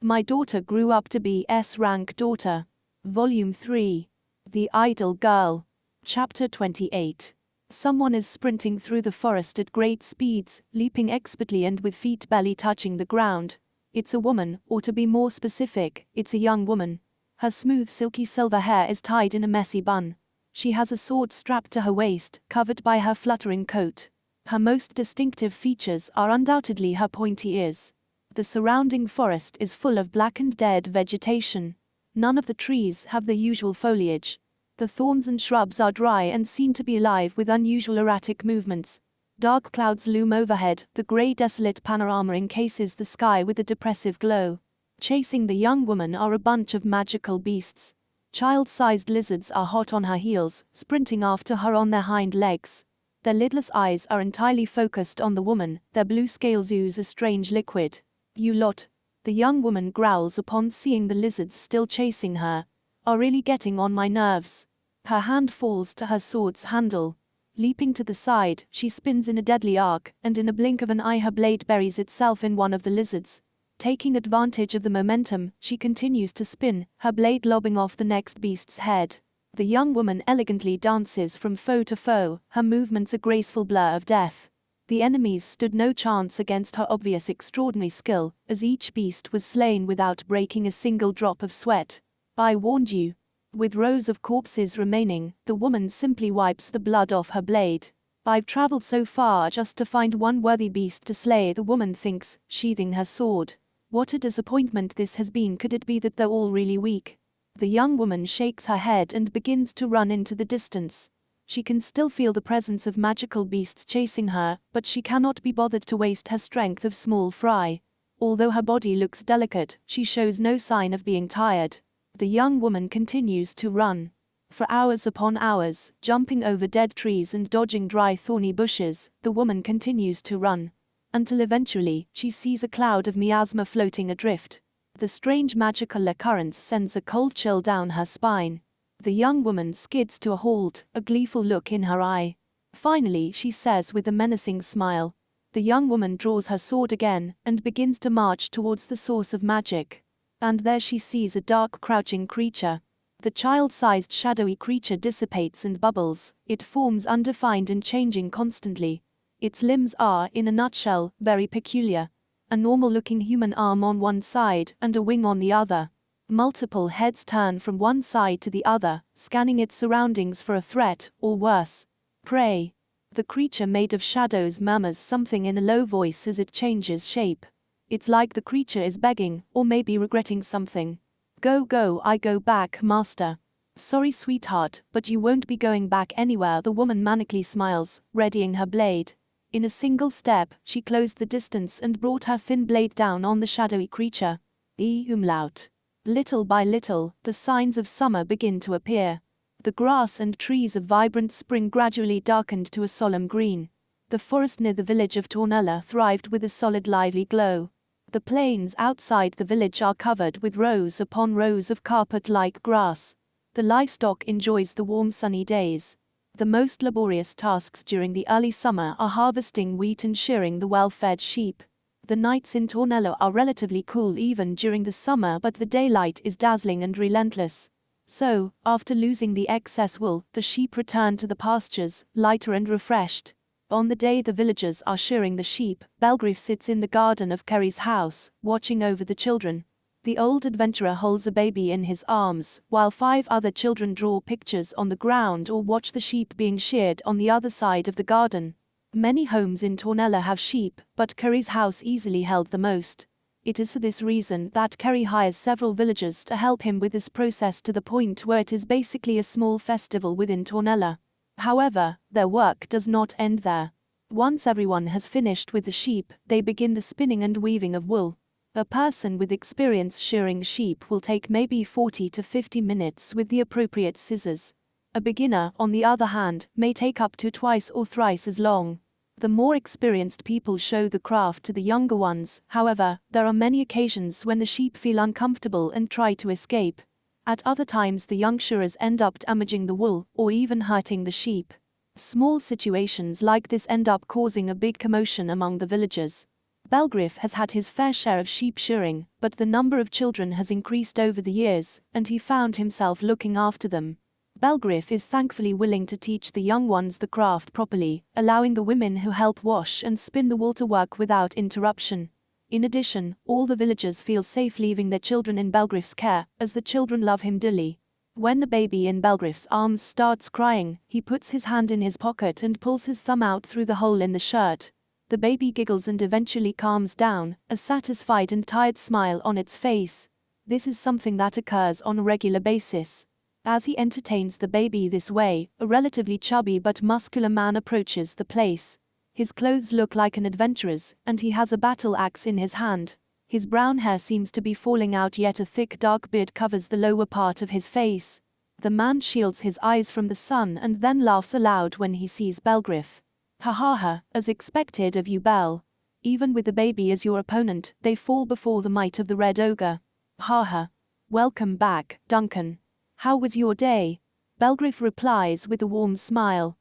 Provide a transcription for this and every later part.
My daughter grew up to be S-rank daughter. Volume 3. The Idle Girl. Chapter 28. Someone is sprinting through the forest at great speeds, leaping expertly and with feet barely touching the ground. It's a woman, or to be more specific, it's a young woman. Her smooth silky silver hair is tied in a messy bun. She has a sword strapped to her waist, covered by her fluttering coat. Her most distinctive features are undoubtedly her pointy ears. The surrounding forest is full of blackened dead vegetation. None of the trees have the usual foliage. The thorns and shrubs are dry and seem to be alive with unusual erratic movements. Dark clouds loom overhead, the grey desolate panorama encases the sky with a depressive glow. Chasing the young woman are a bunch of magical beasts. Child-sized lizards are hot on her heels, sprinting after her on their hind legs. Their lidless eyes are entirely focused on the woman, their blue scales ooze a strange liquid. "You lot," the young woman growls upon seeing the lizards still chasing her, "are really getting on my nerves." Her hand falls to her sword's handle. Leaping to the side, she spins in a deadly arc, and in a blink of an eye her blade buries itself in one of the lizards. Taking advantage of the momentum, she continues to spin, her blade lobbing off the next beast's head. The young woman elegantly dances from foe to foe, her movements a graceful blur of death. The enemies stood no chance against her obvious extraordinary skill, as each beast was slain without breaking a single drop of sweat. "I warned you." With rows of corpses remaining, the woman simply wipes the blood off her blade. "I've traveled so far just to find one worthy beast to slay," the woman thinks, sheathing her sword. What a disappointment this has been. Could it be that they're all really weak? The young woman shakes her head and begins to run into the distance. She can still feel the presence of magical beasts chasing her, but she cannot be bothered to waste her strength of small fry. Although her body looks delicate, she shows no sign of being tired. The young woman continues to run. For hours upon hours, jumping over dead trees and dodging dry thorny bushes, the woman continues to run. Until eventually, she sees a cloud of miasma floating adrift. The strange magical occurrence sends a cold chill down her spine. The young woman skids to a halt, a gleeful look in her eye. Finally, she says with a menacing smile. The young woman draws her sword again, and begins to march towards the source of magic. And there she sees a dark crouching creature. The child-sized shadowy creature dissipates and bubbles, it forms undefined and changing constantly. Its limbs are, in a nutshell, very peculiar. A normal-looking human arm on one side, and a wing on the other. Multiple heads turn from one side to the other, scanning its surroundings for a threat, or worse, prey. The creature made of shadows murmurs something in a low voice as it changes shape. It's like the creature is begging, or maybe regretting something. Go, I go back, master." "Sorry, sweetheart, but you won't be going back anywhere," the woman manically smiles, readying her blade. In a single step, she closed the distance and brought her thin blade down on the shadowy creature. Umlaut. Little by little, the signs of summer begin to appear. The grass and trees of vibrant spring gradually darkened to a solemn green. The forest near the village of Tornella thrived with a solid lively glow. The plains outside the village are covered with rows upon rows of carpet-like grass. The livestock enjoys the warm sunny days. The most laborious tasks during the early summer are harvesting wheat and shearing the well-fed sheep. The nights in Tornello are relatively cool even during the summer, but the daylight is dazzling and relentless. So, after losing the excess wool, the sheep return to the pastures, lighter and refreshed. On the day the villagers are shearing the sheep, Belgriff sits in the garden of Kerry's house, watching over the children. The old adventurer holds a baby in his arms, while 5 other children draw pictures on the ground or watch the sheep being sheared on the other side of the garden. Many homes in Tornella have sheep, but Kerry's house easily held the most. It is for this reason that Kerry hires several villagers to help him with this process, to the point where it is basically a small festival within Tornella. However, their work does not end there. Once everyone has finished with the sheep, they begin the spinning and weaving of wool. A person with experience shearing sheep will take maybe 40 to 50 minutes with the appropriate scissors. A beginner, on the other hand, may take up to twice or thrice as long. The more experienced people show the craft to the younger ones. However, there are many occasions when the sheep feel uncomfortable and try to escape. At other times the young shearers end up damaging the wool, or even hurting the sheep. Small situations like this end up causing a big commotion among the villagers. Belgriff has had his fair share of sheep shearing, but the number of children has increased over the years, and he found himself looking after them. Belgriff is thankfully willing to teach the young ones the craft properly, allowing the women who help wash and spin the wool to work without interruption. In addition, all the villagers feel safe leaving their children in Belgriff's care, as the children love him dearly. When the baby in Belgriff's arms starts crying, he puts his hand in his pocket and pulls his thumb out through the hole in the shirt. The baby giggles and eventually calms down, a satisfied and tired smile on its face. This is something that occurs on a regular basis. As he entertains the baby this way, a relatively chubby but muscular man approaches the place. His clothes look like an adventurer's, and he has a battle axe in his hand. His brown hair seems to be falling out, yet a thick dark beard covers the lower part of his face. The man shields his eyes from the sun and then laughs aloud when he sees Belgriff. Ha ha ha, as expected of you, Bel. Even with the baby as your opponent, they fall before the might of the Red Ogre. Ha ha. Welcome back, Duncan. How was your day? Belgriff replies with a warm smile.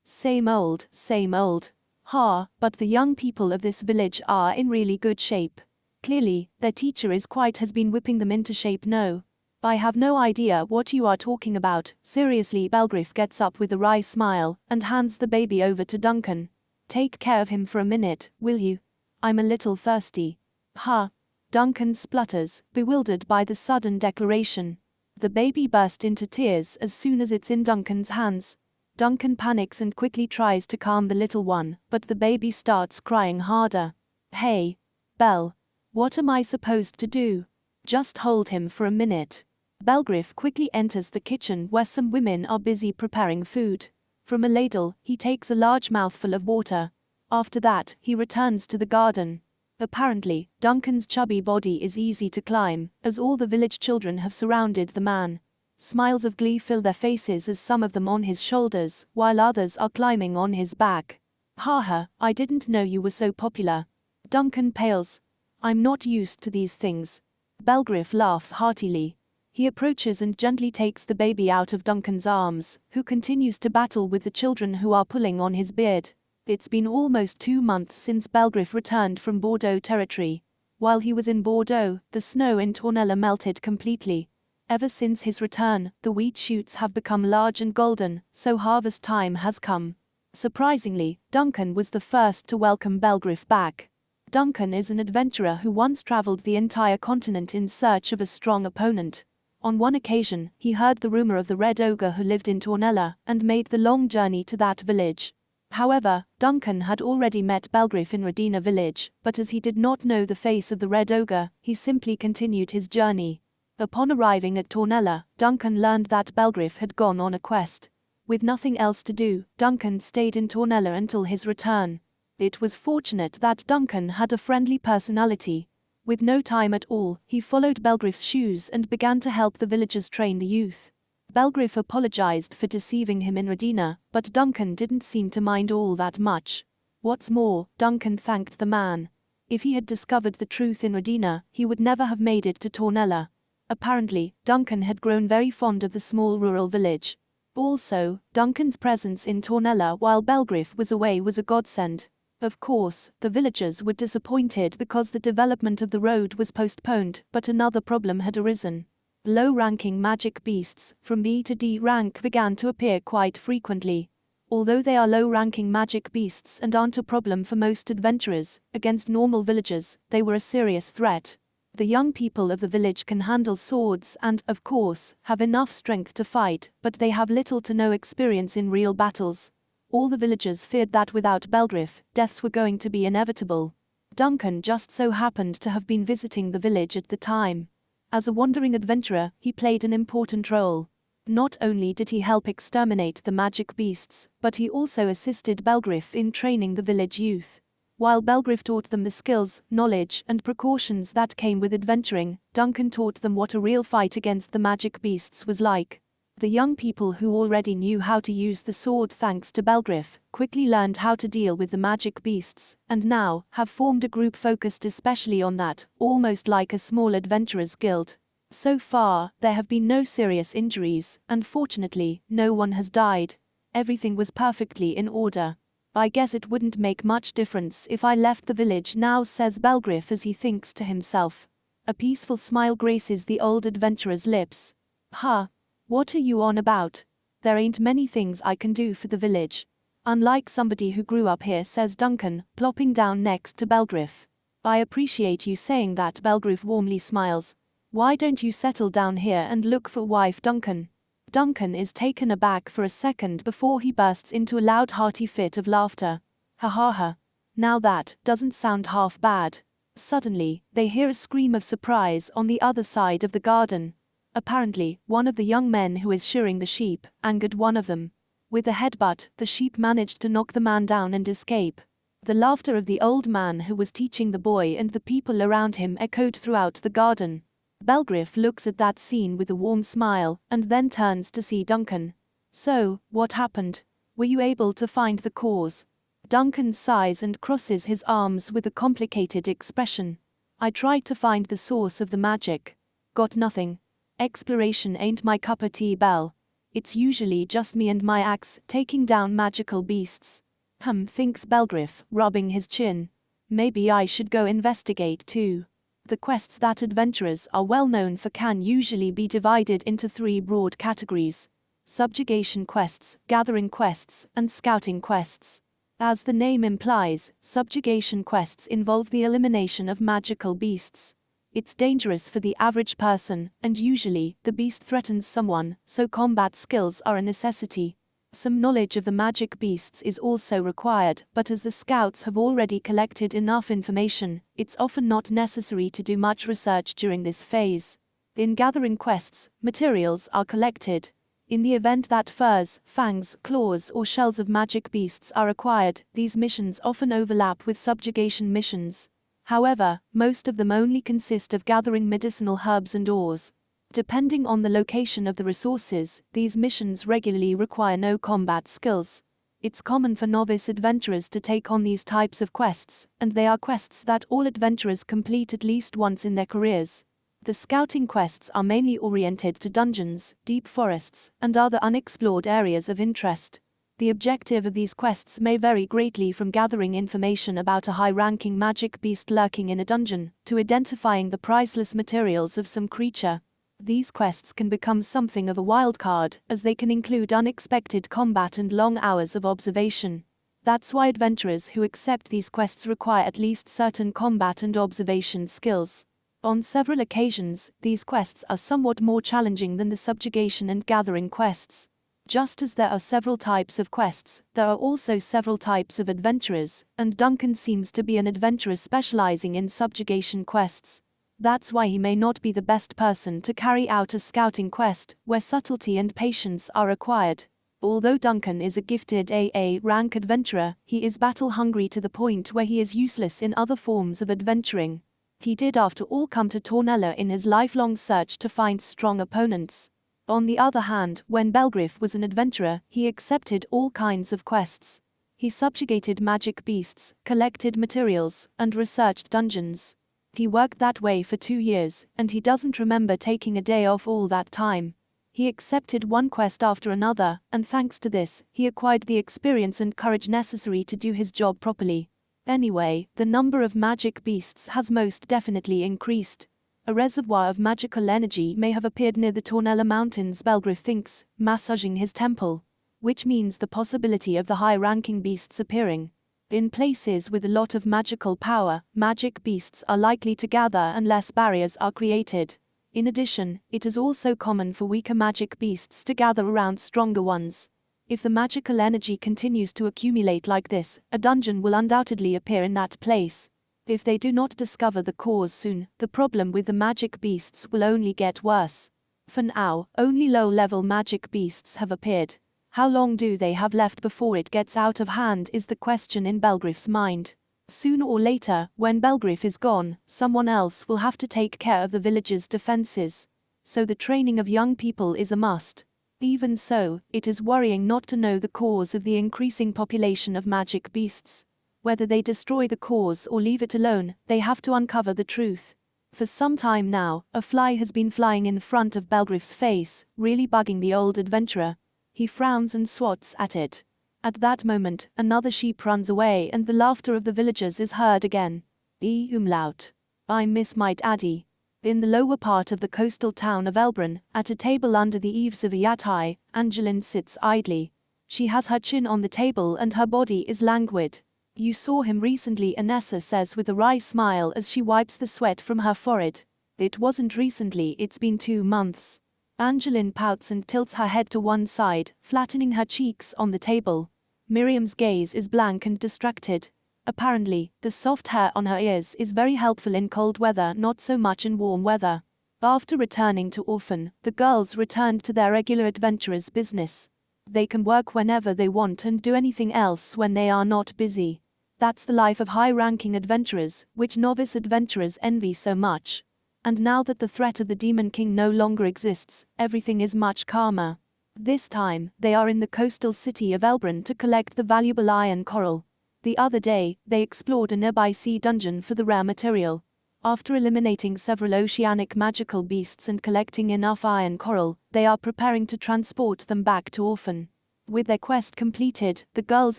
Same old, same old. Ha, but the young people of this village are in really good shape. Clearly, their teacher has been whipping them into shape. No. I have no idea what you are talking about. Seriously, Belgriff gets up with a wry smile and hands the baby over to Duncan. Take care of him for a minute, will you? I'm a little thirsty. Ha. Duncan splutters, bewildered by the sudden declaration. The baby burst into tears as soon as it's in Duncan's hands. Duncan panics and quickly tries to calm the little one, but the baby starts crying harder. Hey, Bel. What am I supposed to do? Just hold him for a minute. Belgriff quickly enters the kitchen where some women are busy preparing food. From a ladle, he takes a large mouthful of water. After that, he returns to the garden. Apparently, Duncan's chubby body is easy to climb, as all the village children have surrounded the man. Smiles of glee fill their faces as some of them on his shoulders, while others are climbing on his back. Haha, I didn't know you were so popular. Duncan pales. I'm not used to these things. Belgriff laughs heartily. He approaches and gently takes the baby out of Duncan's arms, who continues to battle with the children who are pulling on his beard. It's been almost 2 months since Belgriff returned from Bordeaux territory. While he was in Bordeaux, the snow in Tournella melted completely. Ever since his return, the wheat shoots have become large and golden, so harvest time has come. Surprisingly, Duncan was the first to welcome Belgriff back. Duncan is an adventurer who once traveled the entire continent in search of a strong opponent. On one occasion, he heard the rumor of the Red Ogre who lived in Tournella, and made the long journey to that village. However, Duncan had already met Belgriff in Redina village, but as he did not know the face of the Red Ogre, he simply continued his journey. Upon arriving at Tournella, Duncan learned that Belgriff had gone on a quest. With nothing else to do, Duncan stayed in Tournella until his return. It was fortunate that Duncan had a friendly personality. With no time at all, he followed Belgriff's shoes and began to help the villagers train the youth. Belgriff apologized for deceiving him in Redina, but Duncan didn't seem to mind all that much. What's more, Duncan thanked the man. If he had discovered the truth in Redina, he would never have made it to Tournella. Apparently, Duncan had grown very fond of the small rural village. Also, Duncan's presence in Tournella while Belgriff was away was a godsend. Of course, the villagers were disappointed because the development of the road was postponed, but another problem had arisen. Low-ranking magic beasts, from B to D rank, began to appear quite frequently. Although they are low-ranking magic beasts and aren't a problem for most adventurers, against normal villagers, they were a serious threat. The young people of the village can handle swords and, of course, have enough strength to fight, but they have little to no experience in real battles. All the villagers feared that without Belgriff, deaths were going to be inevitable. Duncan just so happened to have been visiting the village at the time. As a wandering adventurer, he played an important role. Not only did he help exterminate the magic beasts, but he also assisted Belgriff in training the village youth. While Belgriff taught them the skills, knowledge, and precautions that came with adventuring, Duncan taught them what a real fight against the magic beasts was like. The young people who already knew how to use the sword thanks to Belgriff, quickly learned how to deal with the magic beasts, and now have formed a group focused especially on that, almost like a small adventurers' guild. So far, there have been no serious injuries, and fortunately, no one has died. Everything was perfectly in order. I guess it wouldn't make much difference if I left the village now, says Belgriff as he thinks to himself. A peaceful smile graces the old adventurer's lips. Huh? What are you on about? There ain't many things I can do for the village. Unlike somebody who grew up here, says Duncan, plopping down next to Belgriff. I appreciate you saying that, Belgriff warmly smiles. Why don't you settle down here and look for a wife, Duncan? Duncan is taken aback for a second before he bursts into a loud hearty fit of laughter. Ha ha ha. Now that doesn't sound half bad. Suddenly, they hear a scream of surprise on the other side of the garden. Apparently, one of the young men who is shearing the sheep angered one of them. With a headbutt, the sheep managed to knock the man down and escape. The laughter of the old man who was teaching the boy and the people around him echoed throughout the garden. Belgriff looks at that scene with a warm smile, and then turns to see Duncan. So, what happened? Were you able to find the cause? Duncan sighs and crosses his arms with a complicated expression. I tried to find the source of the magic. Got nothing. Exploration ain't my cup of tea, Belle. It's usually just me and my axe taking down magical beasts. Thinks Belgriff, rubbing his chin. Maybe I should go investigate too. The quests that adventurers are well known for can usually be divided into three broad categories: subjugation quests, gathering quests, and scouting quests. As the name implies, subjugation quests involve the elimination of magical beasts. It's dangerous for the average person, and usually, the beast threatens someone, so combat skills are a necessity. Some knowledge of the magic beasts is also required, but as the scouts have already collected enough information, it's often not necessary to do much research during this phase. In gathering quests, materials are collected. In the event that furs, fangs, claws, or shells of magic beasts are acquired, these missions often overlap with subjugation missions. However, most of them only consist of gathering medicinal herbs and ores. Depending on the location of the resources, these missions regularly require no combat skills. It's common for novice adventurers to take on these types of quests, and they are quests that all adventurers complete at least once in their careers. The scouting quests are mainly oriented to dungeons, deep forests, and other unexplored areas of interest. The objective of these quests may vary greatly, from gathering information about a high-ranking magic beast lurking in a dungeon, to identifying the priceless materials of some creature. These quests can become something of a wild card, as they can include unexpected combat and long hours of observation. That's why adventurers who accept these quests require at least certain combat and observation skills. On several occasions, these quests are somewhat more challenging than the subjugation and gathering quests. Just as there are several types of quests, there are also several types of adventurers, and Duncan seems to be an adventurer specializing in subjugation quests. That's why he may not be the best person to carry out a scouting quest, where subtlety and patience are required. Although Duncan is a gifted AA rank adventurer, he is battle-hungry to the point where he is useless in other forms of adventuring. He did after all come to Tornella in his lifelong search to find strong opponents. On the other hand, when Belgriff was an adventurer, he accepted all kinds of quests. He subjugated magic beasts, collected materials, and researched dungeons. He worked that way for 2 years, and he doesn't remember taking a day off all that time. He accepted one quest after another, and thanks to this, he acquired the experience and courage necessary to do his job properly. Anyway, the number of magic beasts has most definitely increased. A reservoir of magical energy may have appeared near the Tornella Mountains, Belgriff thinks, massaging his temple. Which means the possibility of the high-ranking beasts appearing. In places with a lot of magical power, magic beasts are likely to gather unless barriers are created. In addition, it is also common for weaker magic beasts to gather around stronger ones. If the magical energy continues to accumulate like this, a dungeon will undoubtedly appear in that place. If they do not discover the cause soon, the problem with the magic beasts will only get worse. For now, only low-level magic beasts have appeared. How long do they have left before it gets out of hand is the question in Belgriff's mind. Sooner or later, when Belgriff is gone, someone else will have to take care of the village's defenses. So the training of young people is a must. Even so, it is worrying not to know the cause of the increasing population of magic beasts. Whether they destroy the cause or leave it alone, they have to uncover the truth. For some time now, a fly has been flying in front of Belgriff's face, really bugging the old adventurer. He frowns and swats at it. At that moment, another sheep runs away and the laughter of the villagers is heard again. Umlaut. I miss my daddy. In the lower part of the coastal town of Elbrun, at a table under the eaves of a yatai, Angeline sits idly. She has her chin on the table and her body is languid. You saw him recently, Anessa says with a wry smile as she wipes the sweat from her forehead. It wasn't recently, it's been 2 months. Angeline pouts and tilts her head to one side, flattening her cheeks on the table. Miriam's gaze is blank and distracted. Apparently, the soft hair on her ears is very helpful in cold weather, not so much in warm weather. After returning to Orphan, the girls returned to their regular adventurers' business. They can work whenever they want and do anything else when they are not busy. That's the life of high-ranking adventurers, which novice adventurers envy so much. And now that the threat of the Demon King no longer exists, everything is much calmer. This time, they are in the coastal city of Elbrun to collect the valuable iron coral. The other day, they explored a nearby sea dungeon for the rare material. After eliminating several oceanic magical beasts and collecting enough iron coral, they are preparing to transport them back to Orphan. With their quest completed, the girls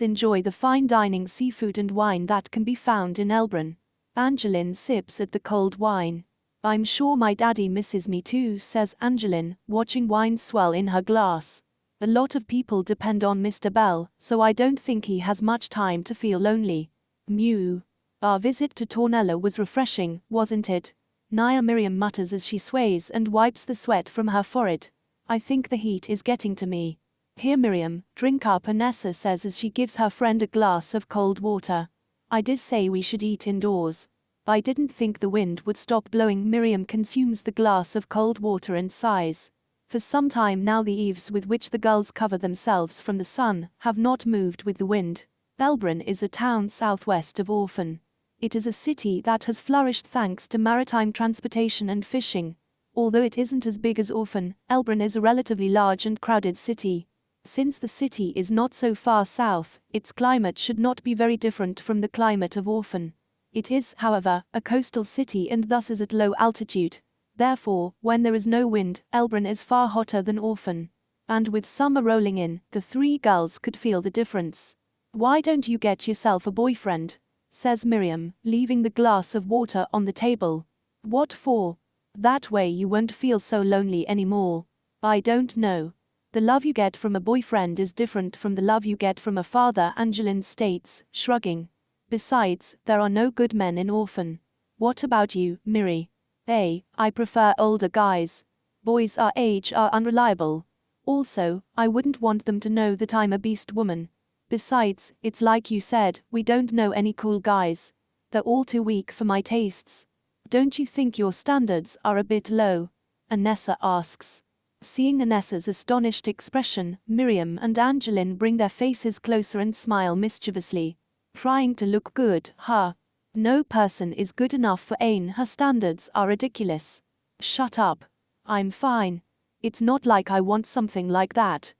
enjoy the fine dining seafood and wine that can be found in Elbrun. Angeline sips at the cold wine. I'm sure my daddy misses me too, says Angeline, watching wine swell in her glass. A lot of people depend on Mr. Bell, so I don't think he has much time to feel lonely. Mew. Our visit to Tornella was refreshing, wasn't it? Naya Miriam mutters as she sways and wipes the sweat from her forehead. I think the heat is getting to me. Here Miriam, drink up, Anessa says as she gives her friend a glass of cold water. I did say we should eat indoors. I didn't think the wind would stop blowing. Miriam consumes the glass of cold water and sighs. For some time now the eaves with which the girls cover themselves from the sun have not moved with the wind. Elbrun is a town southwest of Orphan. It is a city that has flourished thanks to maritime transportation and fishing. Although it isn't as big as Orphan, Elbrun is a relatively large and crowded city. Since the city is not so far south, its climate should not be very different from the climate of Orphan. It is, however, a coastal city and thus is at low altitude. Therefore, when there is no wind, Elbrun is far hotter than Orphan. And with summer rolling in, the 3 girls could feel the difference. Why don't you get yourself a boyfriend? Says Miriam, leaving the glass of water on the table. What for? That way you won't feel so lonely anymore. I don't know. The love you get from a boyfriend is different from the love you get from a father, Angeline states, shrugging. Besides, there are no good men in Orphan. What about you, Miri? I prefer older guys. Boys our age are unreliable. Also, I wouldn't want them to know that I'm a beast woman. Besides, it's like you said, we don't know any cool guys. They're all too weak for my tastes. Don't you think your standards are a bit low? Anessa asks. Seeing Anessa's astonished expression, Miriam and Angeline bring their faces closer and smile mischievously. Trying to look good, huh? No person is good enough for Ain. Her standards are ridiculous. Shut up. I'm fine. It's not like I want something like that.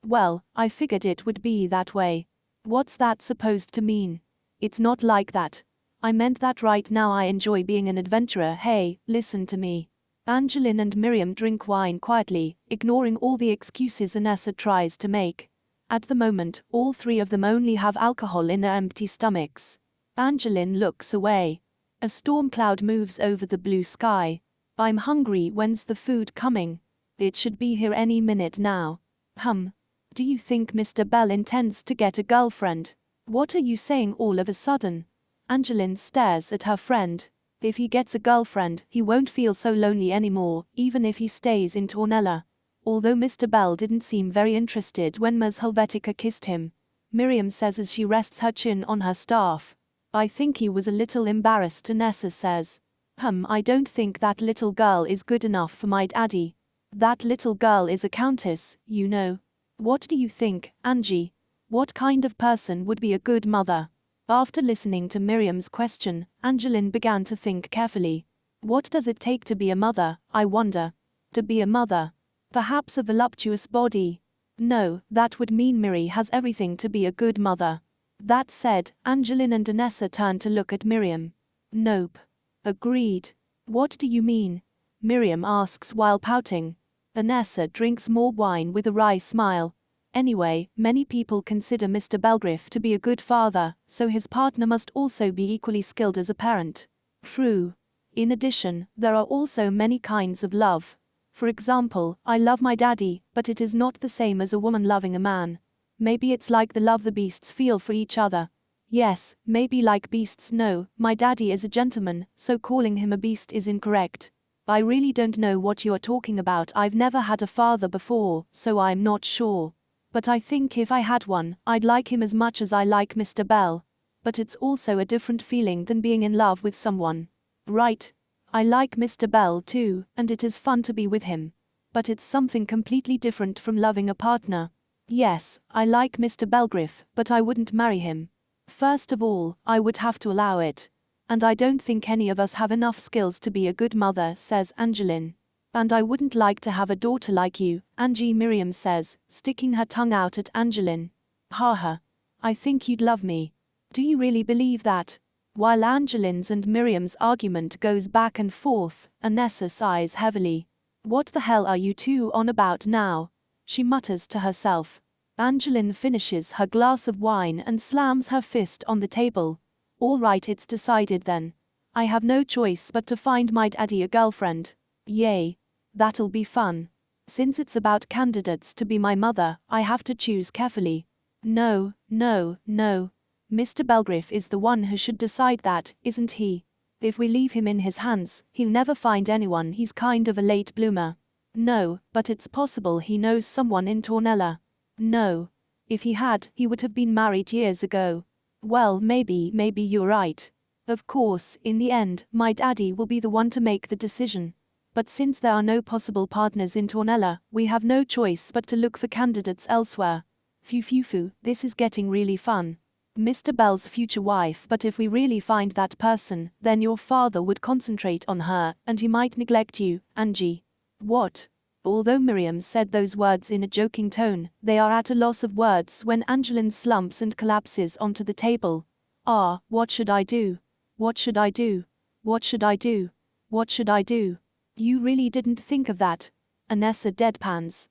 Well, I figured it would be that way. What's that supposed to mean? It's not like that. I meant that right now I enjoy being an adventurer. Hey, listen to me. Angeline and Miriam drink wine quietly, ignoring all the excuses Anessa tries to make. At the moment, all 3 of them only have alcohol in their empty stomachs. Angeline looks away. A storm cloud moves over the blue sky. I'm hungry. When's the food coming? It should be here any minute now. Do you think Mr. Bell intends to get a girlfriend? What are you saying all of a sudden? Angeline stares at her friend. If he gets a girlfriend, he won't feel so lonely anymore, even if he stays in Tornella. Although Mr. Bell didn't seem very interested when Ms. Helvetica kissed him. Miriam says as she rests her chin on her staff. I think he was a little embarrassed, Anessa says. I don't think that little girl is good enough for my daddy. That little girl is a countess, you know. What do you think, Angie? What kind of person would be a good mother? After listening to Miriam's question, Angeline began to think carefully. What does it take to be a mother, I wonder? To be a mother? Perhaps a voluptuous body. No, that would mean Miri has everything to be a good mother. That said, Angeline and Anessa turned to look at Miriam. Nope. Agreed. What do you mean? Miriam asks while pouting. Anessa drinks more wine with a wry smile. Anyway, many people consider Mr. Belgriff to be a good father, so his partner must also be equally skilled as a parent. True. In addition, there are also many kinds of love. For example, I love my daddy, but it is not the same as a woman loving a man. Maybe it's like the love the beasts feel for each other. Yes, maybe like beasts. No, my daddy is a gentleman, so calling him a beast is incorrect. I really don't know what you are talking about. I've never had a father before, so I'm not sure. But I think if I had one, I'd like him as much as I like Mr. Bell. But it's also a different feeling than being in love with someone. Right. I like Mr. Bell too, and it is fun to be with him. But it's something completely different from loving a partner. Yes, I like Mr. Belgriff, but I wouldn't marry him. First of all, I would have to allow it. And I don't think any of us have enough skills to be a good mother, says Angeline. And I wouldn't like to have a daughter like you, Angie, Miriam says, sticking her tongue out at Angeline. Haha. I think you'd love me. Do you really believe that? While Angeline's and Miriam's argument goes back and forth, Anessa sighs heavily. What the hell are you two on about now? She mutters to herself. Angeline finishes her glass of wine and slams her fist on the table. All right, it's decided then. I have no choice but to find my daddy a girlfriend. Yay. That'll be fun. Since it's about candidates to be my mother, I have to choose carefully. No, no, no. Mr. Belgriff is the one who should decide that, isn't he? If we leave him in his hands, he'll never find anyone. He's kind of a late bloomer. No, but it's possible he knows someone in Tornella. No. If he had, he would have been married years ago. Well, maybe you're right. Of course, in the end, my daddy will be the one to make the decision. But since there are no possible partners in Tornella, we have no choice but to look for candidates elsewhere. Phew, this is getting really fun. Mr. Bell's future wife, but if we really find that person, then your father would concentrate on her, and he might neglect you, Angie. What? Although Miriam said those words in a joking tone, they are at a loss of words when Angeline slumps and collapses onto the table. Ah, what should I do? What should I do? What should I do? What should I do? You really didn't think of that? Anessa deadpans.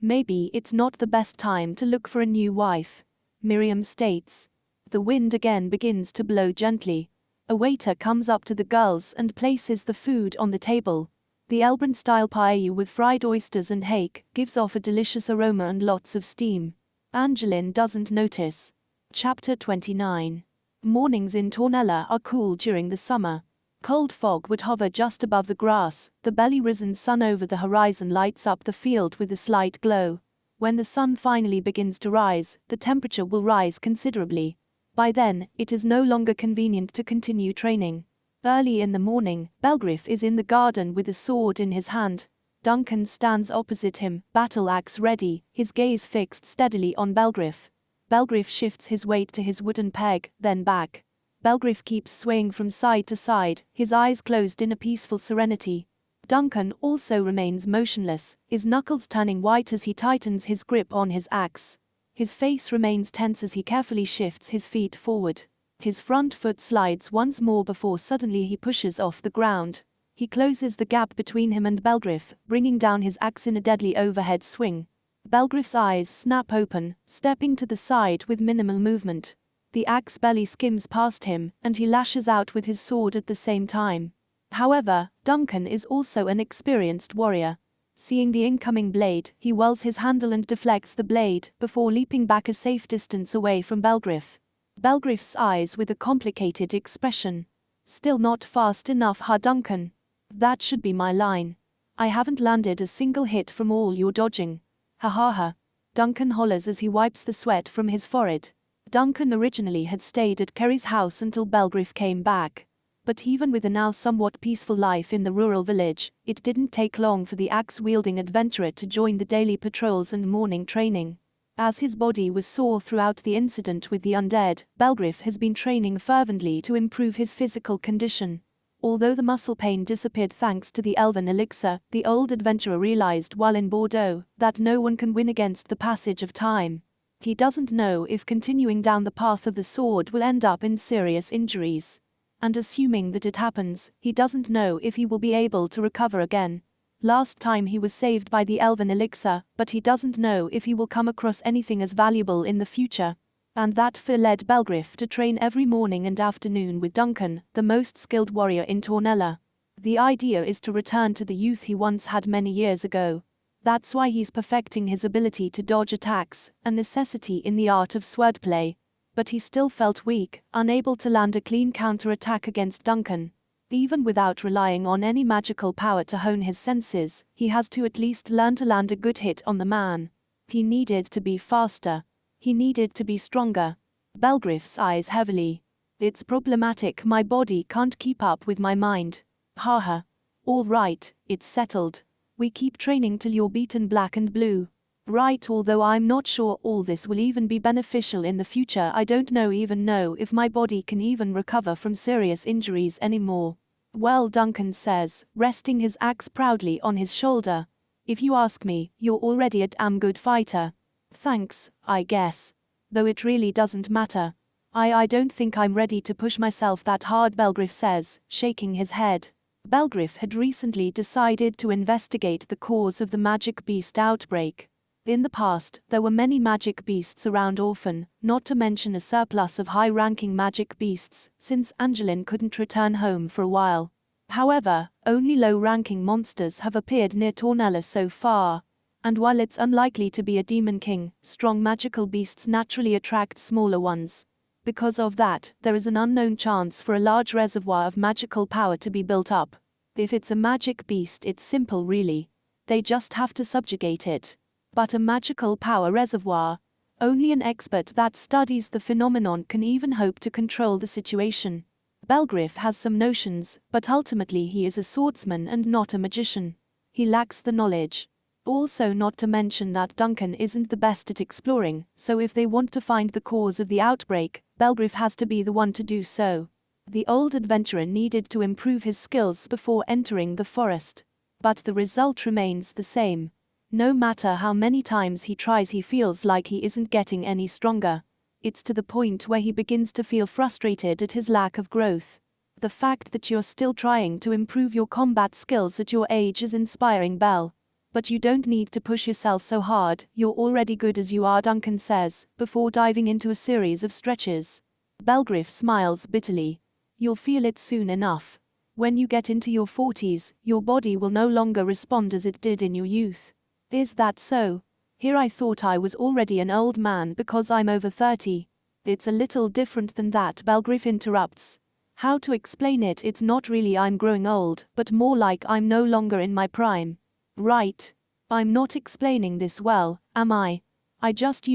Maybe it's not the best time to look for a new wife, Miriam states. The wind again begins to blow gently. A waiter comes up to the girls and places the food on the table. The Elbrand-style paella with fried oysters and hake gives off a delicious aroma and lots of steam. Angeline doesn't notice. Chapter 29. Mornings in Tornella are cool during the summer. Cold fog would hover just above the grass. The belly-risen sun over the horizon lights up the field with a slight glow. When the sun finally begins to rise, the temperature will rise considerably. By then, it is no longer convenient to continue training. Early in the morning, Belgriff is in the garden with a sword in his hand. Duncan stands opposite him, battle axe ready, his gaze fixed steadily on Belgriff. Belgriff shifts his weight to his wooden peg, then back. Belgriff keeps swaying from side to side, his eyes closed in a peaceful serenity. Duncan also remains motionless, his knuckles turning white as he tightens his grip on his axe. His face remains tense as he carefully shifts his feet forward. His front foot slides once more before suddenly he pushes off the ground. He closes the gap between him and Belgriff, bringing down his axe in a deadly overhead swing. Belgriff's eyes snap open, stepping to the side with minimal movement. The axe belly skims past him, and he lashes out with his sword at the same time. However, Duncan is also an experienced warrior. Seeing the incoming blade, he whirls his handle and deflects the blade, before leaping back a safe distance away from Belgriff. Belgriff's eyes with a complicated expression. Still not fast enough, huh, Duncan? That should be my line. I haven't landed a single hit from all your dodging. Ha ha ha. Duncan hollers as he wipes the sweat from his forehead. Duncan originally had stayed at Kerry's house until Belgriff came back. But even with a now somewhat peaceful life in the rural village, it didn't take long for the axe-wielding adventurer to join the daily patrols and morning training. As his body was sore throughout the incident with the undead, Belgriff has been training fervently to improve his physical condition. Although the muscle pain disappeared thanks to the elven elixir, the old adventurer realized while in Bordeaux that no one can win against the passage of time. He doesn't know if continuing down the path of the sword will end up in serious injuries. And assuming that it happens, he doesn't know if he will be able to recover again. Last time he was saved by the elven elixir, but he doesn't know if he will come across anything as valuable in the future. And that fear led Belgriff to train every morning and afternoon with Duncan, the most skilled warrior in Tornella. The idea is to return to the youth he once had many years ago. That's why he's perfecting his ability to dodge attacks, a necessity in the art of swordplay. But he still felt weak, unable to land a clean counterattack against Duncan. Even without relying on any magical power to hone his senses, he has to at least learn to land a good hit on the man. He needed to be faster. He needed to be stronger. Belgriff's eyes heavily. It's problematic, my body can't keep up with my mind. Haha. All right, it's settled. We keep training till you're beaten black and blue. Right, although I'm not sure all this will even be beneficial in the future. I don't even know if my body can even recover from serious injuries anymore. Well, Duncan says, resting his axe proudly on his shoulder. If you ask me, you're already a damn good fighter. Thanks, I guess. Though it really doesn't matter. I don't think I'm ready to push myself that hard, Belgriff says, shaking his head. Belgriff had recently decided to investigate the cause of the magic beast outbreak. In the past, there were many magic beasts around Orphan, not to mention a surplus of high-ranking magic beasts, since Angeline couldn't return home for a while. However, only low-ranking monsters have appeared near Tornella so far. And while it's unlikely to be a demon king, strong magical beasts naturally attract smaller ones. Because of that, there is an unknown chance for a large reservoir of magical power to be built up. If it's a magic beast, it's simple really. They just have to subjugate it. But a magical power reservoir? Only an expert that studies the phenomenon can even hope to control the situation. Belgriff has some notions, but ultimately he is a swordsman and not a magician. He lacks the knowledge. Also, not to mention that Duncan isn't the best at exploring, so if they want to find the cause of the outbreak, Belgriff has to be the one to do so. The old adventurer needed to improve his skills before entering the forest. But the result remains the same. No matter how many times he tries, he feels like he isn't getting any stronger. It's to the point where he begins to feel frustrated at his lack of growth. The fact that you're still trying to improve your combat skills at your age is inspiring, Belle. But you don't need to push yourself so hard, you're already good as you are, Duncan says, before diving into a series of stretches. Belgriff smiles bitterly. You'll feel it soon enough. When you get into your 40s, your body will no longer respond as it did in your youth. Is that so? Here I thought I was already an old man because I'm over 30. It's a little different than that, Belgriff interrupts. How to explain it? It's not really I'm growing old, but more like I'm no longer in my prime. Right. I'm not explaining this well, am I? I just,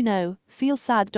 feel sad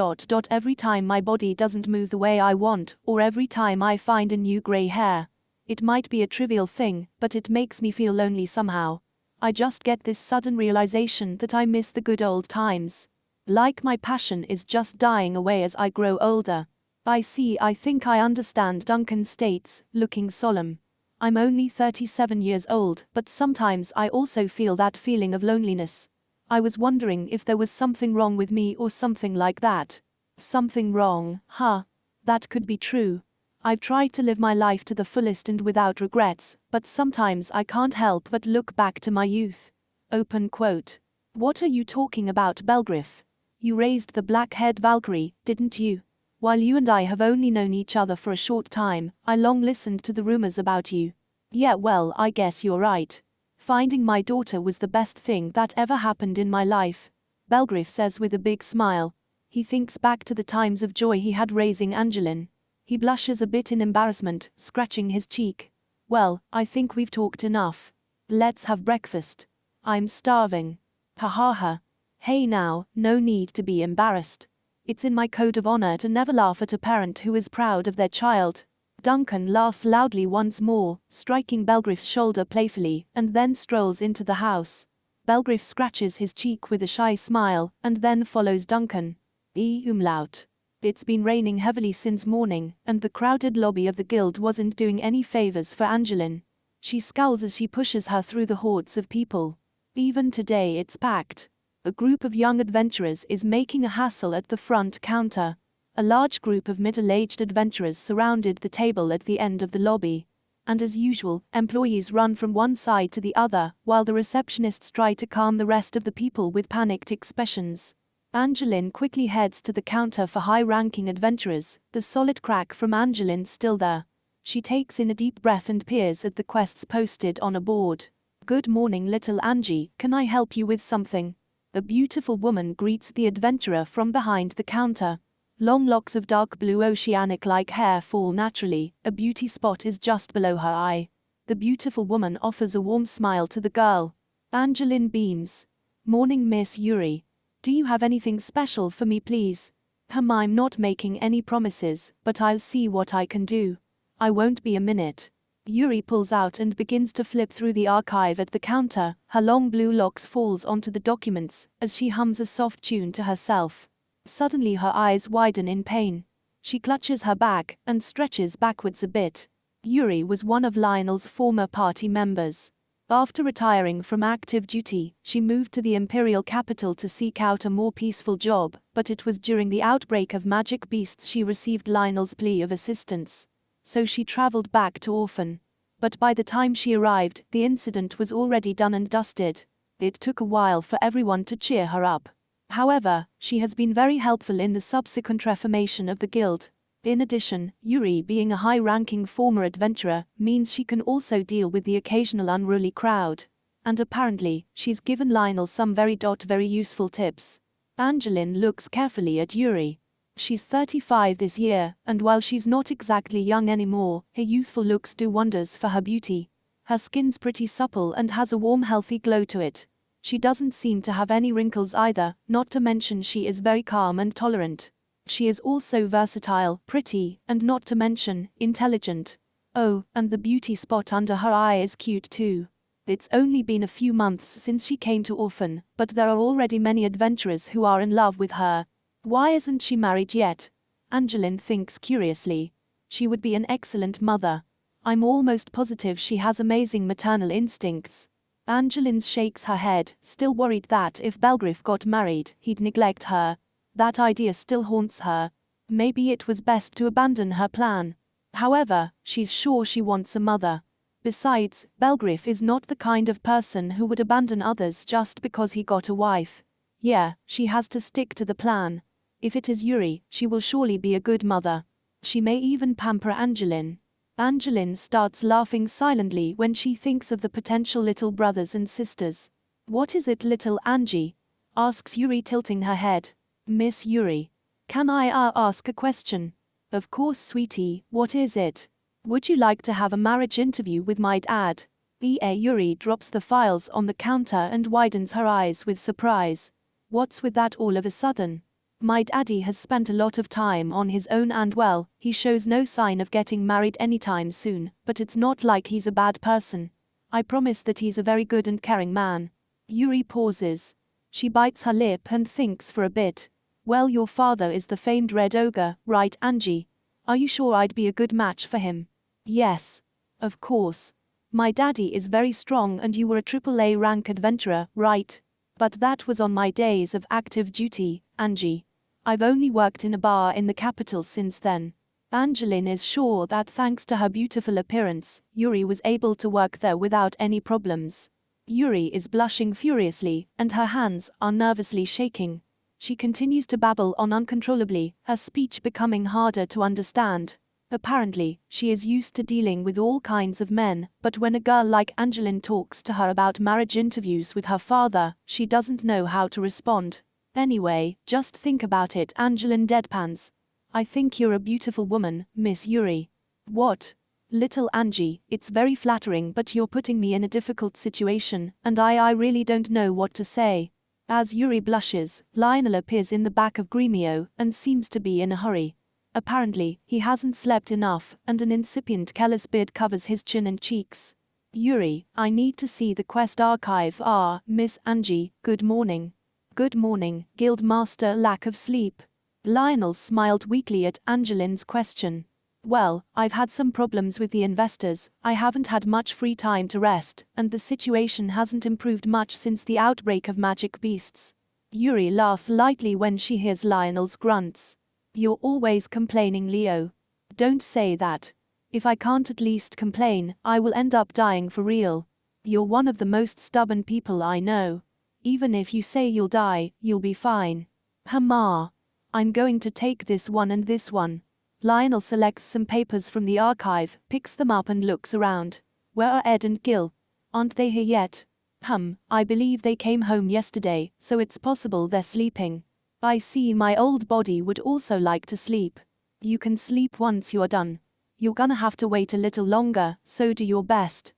every time my body doesn't move the way I want, or every time I find a new grey hair. It might be a trivial thing, but it makes me feel lonely somehow. I just get this sudden realization that I miss the good old times. Like my passion is just dying away as I grow older. I see, I think I understand, Duncan states, looking solemn. I'm only 37 years old, but sometimes I also feel that feeling of loneliness. I was wondering if there was something wrong with me or something like that. Something wrong, huh? That could be true. I've tried to live my life to the fullest and without regrets, but sometimes I can't help but look back to my youth. Open quote. What are you talking about, Belgriff? You raised the black-haired Valkyrie, didn't you? While you and I have only known each other for a short time, I long listened to the rumors about you. Yeah, well, I guess you're right. Finding my daughter was the best thing that ever happened in my life, Belgriff says with a big smile. He thinks back to the times of joy he had raising Angeline. He blushes a bit in embarrassment, scratching his cheek. Well, I think we've talked enough. Let's have breakfast. I'm starving. Ha ha ha. Hey now, no need to be embarrassed. It's in my code of honor to never laugh at a parent who is proud of their child. Duncan laughs loudly once more, striking Belgriff's shoulder playfully, and then strolls into the house. Belgriff scratches his cheek with a shy smile, and then follows Duncan. Umlaut. It's been raining heavily since morning, and the crowded lobby of the guild wasn't doing any favors for Angeline. She scowls as she pushes her through the hordes of people. Even today it's packed. A group of young adventurers is making a hassle at the front counter. A large group of middle-aged adventurers surrounded the table at the end of the lobby. and as usual, employees run from one side to the other, while the receptionists try to calm the rest of the people with panicked expressions. Angeline quickly heads to the counter for high-ranking adventurers, the solid crack from Angeline still there. She takes in a deep breath and peers at the quests posted on a board. "Good morning, little Angie, can I help you with something?" A beautiful woman greets the adventurer from behind the counter. Long locks of dark blue oceanic-like hair fall naturally, a beauty spot is just below her eye. The beautiful woman offers a warm smile to the girl. Angeline beams. "Morning, Miss Yuri. Do you have anything special for me, please?" "I'm not making any promises, but I'll see what I can do. I won't be a minute." Yuri pulls out and begins to flip through the archive at the counter. Her long blue locks falls onto the documents as she hums a soft tune to herself. Suddenly her eyes widen in pain. She clutches her bag and stretches backwards a bit. Yuri was one of Lionel's former party members. After retiring from active duty, she moved to the Imperial capital to seek out a more peaceful job, but it was during the outbreak of magic beasts she received Lionel's plea of assistance. So she traveled back to Orphan. But by the time she arrived, the incident was already done and dusted. It took a while for everyone to cheer her up. However, she has been very helpful in the subsequent reformation of the guild. In addition, Yuri being a high-ranking former adventurer means she can also deal with the occasional unruly crowd. And apparently, she's given Lionel some very useful tips. Angeline looks carefully at Yuri. She's 35 this year, and while she's not exactly young anymore, her youthful looks do wonders for her beauty. Her skin's pretty supple and has a warm, healthy glow to it. She doesn't seem to have any wrinkles either, not to mention she is very calm and tolerant. She is also versatile, pretty, and not to mention, intelligent. Oh, and the beauty spot under her eye is cute too. It's only been a few months since she came to Orphan, but there are already many adventurers who are in love with her. Why isn't she married yet? Angeline thinks curiously. She would be an excellent mother. I'm almost positive she has amazing maternal instincts. Angeline shakes her head, still worried that if Belgriff got married, he'd neglect her. That idea still haunts her. Maybe it was best to abandon her plan. However, she's sure she wants a mother. Besides, Belgriff is not the kind of person who would abandon others just because he got a wife. Yeah, she has to stick to the plan. If it is Yuri, she will surely be a good mother. She may even pamper Angeline. Angeline starts laughing silently when she thinks of the potential little brothers and sisters. "What is it, little Angie?" asks Yuri, tilting her head. "Miss Yuri. Can I ask a question?" "Of course, sweetie, what is it?" "Would you like to have a marriage interview with my dad?" Yuri drops the files on the counter and widens her eyes with surprise. "What's with that all of a sudden?" "My daddy has spent a lot of time on his own and well, he shows no sign of getting married anytime soon, but it's not like he's a bad person. I promise that he's a very good and caring man." Yuri pauses. She bites her lip and thinks for a bit. "Well, your father is the famed Red Ogre, right, Angie? Are you sure I'd be a good match for him?" "Yes. Of course. My daddy is very strong and you were a AAA rank adventurer, right? But that was on my days of active duty, Angie. I've only worked in a bar in the capital since then." Angeline is sure that thanks to her beautiful appearance, Yuri was able to work there without any problems. Yuri is blushing furiously, and her hands are nervously shaking. She continues to babble on uncontrollably, her speech becoming harder to understand. Apparently, she is used to dealing with all kinds of men, but when a girl like Angeline talks to her about marriage interviews with her father, she doesn't know how to respond. "Anyway, just think about it," Angeline deadpans. "I think you're a beautiful woman, Miss Yuri." "What?" "Little Angie, it's very flattering, but you're putting me in a difficult situation, and I really don't know what to say." As Yuri blushes, Lionel appears in the back of Gremio and seems to be in a hurry. Apparently, he hasn't slept enough, and an incipient callous beard covers his chin and cheeks. "Yuri, I need to see the quest archive." Miss Angie, good morning." "Good morning, Guildmaster. Lack of sleep?" Lionel smiled weakly at Angeline's question. "Well, I've had some problems with the investors, I haven't had much free time to rest, and the situation hasn't improved much since the outbreak of magic beasts." Yuri laughs lightly when she hears Lionel's grunts. "You're always complaining, Leo. Don't say that. If I can't at least complain, I will end up dying for real. You're one of the most stubborn people I know. Even if you say you'll die, you'll be fine. Ma. I'm going to take this one and this one. Lionel selects some papers from the archive, picks them up and looks around. Where are Ed and Gil? Aren't they here yet? I believe they came home yesterday, so it's possible they're sleeping. I see, my old body would also like to sleep. You can sleep once you're done. You're gonna have to wait a little longer, so do your best.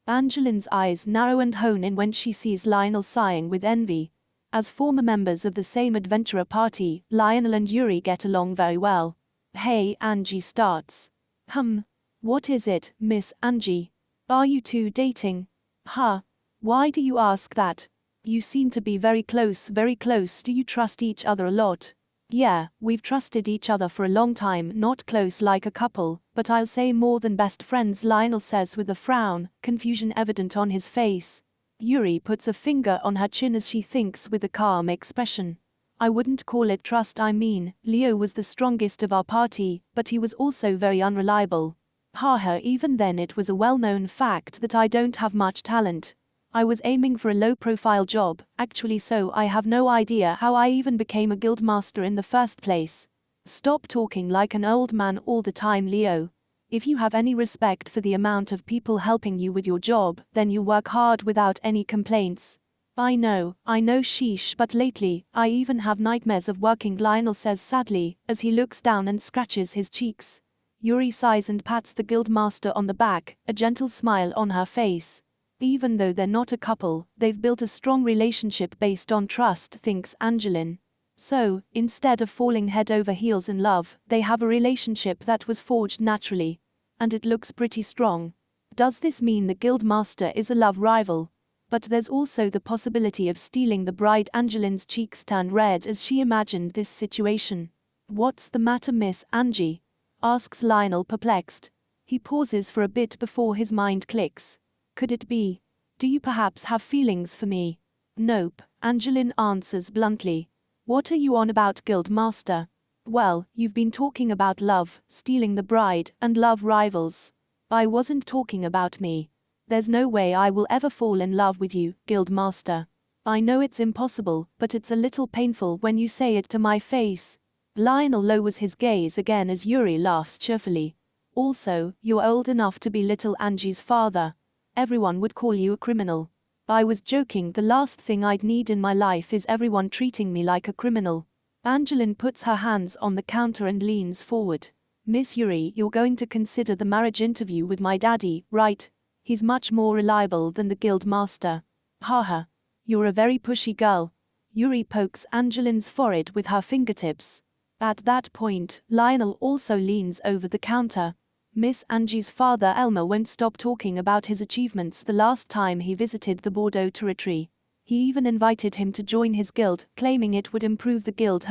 Angeline's eyes narrow and hone in when she sees Lionel sighing with envy. As former members of the same adventurer party, Lionel and Yuri get along very well. Hey, Angie starts. What is it, Miss Angie? Are you two dating? Why do you ask that? You seem to be very close. Do you trust each other a lot? Yeah, we've trusted each other for a long time, not close like a couple, but I'll say more than best friends, Lionel says with a frown, confusion evident on his face. Yuri puts a finger on her chin as she thinks with a calm expression. I wouldn't call it trust. I mean, Leo was the strongest of our party, but he was also very unreliable. Even then it was a well-known fact that I don't have much talent. I was aiming for a low-profile job, actually, so I have no idea how I even became a guild master in the first place. Stop talking like an old man all the time, Leo. If you have any respect for the amount of people helping you with your job, then you work hard without any complaints. I know, sheesh, but lately, I even have nightmares of working, Lionel says sadly, as he looks down and scratches his cheeks. Yuri sighs and pats the guildmaster on the back, a gentle smile on her face. Even though they're not a couple, they've built a strong relationship based on trust, thinks Angeline. So, instead of falling head over heels in love, they have a relationship that was forged naturally. And it looks pretty strong. Does this mean the guildmaster is a love rival? But there's also the possibility of stealing the bride. Angeline's cheeks turn red as she imagined this situation. What's the matter, Miss Angie? Asks Lionel, perplexed. He pauses for a bit before his mind clicks. Could it be? Do you perhaps have feelings for me? Nope, Angeline answers bluntly. What are you on about, guildmaster? Well, you've been talking about love, stealing the bride, and love rivals. I wasn't talking about me. There's no way I will ever fall in love with you, guildmaster. I know it's impossible, but it's a little painful when you say it to my face. Lionel lowers his gaze again as Yuri laughs cheerfully. Also, you're old enough to be little Angie's father. Everyone would call you a criminal. I was joking. The last thing I'd need in my life is everyone treating me like a criminal. Angeline puts her hands on the counter and leans forward. Miss Yuri, you're going to consider the marriage interview with my daddy, right? He's much more reliable than the guild master. You're a very pushy girl. Yuri pokes Angeline's forehead with her fingertips. At that point, Lionel also leans over the counter. Miss Angie's father Elmer won't stop talking about his achievements the last time he visited the Bordeaux territory. He even invited him to join his guild, claiming it would improve the guild.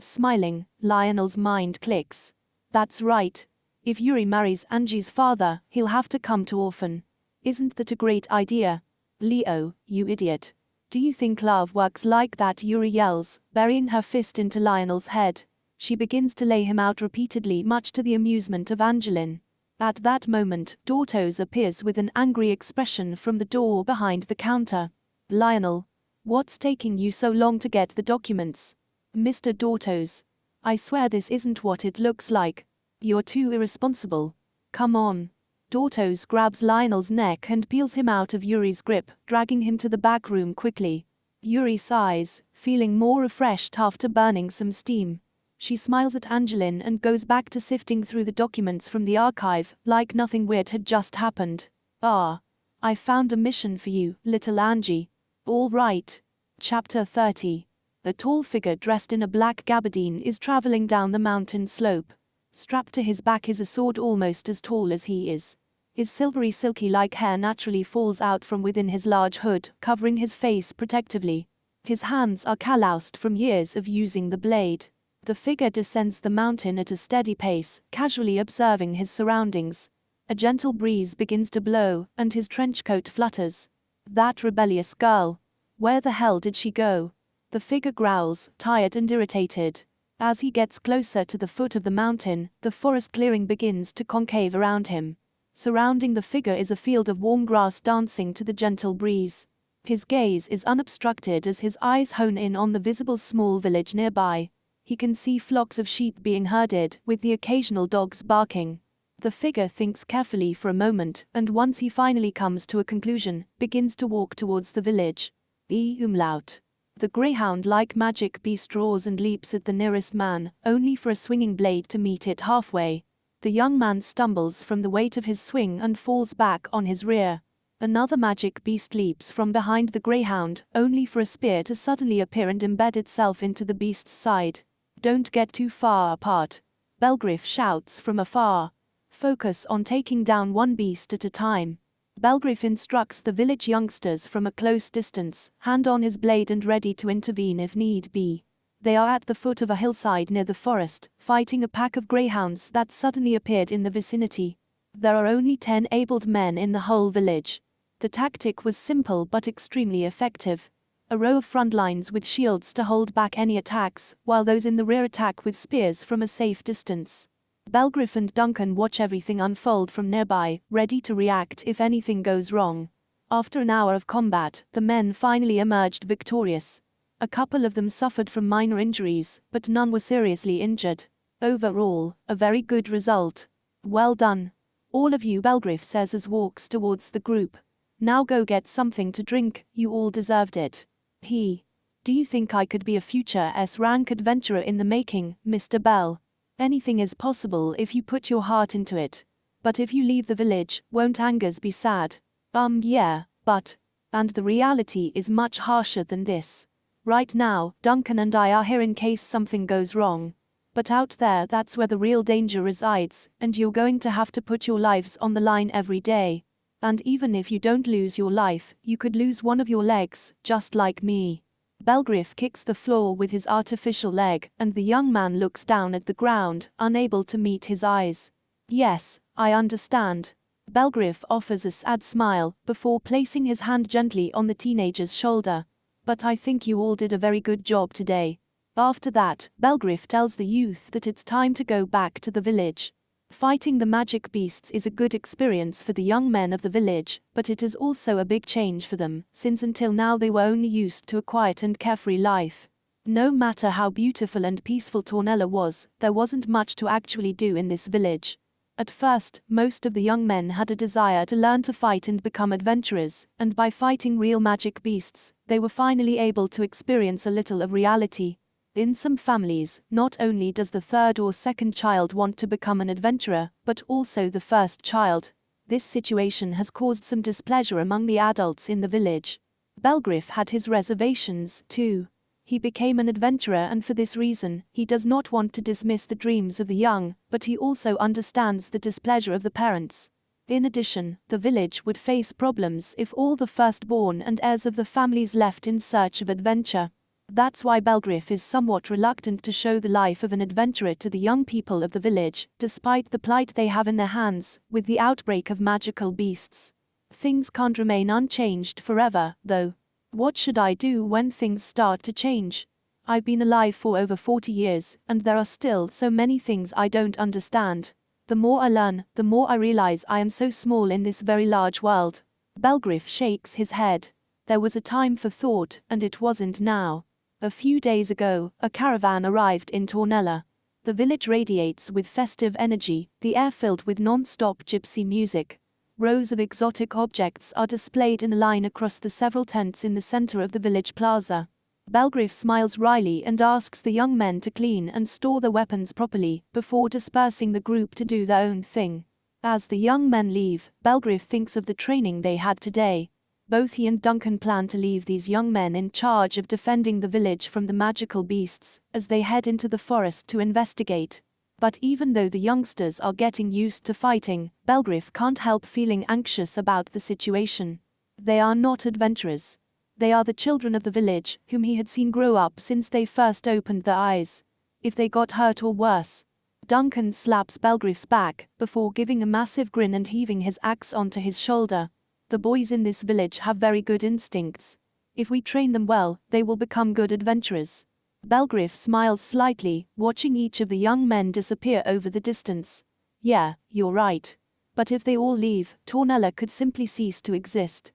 Smiling, Lionel's mind clicks. That's right. If Yuri marries Angie's father, he'll have to come to orphan. Isn't that a great idea? Leo, you idiot. Do you think love works like that? Yuri yells, burying her fist into Lionel's head. She begins to lay him out repeatedly, much to the amusement of Angeline. At that moment, Dortos appears with an angry expression from the door behind the counter. Lionel, what's taking you so long to get the documents? Mr. Dortos, I swear this isn't what it looks like. You're too irresponsible. Come on. Dortos grabs Lionel's neck and peels him out of Yuri's grip, dragging him to the back room quickly. Yuri sighs, feeling more refreshed after burning some steam. She smiles at Angeline and goes back to sifting through the documents from the archive, like nothing weird had just happened. I found a mission for you, little Angie. All right. Chapter 30. A tall figure dressed in a black gabardine is traveling down the mountain slope. Strapped to his back is a sword almost as tall as he is. His silvery silky-like hair naturally falls out from within his large hood, covering his face protectively. His hands are calloused from years of using the blade. The figure descends the mountain at a steady pace, casually observing his surroundings. A gentle breeze begins to blow, and his trench coat flutters. That rebellious girl. Where the hell did she go? The figure growls, tired and irritated. As he gets closer to the foot of the mountain, the forest clearing begins to concave around him. Surrounding the figure is a field of warm grass dancing to the gentle breeze. His gaze is unobstructed as his eyes hone in on the visible small village nearby. He can see flocks of sheep being herded, with the occasional dogs barking. The figure thinks carefully for a moment, and once he finally comes to a conclusion, begins to walk towards the village. Umlaut. The greyhound-like magic beast roars and leaps at the nearest man, only for a swinging blade to meet it halfway. The young man stumbles from the weight of his swing and falls back on his rear. Another magic beast leaps from behind the greyhound, only for a spear to suddenly appear and embed itself into the beast's side. Don't get too far apart. Belgriff shouts from afar. Focus on taking down one beast at a time. Belgriff instructs the village youngsters from a close distance, hand on his blade and ready to intervene if need be. They are at the foot of a hillside near the forest, fighting a pack of greyhounds that suddenly appeared in the vicinity. There are only 10 abled men in the whole village. The tactic was simple but extremely effective. A row of front lines with shields to hold back any attacks, while those in the rear attack with spears from a safe distance. Belgriff and Duncan watch everything unfold from nearby, ready to react if anything goes wrong. After an hour of combat, the men finally emerged victorious. A couple of them suffered from minor injuries, but none were seriously injured. Overall, a very good result. Well done. All of you, Belgriff says as walks towards the group. Now go get something to drink, you all deserved it. Do you think I could be a future S-rank adventurer in the making, Mr. Bell? Anything is possible if you put your heart into it. But if you leave the village, won't Angers be sad? Yeah, but... And the reality is much harsher than this. Right now, Duncan and I are here in case something goes wrong. But out there, that's where the real danger resides, and you're going to have to put your lives on the line every day. And even if you don't lose your life, you could lose one of your legs, just like me. Belgriff kicks the floor with his artificial leg, and the young man looks down at the ground, unable to meet his eyes. Yes, I understand. Belgriff offers a sad smile, before placing his hand gently on the teenager's shoulder. But I think you all did a very good job today. After that, Belgriff tells the youth that it's time to go back to the village. Fighting the magic beasts is a good experience for the young men of the village, but it is also a big change for them, since until now they were only used to a quiet and carefree life. No matter how beautiful and peaceful Tornella was, there wasn't much to actually do in this village. At first, most of the young men had a desire to learn to fight and become adventurers, and by fighting real magic beasts, they were finally able to experience a little of reality. In some families, not only does the third or second child want to become an adventurer, but also the first child. This situation has caused some displeasure among the adults in the village. Belgriff had his reservations, too. He became an adventurer, and for this reason, he does not want to dismiss the dreams of the young, but he also understands the displeasure of the parents. In addition, the village would face problems if all the firstborn and heirs of the families left in search of adventure. That's why Belgriff is somewhat reluctant to show the life of an adventurer to the young people of the village, despite the plight they have in their hands, with the outbreak of magical beasts. Things can't remain unchanged forever, though. What should I do when things start to change? I've been alive for over 40 years, and there are still so many things I don't understand. The more I learn, the more I realize I am so small in this very large world. Belgriff shakes his head. There was a time for thought, and it wasn't now. A few days ago, a caravan arrived in Tornella. The village radiates with festive energy, the air filled with non-stop gypsy music. Rows of exotic objects are displayed in a line across the several tents in the center of the village plaza. Belgriff smiles wryly and asks the young men to clean and store their weapons properly, before dispersing the group to do their own thing. As the young men leave, Belgriff thinks of the training they had today. Both he and Duncan plan to leave these young men in charge of defending the village from the magical beasts, as they head into the forest to investigate. But even though the youngsters are getting used to fighting, Belgriff can't help feeling anxious about the situation. They are not adventurers. They are the children of the village, whom he had seen grow up since they first opened their eyes. If they got hurt or worse. Duncan slaps Belgriff's back, before giving a massive grin and heaving his axe onto his shoulder. The boys in this village have very good instincts. If we train them well, they will become good adventurers. Belgriff smiles slightly, watching each of the young men disappear over the distance. Yeah, you're right. But if they all leave, Tornella could simply cease to exist.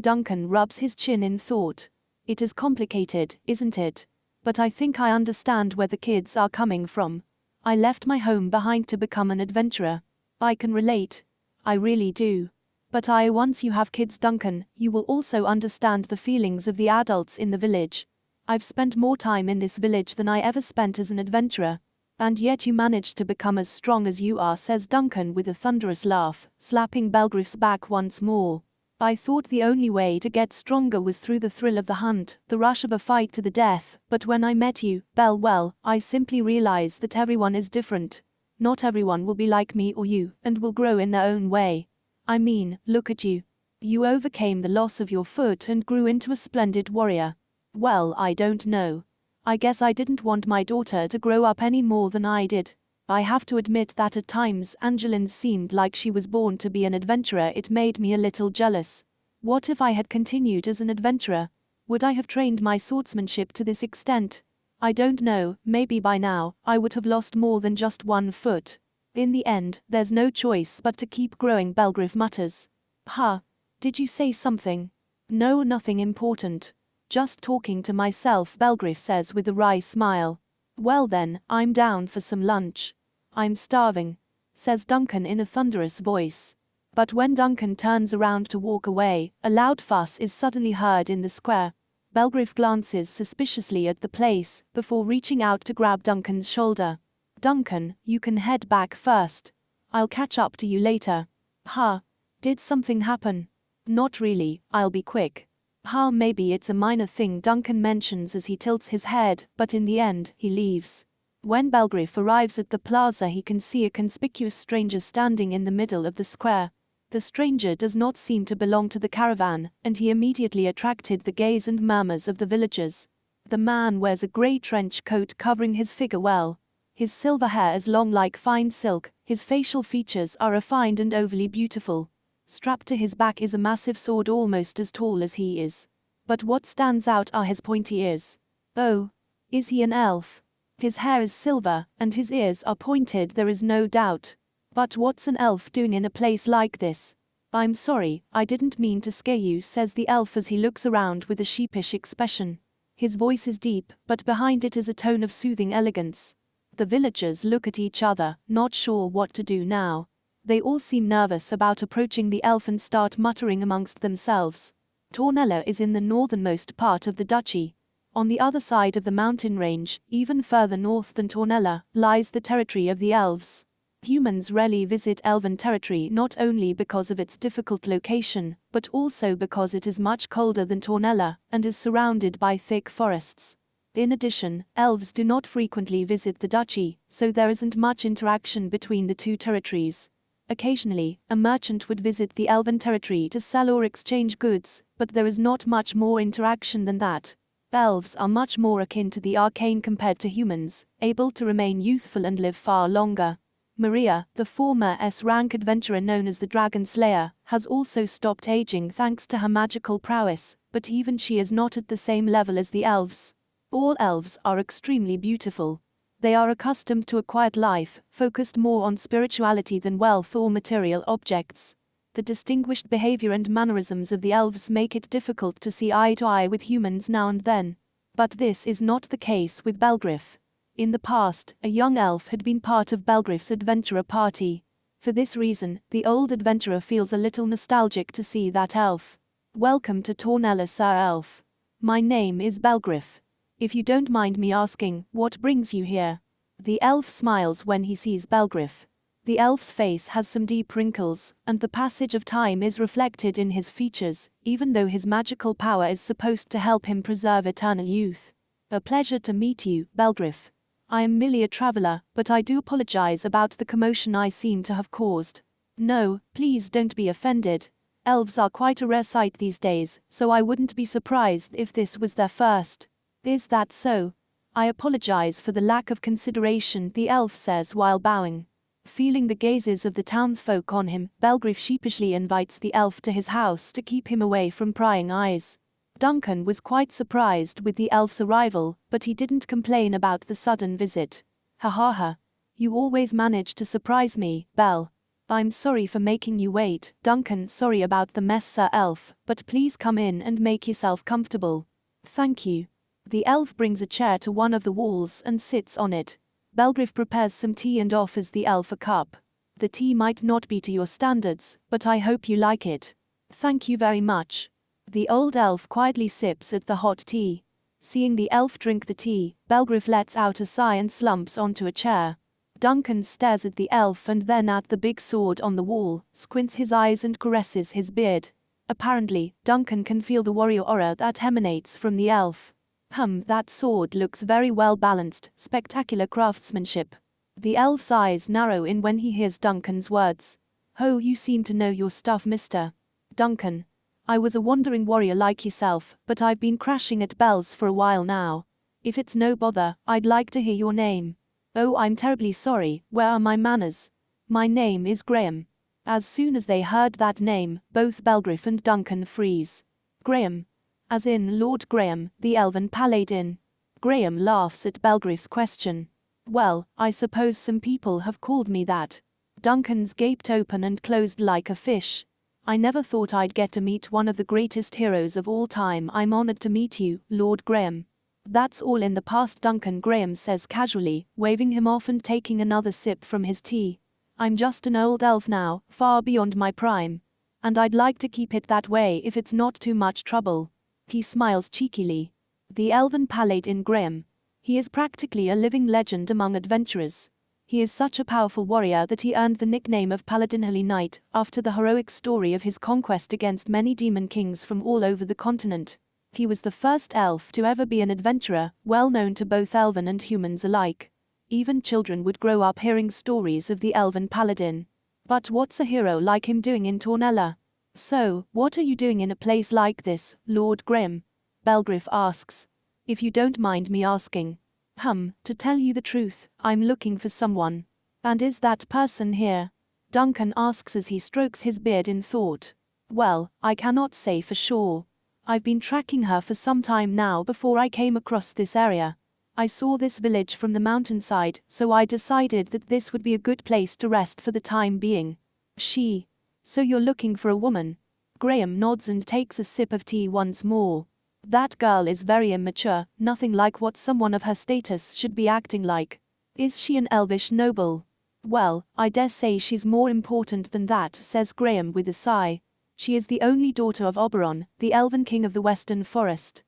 Duncan rubs his chin in thought. It is complicated, isn't it? But I think I understand where the kids are coming from. I left my home behind to become an adventurer. I can relate. I really do. But once you have kids, Duncan, you will also understand the feelings of the adults in the village. I've spent more time in this village than I ever spent as an adventurer. And yet you managed to become as strong as you are, says Duncan with a thunderous laugh, slapping Belgriff's back once more. I thought the only way to get stronger was through the thrill of the hunt, the rush of a fight to the death, but when I met you, Belle, well, I simply realized that everyone is different. Not everyone will be like me or you, and will grow in their own way. I mean, look at you. You overcame the loss of your foot and grew into a splendid warrior. Well, I don't know. I guess I didn't want my daughter to grow up any more than I did. I have to admit that at times Angeline seemed like she was born to be an adventurer. It made me a little jealous. What if I had continued as an adventurer? Would I have trained my swordsmanship to this extent? I don't know, maybe by now, I would have lost more than just one foot. In the end, there's no choice but to keep growing, Belgriff mutters. Huh? Did you say something? No, nothing important. Just talking to myself, Belgriff says with a wry smile. Well then, I'm down for some lunch. I'm starving, says Duncan in a thunderous voice. But when Duncan turns around to walk away, a loud fuss is suddenly heard in the square. Belgriff glances suspiciously at the place, before reaching out to grab Duncan's shoulder. Duncan, you can head back first. I'll catch up to you later. Huh? Did something happen? Not really, I'll be quick. Huh, maybe it's a minor thing, Duncan mentions as he tilts his head, but in the end, he leaves. When Belgriff arrives at the plaza, he can see a conspicuous stranger standing in the middle of the square. The stranger does not seem to belong to the caravan, and he immediately attracted the gaze and murmurs of the villagers. The man wears a grey trench coat covering his figure well. His silver hair is long like fine silk, his facial features are refined and overly beautiful. Strapped to his back is a massive sword almost as tall as he is. But what stands out are his pointy ears. Oh, is he an elf? His hair is silver, and his ears are pointed, there is no doubt. But what's an elf doing in a place like this? I'm sorry, I didn't mean to scare you, says the elf as he looks around with a sheepish expression. His voice is deep, but behind it is a tone of soothing elegance. The villagers look at each other, not sure what to do now. They all seem nervous about approaching the elf and start muttering amongst themselves. Tornella is in the northernmost part of the duchy. On the other side of the mountain range, even further north than Tornella, lies the territory of the elves. Humans rarely visit elven territory, not only because of its difficult location, but also because it is much colder than Tornella, and is surrounded by thick forests. In addition, elves do not frequently visit the duchy, so there isn't much interaction between the two territories. Occasionally, a merchant would visit the elven territory to sell or exchange goods, but there is not much more interaction than that. Elves are much more akin to the arcane compared to humans, able to remain youthful and live far longer. Maria, the former S-rank adventurer known as the Dragon Slayer, has also stopped aging thanks to her magical prowess, but even she is not at the same level as the elves. All elves are extremely beautiful. They are accustomed to a quiet life, focused more on spirituality than wealth or material objects. The distinguished behavior and mannerisms of the elves make it difficult to see eye to eye with humans now and then. But this is not the case with Belgriff. In the past, a young elf had been part of Belgriff's adventurer party. For this reason, the old adventurer feels a little nostalgic to see that elf. Welcome to Tornella, Sir Elf. My name is Belgriff. If you don't mind me asking, what brings you here? The elf smiles when he sees Belgriff. The elf's face has some deep wrinkles, and the passage of time is reflected in his features, even though his magical power is supposed to help him preserve eternal youth. A pleasure to meet you, Belgriff. I am merely a traveler, but I do apologize about the commotion I seem to have caused. No, please don't be offended. Elves are quite a rare sight these days, so I wouldn't be surprised if this was their first. Is that so? I apologize for the lack of consideration, the elf says while bowing. Feeling the gazes of the townsfolk on him, Belgriff sheepishly invites the elf to his house to keep him away from prying eyes. Duncan was quite surprised with the elf's arrival, but he didn't complain about the sudden visit. Ha ha ha. You always manage to surprise me, Belle. I'm sorry for making you wait. Duncan, sorry about the mess, Sir Elf, but please come in and make yourself comfortable. Thank you. The elf brings a chair to one of the walls and sits on it. Belgriff prepares some tea and offers the elf a cup. The tea might not be to your standards, but I hope you like it. Thank you very much. The old elf quietly sips at the hot tea. Seeing the elf drink the tea, Belgriff lets out a sigh and slumps onto a chair. Duncan stares at the elf and then at the big sword on the wall, squints his eyes and caresses his beard. Apparently, Duncan can feel the warrior aura that emanates from the elf. That sword looks very well balanced, spectacular craftsmanship. The elf's eyes narrow in when he hears Duncan's words. Oh, you seem to know your stuff, mister. Duncan. I was a wandering warrior like yourself, but I've been crashing at Belle's for a while now. If it's no bother, I'd like to hear your name. Oh, I'm terribly sorry, where are my manners? My name is Graham. As soon as they heard that name, both Belgriff and Duncan freeze. Graham. As in Lord Graham, the elven paladin. Graham laughs at Belgriff's question. Well, I suppose some people have called me that. Duncan's gaped open and closed like a fish. I never thought I'd get to meet one of the greatest heroes of all time. I'm honored to meet you, Lord Graham. That's all in the past, Duncan, Graham says casually, waving him off and taking another sip from his tea. I'm just an old elf now, far beyond my prime. And I'd like to keep it that way if it's not too much trouble. He smiles cheekily. The elven paladin Graham. He is practically a living legend among adventurers. He is such a powerful warrior that he earned the nickname of Paladin Holy Knight after the heroic story of his conquest against many demon kings from all over the continent. He was the first elf to ever be an adventurer, well known to both elven and humans alike. Even children would grow up hearing stories of the elven paladin. But what's a hero like him doing in Tornella? So, what are you doing in a place like this, Lord Graham? Belgriff asks. If you don't mind me asking. To tell you the truth, I'm looking for someone. And is that person here? Duncan asks as he strokes his beard in thought. Well, I cannot say for sure. I've been tracking her for some time now before I came across this area. I saw this village from the mountainside, so I decided that this would be a good place to rest for the time being. So you're looking for a woman? Graham nods and takes a sip of tea once more. That girl is very immature, nothing like what someone of her status should be acting like. Is she an elvish noble? Well, I dare say she's more important than that, says Graham with a sigh. She is the only daughter of Oberon, the elven king of the Western Forest.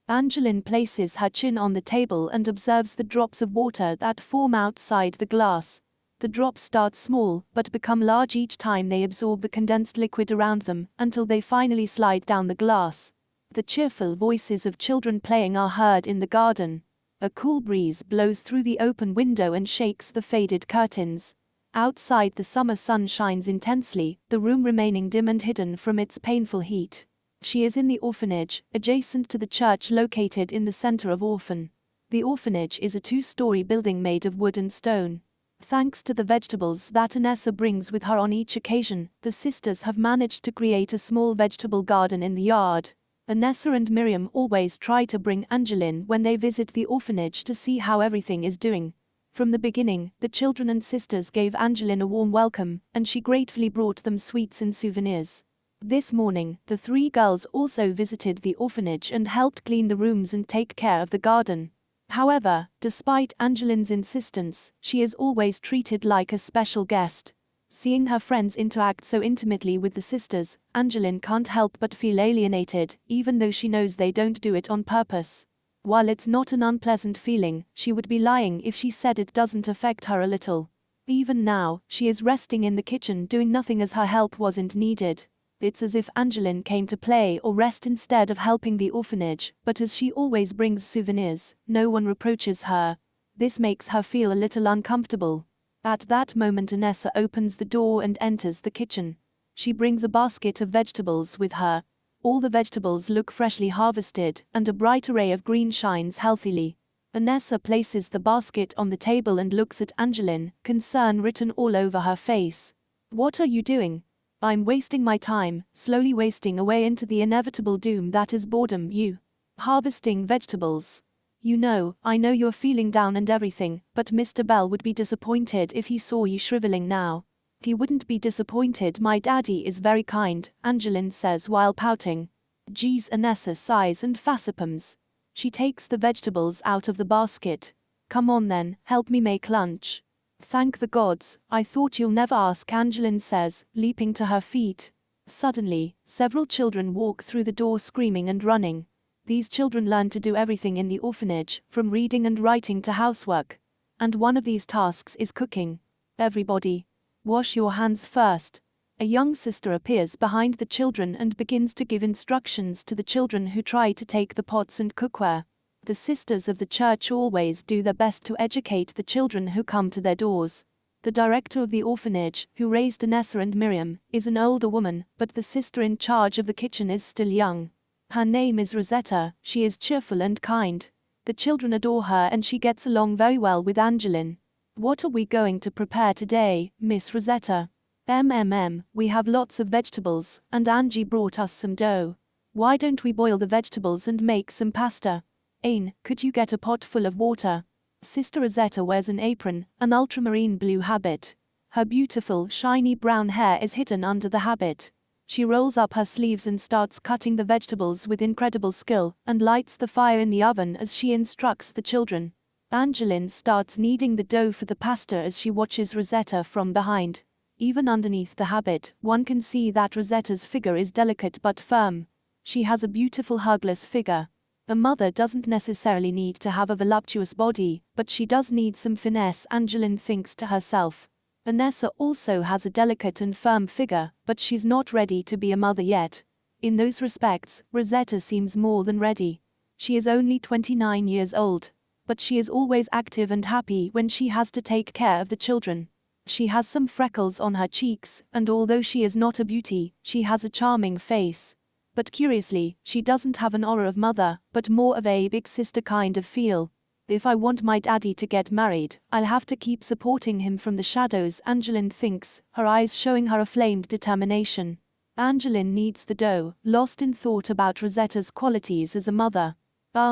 Angeline places her chin on the table and observes the drops of water that form outside the glass. The drops start small, but become large each time they absorb the condensed liquid around them, until they finally slide down the glass. The cheerful voices of children playing are heard in the garden. A cool breeze blows through the open window and shakes the faded curtains. Outside the summer sun shines intensely, the room remaining dim and hidden from its painful heat. She is in the orphanage, adjacent to the church located in the center of Orphan. The orphanage is a 2-story building made of wood and stone. Thanks to the vegetables that Anessa brings with her on each occasion, the sisters have managed to create a small vegetable garden in the yard. Anessa and Miriam always try to bring Angeline when they visit the orphanage to see how everything is doing. From the beginning, the children and sisters gave Angeline a warm welcome, and she gratefully brought them sweets and souvenirs. This morning, the 3 girls also visited the orphanage and helped clean the rooms and take care of the garden. However, despite Angeline's insistence, she is always treated like a special guest. Seeing her friends interact so intimately with the sisters, Angeline can't help but feel alienated, even though she knows they don't do it on purpose. While it's not an unpleasant feeling, she would be lying if she said it doesn't affect her a little. Even now, she is resting in the kitchen doing nothing as her help wasn't needed. It's as if Angeline came to play or rest instead of helping the orphanage, but as she always brings souvenirs, no one reproaches her. This makes her feel a little uncomfortable. At that moment Anessa opens the door and enters the kitchen. She brings a basket of vegetables with her. All the vegetables look freshly harvested, and a bright array of green shines healthily. Anessa places the basket on the table and looks at Angeline, concern written all over her face. What are you doing? I'm wasting my time, slowly wasting away into the inevitable doom that is boredom. You. Harvesting vegetables. You know, I know you're feeling down and everything, but Mr. Bell would be disappointed if he saw you shriveling now. He wouldn't be disappointed. My daddy is very kind, Angeline says while pouting. Geez, Anessa sighs and facepalms. She takes the vegetables out of the basket. Come on then, help me make lunch. Thank the gods, I thought you'll never ask, Angeline says, leaping to her feet. Suddenly, several children walk through the door screaming and running. These children learn to do everything in the orphanage, from reading and writing to housework. And one of these tasks is cooking. Everybody, wash your hands first. A young sister appears behind the children and begins to give instructions to the children who try to take the pots and cookware. The sisters of the church always do their best to educate the children who come to their doors. The director of the orphanage, who raised Anessa and Miriam, is an older woman, but the sister in charge of the kitchen is still young. Her name is Rosetta. She is cheerful and kind. The children adore her and she gets along very well with Angeline. What are we going to prepare today, Miss Rosetta? We have lots of vegetables, and Angie brought us some dough. Why don't we boil the vegetables and make some pasta? Ain, could you get a pot full of water? Sister Rosetta wears an apron, an ultramarine blue habit. Her beautiful, shiny brown hair is hidden under the habit. She rolls up her sleeves and starts cutting the vegetables with incredible skill, and lights the fire in the oven as she instructs the children. Angeline starts kneading the dough for the pasta as she watches Rosetta from behind. Even underneath the habit, one can see that Rosetta's figure is delicate but firm. She has a beautiful hugless figure. A mother doesn't necessarily need to have a voluptuous body, but she does need some finesse, Angeline thinks to herself. Anessa also has a delicate and firm figure, but she's not ready to be a mother yet. In those respects, Rosetta seems more than ready. She is only 29 years old, but she is always active and happy when she has to take care of the children. She has some freckles on her cheeks, and although she is not a beauty, she has a charming face. But curiously, she doesn't have an aura of mother, but more of a big sister kind of feel. If I want my daddy to get married, I'll have to keep supporting him from the shadows, Angeline thinks, her eyes showing her aflamed determination. Angeline kneads the dough, lost in thought about Rosetta's qualities as a mother.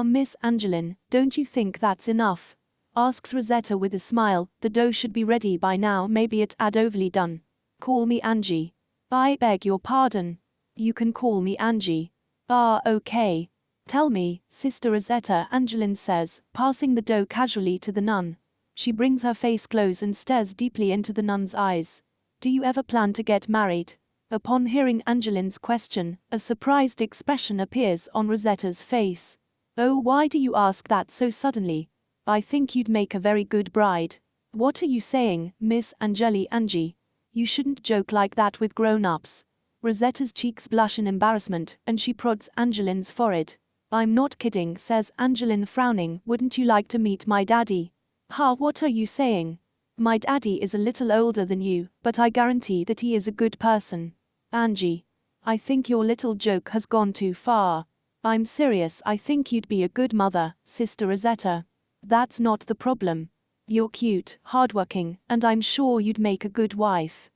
Miss Angeline, don't you think that's enough? Asks Rosetta with a smile. The dough should be ready by now, maybe it ad overly done. Call me Angie. I beg your pardon. You can call me Angie. Okay. Tell me, Sister Rosetta, Angeline says, passing the dough casually to the nun. She brings her face close and stares deeply into the nun's eyes. Do you ever plan to get married? Upon hearing Angeline's question, a surprised expression appears on Rosetta's face. Oh, why do you ask that so suddenly? I think you'd make a very good bride. What are you saying, Miss Angie? You shouldn't joke like that with grown-ups. Rosetta's cheeks blush in embarrassment, and she prods Angeline's forehead. I'm not kidding, says Angeline frowning. Wouldn't you like to meet my daddy? What are you saying? My daddy is a little older than you, but I guarantee that he is a good person. Angie, I think your little joke has gone too far. I'm serious. I think you'd be a good mother, Sister Rosetta. That's not the problem. You're cute, hardworking, and I'm sure you'd make a good wife.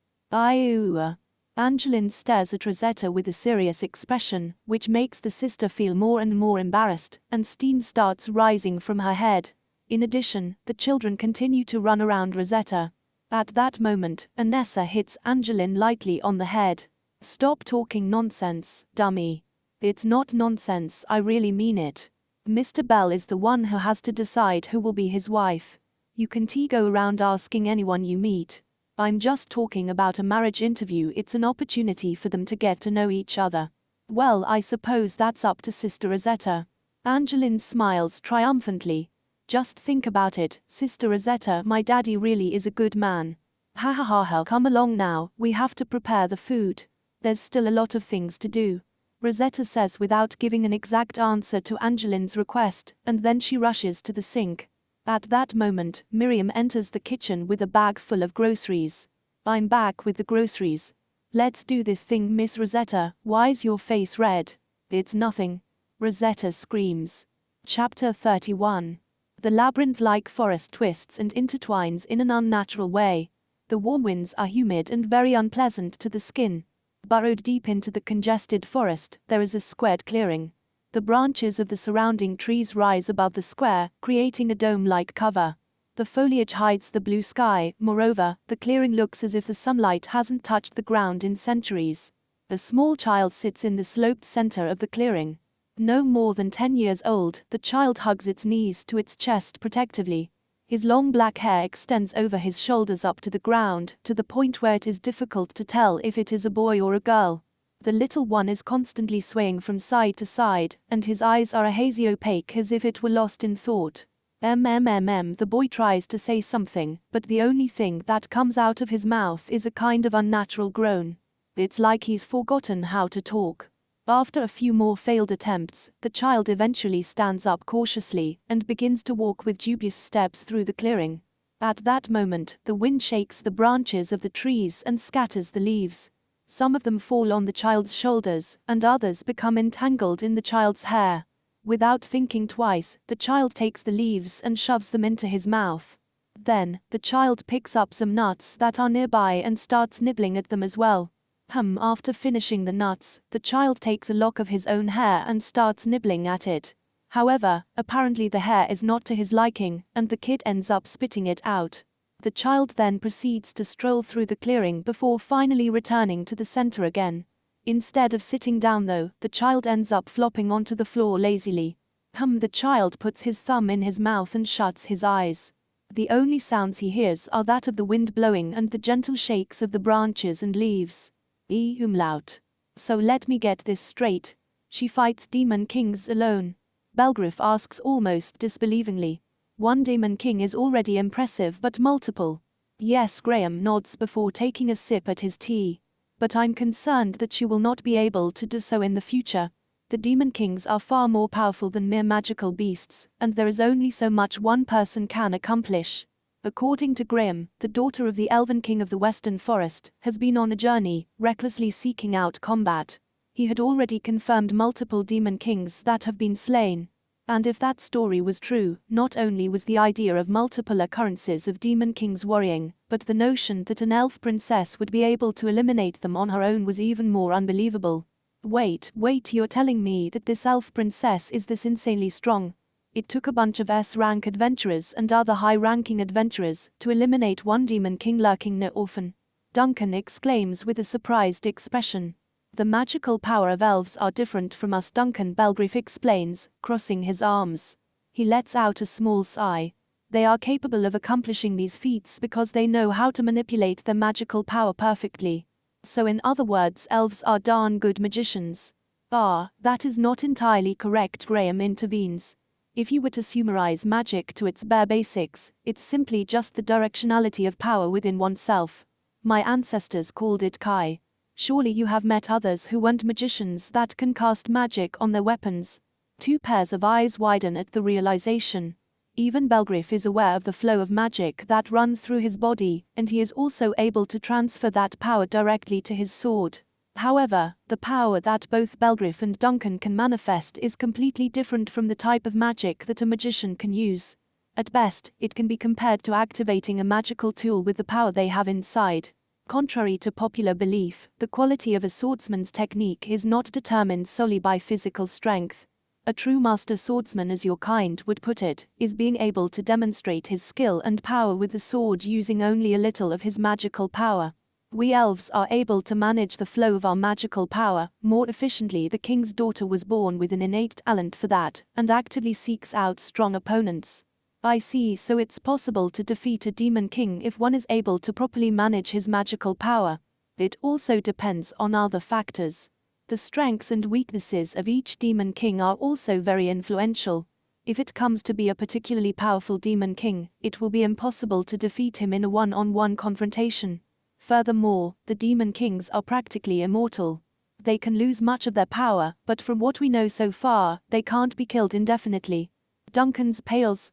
Angeline stares at Rosetta with a serious expression, which makes the sister feel more and more embarrassed, and steam starts rising from her head. In addition, the children continue to run around Rosetta. At that moment, Anessa hits Angeline lightly on the head. Stop talking nonsense, dummy. It's not nonsense, I really mean it. Mr. Bell is the one who has to decide who will be his wife. You can't go around asking anyone you meet. I'm just talking about a marriage interview. It's an opportunity for them to get to know each other. Well, I suppose that's up to Sister Rosetta. Angeline smiles triumphantly. Just think about it, Sister Rosetta, my daddy really is a good man. Come along now, we have to prepare the food. There's still a lot of things to do. Rosetta says without giving an exact answer to Angeline's request, and then she rushes to the sink. At that moment, Miriam enters the kitchen with a bag full of groceries. I'm back with the groceries. Let's do this thing, Miss Rosetta. Why's your face red? It's nothing. Rosetta screams. Chapter 31. The labyrinth-like forest twists and intertwines in an unnatural way. The warm winds are humid and very unpleasant to the skin. Burrowed deep into the congested forest, there is a squared clearing. The branches of the surrounding trees rise above the square, creating a dome-like cover. The foliage hides the blue sky. Moreover, the clearing looks as if the sunlight hasn't touched the ground in centuries. A small child sits in the sloped center of the clearing. No more than 10 years old, the child hugs its knees to its chest protectively. His long black hair extends over his shoulders up to the ground, to the point where it is difficult to tell if it is a boy or a girl. The little one is constantly swaying from side to side, and his eyes are a hazy opaque as if it were lost in thought. The boy tries to say something, but the only thing that comes out of his mouth is a kind of unnatural groan. It's like he's forgotten how to talk. After a few more failed attempts, the child eventually stands up cautiously and begins to walk with dubious steps through the clearing. At that moment, the wind shakes the branches of the trees and scatters the leaves. Some of them fall on the child's shoulders, and others become entangled in the child's hair. Without thinking twice, the child takes the leaves and shoves them into his mouth. Then, the child picks up some nuts that are nearby and starts nibbling at them as well. After finishing the nuts, the child takes a lock of his own hair and starts nibbling at it. However, apparently the hair is not to his liking, and the kid ends up spitting it out. The child then proceeds to stroll through the clearing before finally returning to the center again. Instead of sitting down though, the child ends up flopping onto the floor lazily. The child puts his thumb in his mouth and shuts his eyes. The only sounds he hears are that of the wind blowing and the gentle shakes of the branches and leaves. So let me get this straight. She fights demon kings alone? Belgriff asks almost disbelievingly. One demon king is already impressive, but multiple. Yes, Graham nods before taking a sip at his tea. But I'm concerned that she will not be able to do so in the future. The demon kings are far more powerful than mere magical beasts, and there is only so much one person can accomplish. According to Graham, the daughter of the Elven King of the Western Forest has been on a journey, recklessly seeking out combat. He had already confirmed multiple demon kings that have been slain. And if that story was true, not only was the idea of multiple occurrences of demon kings worrying, but the notion that an elf princess would be able to eliminate them on her own was even more unbelievable. Wait, you're telling me that this elf princess is this insanely strong? It took a bunch of S-rank adventurers and other high-ranking adventurers to eliminate one demon king lurking near Orphan. Duncan exclaims with a surprised expression. The magical power of elves are different from us, Duncan, Belgriff explains, crossing his arms. He lets out a small sigh. They are capable of accomplishing these feats because they know how to manipulate their magical power perfectly. So in other words, elves are darn good magicians. That is not entirely correct, Graham intervenes. If you were to summarize magic to its bare basics, it's simply just the directionality of power within oneself. My ancestors called it Kai. Surely you have met others who weren't magicians that can cast magic on their weapons. Two pairs of eyes widen at the realization. Even Belgriff is aware of the flow of magic that runs through his body, and he is also able to transfer that power directly to his sword. However, the power that both Belgriff and Duncan can manifest is completely different from the type of magic that a magician can use. At best, it can be compared to activating a magical tool with the power they have inside. Contrary to popular belief, the quality of a swordsman's technique is not determined solely by physical strength. A true master swordsman, as your kind would put it, is being able to demonstrate his skill and power with the sword using only a little of his magical power. We elves are able to manage the flow of our magical power more efficiently. The king's daughter was born with an innate talent for that, and actively seeks out strong opponents. I see, so it's possible to defeat a demon king if one is able to properly manage his magical power. It also depends on other factors. The strengths and weaknesses of each demon king are also very influential. If it comes to be a particularly powerful demon king, it will be impossible to defeat him in a one-on-one confrontation. Furthermore, the demon kings are practically immortal. They can lose much of their power, but from what we know so far, they can't be killed indefinitely. Duncan's pales.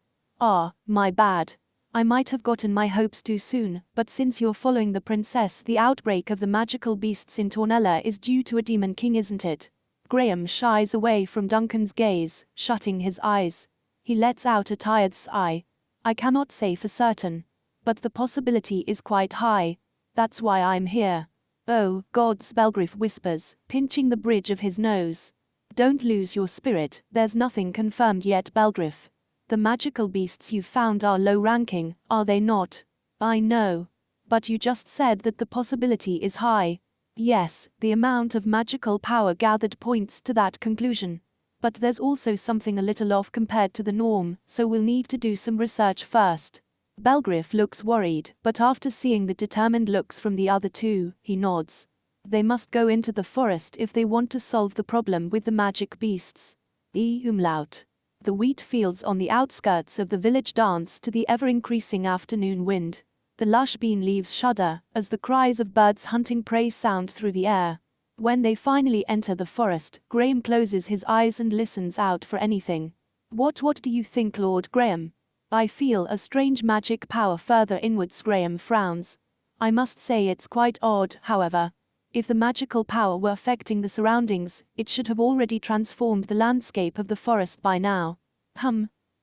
My bad. I might have gotten my hopes too soon, but since you're following the princess, the outbreak of the magical beasts in Tornella is due to a demon king, isn't it? Graham shies away from Duncan's gaze, shutting his eyes. He lets out a tired sigh. I cannot say for certain. But the possibility is quite high. That's why I'm here. "Oh, gods," Belgriff whispers, pinching the bridge of his nose. "Don't lose your spirit, there's nothing confirmed yet, Belgriff. The magical beasts you've found are low-ranking, are they not?" "I know. But you just said that the possibility is high." "Yes, the amount of magical power gathered points to that conclusion. But there's also something a little off compared to the norm, so we'll need to do some research first." Belgriff looks worried, but after seeing the determined looks from the other two, he nods. They must go into the forest if they want to solve the problem with the magic beasts. Umlaut. The wheat fields on the outskirts of the village dance to the ever-increasing afternoon wind. The lush bean leaves shudder as the cries of birds hunting prey sound through the air. When they finally enter the forest, Graham closes his eyes and listens out for anything. What do you think, Lord Graham?" "I feel a strange magic power further inwards." Graham frowns. "I must say it's quite odd, however. If the magical power were affecting the surroundings, it should have already transformed the landscape of the forest by now."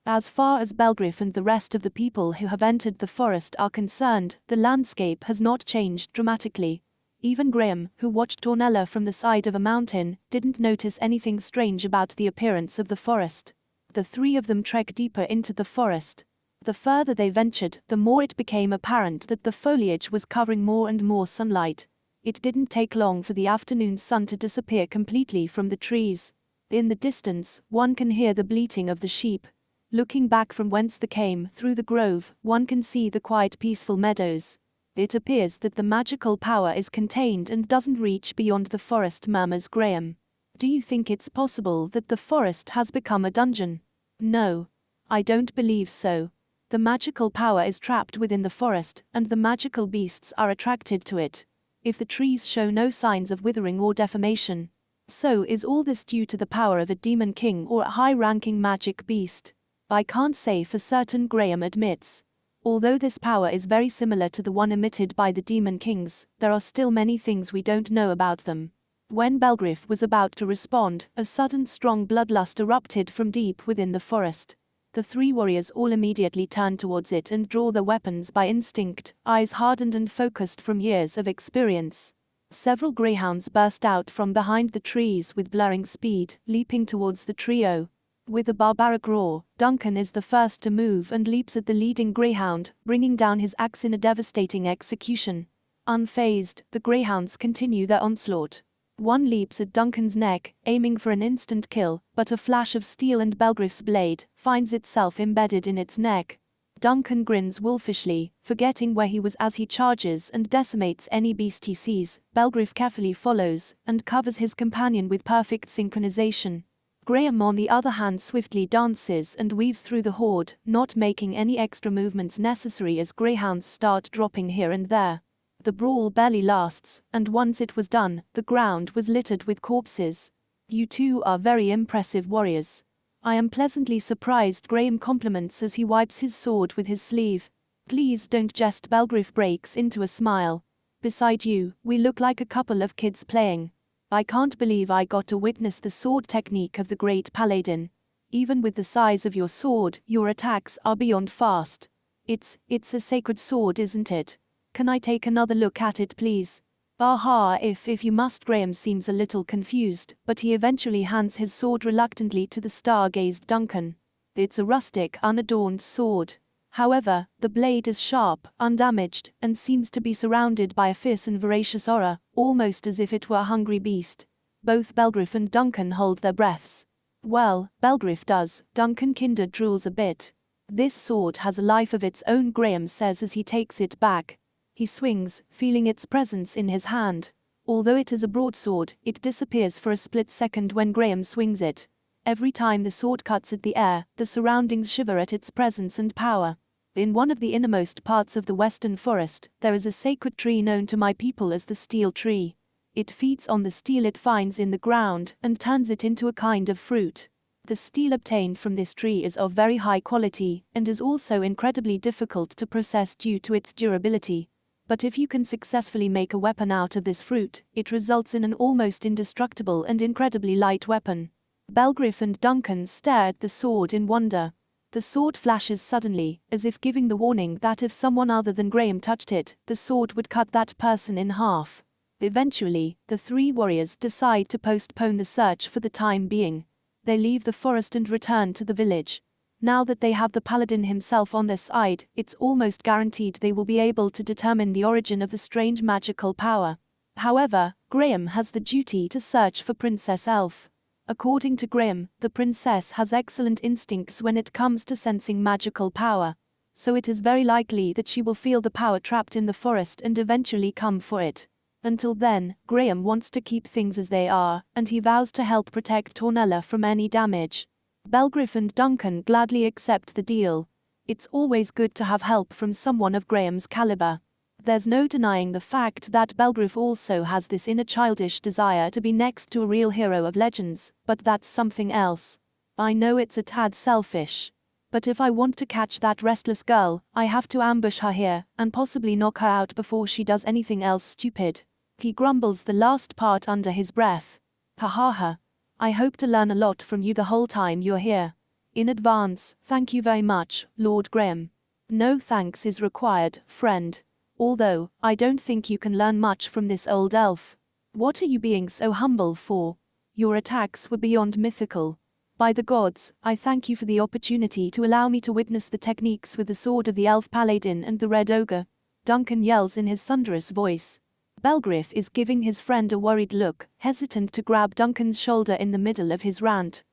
As far as Belgriff and the rest of the people who have entered the forest are concerned, the landscape has not changed dramatically. Even Graham, who watched Ornella from the side of a mountain, didn't notice anything strange about the appearance of the forest. The three of them trek deeper into the forest. The further they ventured, the more it became apparent that the foliage was covering more and more sunlight. It didn't take long for the afternoon sun to disappear completely from the trees. In the distance, one can hear the bleating of the sheep. Looking back from whence they came, through the grove, one can see the quiet peaceful meadows. "It appears that the magical power is contained and doesn't reach beyond the forest," murmurs Graham. "Do you think it's possible that the forest has become a dungeon?" "No. I don't believe so. The magical power is trapped within the forest, and the magical beasts are attracted to it. If the trees show no signs of withering or deformation. So is all this due to the power of a demon king or a high-ranking magic beast?" "I can't say for certain," Graham admits. "Although this power is very similar to the one emitted by the demon kings, there are still many things we don't know about them." When Belgriff was about to respond, a sudden strong bloodlust erupted from deep within the forest. The three warriors all immediately turn towards it and draw their weapons by instinct, eyes hardened and focused from years of experience. Several greyhounds burst out from behind the trees with blurring speed, leaping towards the trio. With a barbaric roar, Duncan is the first to move and leaps at the leading greyhound, bringing down his axe in a devastating execution. Unfazed, the greyhounds continue their onslaught. One leaps at Duncan's neck, aiming for an instant kill, but a flash of steel and Belgriff's blade finds itself embedded in its neck. Duncan grins wolfishly, forgetting where he was as he charges and decimates any beast he sees. Belgriff carefully follows and covers his companion with perfect synchronization. Graham on the other hand swiftly dances and weaves through the horde, not making any extra movements necessary as greyhounds start dropping here and there. The brawl barely lasts, and once it was done, the ground was littered with corpses. "You two are very impressive warriors." "I am pleasantly surprised," Graham compliments as he wipes his sword with his sleeve. "Please don't jest." Belgriff breaks into a smile. "Beside you, we look like a couple of kids playing. I can't believe I got to witness the sword technique of the great paladin. Even with the size of your sword, your attacks are beyond fast. It's a sacred sword, isn't it? Can I take another look at it, please?" "Aha, if you must." Graham seems a little confused, but he eventually hands his sword reluctantly to the star-gazed Duncan. It's a rustic, unadorned sword. However, the blade is sharp, undamaged, and seems to be surrounded by a fierce and voracious aura, almost as if it were a hungry beast. Both Belgriff and Duncan hold their breaths. "Well, Belgriff does." Duncan Kinder drools a bit. "This sword has a life of its own," Graham says as he takes it back. He swings, feeling its presence in his hand. Although it is a broadsword, it disappears for a split second when Graham swings it. Every time the sword cuts at the air, the surroundings shiver at its presence and power. In one of the innermost parts of the western forest, there is a sacred tree known to my people as the steel tree. It feeds on the steel it finds in the ground and turns it into a kind of fruit. The steel obtained from this tree is of very high quality and is also incredibly difficult to process due to its durability. But if you can successfully make a weapon out of this fruit, it results in an almost indestructible and incredibly light weapon. Belgriff and Duncan stare at the sword in wonder. The sword flashes suddenly, as if giving the warning that if someone other than Graham touched it, the sword would cut that person in half. Eventually, the three warriors decide to postpone the search for the time being. They leave the forest and return to the village. Now that they have the paladin himself on their side, it's almost guaranteed they will be able to determine the origin of the strange magical power. However, Graham has the duty to search for Princess Elf. According to Graham, the princess has excellent instincts when it comes to sensing magical power. So it is very likely that she will feel the power trapped in the forest and eventually come for it. Until then, Graham wants to keep things as they are, and he vows to help protect Tornella from any damage. Belgriff and Duncan gladly accept the deal. It's always good to have help from someone of Graham's caliber. There's no denying the fact that Belgriff also has this inner childish desire to be next to a real hero of legends, but that's something else. I know it's a tad selfish. But if I want to catch that restless girl, I have to ambush her here, and possibly knock her out before she does anything else stupid. He grumbles the last part under his breath. Ha ha ha. I hope to learn a lot from you the whole time you're here. In advance, thank you very much, Lord Graham. No thanks is required, friend. Although, I don't think you can learn much from this old elf. What are you being so humble for? Your attacks were beyond mythical. By the gods, I thank you for the opportunity to allow me to witness the techniques with the sword of the elf paladin and the red ogre. Duncan yells in his thunderous voice. Belgriff is giving his friend a worried look, hesitant to grab Duncan's shoulder in the middle of his rant.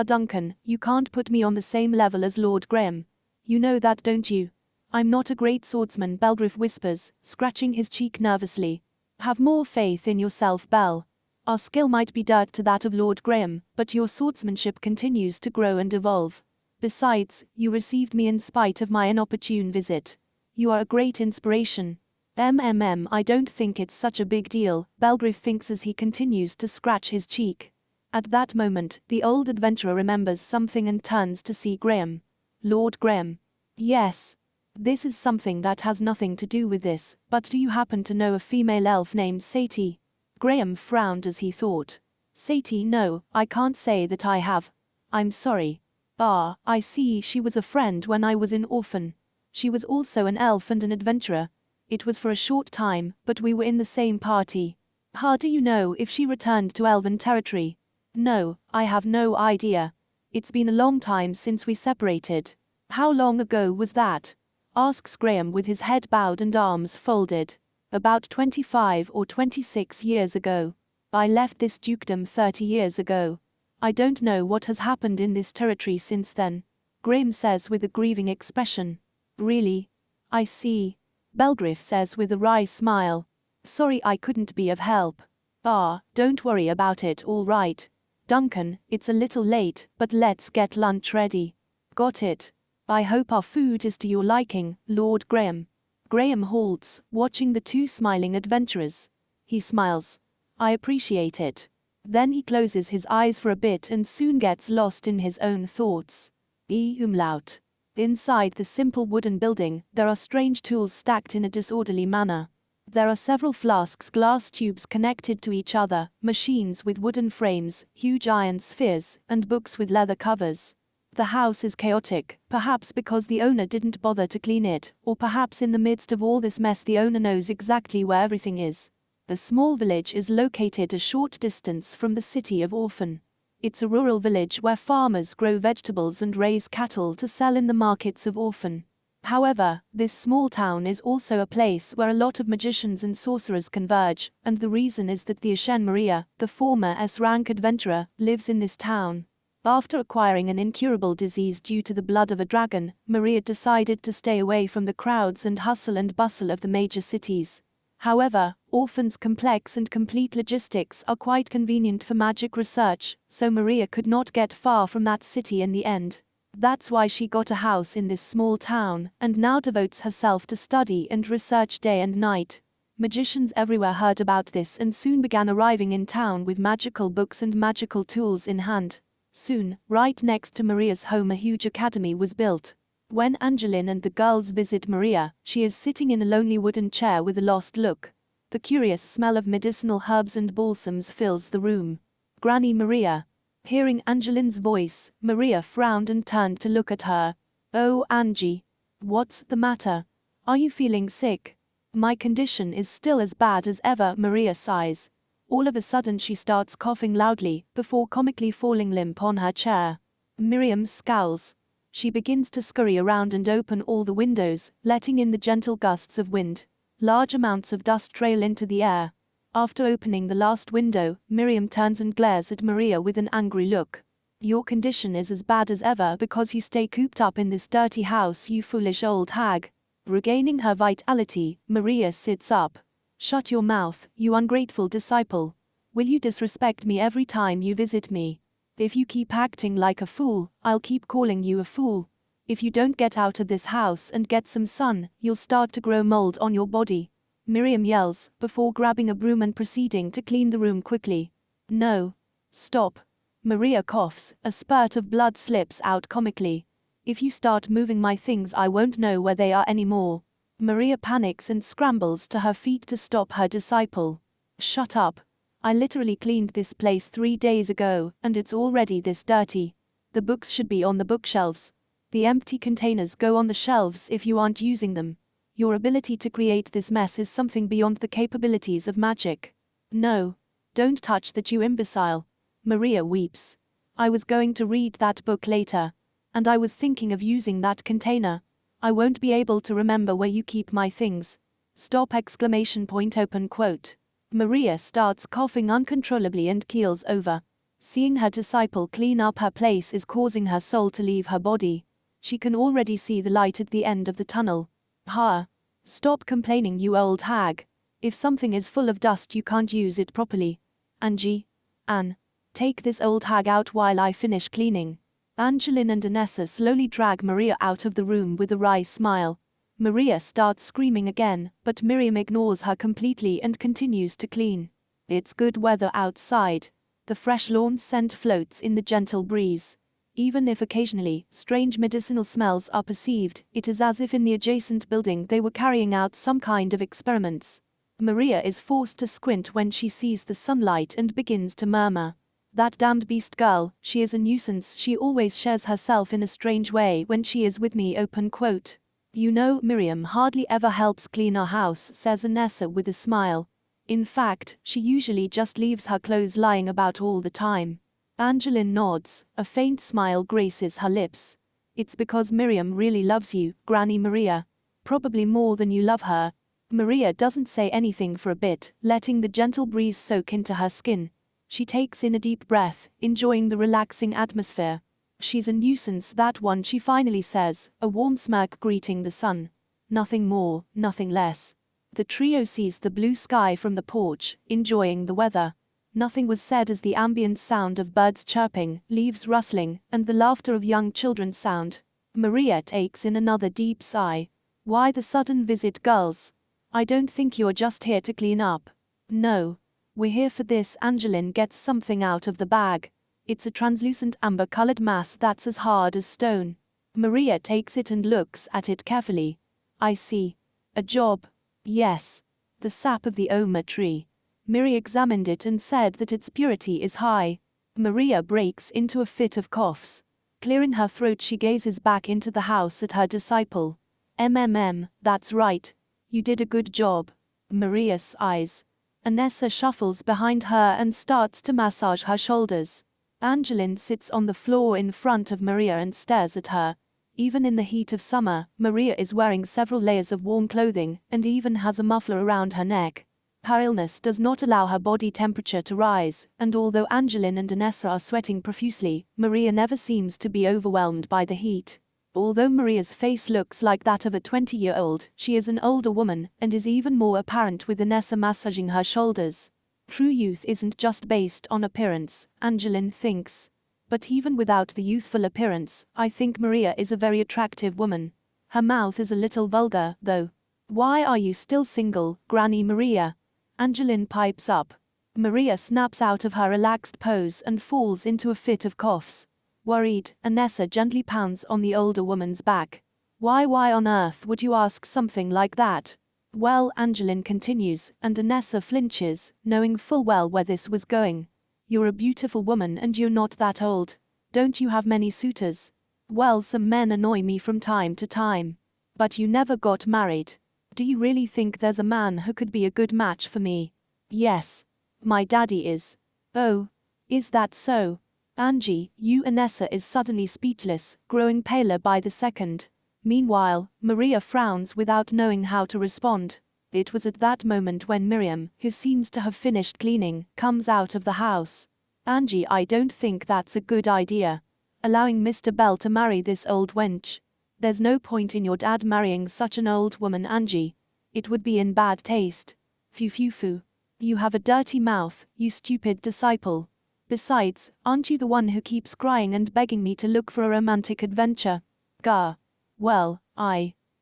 Duncan, you can't put me on the same level as Lord Graham. You know that, don't you? I'm not a great swordsman, Belgriff whispers, scratching his cheek nervously. Have more faith in yourself, Bell. Our skill might be dirt to that of Lord Graham, but your swordsmanship continues to grow and evolve. Besides, you received me in spite of my inopportune visit. You are a great inspiration. I don't think it's such a big deal, Belgriff thinks as he continues to scratch his cheek. At that moment, the old adventurer remembers something and turns to see Graham. Lord Graham. Yes. This is something that has nothing to do with this, but do you happen to know a female elf named Satie? Graham frowned as he thought. Satie, no, I can't say that I have. I'm sorry. I see, she was a friend when I was an orphan. She was also an elf and an adventurer. It was for a short time, but we were in the same party. How do you know if she returned to Elven territory? No, I have no idea. It's been a long time since we separated. How long ago was that? Asks Graham with his head bowed and arms folded. About 25 or 26 years ago. I left this dukedom 30 years ago. I don't know what has happened in this territory since then. Graham says with a grieving expression. Really? I see. Belgriff says with a wry smile. Sorry I couldn't be of help. Don't worry about it, all right. Duncan, it's a little late, but let's get lunch ready. Got it. I hope our food is to your liking, Lord Graham. Graham halts, watching the two smiling adventurers. He smiles. I appreciate it. Then he closes his eyes for a bit and soon gets lost in his own thoughts. Umlaut. Inside the simple wooden building, there are strange tools stacked in a disorderly manner. There are several flasks, glass tubes connected to each other, machines with wooden frames, huge iron spheres, and books with leather covers. The house is chaotic, perhaps because the owner didn't bother to clean it, or perhaps in the midst of all this mess the owner knows exactly where everything is. The small village is located a short distance from the city of Orphan. It's a rural village where farmers grow vegetables and raise cattle to sell in the markets of Orphan. However, this small town is also a place where a lot of magicians and sorcerers converge, and the reason is that the Ashen Maria, the former S-rank adventurer, lives in this town. After acquiring an incurable disease due to the blood of a dragon, Maria decided to stay away from the crowds and hustle and bustle of the major cities. However, Orphan's complex and complete logistics are quite convenient for magic research, so Maria could not get far from that city in the end. That's why she got a house in this small town, and now devotes herself to study and research day and night. Magicians everywhere heard about this and soon began arriving in town with magical books and magical tools in hand. Soon, right next to Maria's home, a huge academy was built. When Angeline and the girls visit Maria, she is sitting in a lonely wooden chair with a lost look. The curious smell of medicinal herbs and balsams fills the room. Granny Maria. Hearing Angeline's voice, Maria frowned and turned to look at her. Oh, Angie. What's the matter? Are you feeling sick? My condition is still as bad as ever, Maria sighs. All of a sudden she starts coughing loudly, before comically falling limp on her chair. Miriam scowls. She begins to scurry around and open all the windows, letting in the gentle gusts of wind. Large amounts of dust trail into the air. After opening the last window, Miriam turns and glares at Maria with an angry look. Your condition is as bad as ever because you stay cooped up in this dirty house, you foolish old hag. Regaining her vitality, Maria sits up. Shut your mouth, you ungrateful disciple. Will you disrespect me every time you visit me? If you keep acting like a fool, I'll keep calling you a fool. If you don't get out of this house and get some sun, you'll start to grow mold on your body. Miriam yells, before grabbing a broom and proceeding to clean the room quickly. No. Stop. Maria coughs, a spurt of blood slips out comically. If you start moving my things, I won't know where they are anymore. Maria panics and scrambles to her feet to stop her disciple. Shut up. I literally cleaned this place 3 days ago, and it's already this dirty. The books should be on the bookshelves. The empty containers go on the shelves if you aren't using them. Your ability to create this mess is something beyond the capabilities of magic. No. Don't touch that, you imbecile. Maria weeps. I was going to read that book later. And I was thinking of using that container. I won't be able to remember where you keep my things. Stop! Open quote. Maria starts coughing uncontrollably and keels over. Seeing her disciple clean up her place is causing her soul to leave her body. She can already see the light at the end of the tunnel. Ha! Stop complaining, you old hag. If something is full of dust, you can't use it properly. Anne, take this old hag out while I finish cleaning. Angeline and Anessa slowly drag Maria out of the room with a wry smile. Maria starts screaming again, but Miriam ignores her completely and continues to clean. It's good weather outside. The fresh lawn scent floats in the gentle breeze. Even if occasionally strange medicinal smells are perceived, it is as if in the adjacent building they were carrying out some kind of experiments. Maria is forced to squint when she sees the sunlight and begins to murmur. That damned beast girl, she is a nuisance. She always shares herself in a strange way when she is with me. Quote. You know, Miriam hardly ever helps clean our house, says Anessa with a smile. In fact, she usually just leaves her clothes lying about all the time. Angeline nods, a faint smile graces her lips. It's because Miriam really loves you, Granny Maria. Probably more than you love her. Maria doesn't say anything for a bit, letting the gentle breeze soak into her skin. She takes in a deep breath, enjoying the relaxing atmosphere. She's a nuisance, that one, she finally says, a warm smirk greeting the sun. Nothing more, nothing less. The trio sees the blue sky from the porch, enjoying the weather. Nothing was said as the ambient sound of birds chirping, leaves rustling, and the laughter of young children sound. Maria takes in another deep sigh. Why the sudden visit, girls? I don't think you're just here to clean up. No. We're here for this. Angeline gets something out of the bag. It's a translucent amber-colored mass that's as hard as stone. Maria takes it and looks at it carefully. I see. A job. Yes. The sap of the Oma tree. Miri examined it and said that its purity is high. Maria breaks into a fit of coughs. Clearing her throat, she gazes back into the house at her disciple. That's right. You did a good job. Maria sighs. Anessa shuffles behind her and starts to massage her shoulders. Angeline sits on the floor in front of Maria and stares at her. Even in the heat of summer, Maria is wearing several layers of warm clothing and even has a muffler around her neck. Her illness does not allow her body temperature to rise, and although Angeline and Anessa are sweating profusely, Maria never seems to be overwhelmed by the heat. Although Maria's face looks like that of a 20-year-old, she is an older woman, and is even more apparent with Anessa massaging her shoulders. True youth isn't just based on appearance, Angeline thinks. But even without the youthful appearance, I think Maria is a very attractive woman. Her mouth is a little vulgar, though. Why are you still single, Granny Maria? Angeline pipes up. Maria snaps out of her relaxed pose and falls into a fit of coughs. Worried, Anessa gently pounds on the older woman's back. Why on earth would you ask something like that? Well, Angeline continues, and Anessa flinches, knowing full well where this was going. You're a beautiful woman and you're not that old. Don't you have many suitors? Well, some men annoy me from time to time. But you never got married. Do you really think there's a man who could be a good match for me? Yes. My daddy is. Oh. Is that so? Angie, Anessa is suddenly speechless, growing paler by the second. Meanwhile, Maria frowns without knowing how to respond. It was at that moment when Miriam, who seems to have finished cleaning, comes out of the house. Angie, I don't think that's a good idea. Allowing Mr. Bell to marry this old wench. There's no point in your dad marrying such an old woman, Angie. It would be in bad taste. Phew. You have a dirty mouth, you stupid disciple. Besides, aren't you the one who keeps crying and begging me to look for a romantic adventure? Gah. Well,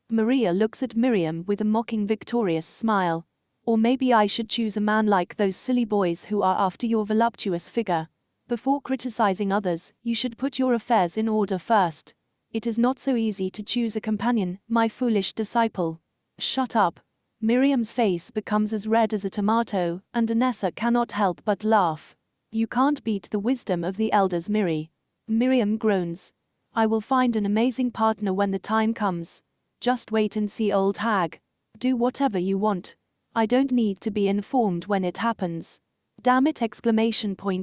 Maria looks at Miriam with a mocking victorious smile. Or maybe I should choose a man like those silly boys who are after your voluptuous figure. Before criticizing others, you should put your affairs in order first. It is not so easy to choose a companion, my foolish disciple. Shut up. Miriam's face becomes as red as a tomato, and Anessa cannot help but laugh. You can't beat the wisdom of the elders, Miri. Miriam groans. I will find an amazing partner when the time comes. Just wait and see, old hag. Do whatever you want. I don't need to be informed when it happens. Damn it!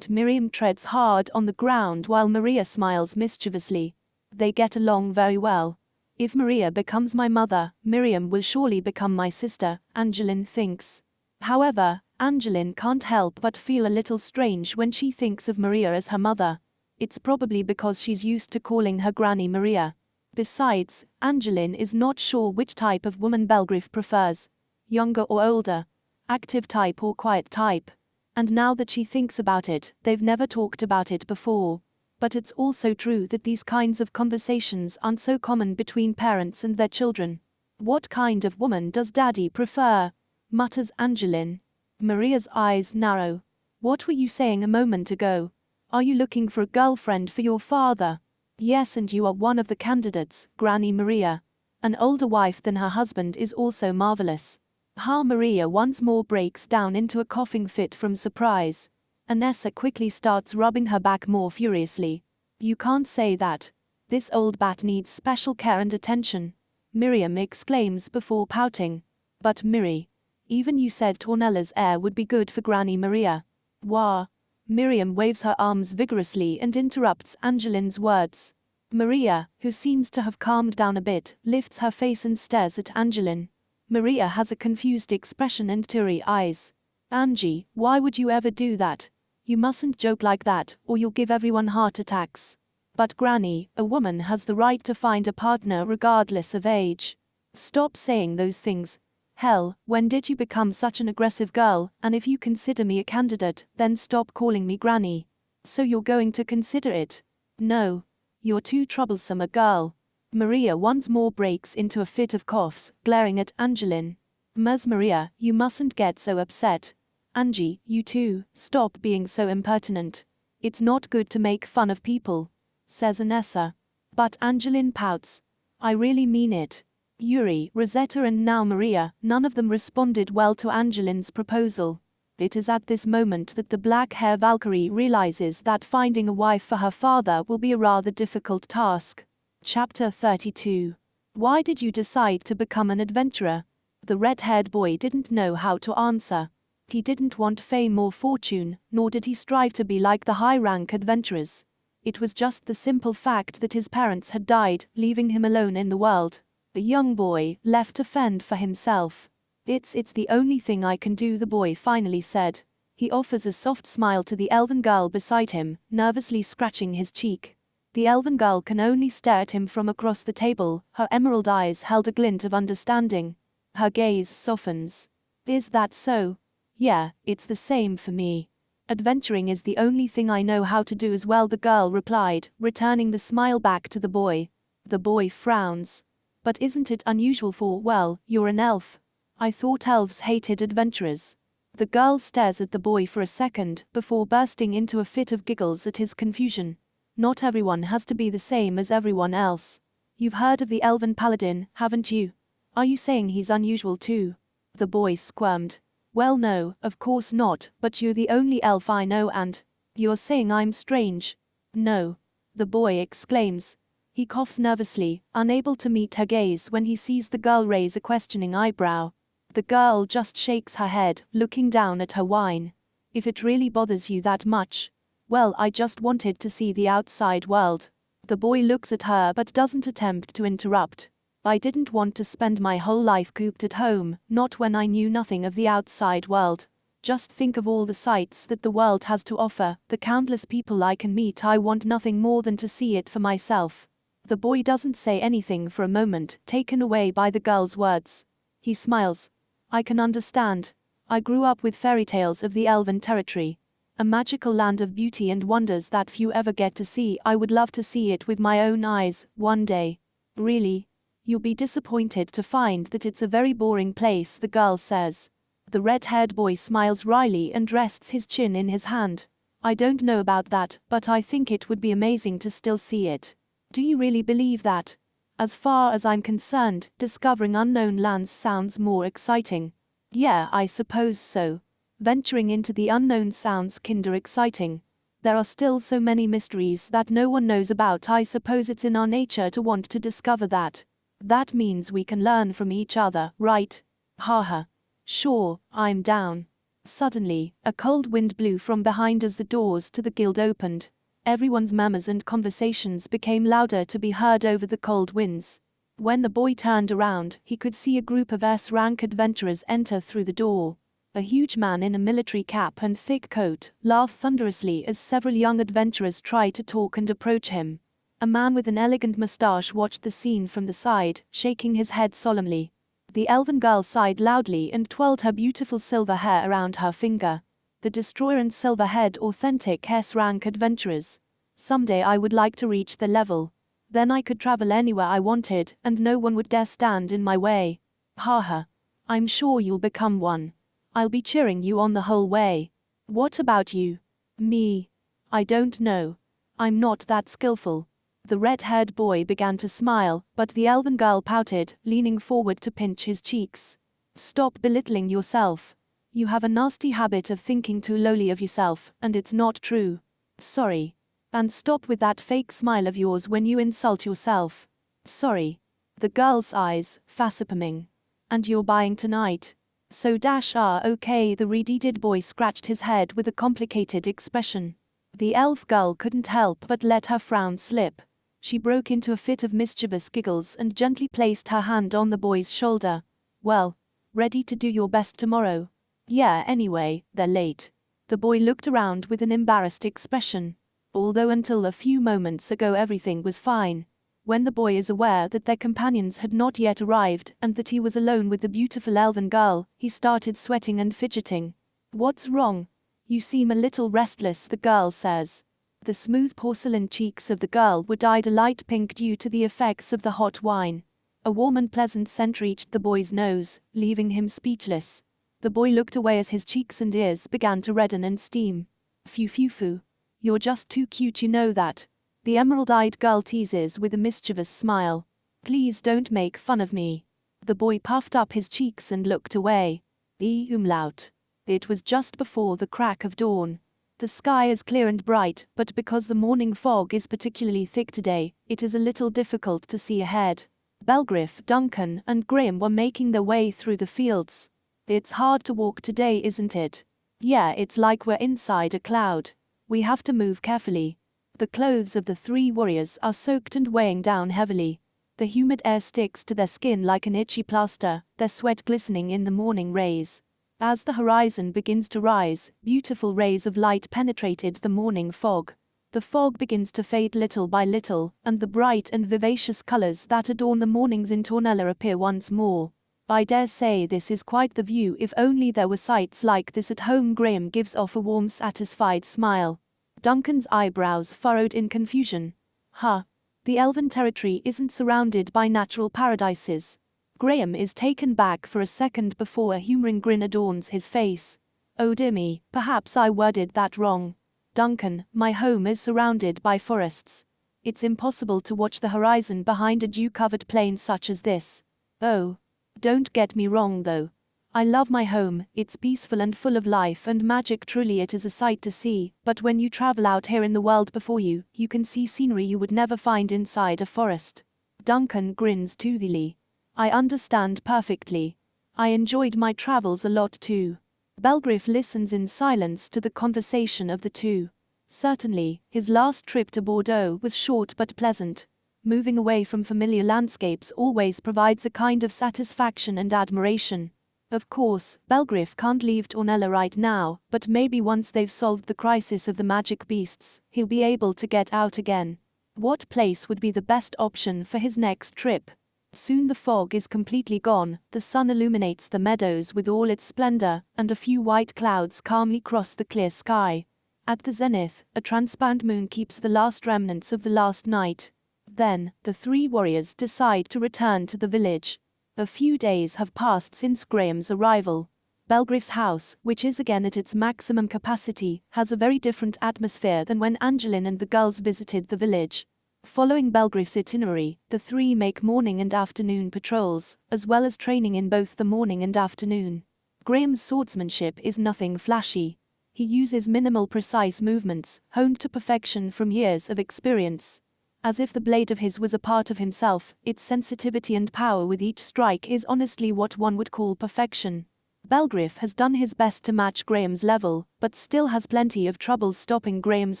Miriam treads hard on the ground while Maria smiles mischievously. They get along very well. If Maria becomes my mother, Miriam will surely become my sister, Angeline thinks. However, Angeline can't help but feel a little strange when she thinks of Maria as her mother. It's probably because she's used to calling her Granny Maria. Besides, Angeline is not sure which type of woman Belgrave prefers. Younger or older. Active type or quiet type. And now that she thinks about it, they've never talked about it before. But it's also true that these kinds of conversations aren't so common between parents and their children. What kind of woman does Daddy prefer? Mutters Angeline. Maria's eyes narrow. What were you saying a moment ago? Are you looking for a girlfriend for your father? Yes, and you are one of the candidates, Granny Maria. An older wife than her husband is also marvelous. Maria once more breaks down into a coughing fit from surprise. Anessa quickly starts rubbing her back more furiously. You can't say that. This old bat needs special care and attention. Miriam exclaims before pouting. But Miri. Even you said Tornella's heir would be good for Granny Maria. Wah. Miriam waves her arms vigorously and interrupts Angeline's words. Maria, who seems to have calmed down a bit, lifts her face and stares at Angeline. Maria has a confused expression and teary eyes. Angie, why would you ever do that? You mustn't joke like that, or you'll give everyone heart attacks. But Granny, a woman has the right to find a partner regardless of age. Stop saying those things. Hell, when did you become such an aggressive girl? And if you consider me a candidate, then stop calling me Granny. So you're going to consider it? No. You're too troublesome a girl. Maria once more breaks into a fit of coughs, glaring at Angeline. Maria, you mustn't get so upset. Angie, you too, stop being so impertinent. It's not good to make fun of people, says Anessa. But Angeline pouts. I really mean it. Yuri, Rosetta and now Maria, none of them responded well to Angeline's proposal. It is at this moment that the black-hair Valkyrie realizes that finding a wife for her father will be a rather difficult task. Chapter 32. Why did you decide to become an adventurer? The red-haired boy didn't know how to answer. He didn't want fame or fortune, nor did he strive to be like the high-rank adventurers. It was just the simple fact that his parents had died, leaving him alone in the world. A young boy, left to fend for himself. It's the only thing I can do, the boy finally said. He offers a soft smile to the elven girl beside him, nervously scratching his cheek. The elven girl can only stare at him from across the table, her emerald eyes held a glint of understanding. Her gaze softens. Is that so? Yeah, it's the same for me. Adventuring is the only thing I know how to do as well, the girl replied, returning the smile back to the boy. The boy frowns. But isn't it unusual well, you're an elf. I thought elves hated adventurers. The girl stares at the boy for a second, before bursting into a fit of giggles at his confusion. Not everyone has to be the same as everyone else. You've heard of the elven paladin, haven't you? Are you saying he's unusual too? The boy squirmed. Well no, of course not, but you're the only elf I know and… You're saying I'm strange? No. The boy exclaims. He coughs nervously, unable to meet her gaze when he sees the girl raise a questioning eyebrow. The girl just shakes her head, looking down at her wine. If it really bothers you that much, well, I just wanted to see the outside world. The boy looks at her but doesn't attempt to interrupt. I didn't want to spend my whole life cooped at home, not when I knew nothing of the outside world. Just think of all the sights that the world has to offer, the countless people I can meet. I want nothing more than to see it for myself. The boy doesn't say anything for a moment, taken away by the girl's words. He smiles. I can understand. I grew up with fairy tales of the elven territory. A magical land of beauty and wonders that few ever get to see. I would love to see it with my own eyes, one day. Really? You'll be disappointed to find that it's a very boring place, the girl says. The red-haired boy smiles wryly and rests his chin in his hand. I don't know about that, but I think it would be amazing to still see it. Do you really believe that? As far as I'm concerned, discovering unknown lands sounds more exciting. Yeah, I suppose so. Venturing into the unknown sounds kinder exciting. There are still so many mysteries that no one knows about. I suppose it's in our nature to want to discover that. That means we can learn from each other, right? Haha. Sure, I'm down. Suddenly, a cold wind blew from behind as the doors to the guild opened. Everyone's murmurs and conversations became louder to be heard over the cold winds. When the boy turned around, he could see a group of S-rank adventurers enter through the door. A huge man in a military cap and thick coat laughed thunderously as several young adventurers tried to talk and approach him. A man with an elegant mustache watched the scene from the side, shaking his head solemnly. The elven girl sighed loudly and twirled her beautiful silver hair around her finger. The Destroyer and Silverhead, authentic S-rank adventurers. Someday I would like to reach the level. Then I could travel anywhere I wanted, and no one would dare stand in my way. Haha. I'm sure you'll become one. I'll be cheering you on the whole way. What about you? Me? I don't know. I'm not that skillful. The red-haired boy began to smile, but the elven girl pouted, leaning forward to pinch his cheeks. Stop belittling yourself. You have a nasty habit of thinking too lowly of yourself, and it's not true. Sorry. And stop with that fake smile of yours when you insult yourself. Sorry. The girl's eyes, facepalming. And you're buying tonight? So okay, the reedy boy scratched his head with a complicated expression. The elf girl couldn't help but let her frown slip. She broke into a fit of mischievous giggles and gently placed her hand on the boy's shoulder. Well, ready to do your best tomorrow? Yeah, anyway, they're late. The boy looked around with an embarrassed expression. Although until a few moments ago everything was fine. When the boy is aware that their companions had not yet arrived and that he was alone with the beautiful elven girl, he started sweating and fidgeting. What's wrong? You seem a little restless, the girl says. The smooth porcelain cheeks of the girl were dyed a light pink due to the effects of the hot wine. A warm and pleasant scent reached the boy's nose, leaving him speechless. The boy looked away as his cheeks and ears began to redden and steam. Phew. You're just too cute, you know that. The emerald-eyed girl teases with a mischievous smile. Please don't make fun of me. The boy puffed up his cheeks and looked away. Umlaut. It was just before the crack of dawn. The sky is clear and bright, but because the morning fog is particularly thick today, it is a little difficult to see ahead. Belgriff, Duncan, and Graham were making their way through the fields. It's hard to walk today, isn't it? Yeah, it's like we're inside a cloud. We have to move carefully. The clothes of the three warriors are soaked and weighing down heavily. The humid air sticks to their skin like an itchy plaster, their sweat glistening in the morning rays. As the horizon begins to rise, beautiful rays of light penetrated the morning fog. The fog begins to fade little by little, and the bright and vivacious colors that adorn the mornings in Tornella appear once more. I dare say this is quite the view. If only there were sights like this at home. Graham gives off a warm, satisfied smile. Duncan's eyebrows furrowed in confusion. The elven territory isn't surrounded by natural paradises. Graham is taken back for a second before a humoring grin adorns his face. Oh dear me, perhaps I worded that wrong. Duncan, my home is surrounded by forests. It's impossible to watch the horizon behind a dew-covered plain such as this. Oh. Don't get me wrong though. I love my home, it's peaceful and full of life and magic. Truly it is a sight to see, but when you travel out here in the world before you, you can see scenery you would never find inside a forest. Duncan grins toothily. I understand perfectly. I enjoyed my travels a lot too. Belgriff listens in silence to the conversation of the two. Certainly, his last trip to Bordeaux was short but pleasant. Moving away from familiar landscapes always provides a kind of satisfaction and admiration. Of course, Belgriff can't leave Tornella right now, but maybe once they've solved the crisis of the magic beasts, he'll be able to get out again. What place would be the best option for his next trip? Soon the fog is completely gone, the sun illuminates the meadows with all its splendor, and a few white clouds calmly cross the clear sky. At the zenith, a transparent moon keeps the last remnants of the last night. Then, the three warriors decide to return to the village. A few days have passed since Graham's arrival. Belgriff's house, which is again at its maximum capacity, has a very different atmosphere than when Angeline and the girls visited the village. Following Belgriff's itinerary, the three make morning and afternoon patrols, as well as training in both the morning and afternoon. Graham's swordsmanship is nothing flashy. He uses minimal precise movements, honed to perfection from years of experience. As if the blade of his was a part of himself, its sensitivity and power with each strike is honestly what one would call perfection. Belgriff has done his best to match Graham's level, but still has plenty of trouble stopping Graham's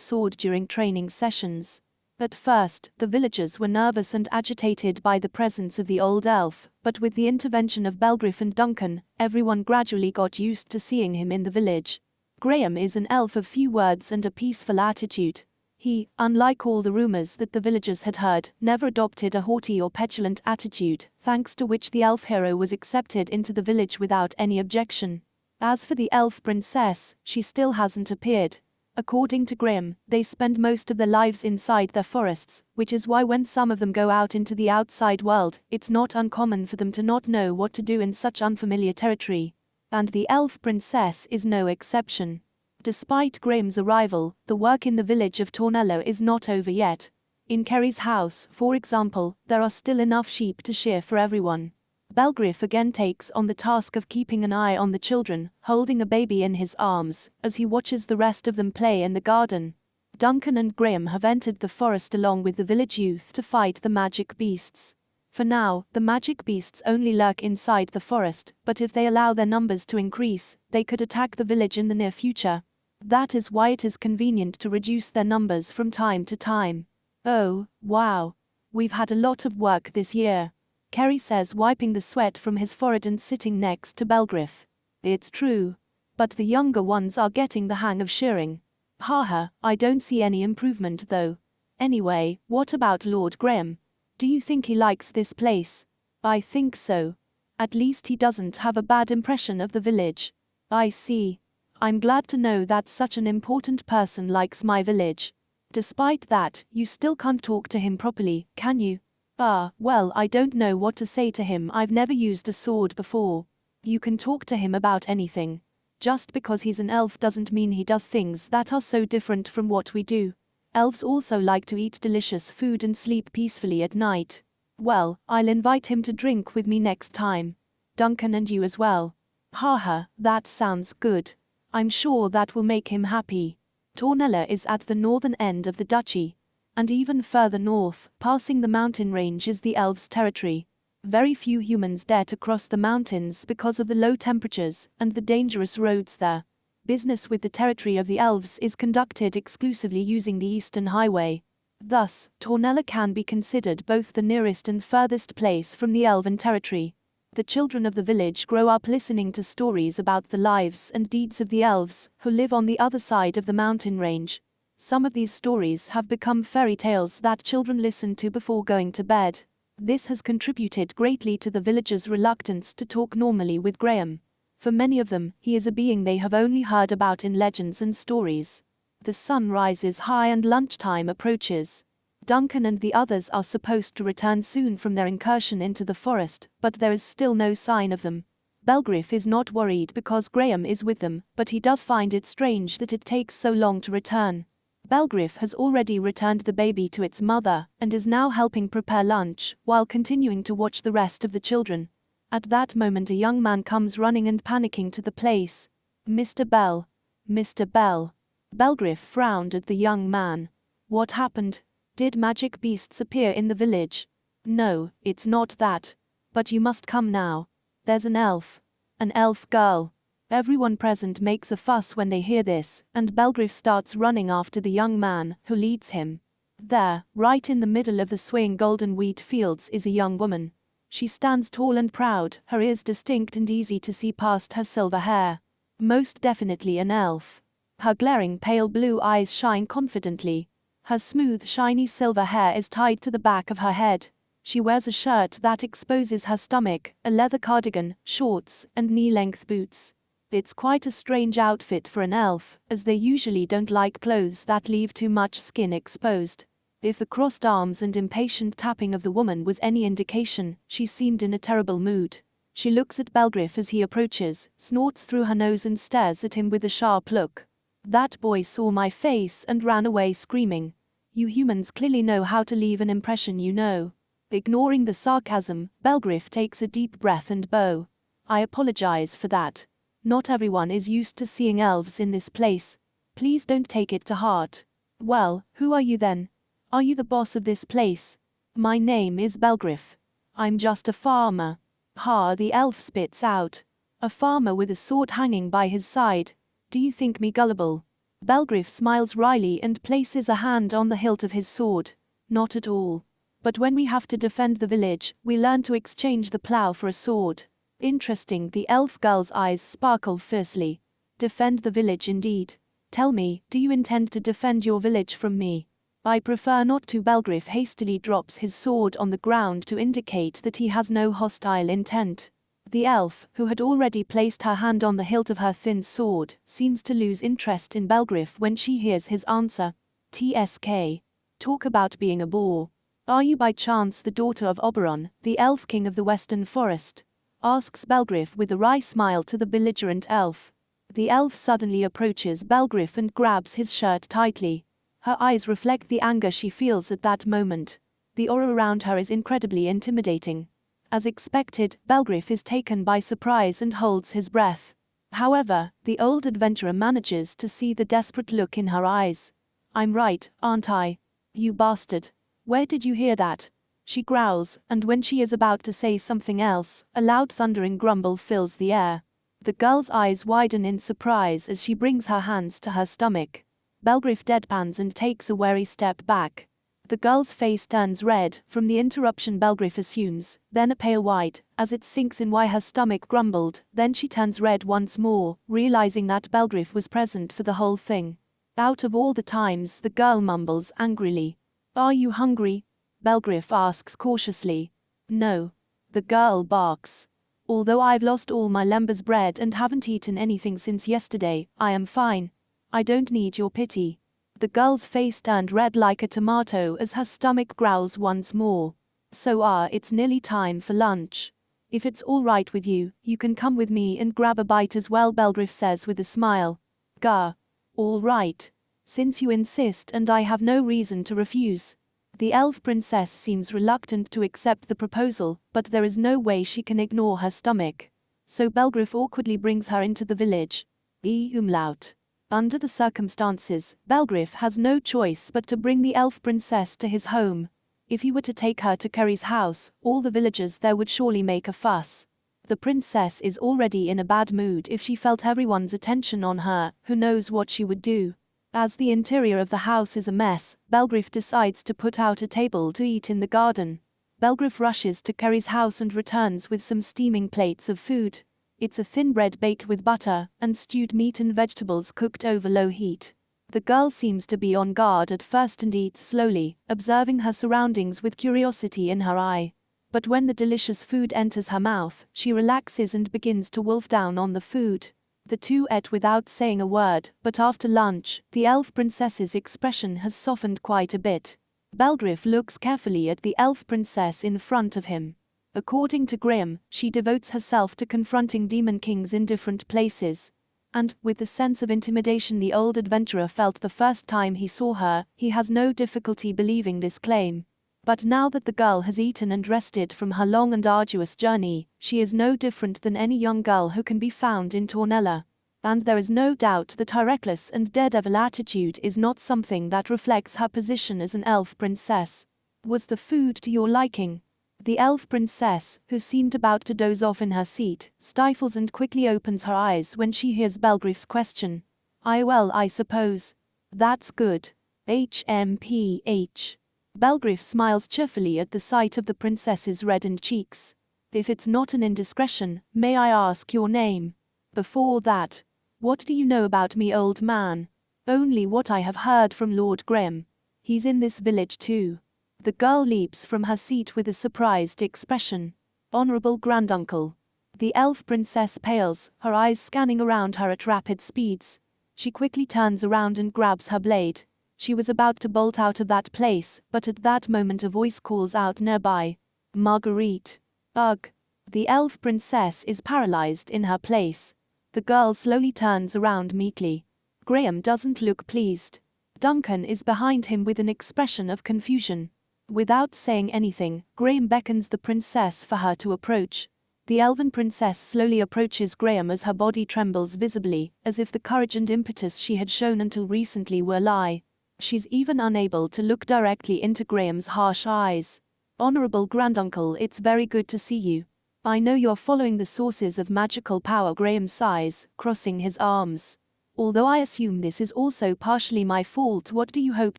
sword during training sessions. At first, the villagers were nervous and agitated by the presence of the old elf, but with the intervention of Belgriff and Duncan, everyone gradually got used to seeing him in the village. Graham is an elf of few words and a peaceful attitude. He, unlike all the rumors that the villagers had heard, never adopted a haughty or petulant attitude, thanks to which the elf hero was accepted into the village without any objection. As for the elf princess, she still hasn't appeared. According to Grimm, they spend most of their lives inside their forests, which is why when some of them go out into the outside world, it's not uncommon for them to not know what to do in such unfamiliar territory. And the elf princess is no exception. Despite Grimm's arrival, the work in the village of Tornello is not over yet. In Kerry's house, for example, there are still enough sheep to shear for everyone. Belgriff again takes on the task of keeping an eye on the children, holding a baby in his arms, as he watches the rest of them play in the garden. Duncan and Grimm have entered the forest along with the village youth to fight the magic beasts. For now, the magic beasts only lurk inside the forest, but if they allow their numbers to increase, they could attack the village in the near future. That is why it is convenient to reduce their numbers from time to time. Oh, wow. We've had a lot of work this year, Kerry says, wiping the sweat from his forehead and sitting next to Belgriff. It's true. But the younger ones are getting the hang of shearing. Haha, I don't see any improvement though. Anyway, what about Lord Graham? Do you think he likes this place? I think so. At least he doesn't have a bad impression of the village. I see. I'm glad to know that such an important person likes my village. Despite that, you still can't talk to him properly, can you? Well, I don't know what to say to him. I've never used a sword before. You can talk to him about anything. Just because he's an elf doesn't mean he does things that are so different from what we do. Elves also like to eat delicious food and sleep peacefully at night. Well, I'll invite him to drink with me next time. Duncan and you as well. Haha, that sounds good. I'm sure that will make him happy. Tornella is at the northern end of the duchy. And even further north, passing the mountain range, is the elves' territory. Very few humans dare to cross the mountains because of the low temperatures and the dangerous roads there. Business with the territory of the elves is conducted exclusively using the Eastern Highway. Thus, Tornella can be considered both the nearest and furthest place from the elven territory. The children of the village grow up listening to stories about the lives and deeds of the elves who live on the other side of the mountain range. Some of these stories have become fairy tales that children listen to before going to bed. This has contributed greatly to the villagers' reluctance to talk normally with Graham. For many of them, he is a being they have only heard about in legends and stories. The sun rises high and lunchtime approaches. Duncan and the others are supposed to return soon from their incursion into the forest, but there is still no sign of them. Belgriff is not worried because Graham is with them, but he does find it strange that it takes so long to return. Belgriff has already returned the baby to its mother, and is now helping prepare lunch, while continuing to watch the rest of the children. At that moment a young man comes running and panicking to the place. Mr. Bell. Mr. Bell. Belgriff frowned at the young man. What happened? Did magic beasts appear in the village? No, it's not that. But you must come now. There's an elf. An elf girl. Everyone present makes a fuss when they hear this, and Belgriff starts running after the young man, who leads him. There, right in the middle of the swaying golden wheat fields, is a young woman. She stands tall and proud, her ears distinct and easy to see past her silver hair. Most definitely an elf. Her glaring pale blue eyes shine confidently. Her smooth shiny silver hair is tied to the back of her head. She wears a shirt that exposes her stomach, a leather cardigan, shorts, and knee-length boots. It's quite a strange outfit for an elf, as they usually don't like clothes that leave too much skin exposed. If the crossed arms and impatient tapping of the woman was any indication, she seemed in a terrible mood. She looks at Belgriff as he approaches, snorts through her nose and stares at him with a sharp look. That boy saw my face and ran away screaming. You humans clearly know how to leave an impression, you know. Ignoring the sarcasm, Belgriff takes a deep breath and bow. I apologize for that. Not everyone is used to seeing elves in this place. Please don't take it to heart. Well, who are you then? Are you the boss of this place? My name is Belgriff. I'm just a farmer. Ha, the elf spits out. A farmer with a sword hanging by his side. Do you think me gullible? Belgriff smiles wryly and places a hand on the hilt of his sword. Not at all. But when we have to defend the village, we learn to exchange the plow for a sword. Interesting, the elf girl's eyes sparkle fiercely. Defend the village indeed. Tell me, do you intend to defend your village from me? I prefer not to. Belgriff hastily drops his sword on the ground to indicate that he has no hostile intent. The elf, who had already placed her hand on the hilt of her thin sword, seems to lose interest in Belgriff when she hears his answer. TSK. Talk about being a bore. Are you by chance the daughter of Oberon, the elf king of the Western Forest? Asks Belgriff with a wry smile to the belligerent elf. The elf suddenly approaches Belgriff and grabs his shirt tightly. Her eyes reflect the anger she feels at that moment. The aura around her is incredibly intimidating. As expected, Belgriff is taken by surprise and holds his breath. However, the old adventurer manages to see the desperate look in her eyes. I'm right, aren't I? You bastard. Where did you hear that? She growls, and when she is about to say something else, a loud thundering grumble fills the air. The girl's eyes widen in surprise as she brings her hands to her stomach. Belgriff deadpans and takes a wary step back. The girl's face turns red from the interruption Belgriff assumes, then a pale white, as it sinks in why her stomach grumbled. Then she turns red once more, realizing that Belgriff was present for the whole thing. Out of all the times, the girl mumbles angrily. Are you hungry? Belgriff asks cautiously. No. The girl barks. Although I've lost all my lember's bread and haven't eaten anything since yesterday, I am fine. I don't need your pity. The girl's face turned red like a tomato as her stomach growls once more. So it's nearly time for lunch. If it's all right with you, you can come with me and grab a bite as well, Belgriff says with a smile. Gah. All right. Since you insist and I have no reason to refuse. The elf princess seems reluctant to accept the proposal, but there is no way she can ignore her stomach. So Belgriff awkwardly brings her into the village. Umlaut. Under the circumstances, Belgriff has no choice but to bring the elf princess to his home. If he were to take her to Kerry's house, all the villagers there would surely make a fuss. The princess is already in a bad mood if she felt everyone's attention on her. Who knows what she would do? As the interior of the house is a mess, Belgriff decides to put out a table to eat in the garden. Belgriff rushes to Kerry's house and returns with some steaming plates of food. It's a thin bread baked with butter, and stewed meat and vegetables cooked over low heat. The girl seems to be on guard at first and eats slowly, observing her surroundings with curiosity in her eye. But when the delicious food enters her mouth, she relaxes and begins to wolf down on the food. The two ate without saying a word, but after lunch, the elf princess's expression has softened quite a bit. Belgriff looks carefully at the elf princess in front of him. According to Grimm, she devotes herself to confronting demon kings in different places. And, with the sense of intimidation the old adventurer felt the first time he saw her, he has no difficulty believing this claim. But now that the girl has eaten and rested from her long and arduous journey, she is no different than any young girl who can be found in Tornella. And there is no doubt that her reckless and daredevil attitude is not something that reflects her position as an elf princess. Was the food to your liking? The elf princess, who seemed about to doze off in her seat, stifles and quickly opens her eyes when she hears Belgriff's question. Well, I suppose. That's good. HMPH. Belgriff smiles cheerfully at the sight of the princess's reddened cheeks. If it's not an indiscretion, may I ask your name? Before that, what do you know about me, old man? Only what I have heard from Lord Grimm. He's in this village too. The girl leaps from her seat with a surprised expression. Honorable granduncle. The elf princess pales, her eyes scanning around her at rapid speeds. She quickly turns around and grabs her blade. She was about to bolt out of that place, but at that moment a voice calls out nearby. Marguerite. Ugh. The elf princess is paralyzed in her place. The girl slowly turns around meekly. Graham doesn't look pleased. Duncan is behind him with an expression of confusion. Without saying anything, Graham beckons the princess for her to approach. The elven princess slowly approaches Graham as her body trembles visibly, as if the courage and impetus she had shown until recently were lie. She's even unable to look directly into Graham's harsh eyes. Honorable granduncle, it's very good to see you. I know you're following the sources of magical power. Graham sighs, crossing his arms. Although I assume this is also partially my fault, what do you hope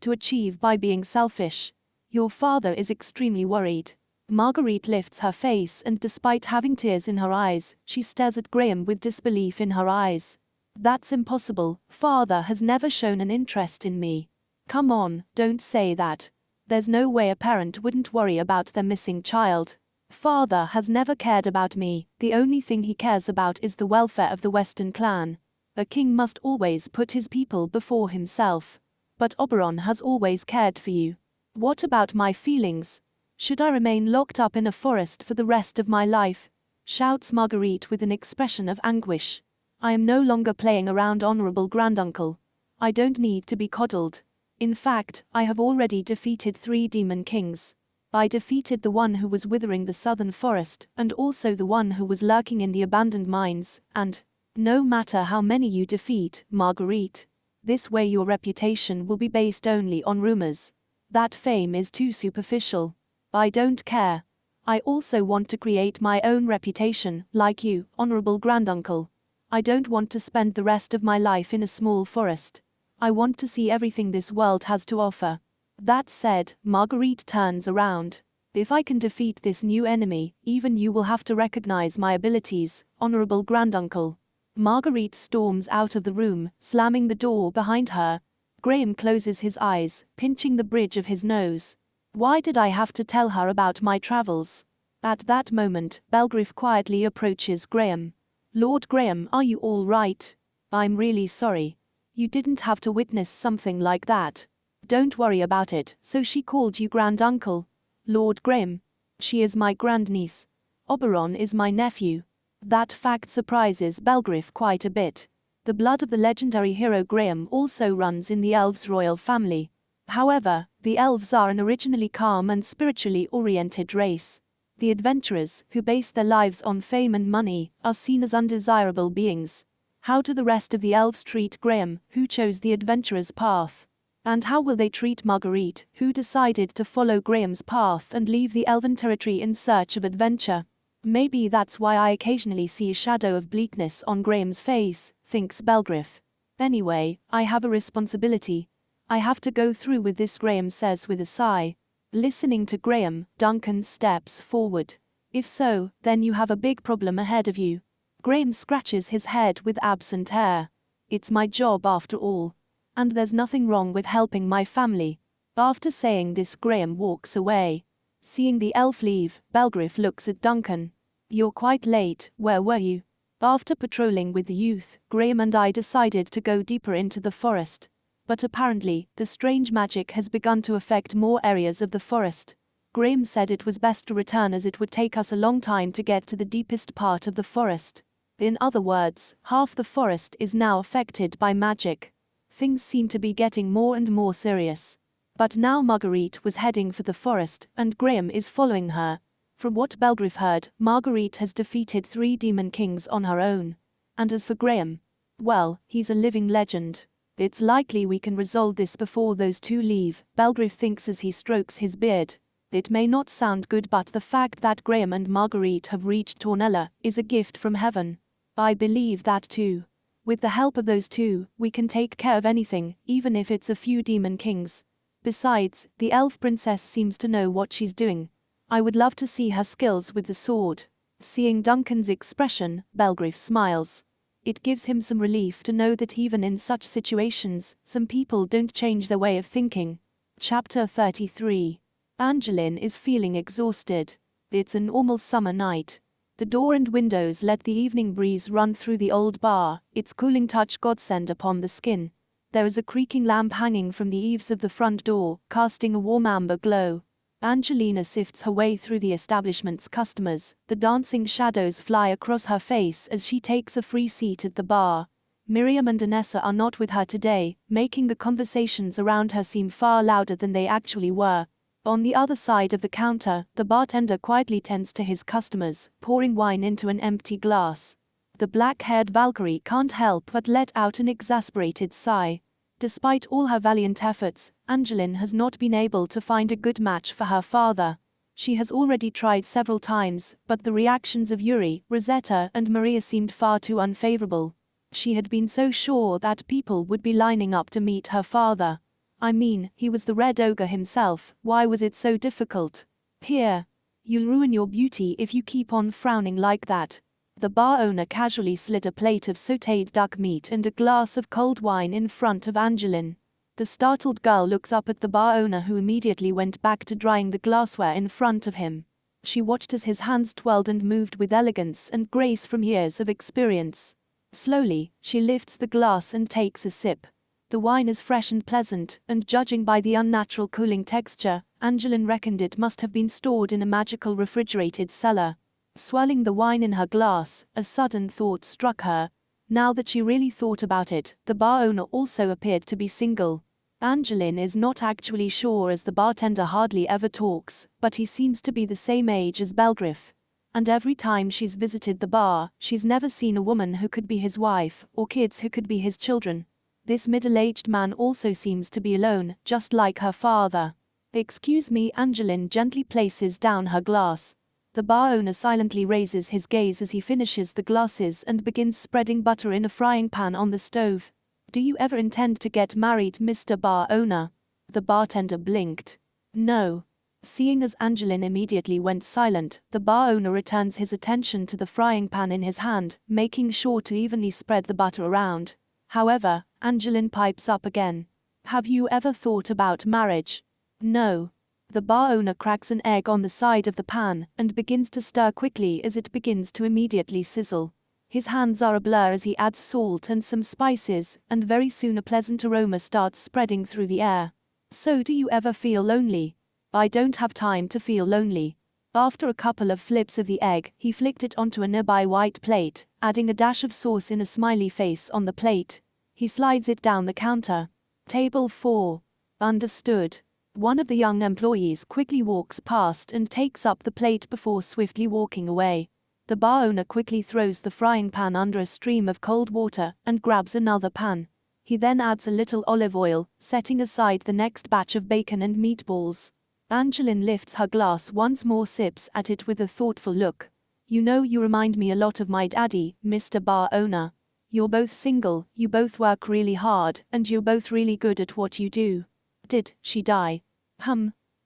to achieve by being selfish? Your father is extremely worried. Marguerite lifts her face and despite having tears in her eyes, she stares at Graham with disbelief in her eyes. That's impossible. Father has never shown an interest in me. Come on, don't say that. There's no way a parent wouldn't worry about their missing child. Father has never cared about me. The only thing he cares about is the welfare of the Western clan. A king must always put his people before himself. But Oberon has always cared for you. What about my feelings? Should I remain locked up in a forest for the rest of my life? Shouts Marguerite with an expression of anguish. I am no longer playing around, honorable granduncle. I don't need to be coddled. In fact, I have already defeated 3 demon kings. I defeated the one who was withering the southern forest, and also the one who was lurking in the abandoned mines, and no matter how many you defeat, Marguerite, this way your reputation will be based only on rumors. That fame is too superficial. I don't care. I also want to create my own reputation, like you, honorable granduncle. I don't want to spend the rest of my life in a small forest. I want to see everything this world has to offer. That said, Marguerite turns around. If I can defeat this new enemy, even you will have to recognize my abilities, honorable granduncle. Marguerite storms out of the room, slamming the door behind her. Graham closes his eyes, pinching the bridge of his nose. Why did I have to tell her about my travels? At that moment, Belgriff quietly approaches Graham. Lord Graham, are you all right? I'm really sorry. You didn't have to witness something like that. Don't worry about it. So she called you granduncle? Lord Graham. She is my grandniece. Oberon is my nephew. That fact surprises Belgriff quite a bit. The blood of the legendary hero Graham also runs in the elves' royal family. However, the elves are an originally calm and spiritually oriented race. The adventurers, who base their lives on fame and money, are seen as undesirable beings. How do the rest of the elves treat Graham, who chose the adventurer's path? And how will they treat Marguerite, who decided to follow Graham's path and leave the elven territory in search of adventure? Maybe that's why I occasionally see a shadow of bleakness on Graham's face, thinks Belgriff. Anyway, I have a responsibility. I have to go through with this, Graham says with a sigh. Listening to Graham, Duncan steps forward. If so, then you have a big problem ahead of you. Graham scratches his head with absent air. It's my job after all. And there's nothing wrong with helping my family. After saying this, Graham walks away. Seeing the elf leave, Belgriff looks at Duncan. You're quite late, where were you? After patrolling with the youth, Graham and I decided to go deeper into the forest. But apparently, the strange magic has begun to affect more areas of the forest. Graham said it was best to return as it would take us a long time to get to the deepest part of the forest. In other words, half the forest is now affected by magic. Things seem to be getting more and more serious. But now Marguerite was heading for the forest, and Graham is following her. From what Belgriff heard, Marguerite has defeated 3 demon kings on her own. And as for Graham, well, he's a living legend. It's likely we can resolve this before those 2 leave, Belgriff thinks as he strokes his beard. It may not sound good, but the fact that Graham and Marguerite have reached Tornella is a gift from heaven. I believe that too. With the help of those 2, we can take care of anything, even if it's a few demon kings. Besides, the elf princess seems to know what she's doing. I would love to see her skills with the sword. Seeing Duncan's expression, Belgriff smiles. It gives him some relief to know that even in such situations, some people don't change their way of thinking. Chapter 33. Angeline is feeling exhausted. It's a normal summer night. The door and windows let the evening breeze run through the old bar, its cooling touch godsend upon the skin. There is a creaking lamp hanging from the eaves of the front door, casting a warm amber glow. Angelina sifts her way through the establishment's customers, the dancing shadows fly across her face as she takes a free seat at the bar. Miriam and Anessa are not with her today, making the conversations around her seem far louder than they actually were. On the other side of the counter, the bartender quietly tends to his customers, pouring wine into an empty glass. The black-haired Valkyrie can't help but let out an exasperated sigh. Despite all her valiant efforts, Angeline has not been able to find a good match for her father. She has already tried several times, but the reactions of Yuri, Rosetta, and Maria seemed far too unfavorable. She had been so sure that people would be lining up to meet her father. I mean, he was the Red Ogre himself, why was it so difficult? Here. You'll ruin your beauty if you keep on frowning like that. The bar owner casually slid a plate of sautéed duck meat and a glass of cold wine in front of Angeline. The startled girl looks up at the bar owner, who immediately went back to drying the glassware in front of him. She watched as his hands twirled and moved with elegance and grace from years of experience. Slowly, she lifts the glass and takes a sip. The wine is fresh and pleasant, and judging by the unnatural cooling texture, Angeline reckoned it must have been stored in a magical refrigerated cellar. Swirling the wine in her glass, a sudden thought struck her. Now that she really thought about it, the bar owner also appeared to be single. Angeline is not actually sure, as the bartender hardly ever talks, but he seems to be the same age as Belgriff. And every time she's visited the bar, she's never seen a woman who could be his wife, or kids who could be his children. This middle-aged man also seems to be alone, just like her father. Excuse me, Angeline gently places down her glass. The bar owner silently raises his gaze as he finishes the glasses and begins spreading butter in a frying pan on the stove. Do you ever intend to get married, Mr. Bar Owner? The bartender blinked. No. Seeing as Angeline immediately went silent, the bar owner returns his attention to the frying pan in his hand, making sure to evenly spread the butter around. However, Angeline pipes up again. Have you ever thought about marriage? No. The bar owner cracks an egg on the side of the pan and begins to stir quickly as it begins to immediately sizzle. His hands are a blur as he adds salt and some spices, and very soon a pleasant aroma starts spreading through the air. So do you ever feel lonely? I don't have time to feel lonely. After a couple of flips of the egg, he flicked it onto a nearby white plate, adding a dash of sauce in a smiley face on the plate. He slides it down the counter. Table 4. Understood. One of the young employees quickly walks past and takes up the plate before swiftly walking away. The bar owner quickly throws the frying pan under a stream of cold water and grabs another pan. He then adds a little olive oil, setting aside the next batch of bacon and meatballs. Angeline lifts her glass once more, sips at it with a thoughtful look. You know, you remind me a lot of my daddy, Mr. Bar Owner. You're both single, you both work really hard, and you're both really good at what you do. Did she die?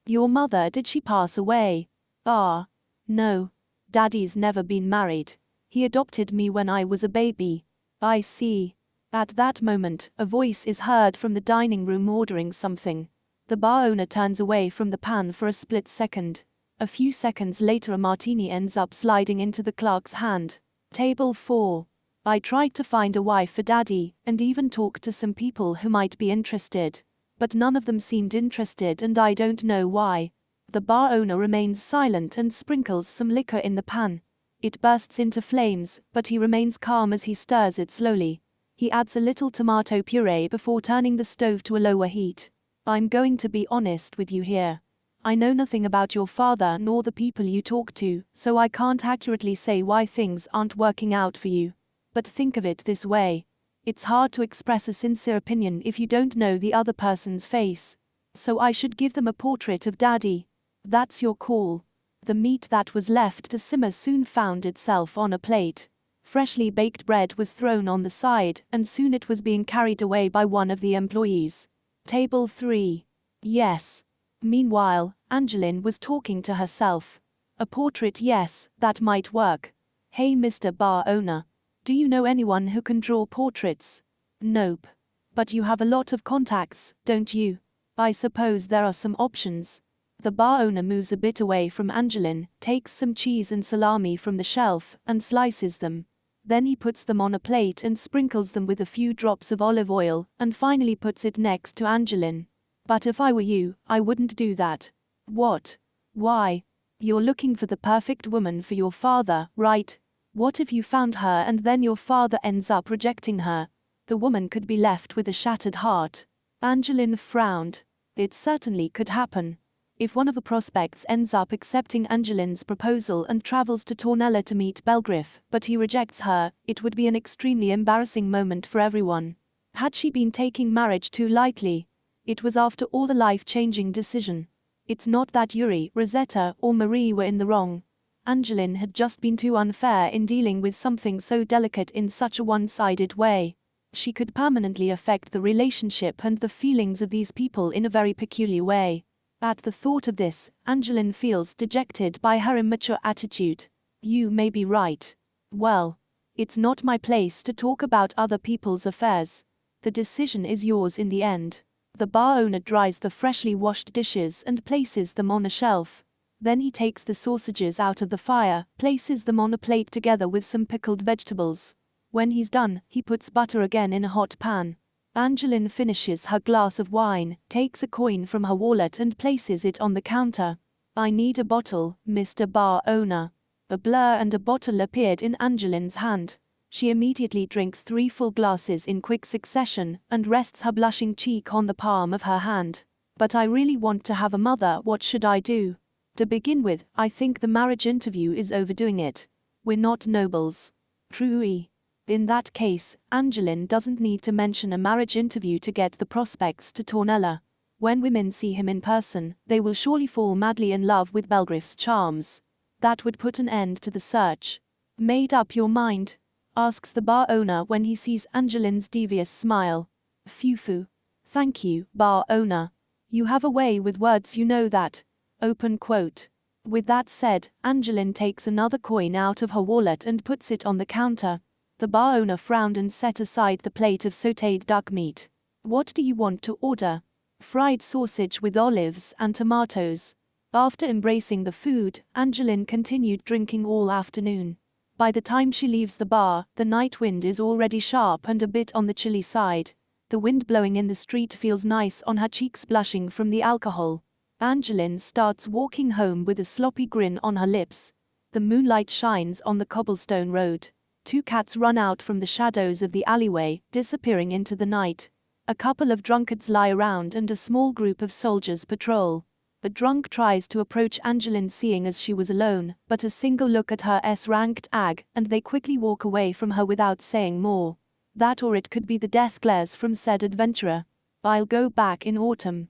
Your mother, did she pass away? Ah. No. Daddy's never been married. He adopted me when I was a baby. I see. At that moment, a voice is heard from the dining room ordering something. The bar owner turns away from the pan for a split second. A few seconds later, a martini ends up sliding into the clerk's hand. Table 4. I tried to find a wife for Daddy, and even talked to some people who might be interested. But none of them seemed interested, and I don't know why. The bar owner remains silent and sprinkles some liquor in the pan. It bursts into flames, but he remains calm as he stirs it slowly. He adds a little tomato puree before turning the stove to a lower heat. I'm going to be honest with you here. I know nothing about your father nor the people you talk to, so I can't accurately say why things aren't working out for you. But think of it this way. It's hard to express a sincere opinion if you don't know the other person's face. So I should give them a portrait of Daddy. That's your call. The meat that was left to simmer soon found itself on a plate. Freshly baked bread was thrown on the side, and soon it was being carried away by one of the employees. Table 3. Yes. Meanwhile, Angeline was talking to herself. A portrait, yes, that might work. Hey Mr. Bar owner. Do you know anyone who can draw portraits? Nope. But you have a lot of contacts, don't you? I suppose there are some options. The bar owner moves a bit away from Angeline, takes some cheese and salami from the shelf, and slices them. Then he puts them on a plate and sprinkles them with a few drops of olive oil, and finally puts it next to Angeline. But if I were you, I wouldn't do that. What? Why? You're looking for the perfect woman for your father, right? What if you found her and then your father ends up rejecting her? The woman could be left with a shattered heart. Angeline frowned. It certainly could happen. If one of the prospects ends up accepting Angeline's proposal and travels to Tornella to meet Belgriff, but he rejects her, it would be an extremely embarrassing moment for everyone. Had she been taking marriage too lightly? It was after all a life-changing decision. It's not that Yuri, Rosetta, or Marie were in the wrong. Angeline had just been too unfair in dealing with something so delicate in such a one-sided way. She could permanently affect the relationship and the feelings of these people in a very peculiar way. At the thought of this, Angeline feels dejected by her immature attitude. You may be right. Well, it's not my place to talk about other people's affairs. The decision is yours in the end. The bar owner dries the freshly washed dishes and places them on a shelf. Then he takes the sausages out of the fire, places them on a plate together with some pickled vegetables. When he's done, he puts butter again in a hot pan. Angeline finishes her glass of wine, takes a coin from her wallet and places it on the counter. I need a bottle, Mr. Bar owner. A blur and a bottle appeared in Angeline's hand. She immediately drinks 3 full glasses in quick succession, and rests her blushing cheek on the palm of her hand. But I really want to have a mother, what should I do? To begin with, I think the marriage interview is overdoing it. We're not nobles. True. In that case, Angeline doesn't need to mention a marriage interview to get the prospects to Tornella. When women see him in person, they will surely fall madly in love with Belgriff's charms. That would put an end to the search. Made up your mind? Asks the bar owner when he sees Angeline's devious smile. Phew. Thank you, bar owner. You have a way with words, you know that. Open quote. With that said, Angeline takes another coin out of her wallet and puts it on the counter. The bar owner frowned and set aside the plate of sautéed duck meat. What do you want to order? Fried sausage with olives and tomatoes. After embracing the food, Angeline continued drinking all afternoon. By the time she leaves the bar, the night wind is already sharp and a bit on the chilly side. The wind blowing in the street feels nice on her cheeks, blushing from the alcohol. Angeline starts walking home with a sloppy grin on her lips. The moonlight shines on the cobblestone road. 2 cats run out from the shadows of the alleyway, disappearing into the night. A couple of drunkards lie around and a small group of soldiers patrol. The drunk tries to approach Angeline, seeing as she was alone, but a single look at her S-ranked ag, and they quickly walk away from her without saying more. That, or it could be the death glares from said adventurer. I'll go back in autumn.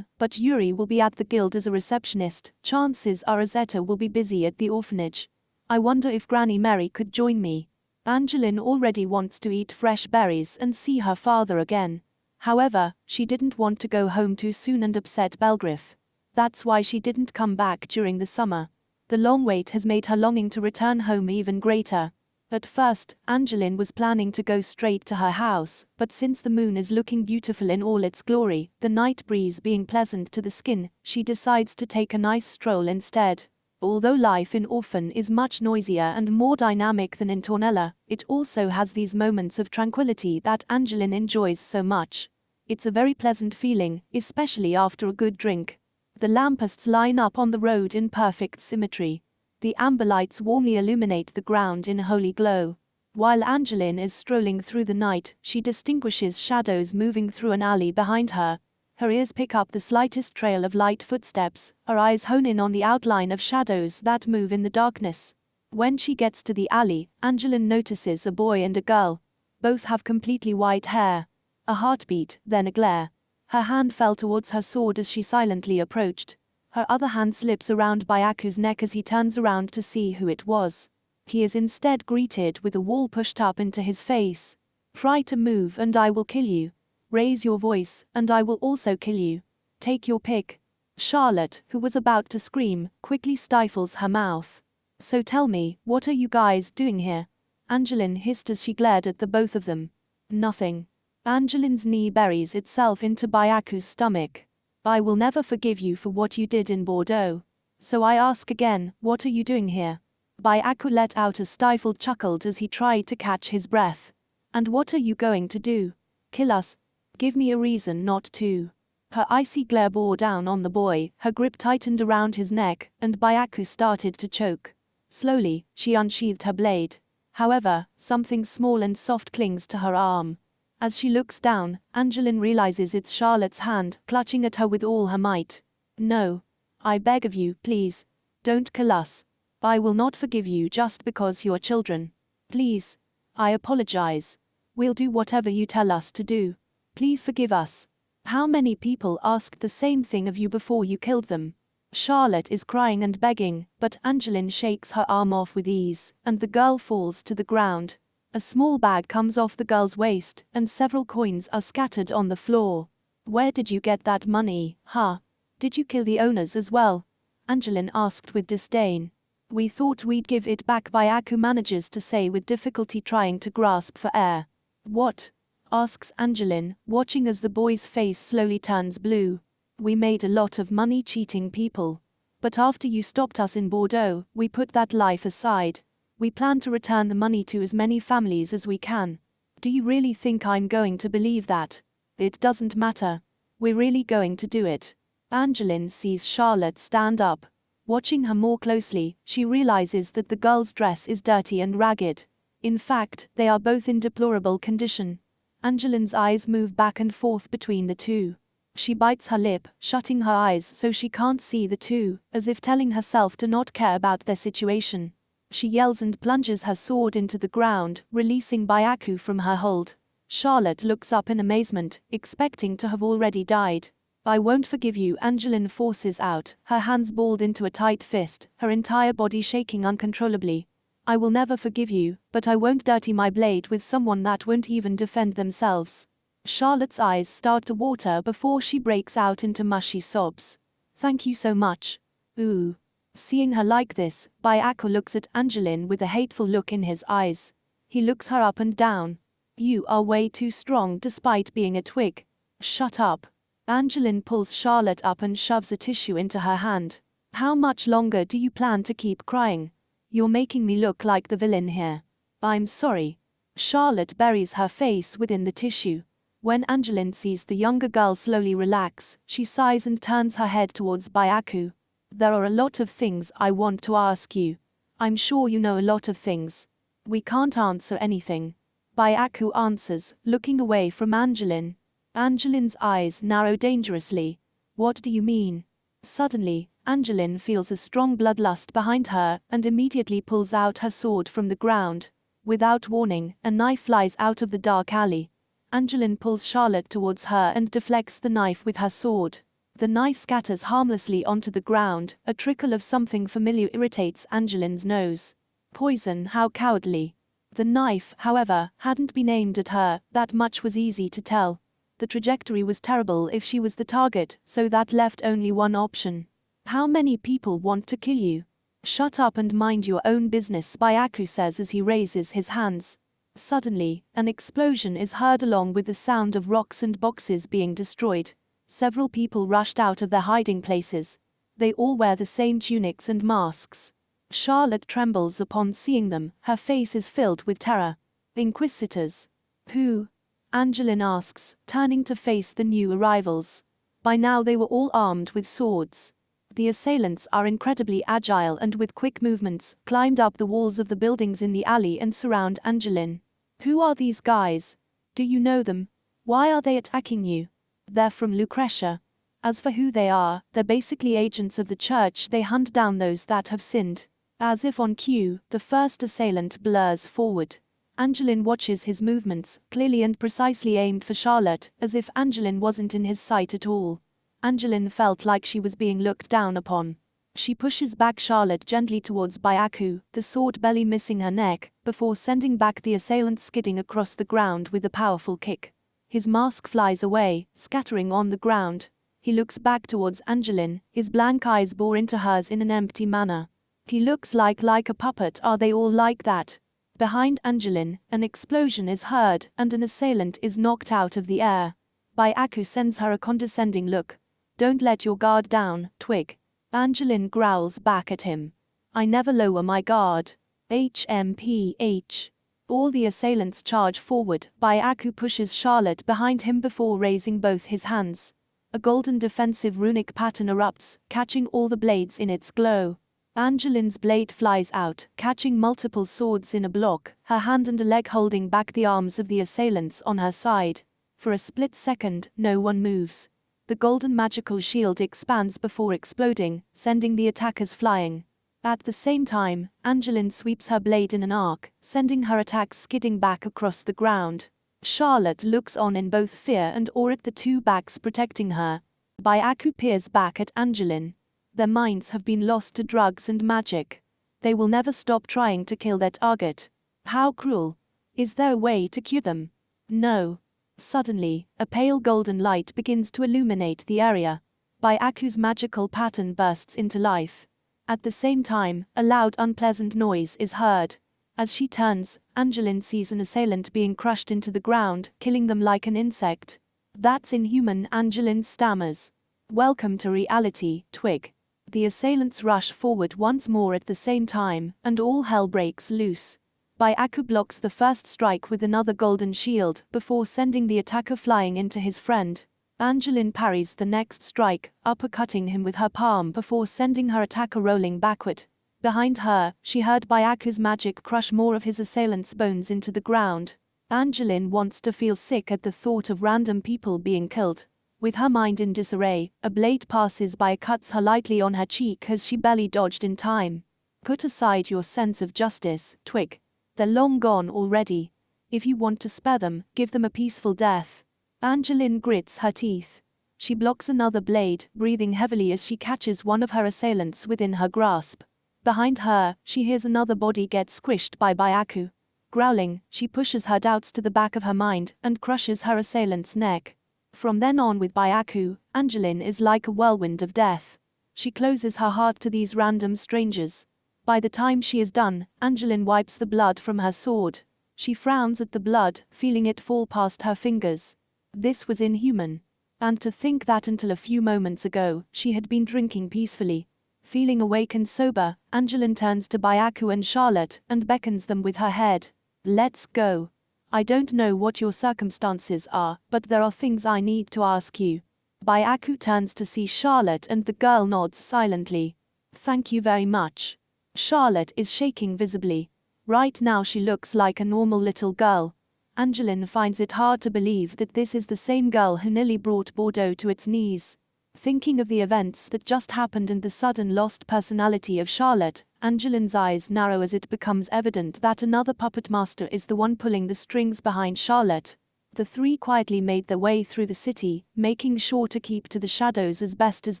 But Yuri will be at the guild as a receptionist. Chances are Rosetta will be busy at the orphanage. I wonder if Granny Mary could join me. Angeline already wants to eat fresh berries and see her father again. However, she didn't want to go home too soon and upset Belgriff. That's why she didn't come back during the summer. The long wait has made her longing to return home even greater. At first, Angeline was planning to go straight to her house, but since the moon is looking beautiful in all its glory, the night breeze being pleasant to the skin, she decides to take a nice stroll instead. Although life in Orphan is much noisier and more dynamic than in Tornella, it also has these moments of tranquility that Angeline enjoys so much. It's a very pleasant feeling, especially after a good drink. The lampposts line up on the road in perfect symmetry. The amber lights warmly illuminate the ground in a holy glow. While Angeline is strolling through the night, she distinguishes shadows moving through an alley behind her. Her ears pick up the slightest trail of light footsteps, her eyes hone in on the outline of shadows that move in the darkness. When she gets to the alley, Angeline notices a boy and a girl. Both have completely white hair. A heartbeat, then a glare. Her hand fell towards her sword as she silently approached. Her other hand slips around Byaku's neck as he turns around to see who it was. He is instead greeted with a wall pushed up into his face. Try to move and I will kill you. Raise your voice, and I will also kill you. Take your pick. Charlotte, who was about to scream, quickly stifles her mouth. So tell me, what are you guys doing here? Angeline hissed as she glared at the both of them. Nothing. Angeline's knee buries itself into Byaku's stomach. I will never forgive you for what you did in Bordeaux. So I ask again, what are you doing here? Byaku let out a stifled chuckle as he tried to catch his breath. And what are you going to do? Kill us? Give me a reason not to. Her icy glare bore down on the boy, her grip tightened around his neck, and Byaku started to choke. Slowly, she unsheathed her blade. However, something small and soft clings to her arm. As she looks down, Angeline realizes it's Charlotte's hand, clutching at her with all her might. No. I beg of you, please. Don't kill us. I will not forgive you just because you're children. Please. I apologize. We'll do whatever you tell us to do. Please forgive us. How many people asked the same thing of you before you killed them? Charlotte is crying and begging, but Angeline shakes her arm off with ease, and the girl falls to the ground. A small bag comes off the girl's waist, and several coins are scattered on the floor. Where did you get that money, huh? Did you kill the owners as well? Angeline asked with disdain. We thought we'd give it back, Byaku manages to say with difficulty, trying to grasp for air. What? Asks Angeline, watching as the boy's face slowly turns blue. We made a lot of money cheating people. But after you stopped us in Bordeaux, we put that life aside. We plan to return the money to as many families as we can. Do you really think I'm going to believe that? It doesn't matter. We're really going to do it. Angeline sees Charlotte stand up. Watching her more closely, she realizes that the girl's dress is dirty and ragged. In fact, they are both in deplorable condition. Angeline's eyes move back and forth between the two. She bites her lip, shutting her eyes so she can't see the two, as if telling herself to not care about their situation. She yells and plunges her sword into the ground, releasing Byaku from her hold. Charlotte looks up in amazement, expecting to have already died. I won't forgive you, Angeline forces out, her hands balled into a tight fist, her entire body shaking uncontrollably. I will never forgive you, but I won't dirty my blade with someone that won't even defend themselves. Charlotte's eyes start to water before she breaks out into mushy sobs. Thank you so much. Ooh. Seeing her like this, Byaku looks at Angeline with a hateful look in his eyes. He looks her up and down. You are way too strong despite being a twig. Shut up. Angeline pulls Charlotte up and shoves a tissue into her hand. How much longer do you plan to keep crying? You're making me look like the villain here. I'm sorry. Charlotte buries her face within the tissue. When Angeline sees the younger girl slowly relax, she sighs and turns her head towards Byaku. There are a lot of things I want to ask you. I'm sure you know a lot of things. We can't answer anything. Byaku answers, looking away from Angeline. Angeline's eyes narrow dangerously. What do you mean? Suddenly, Angeline feels a strong bloodlust behind her and immediately pulls out her sword from the ground. Without warning, a knife flies out of the dark alley. Angeline pulls Charlotte towards her and deflects the knife with her sword. The knife scatters harmlessly onto the ground, a trickle of something familiar irritates Angeline's nose. Poison, how cowardly. The knife, however, hadn't been aimed at her, that much was easy to tell. The trajectory was terrible if she was the target, so that left only one option. How many people want to kill you? Shut up and mind your own business, Byaku says as he raises his hands. Suddenly, an explosion is heard along with the sound of rocks and boxes being destroyed. Several people rushed out of their hiding places. They all wear the same tunics and masks. Charlotte trembles upon seeing them, her face is filled with terror. Inquisitors. Who? Angeline asks, turning to face the new arrivals. By now they were all armed with swords. The assailants are incredibly agile and with quick movements, climbed up the walls of the buildings in the alley and surround Angeline. Who are these guys? Do you know them? Why are they attacking you? They're from Lucretia. As for who they are, they're basically agents of the church. They hunt down those that have sinned. As if on cue, the first assailant blurs forward. Angeline watches his movements, clearly and precisely aimed for Charlotte, as if Angeline wasn't in his sight at all. Angeline felt like she was being looked down upon. She pushes back Charlotte gently towards Byaku, the sword barely missing her neck, before sending back the assailant skidding across the ground with a powerful kick. His mask flies away, scattering on the ground. He looks back towards Angeline, his blank eyes bore into hers in an empty manner. He looks like a puppet. Are they all like that? Behind Angeline, an explosion is heard and an assailant is knocked out of the air. Byaku sends her a condescending look. Don't let your guard down, Twig. Angeline growls back at him. I never lower my guard. HMPH. All the assailants charge forward. Byaku pushes Charlotte behind him before raising both his hands. A golden defensive runic pattern erupts, catching all the blades in its glow. Angeline's blade flies out, catching multiple swords in a block, her hand and a leg holding back the arms of the assailants on her side. For a split second, no one moves. The golden magical shield expands before exploding, sending the attackers flying. At the same time, Angeline sweeps her blade in an arc, sending her attacks skidding back across the ground. Charlotte looks on in both fear and awe at the two backs protecting her. Byaku peers back at Angeline. Their minds have been lost to drugs and magic. They will never stop trying to kill their target. How cruel. Is there a way to cure them? No. Suddenly, a pale golden light begins to illuminate the area. Byaku's magical pattern bursts into life. At the same time, a loud unpleasant noise is heard. As she turns, Angeline sees an assailant being crushed into the ground, killing them like an insect. That's inhuman, Angeline stammers. Welcome to reality, Twig. The assailants rush forward once more at the same time, and all hell breaks loose. Byaku blocks the first strike with another golden shield, before sending the attacker flying into his friend. Angeline parries the next strike, uppercutting him with her palm before sending her attacker rolling backward. Behind her, she heard Byaku's magic crush more of his assailants' bones into the ground. Angeline wants to feel sick at the thought of random people being killed. With her mind in disarray, a blade passes by, cuts her lightly on her cheek as she barely dodged in time. Put aside your sense of justice, Twig. They're long gone already. If you want to spare them, give them a peaceful death. Angeline grits her teeth. She blocks another blade, breathing heavily as she catches one of her assailants within her grasp. Behind her, she hears another body get squished by Byaku. Growling, she pushes her doubts to the back of her mind and crushes her assailant's neck. From then on with Byaku, Angeline is like a whirlwind of death. She closes her heart to these random strangers. By the time she is done, Angeline wipes the blood from her sword. She frowns at the blood, feeling it fall past her fingers. This was inhuman. And to think that until a few moments ago, she had been drinking peacefully. Feeling awake and sober, Angeline turns to Byaku and Charlotte and beckons them with her head. Let's go. I don't know what your circumstances are, but there are things I need to ask you. Byaku turns to see Charlotte and the girl nods silently. Thank you very much. Charlotte is shaking visibly. Right now she looks like a normal little girl. Angeline finds it hard to believe that this is the same girl who nearly brought Bordeaux to its knees. Thinking of the events that just happened and the sudden lost personality of Charlotte, Angeline's eyes narrow as it becomes evident that another puppet master is the one pulling the strings behind Charlotte. The three quietly made their way through the city, making sure to keep to the shadows as best as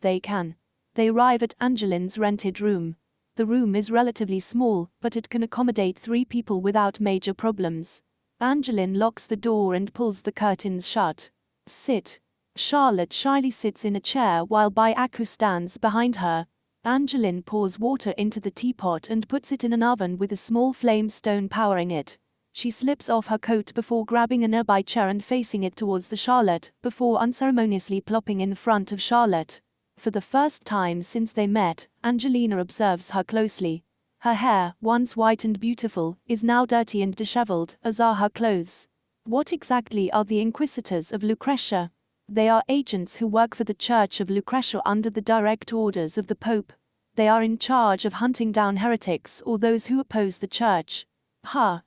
they can. They arrive at Angeline's rented room. The room is relatively small, but it can accommodate 3 people without major problems. Angeline locks the door and pulls the curtains shut. Sit. Charlotte shyly sits in a chair while Byaku stands behind her. Angeline pours water into the teapot and puts it in an oven with a small flame stone powering it. She slips off her coat before grabbing a nearby chair and facing it towards the Charlotte, before unceremoniously plopping in front of Charlotte. For the first time since they met, Angelina observes her closely. Her hair, once white and beautiful, is now dirty and disheveled, as are her clothes. What exactly are the Inquisitors of Lucretia? They are agents who work for the Church of Lucretia under the direct orders of the Pope. They are in charge of hunting down heretics or those who oppose the Church.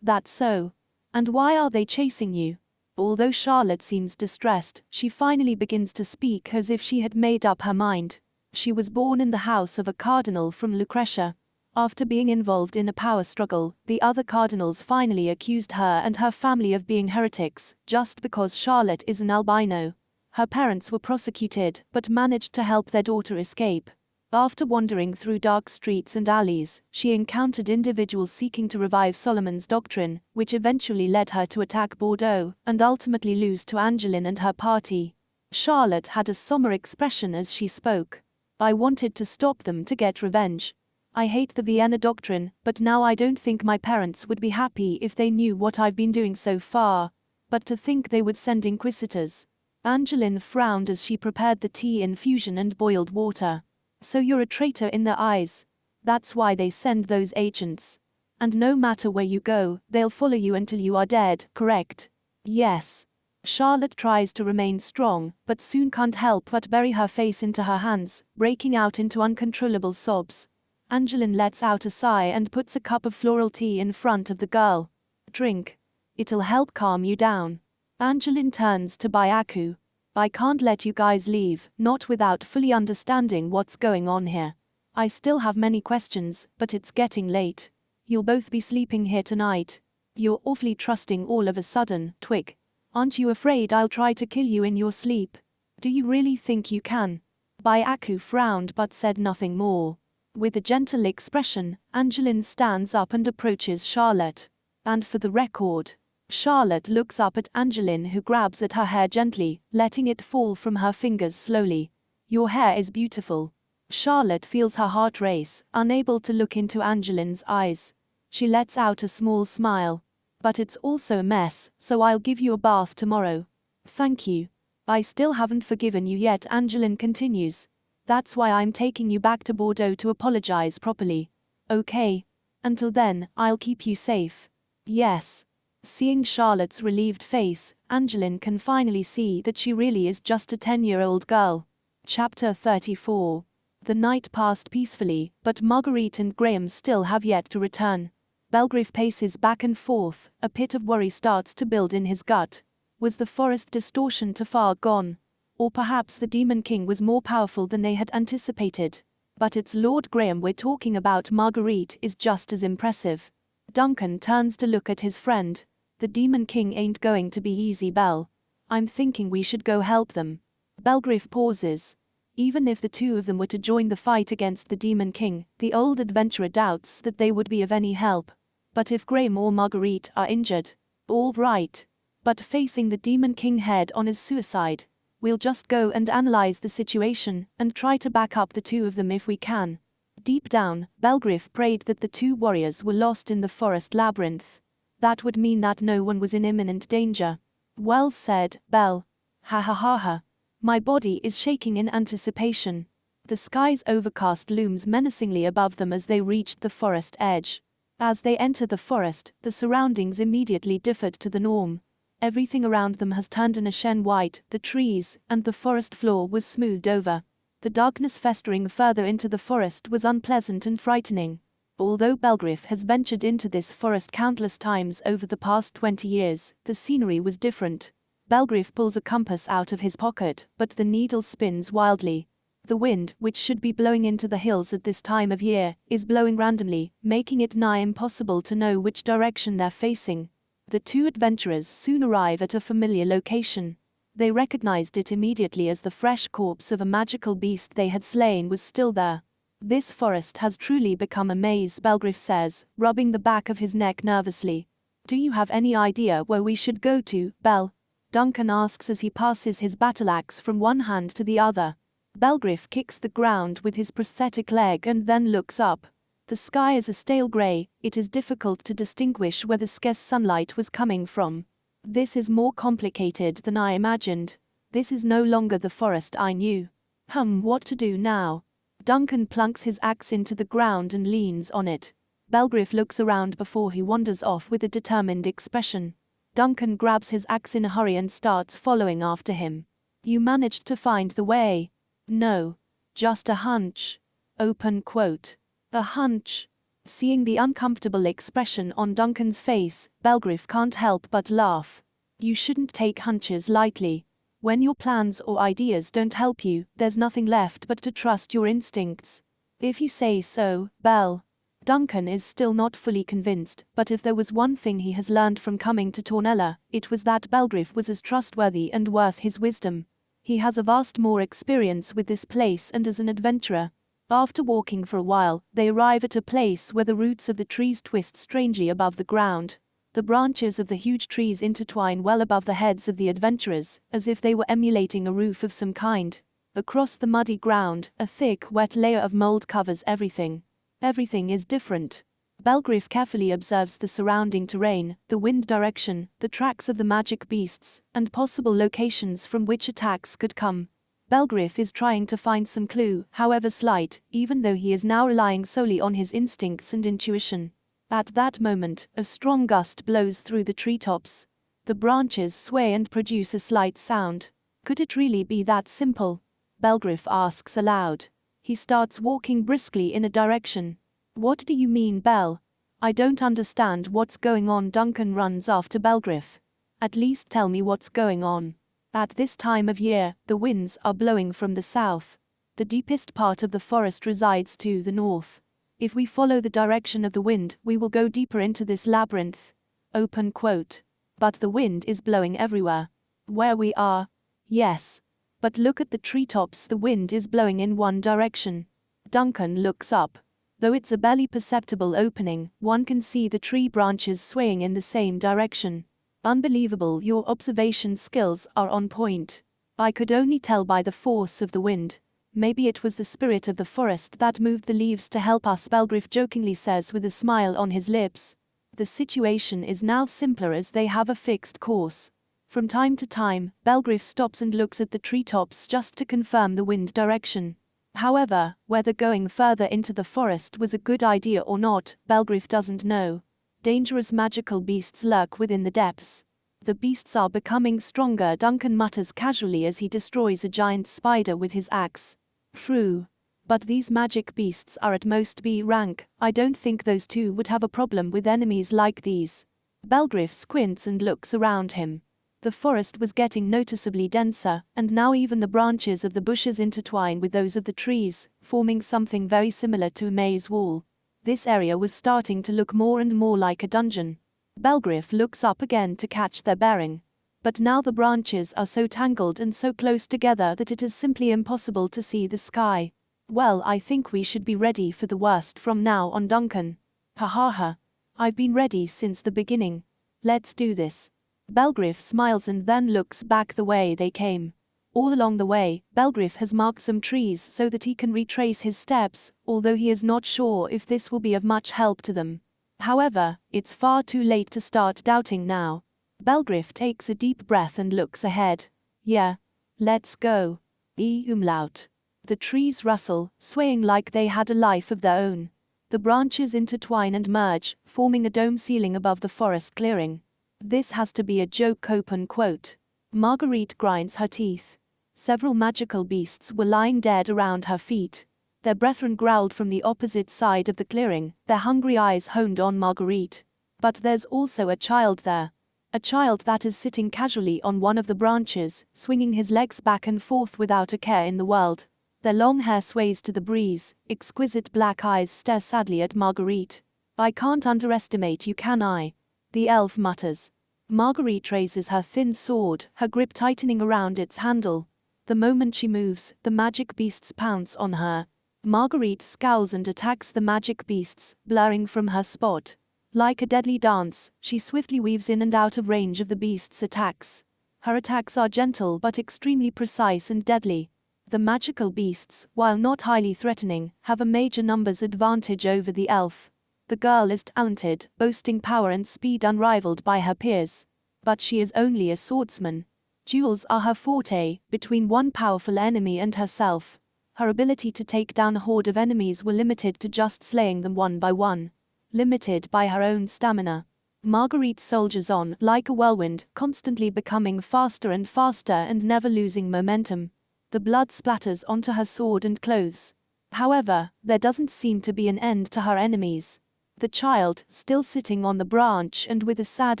That's so. And why are they chasing you? Although Charlotte seems distressed, she finally begins to speak as if she had made up her mind. She was born in the house of a cardinal from Lucretia. After being involved in a power struggle, the other cardinals finally accused her and her family of being heretics, just because Charlotte is an albino. Her parents were prosecuted, but managed to help their daughter escape. After wandering through dark streets and alleys, she encountered individuals seeking to revive Solomon's doctrine, which eventually led her to attack Bordeaux, and ultimately lose to Angeline and her party. Charlotte had a somber expression as she spoke. I wanted to stop them to get revenge. I hate the Vienna doctrine, but now I don't think my parents would be happy if they knew what I've been doing so far. But to think they would send inquisitors. Angeline frowned as she prepared the tea infusion and boiled water. So you're a traitor in their eyes. That's why they send those agents. And no matter where you go, they'll follow you until you are dead, correct? Yes. Charlotte tries to remain strong, but soon can't help but bury her face into her hands, breaking out into uncontrollable sobs. Angeline lets out a sigh and puts a cup of floral tea in front of the girl. Drink. It'll help calm you down. Angeline turns to Byaku. I can't let you guys leave, not without fully understanding what's going on here. I still have many questions, but it's getting late. You'll both be sleeping here tonight. You're awfully trusting all of a sudden, Twig. Aren't you afraid I'll try to kill you in your sleep? Do you really think you can? Byaku frowned but said nothing more. With a gentle expression, Angeline stands up and approaches Charlotte. And for the record, Charlotte looks up at Angeline, who grabs at her hair gently, letting it fall from her fingers slowly. Your hair is beautiful. Charlotte feels her heart race, unable to look into Angeline's eyes. She lets out a small smile. But it's also a mess, so I'll give you a bath tomorrow. Thank you. I still haven't forgiven you yet, Angeline continues. That's why I'm taking you back to Bordeaux to apologize properly. Okay. Until then, I'll keep you safe. Yes. Seeing Charlotte's relieved face, Angeline can finally see that she really is just a 10-year-old girl. Chapter 34. The night passed peacefully, but Marguerite and Graham still have yet to return. Belgrave paces back and forth, a pit of worry starts to build in his gut. Was the forest distortion too far gone? Or perhaps the Demon King was more powerful than they had anticipated. But it's Lord Graham we're talking about. Marguerite is just as impressive. Duncan turns to look at his friend. The Demon King ain't going to be easy, Belle. I'm thinking we should go help them. Belgrave pauses. Even if the two of them were to join the fight against the Demon King, the old adventurer doubts that they would be of any help. But if Graham or Marguerite are injured, all right. But facing the Demon King head on is suicide. We'll just go and analyze the situation, and try to back up the two of them if we can. Deep down, Belgrave prayed that the two warriors were lost in the forest labyrinth. That would mean that no one was in imminent danger. Well said, Belle. Ha ha ha ha. My body is shaking in anticipation. The sky's overcast looms menacingly above them as they reached the forest edge. As they enter the forest, the surroundings immediately differed to the norm. Everything around them has turned an ashen white, the trees, and the forest floor was smoothed over. The darkness festering further into the forest was unpleasant and frightening. Although Belgrave has ventured into this forest countless times over the past 20 years, the scenery was different. Belgrave pulls a compass out of his pocket, but the needle spins wildly. The wind, which should be blowing into the hills at this time of year, is blowing randomly, making it nigh impossible to know which direction they're facing. The two adventurers soon arrive at a familiar location. They recognized it immediately as the fresh corpse of a magical beast they had slain was still there. This forest has truly become a maze, Belgrave says, rubbing the back of his neck nervously. Do you have any idea where we should go to, Belle? Duncan asks as he passes his battle-axe from one hand to the other. Belgrave kicks the ground with his prosthetic leg and then looks up. The sky is a stale grey, it is difficult to distinguish where the scarce sunlight was coming from. This is more complicated than I imagined. This is no longer the forest I knew. What to do now? Duncan plunks his axe into the ground and leans on it. Belgrave looks around before he wanders off with a determined expression. Duncan grabs his axe in a hurry and starts following after him. You managed to find the way? No. Just a hunch. Open quote. A hunch. Seeing the uncomfortable expression on Duncan's face, Belgrave can't help but laugh. You shouldn't take hunches lightly. When your plans or ideas don't help you, there's nothing left but to trust your instincts. If you say so, Belle. Duncan is still not fully convinced, but if there was one thing he has learned from coming to Tornella, it was that Belgriff was as trustworthy and worth his wisdom. He has a vast more experience with this place and as an adventurer. After walking for a while, they arrive at a place where the roots of the trees twist strangely above the ground. The branches of the huge trees intertwine well above the heads of the adventurers, as if they were emulating a roof of some kind. Across the muddy ground, a thick, wet layer of mold covers everything. Everything is different. Belgriff carefully observes the surrounding terrain, the wind direction, the tracks of the magic beasts, and possible locations from which attacks could come. Belgriff is trying to find some clue, however slight, even though he is now relying solely on his instincts and intuition. At that moment, a strong gust blows through the treetops. The branches sway and produce a slight sound. Could it really be that simple? Belgriff asks aloud. He starts walking briskly in a direction. What do you mean, Belle? I don't understand what's going on. Duncan runs after Belgriff. At least tell me what's going on. At this time of year, the winds are blowing from the south. The deepest part of the forest resides to the north. If we follow the direction of the wind, we will go deeper into this labyrinth. Open quote. But the wind is blowing everywhere. Where we are? Yes. But look at the treetops, the wind is blowing in one direction. Duncan looks up. Though it's a barely perceptible opening, one can see the tree branches swaying in the same direction. Unbelievable, your observation skills are on point. I could only tell by the force of the wind. Maybe it was the spirit of the forest that moved the leaves to help us, Belgriff jokingly says with a smile on his lips. The situation is now simpler as they have a fixed course. From time to time, Belgriff stops and looks at the treetops just to confirm the wind direction. However, whether going further into the forest was a good idea or not, Belgriff doesn't know. Dangerous magical beasts lurk within the depths. The beasts are becoming stronger, Duncan mutters casually as he destroys a giant spider with his axe. True. But these magic beasts are at most B rank. I don't think those two would have a problem with enemies like these. Belgriff squints and looks around him. The forest was getting noticeably denser, and now even the branches of the bushes intertwine with those of the trees, forming something very similar to a maze wall. This area was starting to look more and more like a dungeon. Belgriff looks up again to catch their bearing. But now the branches are so tangled and so close together that it is simply impossible to see the sky. Well, I think we should be ready for the worst from now on, Duncan. Ha ha ha. I've been ready since the beginning. Let's do this. Belgriff smiles and then looks back the way they came. All along the way, Belgriff has marked some trees so that he can retrace his steps, although he is not sure if this will be of much help to them. However, it's far too late to start doubting now. Belgriff takes a deep breath and looks ahead. Yeah. Let's go. Umlaut. The trees rustle, swaying like they had a life of their own. The branches intertwine and merge, forming a dome ceiling above the forest clearing. This has to be a joke, open quote. Marguerite grinds her teeth. Several magical beasts were lying dead around her feet. Their brethren growled from the opposite side of the clearing, their hungry eyes honed on Marguerite. But there's also a child there. A child that is sitting casually on one of the branches, swinging his legs back and forth without a care in the world. Their long hair sways to the breeze, exquisite black eyes stare sadly at Marguerite. I can't underestimate you, can I? The elf mutters. Marguerite raises her thin sword, her grip tightening around its handle. The moment she moves, the magic beasts pounce on her. Marguerite scowls and attacks the magic beasts, blurring from her spot. Like a deadly dance, she swiftly weaves in and out of range of the beasts' attacks. Her attacks are gentle but extremely precise and deadly. The magical beasts, while not highly threatening, have a major numbers advantage over the elf. The girl is talented, boasting power and speed unrivaled by her peers. But she is only a swordsman. Duels are her forte, between one powerful enemy and herself. Her ability to take down a horde of enemies were limited to just slaying them one by one. Limited by her own stamina. Marguerite soldiers on, like a whirlwind, constantly becoming faster and faster and never losing momentum. The blood splatters onto her sword and clothes. However, there doesn't seem to be an end to her enemies. The child, still sitting on the branch and with a sad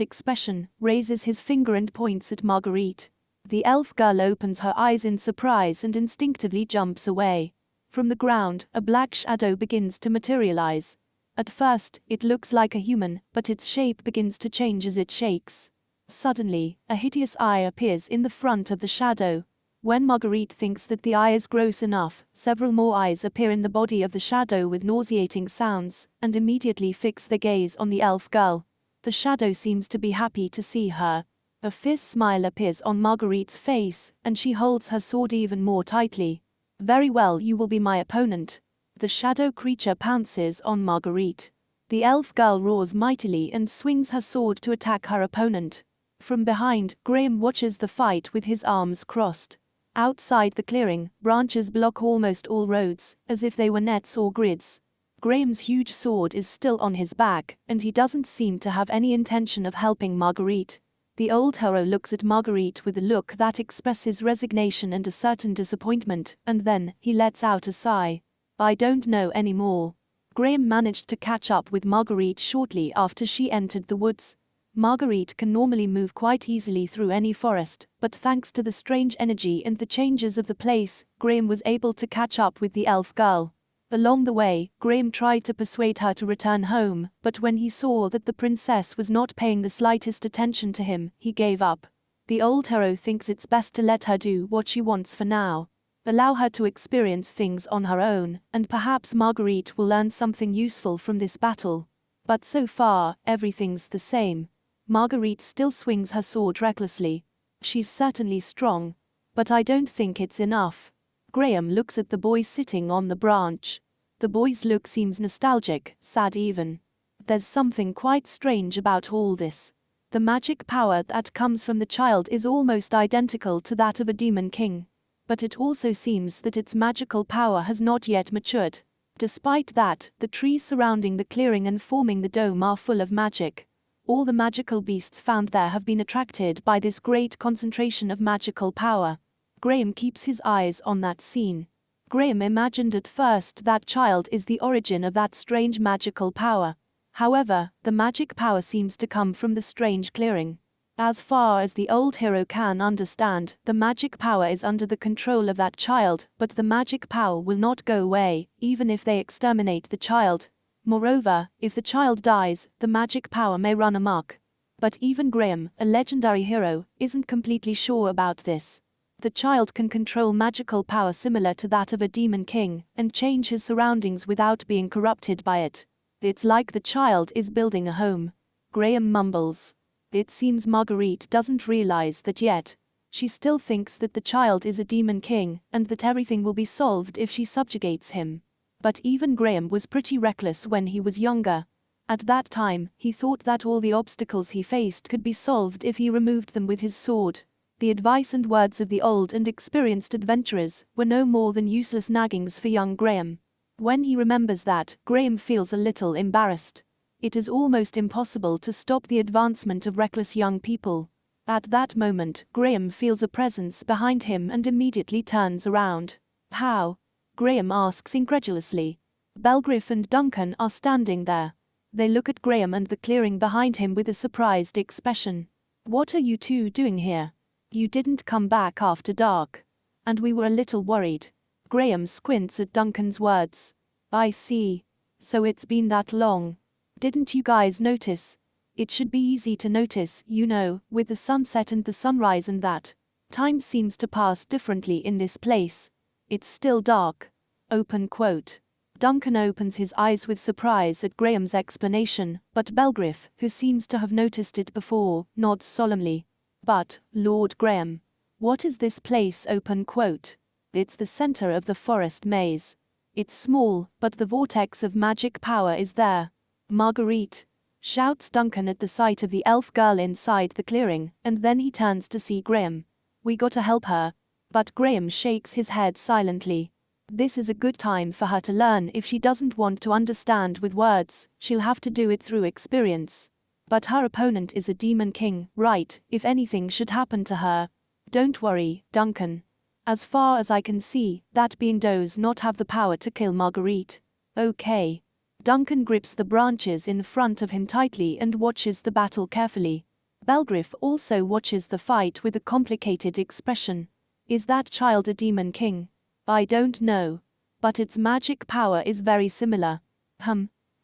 expression, raises his finger and points at Marguerite. The elf girl opens her eyes in surprise and instinctively jumps away. From the ground, a black shadow begins to materialize. At first, it looks like a human, but its shape begins to change as it shakes. Suddenly, a hideous eye appears in the front of the shadow. When Marguerite thinks that the eye is gross enough, several more eyes appear in the body of the shadow with nauseating sounds, and immediately fix their gaze on the elf girl. The shadow seems to be happy to see her. A fierce smile appears on Marguerite's face, and she holds her sword even more tightly. Very well, you will be my opponent. The shadow creature pounces on Marguerite. The elf girl roars mightily and swings her sword to attack her opponent. From behind, Graham watches the fight with his arms crossed. Outside the clearing, branches block almost all roads, as if they were nets or grids. Graham's huge sword is still on his back, and he doesn't seem to have any intention of helping Marguerite. The old hero looks at Marguerite with a look that expresses resignation and a certain disappointment, and then he lets out a sigh. I don't know anymore. Graham managed to catch up with Marguerite shortly after she entered the woods. Marguerite can normally move quite easily through any forest, but thanks to the strange energy and the changes of the place, Graham was able to catch up with the elf girl. Along the way, Graham tried to persuade her to return home, but when he saw that the princess was not paying the slightest attention to him, he gave up. The old hero thinks it's best to let her do what she wants for now. Allow her to experience things on her own, and perhaps Marguerite will learn something useful from this battle. But so far, everything's the same. Marguerite still swings her sword recklessly. She's certainly strong, but I don't think it's enough. Graham looks at the boy sitting on the branch. The boy's look seems nostalgic, sad even. There's something quite strange about all this. The magic power that comes from the child is almost identical to that of a demon king. But it also seems that its magical power has not yet matured. Despite that, the trees surrounding the clearing and forming the dome are full of magic. All the magical beasts found there have been attracted by this great concentration of magical power. Graham keeps his eyes on that scene. Graham imagined at first that child is the origin of that strange magical power. However, the magic power seems to come from the strange clearing. As far as the old hero can understand, the magic power is under the control of that child, but the magic power will not go away, even if they exterminate the child. Moreover, if the child dies, the magic power may run amok. But even Graham, a legendary hero, isn't completely sure about this. The child can control magical power similar to that of a demon king, and change his surroundings without being corrupted by it. It's like the child is building a home. Graham mumbles. It seems Marguerite doesn't realize that yet. She still thinks that the child is a demon king, and that everything will be solved if she subjugates him. But even Graham was pretty reckless when he was younger. At that time, he thought that all the obstacles he faced could be solved if he removed them with his sword. The advice and words of the old and experienced adventurers were no more than useless naggings for young Graham. When he remembers that, Graham feels a little embarrassed. It is almost impossible to stop the advancement of reckless young people. At that moment, Graham feels a presence behind him and immediately turns around. How? Graham asks incredulously. Belgriff and Duncan are standing there. They look at Graham and the clearing behind him with a surprised expression. What are you two doing here? You didn't come back after dark. And we were a little worried. Graham squints at Duncan's words. I see. So it's been that long. Didn't you guys notice? It should be easy to notice, you know, with the sunset and the sunrise and that. Time seems to pass differently in this place. It's still dark. Open quote. Duncan opens his eyes with surprise at Graham's explanation, but Belgriff, who seems to have noticed it before, nods solemnly. But, Lord Graham, what is this place? Open quote. It's the center of the forest maze. It's small, but the vortex of magic power is there. Marguerite, shouts Duncan at the sight of the elf girl inside the clearing, and then he turns to see Graham. We gotta help her. But Graham shakes his head silently. This is a good time for her to learn. If she doesn't want to understand with words, she'll have to do it through experience. But her opponent is a demon king, right? If anything should happen to her. Don't worry, Duncan. As far as I can see, that being does not have the power to kill Marguerite. Okay. Duncan grips the branches in front of him tightly and watches the battle carefully. Belgriff also watches the fight with a complicated expression. Is that child a demon king? I don't know. But its magic power is very similar.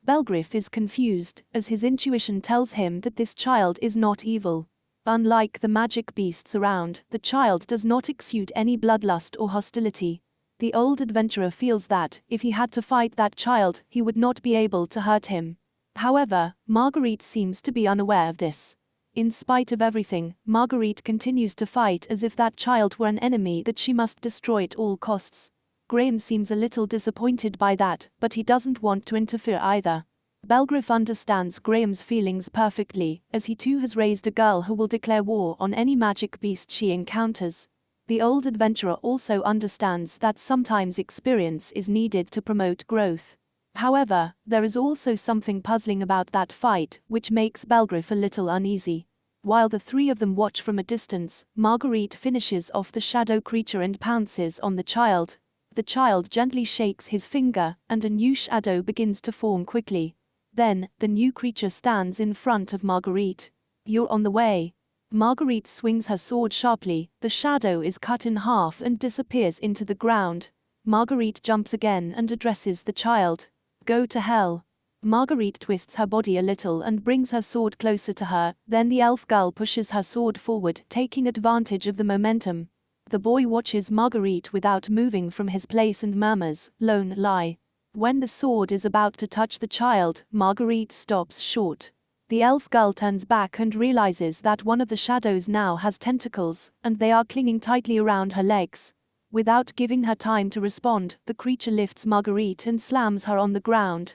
Belgriff is confused, as his intuition tells him that this child is not evil. Unlike the magic beasts around, the child does not exude any bloodlust or hostility. The old adventurer feels that, if he had to fight that child, he would not be able to hurt him. However, Marguerite seems to be unaware of this. In spite of everything, Marguerite continues to fight as if that child were an enemy that she must destroy at all costs. Graham seems a little disappointed by that, but he doesn't want to interfere either. Belgriff understands Graham's feelings perfectly, as he too has raised a girl who will declare war on any magic beast she encounters. The old adventurer also understands that sometimes experience is needed to promote growth. However, there is also something puzzling about that fight, which makes Belgriff a little uneasy. While the three of them watch from a distance, Marguerite finishes off the shadow creature and pounces on the child. The child gently shakes his finger, and a new shadow begins to form quickly. Then, the new creature stands in front of Marguerite. You're on the way. Marguerite swings her sword sharply, the shadow is cut in half and disappears into the ground. Marguerite jumps again and addresses the child. Go to hell. Marguerite twists her body a little and brings her sword closer to her, then the elf girl pushes her sword forward, taking advantage of the momentum. The boy watches Marguerite without moving from his place and murmurs, "Lone lie." When the sword is about to touch the child, Marguerite stops short. The elf girl turns back and realizes that one of the shadows now has tentacles, and they are clinging tightly around her legs. Without giving her time to respond, the creature lifts Marguerite and slams her on the ground.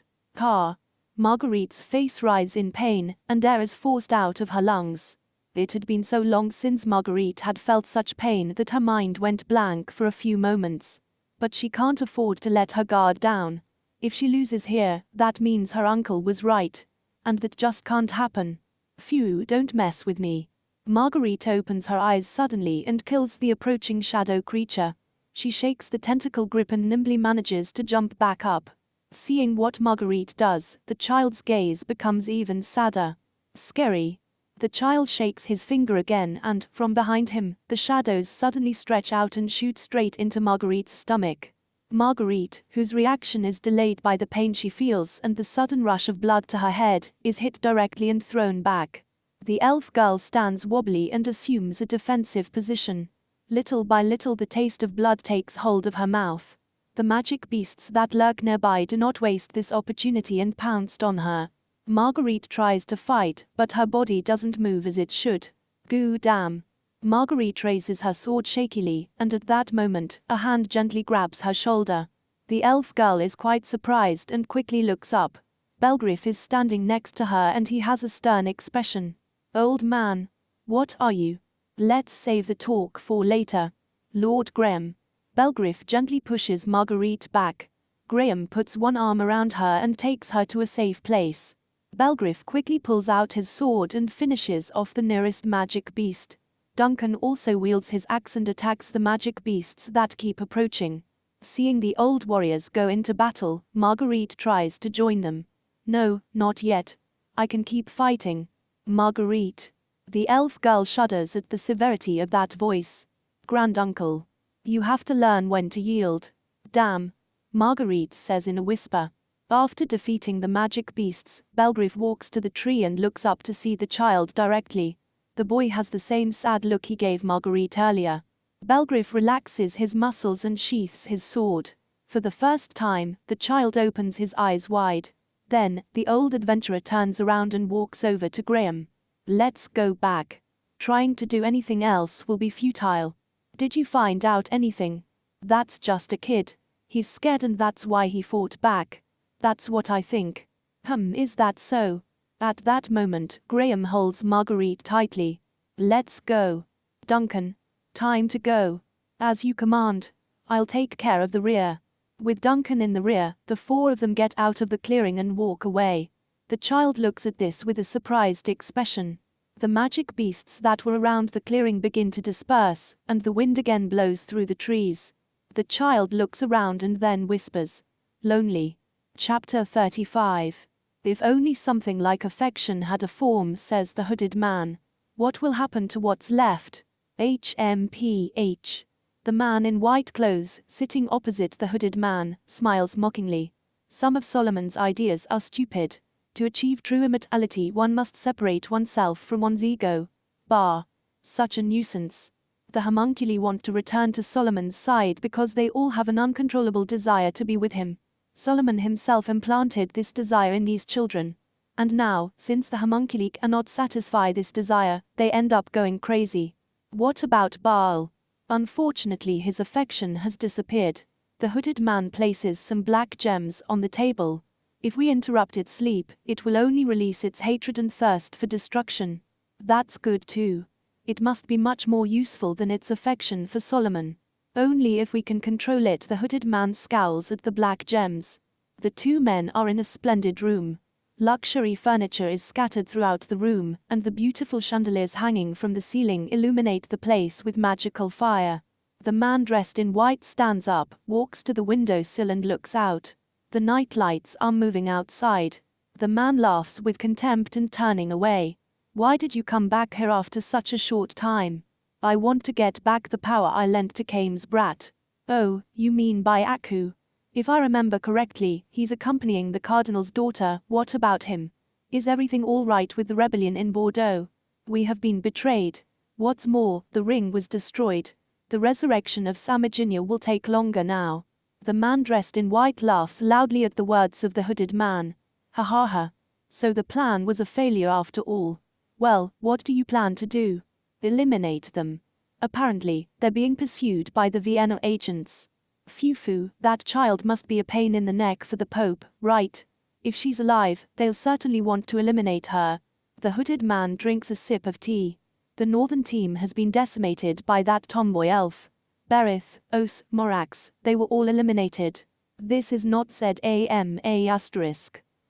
Marguerite's face writhes in pain, and air is forced out of her lungs. It had been so long since Marguerite had felt such pain that her mind went blank for a few moments. But she can't afford to let her guard down. If she loses here, that means her uncle was right. And that just can't happen. Phew, don't mess with me. Marguerite opens her eyes suddenly and kills the approaching shadow creature. She shakes the tentacle grip and nimbly manages to jump back up. Seeing what Marguerite does, the child's gaze becomes even sadder. Scary. The child shakes his finger again and, from behind him, the shadows suddenly stretch out and shoot straight into Marguerite's stomach. Marguerite, whose reaction is delayed by the pain she feels and the sudden rush of blood to her head, is hit directly and thrown back. The elf girl stands wobbly and assumes a defensive position. Little by little the taste of blood takes hold of her mouth. The magic beasts that lurk nearby do not waste this opportunity and pounced on her. Marguerite tries to fight, but her body doesn't move as it should. Goo damn. Marguerite raises her sword shakily, and at that moment, a hand gently grabs her shoulder. The elf girl is quite surprised and quickly looks up. Belgriff is standing next to her and he has a stern expression. Old man. What are you? Let's save the talk for later. Lord Graham. Belgriff gently pushes Marguerite back. Graham puts one arm around her and takes her to a safe place. Belgriff quickly pulls out his sword and finishes off the nearest magic beast. Duncan also wields his axe and attacks the magic beasts that keep approaching. Seeing the old warriors go into battle, Marguerite tries to join them. No, not yet. I can keep fighting. Marguerite. The elf girl shudders at the severity of that voice. Granduncle. You have to learn when to yield. Damn. Marguerite says in a whisper. After defeating the magic beasts, Belgriff walks to the tree and looks up to see the child directly. The boy has the same sad look he gave Marguerite earlier. Belgriff relaxes his muscles and sheaths his sword. For the first time, the child opens his eyes wide. Then, the old adventurer turns around and walks over to Graham. Let's go back. Trying to do anything else will be futile. Did you find out anything? That's just a kid. He's scared and that's why he fought back. That's what I think. Is that so? At that moment, Graham holds Marguerite tightly. Let's go. Duncan. Time to go. As you command. I'll take care of the rear. With Duncan in the rear, the four of them get out of the clearing and walk away. The child looks at this with a surprised expression. The magic beasts that were around the clearing begin to disperse, and the wind again blows through the trees. The child looks around and then whispers. Lonely. Chapter 35. If only something like affection had a form, says the hooded man. What will happen to what's left? HMPH. The man in white clothes, sitting opposite the hooded man, smiles mockingly. Some of Solomon's ideas are stupid. To achieve true immortality, one must separate oneself from one's ego. Bah. Such a nuisance. The homunculi want to return to Solomon's side because they all have an uncontrollable desire to be with him. Solomon himself implanted this desire in these children. And now, since the homunculi cannot satisfy this desire, they end up going crazy. What about Baal? Unfortunately, his affection has disappeared. The hooded man places some black gems on the table. If we interrupt its sleep, it will only release its hatred and thirst for destruction. That's good too. It must be much more useful than its affection for Solomon. Only if we can control it. The hooded man scowls at the black gems. The two men are in a splendid room. Luxury furniture is scattered throughout the room, and the beautiful chandeliers hanging from the ceiling illuminate the place with magical fire. The man dressed in white stands up, walks to the windowsill and looks out. The night lights are moving outside. The man laughs with contempt and turning away. Why did you come back here after such a short time? I want to get back the power I lent to Cain's brat. Oh, you mean by Aku? If I remember correctly, he's accompanying the cardinal's daughter. What about him? Is everything all right with the rebellion in Bordeaux? We have been betrayed. What's more, the ring was destroyed. The resurrection of Samaginia will take longer now. The man dressed in white laughs loudly at the words of the hooded man. Ha ha ha. So the plan was a failure after all. Well, what do you plan to do? Eliminate them. Apparently, they're being pursued by the Vienna agents. Phew, that child must be a pain in the neck for the Pope, right? If she's alive, they'll certainly want to eliminate her. The hooded man drinks a sip of tea. The northern team has been decimated by that tomboy elf. Berith, Os, Morax, they were all eliminated. This is not said AMA*.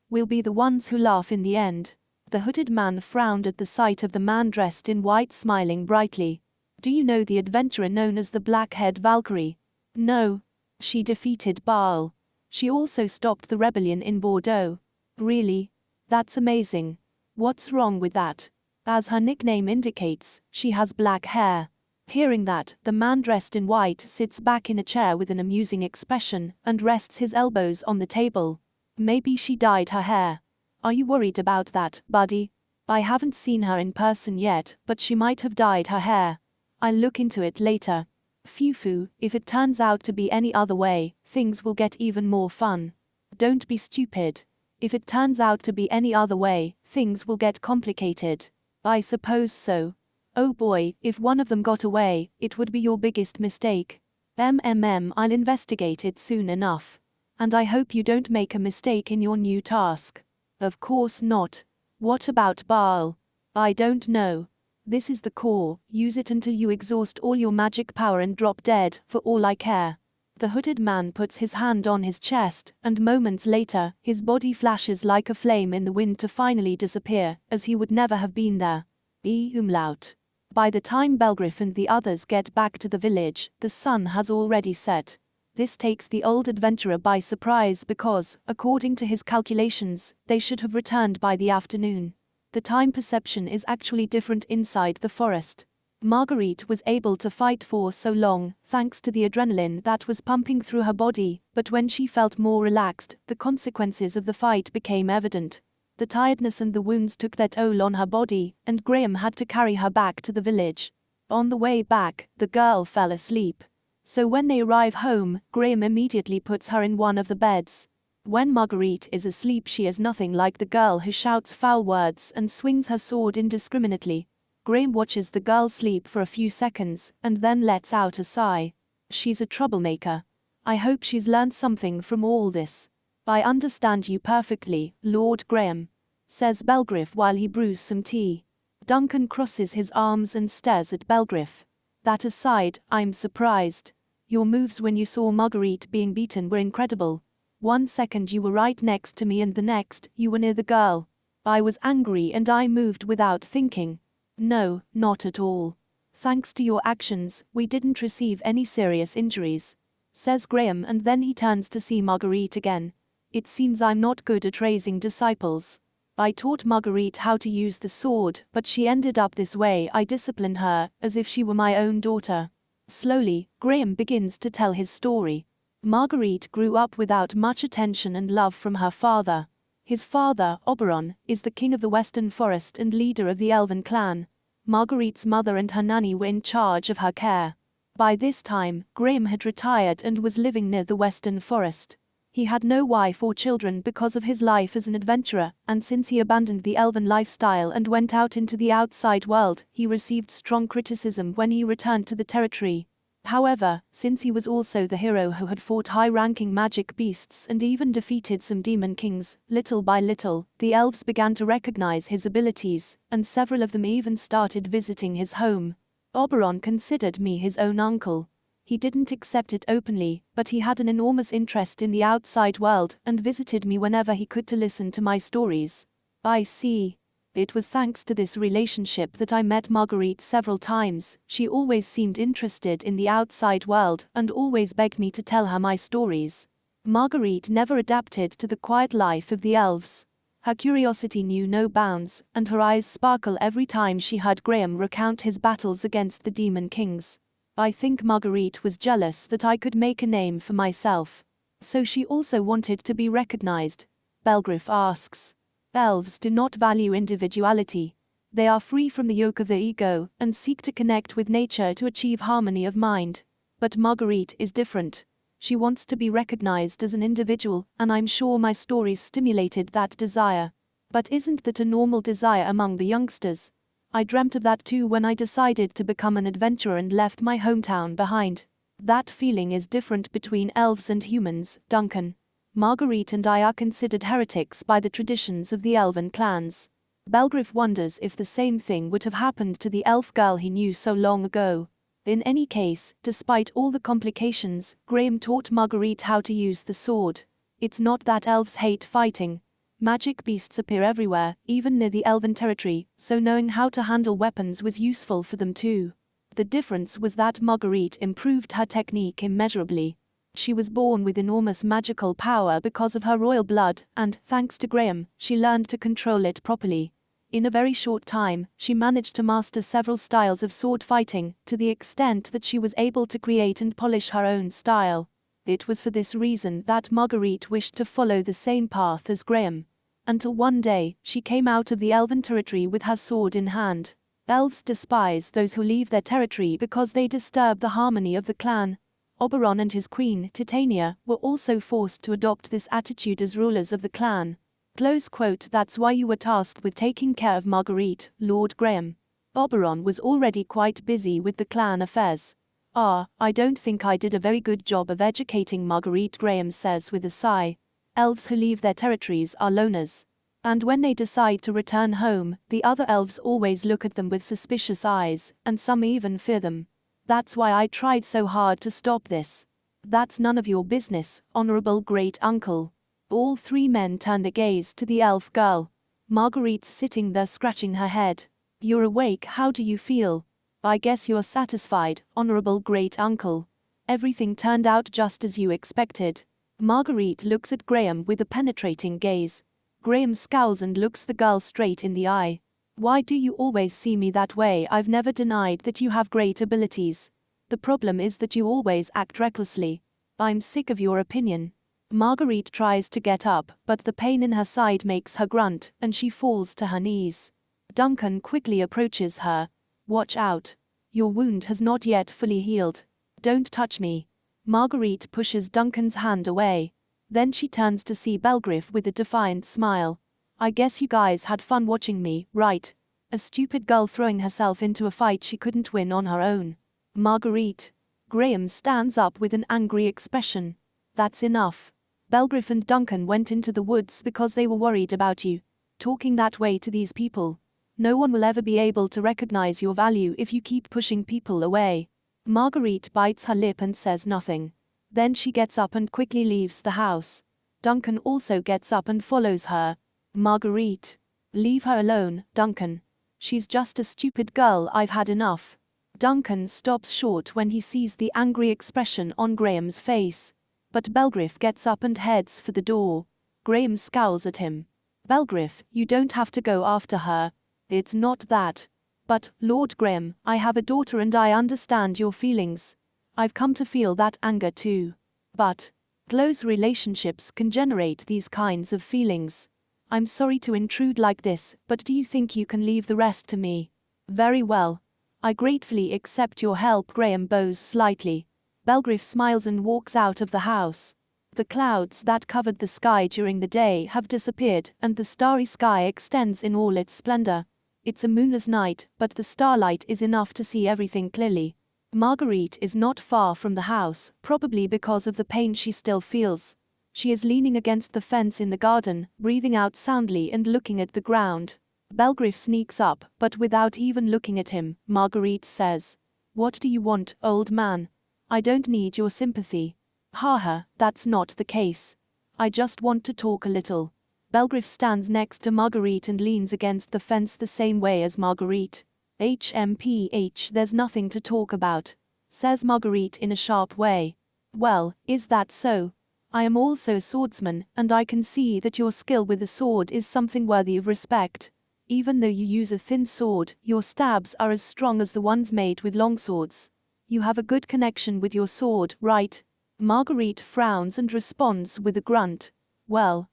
We'll be the ones who laugh in the end. The hooded man frowned at the sight of the man dressed in white smiling brightly. Do you know the adventurer known as the Black-Haired Valkyrie? No. She defeated Baal. She also stopped the rebellion in Bordeaux. Really? That's amazing. What's wrong with that? As her nickname indicates, she has black hair. Hearing that, the man dressed in white sits back in a chair with an amusing expression and rests his elbows on the table. Maybe she dyed her hair. Are you worried about that, buddy? I haven't seen her in person yet, but she might have dyed her hair. I'll look into it later. Phew, if it turns out to be any other way, things will get even more fun. Don't be stupid. If it turns out to be any other way, things will get complicated. I suppose so. Oh boy, if one of them got away, it would be your biggest mistake. I'll investigate it soon enough. And I hope you don't make a mistake in your new task. Of course not. What about Baal? I don't know. This is the core, use it until you exhaust all your magic power and drop dead, for all I care. The hooded man puts his hand on his chest, and moments later, his body flashes like a flame in the wind to finally disappear, as he would never have been there. Umlaut. By the time Belgriff and the others get back to the village, the sun has already set. This takes the old adventurer by surprise because, according to his calculations, they should have returned by the afternoon. The time perception is actually different inside the forest. Marguerite was able to fight for so long, thanks to the adrenaline that was pumping through her body, but when she felt more relaxed, the consequences of the fight became evident. The tiredness and the wounds took their toll on her body, and Graham had to carry her back to the village. On the way back, the girl fell asleep. So when they arrive home, Graham immediately puts her in one of the beds. When Marguerite is asleep, she is nothing like the girl who shouts foul words and swings her sword indiscriminately. Graham watches the girl sleep for a few seconds, and then lets out a sigh. She's a troublemaker. I hope she's learned something from all this. I understand you perfectly, Lord Graham, says Belgriff while he brews some tea. Duncan crosses his arms and stares at Belgriff. That aside, I'm surprised. Your moves when you saw Marguerite being beaten were incredible. 1 second you were right next to me and the next, you were near the girl. I was angry and I moved without thinking. No, not at all. Thanks to your actions, we didn't receive any serious injuries, says Graham, and then he turns to see Marguerite again. It seems I'm not good at raising disciples. I taught Marguerite how to use the sword, but she ended up this way. I disciplined her, as if she were my own daughter. Slowly, Graham begins to tell his story. Marguerite grew up without much attention and love from her father. His father, Oberon, is the king of the Western Forest and leader of the Elven clan. Marguerite's mother and her nanny were in charge of her care. By this time, Graham had retired and was living near the Western Forest. He had no wife or children because of his life as an adventurer, and since he abandoned the elven lifestyle and went out into the outside world, he received strong criticism when he returned to the territory. However, since he was also the hero who had fought high-ranking magic beasts and even defeated some demon kings, little by little, the elves began to recognize his abilities, and several of them even started visiting his home. Oberon considered me his own uncle. He didn't accept it openly, but he had an enormous interest in the outside world and visited me whenever he could to listen to my stories. I see. It was thanks to this relationship that I met Marguerite several times. She always seemed interested in the outside world and always begged me to tell her my stories. Marguerite never adapted to the quiet life of the elves. Her curiosity knew no bounds, and her eyes sparkled every time she heard Graham recount his battles against the demon kings. I think Marguerite was jealous that I could make a name for myself. So she also wanted to be recognized. Belgriff asks. Elves do not value individuality. They are free from the yoke of the ego and seek to connect with nature to achieve harmony of mind. But Marguerite is different. She wants to be recognized as an individual, and I'm sure my stories stimulated that desire. But isn't that a normal desire among the youngsters? I dreamt of that too when I decided to become an adventurer and left my hometown behind. That feeling is different between elves and humans, Duncan. Marguerite and I are considered heretics by the traditions of the elven clans. Belgriff wonders if the same thing would have happened to the elf girl he knew so long ago. In any case, despite all the complications, Graham taught Marguerite how to use the sword. It's not that elves hate fighting. Magic beasts appear everywhere, even near the elven territory, so knowing how to handle weapons was useful for them too. The difference was that Marguerite improved her technique immeasurably. She was born with enormous magical power because of her royal blood, and, thanks to Graham, she learned to control it properly. In a very short time, she managed to master several styles of sword fighting, to the extent that she was able to create and polish her own style. It was for this reason that Marguerite wished to follow the same path as Graham. Until one day, she came out of the elven territory with her sword in hand. Elves despise those who leave their territory because they disturb the harmony of the clan. Oberon and his queen, Titania, were also forced to adopt this attitude as rulers of the clan. Close quote. That's why you were tasked with taking care of Marguerite, Lord Graham. Oberon was already quite busy with the clan affairs. I don't think I did a very good job of educating Marguerite, Graham says with a sigh. Elves who leave their territories are loners. And when they decide to return home, the other elves always look at them with suspicious eyes, and some even fear them. That's why I tried so hard to stop this. That's none of your business, honorable great uncle. All three men turn their gaze to the elf girl. Marguerite's sitting there scratching her head. You're awake, how do you feel? I guess you're satisfied, honorable great uncle. Everything turned out just as you expected. Marguerite looks at Graham with a penetrating gaze. Graham scowls and looks the girl straight in the eye. Why do you always see me that way? I've never denied that you have great abilities. The problem is that you always act recklessly. I'm sick of your opinion. Marguerite tries to get up, but the pain in her side makes her grunt, and she falls to her knees. Duncan quickly approaches her. Watch out. Your wound has not yet fully healed. Don't touch me. Marguerite pushes Duncan's hand away. Then she turns to see Belgriff with a defiant smile. I guess you guys had fun watching me, right? A stupid girl throwing herself into a fight she couldn't win on her own. Marguerite. Graham stands up with an angry expression. That's enough. Belgriff and Duncan went into the woods because they were worried about you. Talking that way to these people. No one will ever be able to recognize your value if you keep pushing people away. Marguerite bites her lip and says nothing. Then she gets up and quickly leaves the house. Duncan also gets up and follows her. Marguerite. Leave her alone, Duncan. She's just a stupid girl, I've had enough. Duncan stops short when he sees the angry expression on Graham's face. But Belgriff gets up and heads for the door. Graham scowls at him. Belgriff, you don't have to go after her. It's not that. But, Lord Graham, I have a daughter and I understand your feelings. I've come to feel that anger too. But close relationships can generate these kinds of feelings. I'm sorry to intrude like this, but do you think you can leave the rest to me? Very well. I gratefully accept your help. Graham bows slightly. Belgriff smiles and walks out of the house. The clouds that covered the sky during the day have disappeared, and the starry sky extends in all its splendor. It's a moonless night, but the starlight is enough to see everything clearly. Marguerite is not far from the house, probably because of the pain she still feels. She is leaning against the fence in the garden, breathing out soundly and looking at the ground. Belgriff sneaks up, but without even looking at him, Marguerite says, "What do you want, old man? I don't need your sympathy." Haha, that's not the case. I just want to talk a little. Belgriff stands next to Marguerite and leans against the fence the same way as Marguerite. HMPH, there's nothing to talk about, says Marguerite in a sharp way. Well, is that so? I am also a swordsman, and I can see that your skill with the sword is something worthy of respect. Even though you use a thin sword, your stabs are as strong as the ones made with long swords. You have a good connection with your sword, right? Marguerite frowns and responds with a grunt. Well,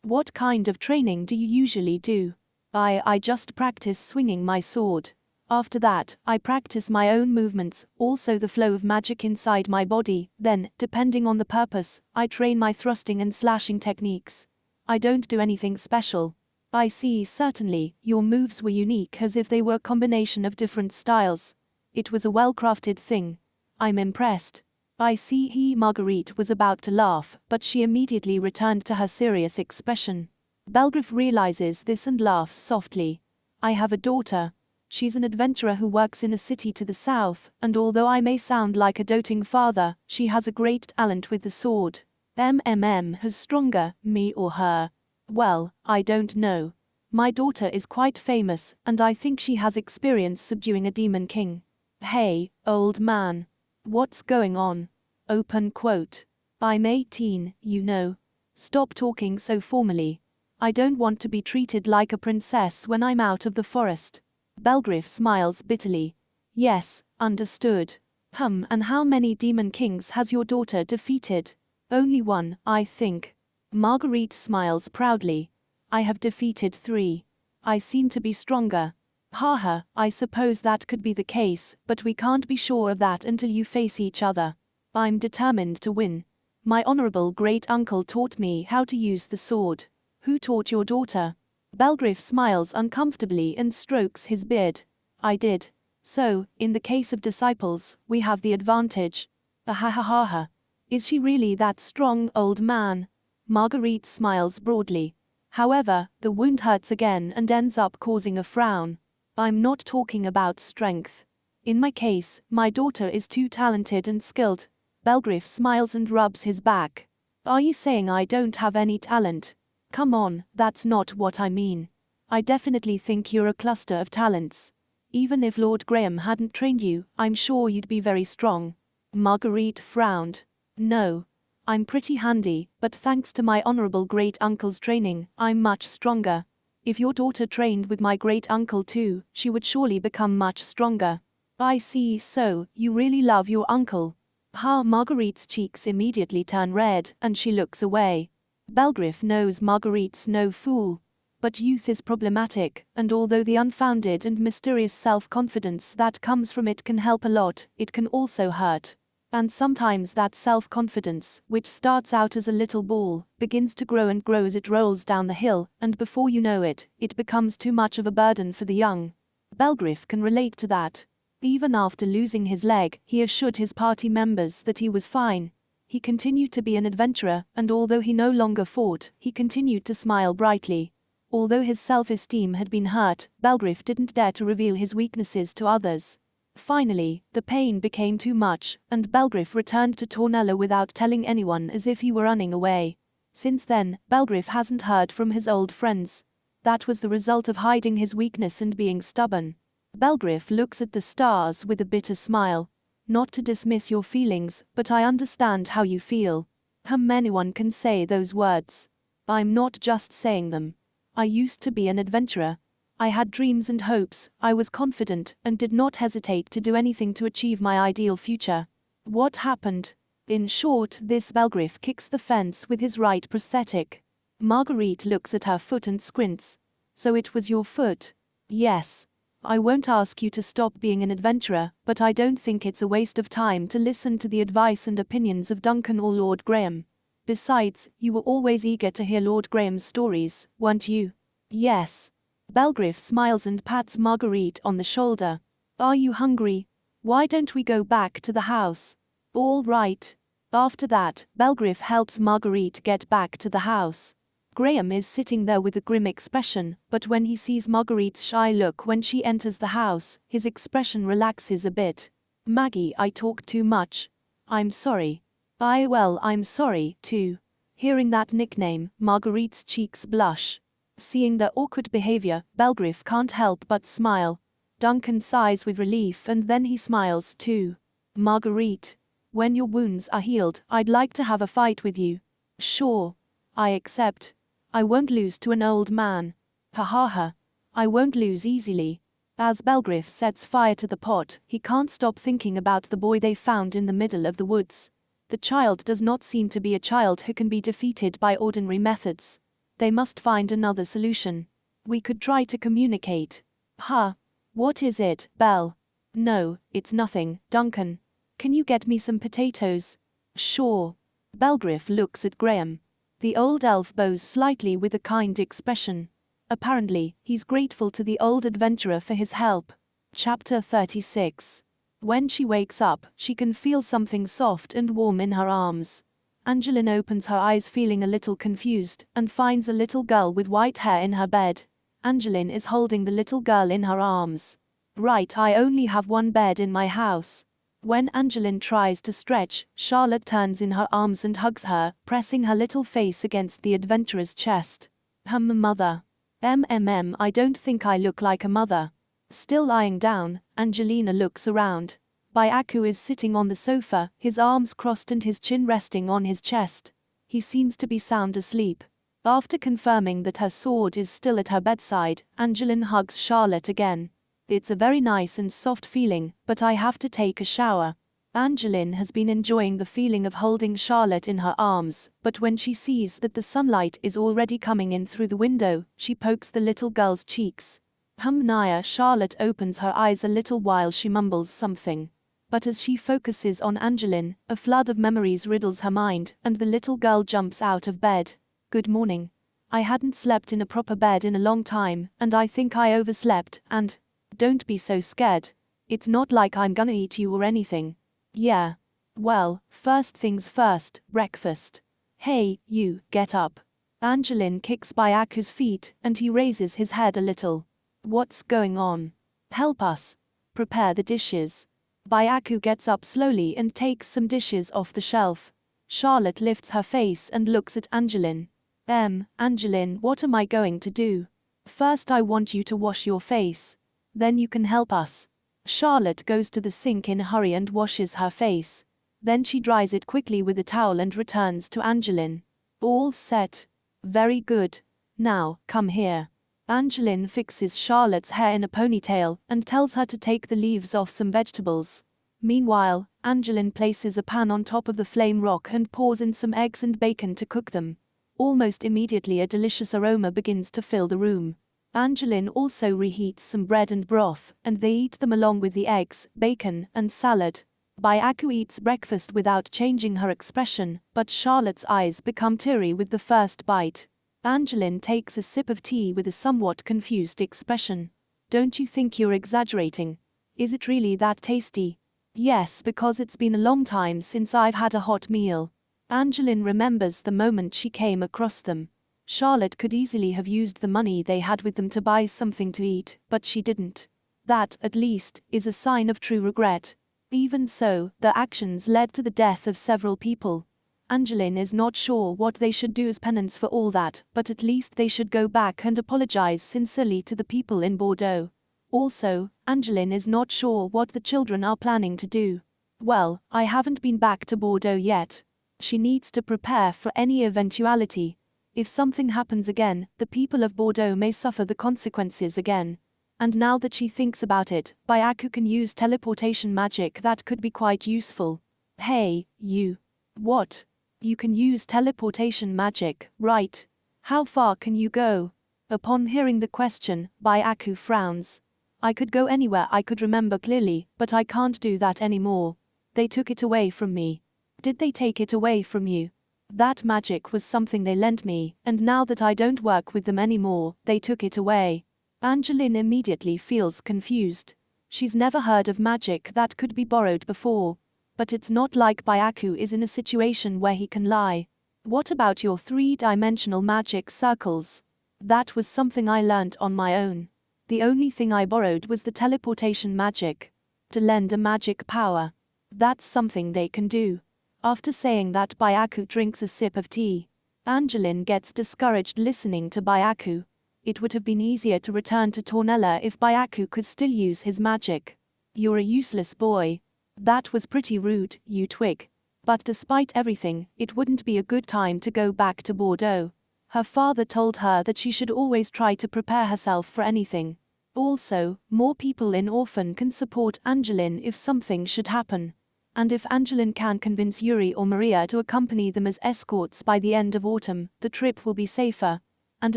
What kind of training do you usually do? I just practice swinging my sword. After that, I practice my own movements, also the flow of magic inside my body, then, depending on the purpose, I train my thrusting and slashing techniques. I don't do anything special. I see, certainly, your moves were unique as if they were a combination of different styles. It was a well-crafted thing. I'm impressed. I see. Marguerite was about to laugh, but she immediately returned to her serious expression. Belgriff realizes this and laughs softly. I have a daughter. She's an adventurer who works in a city to the south, and although I may sound like a doting father, she has a great talent with the sword. Who's stronger, me or her? Well, I don't know. My daughter is quite famous, and I think she has experience subduing a demon king. Hey, old man. What's going on? Open quote. I'm 18, you know. Stop talking so formally. I don't want to be treated like a princess when I'm out of the forest. Belgriff smiles bitterly. Yes, understood. And how many demon kings has your daughter defeated? Only one, I think. Marguerite smiles proudly. I have defeated 3. I seem to be stronger. Haha, I suppose that could be the case, but we can't be sure of that until you face each other. I'm determined to win. My honorable great-uncle taught me how to use the sword. Who taught your daughter? Belgriff smiles uncomfortably and strokes his beard. I did. So, in the case of disciples, we have the advantage. Ahahaha. Is she really that strong, old man? Marguerite smiles broadly. However, the wound hurts again and ends up causing a frown. I'm not talking about strength. In my case, my daughter is too talented and skilled. Belgriff smiles and rubs his back. Are you saying I don't have any talent? Come on, that's not what I mean. I definitely think you're a cluster of talents. Even if Lord Graham hadn't trained you, I'm sure you'd be very strong. Marguerite frowned. No. I'm pretty handy, but thanks to my honorable great-uncle's training, I'm much stronger. If your daughter trained with my great-uncle too, she would surely become much stronger. I see, so, you really love your uncle. Marguerite's cheeks immediately turn red, and she looks away. Belgriff knows Marguerite's no fool. But youth is problematic, and although the unfounded and mysterious self-confidence that comes from it can help a lot, it can also hurt. And sometimes that self-confidence, which starts out as a little ball, begins to grow and grow as it rolls down the hill, and before you know it, it becomes too much of a burden for the young. Belgriff can relate to that. Even after losing his leg, he assured his party members that he was fine. He continued to be an adventurer, and although he no longer fought, he continued to smile brightly. Although his self-esteem had been hurt, Belgriff didn't dare to reveal his weaknesses to others. Finally, the pain became too much, and Belgriff returned to Tornello without telling anyone, as if he were running away. Since then, Belgriff hasn't heard from his old friends. That was the result of hiding his weakness and being stubborn. Belgriff looks at the stars with a bitter smile. Not to dismiss your feelings, but I understand how you feel. Anyone can say those words. I'm not just saying them. I used to be an adventurer. I had dreams and hopes, I was confident, and did not hesitate to do anything to achieve my ideal future. What happened? In short, this Belgriff kicks the fence with his right prosthetic. Marguerite looks at her foot and squints. So it was your foot? Yes. I won't ask you to stop being an adventurer, but I don't think it's a waste of time to listen to the advice and opinions of Duncan or Lord Graham. Besides, you were always eager to hear Lord Graham's stories, weren't you? Yes. Belgriff smiles and pats Marguerite on the shoulder. Are you hungry? Why don't we go back to the house? All right. After that, Belgriff helps Marguerite get back to the house. Graham is sitting there with a grim expression, but when he sees Marguerite's shy look when she enters the house, his expression relaxes a bit. Maggie, I talk too much. I'm sorry. I'm sorry, too. Hearing that nickname, Marguerite's cheeks blush. Seeing their awkward behavior, Belgriff can't help but smile. Duncan sighs with relief and then he smiles too. Marguerite, when your wounds are healed, I'd like to have a fight with you. Sure. I accept. I won't lose to an old man. Ha ha ha. I won't lose easily. As Belgriff sets fire to the pot, he can't stop thinking about the boy they found in the middle of the woods. The child does not seem to be a child who can be defeated by ordinary methods. They must find another solution. We could try to communicate. Huh? What is it, Belle? No, it's nothing, Duncan. Can you get me some potatoes? Sure. Belgriff looks at Graham. The old elf bows slightly with a kind expression. Apparently, he's grateful to the old adventurer for his help. Chapter 36. When she wakes up, she can feel something soft and warm in her arms. Angeline opens her eyes feeling a little confused, and finds a little girl with white hair in her bed. Angeline is holding the little girl in her arms. Right, I only have one bed in my house. When Angeline tries to stretch, Charlotte turns in her arms and hugs her, pressing her little face against the adventurer's chest. Mother. I don't think I look like a mother. Still lying down, Angelina looks around. Byaku is sitting on the sofa, his arms crossed and his chin resting on his chest. He seems to be sound asleep. After confirming that her sword is still at her bedside, Angeline hugs Charlotte again. It's a very nice and soft feeling, but I have to take a shower. Angeline has been enjoying the feeling of holding Charlotte in her arms, but when she sees that the sunlight is already coming in through the window, she pokes the little girl's cheeks. Naya. Charlotte opens her eyes a little while she mumbles something. But as she focuses on Angeline, a flood of memories riddles her mind, and the little girl jumps out of bed. Good morning. I hadn't slept in a proper bed in a long time, and I think I overslept, and... Don't be so scared. It's not like I'm gonna eat you or anything. Yeah. Well, first things first, breakfast. Hey, you, get up. Angeline kicks Byaku's feet, and he raises his head a little. What's going on? Help us. Prepare the dishes. Byaku gets up slowly and takes some dishes off the shelf. Charlotte lifts her face and looks at Angeline. Angeline, what am I going to do? First I want you to wash your face. Then you can help us. Charlotte goes to the sink in a hurry and washes her face. Then she dries it quickly with a towel and returns to Angeline. All set. Very good. Now, come here. Angeline fixes Charlotte's hair in a ponytail and tells her to take the leaves off some vegetables. Meanwhile, Angeline places a pan on top of the flame rock and pours in some eggs and bacon to cook them. Almost immediately a delicious aroma begins to fill the room. Angeline also reheats some bread and broth, and they eat them along with the eggs, bacon, and salad. Byaku eats breakfast without changing her expression, but Charlotte's eyes become teary with the first bite. Angeline takes a sip of tea with a somewhat confused expression. Don't you think you're exaggerating? Is it really that tasty? Yes, because it's been a long time since I've had a hot meal. Angeline remembers the moment she came across them. Charlotte could easily have used the money they had with them to buy something to eat, but she didn't. That, at least, is a sign of true regret. Even so, their actions led to the death of several people. Angeline is not sure what they should do as penance for all that, but at least they should go back and apologize sincerely to the people in Bordeaux. Also, Angeline is not sure what the children are planning to do. Well, I haven't been back to Bordeaux yet. She needs to prepare for any eventuality. If something happens again, the people of Bordeaux may suffer the consequences again. And now that she thinks about it, Byaku can use teleportation magic that could be quite useful. Hey, you. What? You can use teleportation magic, right? How far can you go? Upon hearing the question, Byaku frowns. I could go anywhere I could remember clearly, but I can't do that anymore. They took it away from me. Did they take it away from you? That magic was something they lent me, and now that I don't work with them anymore, they took it away. Angeline immediately feels confused. She's never heard of magic that could be borrowed before. But it's not like Byaku is in a situation where he can lie. What about your three-dimensional magic circles? That was something I learnt on my own. The only thing I borrowed was the teleportation magic. To lend a magic power. That's something they can do. After saying that, Byaku drinks a sip of tea. Angeline gets discouraged listening to Byaku. It would have been easier to return to Tornella if Byaku could still use his magic. You're a useless boy. That was pretty rude, you twig. But despite everything, it wouldn't be a good time to go back to Bordeaux. Her father told her that she should always try to prepare herself for anything. Also, more people in Orphan can support Angeline if something should happen. And if Angeline can convince Yuri or Maria to accompany them as escorts by the end of autumn, the trip will be safer. And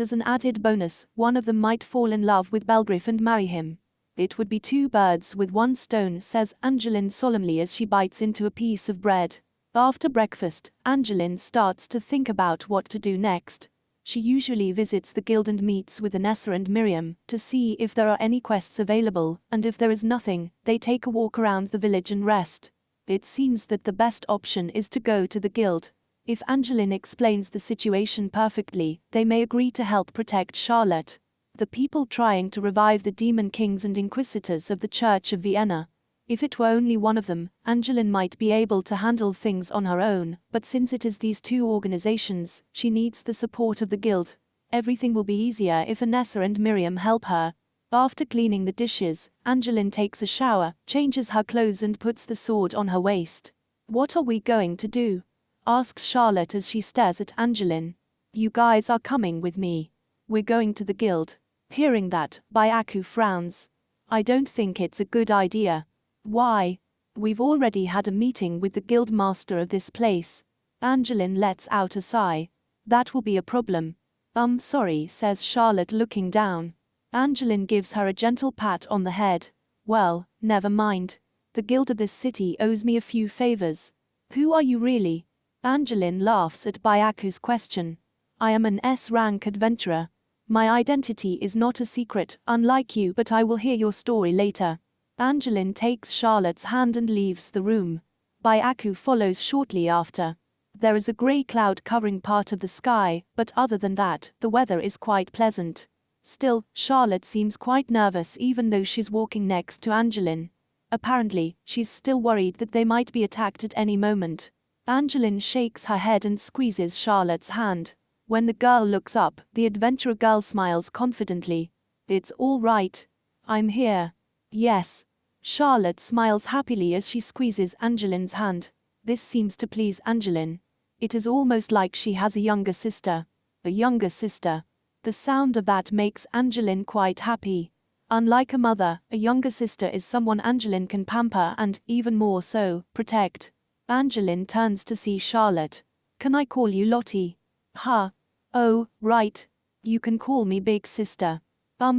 as an added bonus, one of them might fall in love with Belgriff and marry him. It would be two birds with one stone, says Angeline solemnly as she bites into a piece of bread. After breakfast, Angeline starts to think about what to do next. She usually visits the guild and meets with Anessa and Miriam to see if there are any quests available, and if there is nothing, they take a walk around the village and rest. It seems that the best option is to go to the guild. If Angeline explains the situation perfectly, they may agree to help protect Charlotte. The people trying to revive the demon kings and inquisitors of the Church of Vienna. If it were only one of them, Angeline might be able to handle things on her own, but since it is these two organizations, she needs the support of the guild. Everything will be easier if Anessa and Miriam help her. After cleaning the dishes, Angeline takes a shower, changes her clothes and puts the sword on her waist. What are we going to do? Asks Charlotte as she stares at Angeline. You guys are coming with me. We're going to the guild. Hearing that, Byaku frowns. I don't think it's a good idea. Why? We've already had a meeting with the guild master of this place. Angeline lets out a sigh. That will be a problem. Sorry, says Charlotte looking down. Angeline gives her a gentle pat on the head. Well, never mind. The guild of this city owes me a few favors. Who are you really? Angeline laughs at Byaku's question. I am an S-rank adventurer. My identity is not a secret, unlike you, but I will hear your story later. Angeline takes Charlotte's hand and leaves the room. Byaku follows shortly after. There is a grey cloud covering part of the sky, but other than that, the weather is quite pleasant. Still, Charlotte seems quite nervous even though she's walking next to Angeline. Apparently, she's still worried that they might be attacked at any moment. Angeline shakes her head and squeezes Charlotte's hand. When the girl looks up, the adventurer girl smiles confidently. It's all right. I'm here. Yes. Charlotte smiles happily as she squeezes Angeline's hand. This seems to please Angeline. It is almost like she has a younger sister. A younger sister. The sound of that makes Angeline quite happy. Unlike a mother, a younger sister is someone Angeline can pamper and, even more so, protect. Angeline turns to see Charlotte. Can I call you Lottie? Huh. Oh, right. You can call me Big Sister.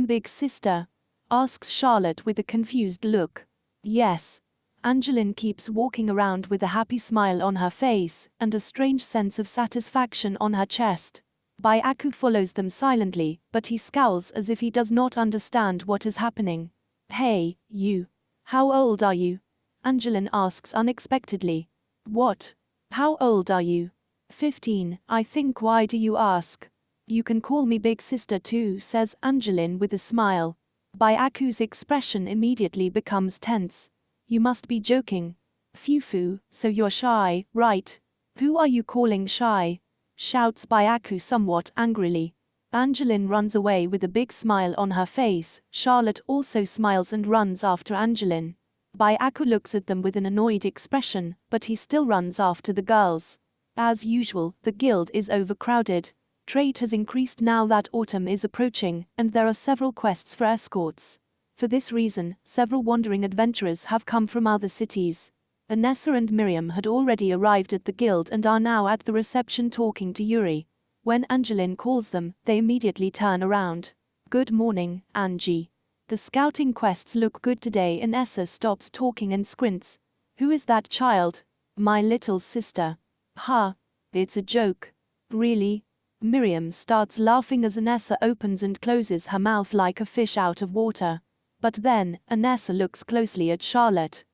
Big Sister? Asks Charlotte with a confused look. Yes. Angeline keeps walking around with a happy smile on her face and a strange sense of satisfaction on her chest. Byaku follows them silently, but he scowls as if he does not understand what is happening. Hey, you. How old are you? Angeline asks unexpectedly. What? How old are you? 15, I think. Why do you ask? You can call me Big Sister too, says Angeline with a smile. Byaku's expression immediately becomes tense. You must be joking. Phew, so you're shy, right? Who are you calling shy? Shouts Byaku somewhat angrily. Angeline runs away with a big smile on her face. Charlotte also smiles and runs after Angeline. Byaku looks at them with an annoyed expression, but he still runs after the girls. As usual, the guild is overcrowded. Trade has increased now that autumn is approaching, and there are several quests for escorts. For this reason, several wandering adventurers have come from other cities. Anessa and Miriam had already arrived at the guild and are now at the reception talking to Yuri. When Angeline calls them, they immediately turn around. Good morning, Angie. The scouting quests look good today. Anessa stops talking and squints. Who is that child? My little sister. Ha. It's a joke. Really? Miriam starts laughing as Anessa opens and closes her mouth like a fish out of water. But then, Anessa looks closely at Charlotte.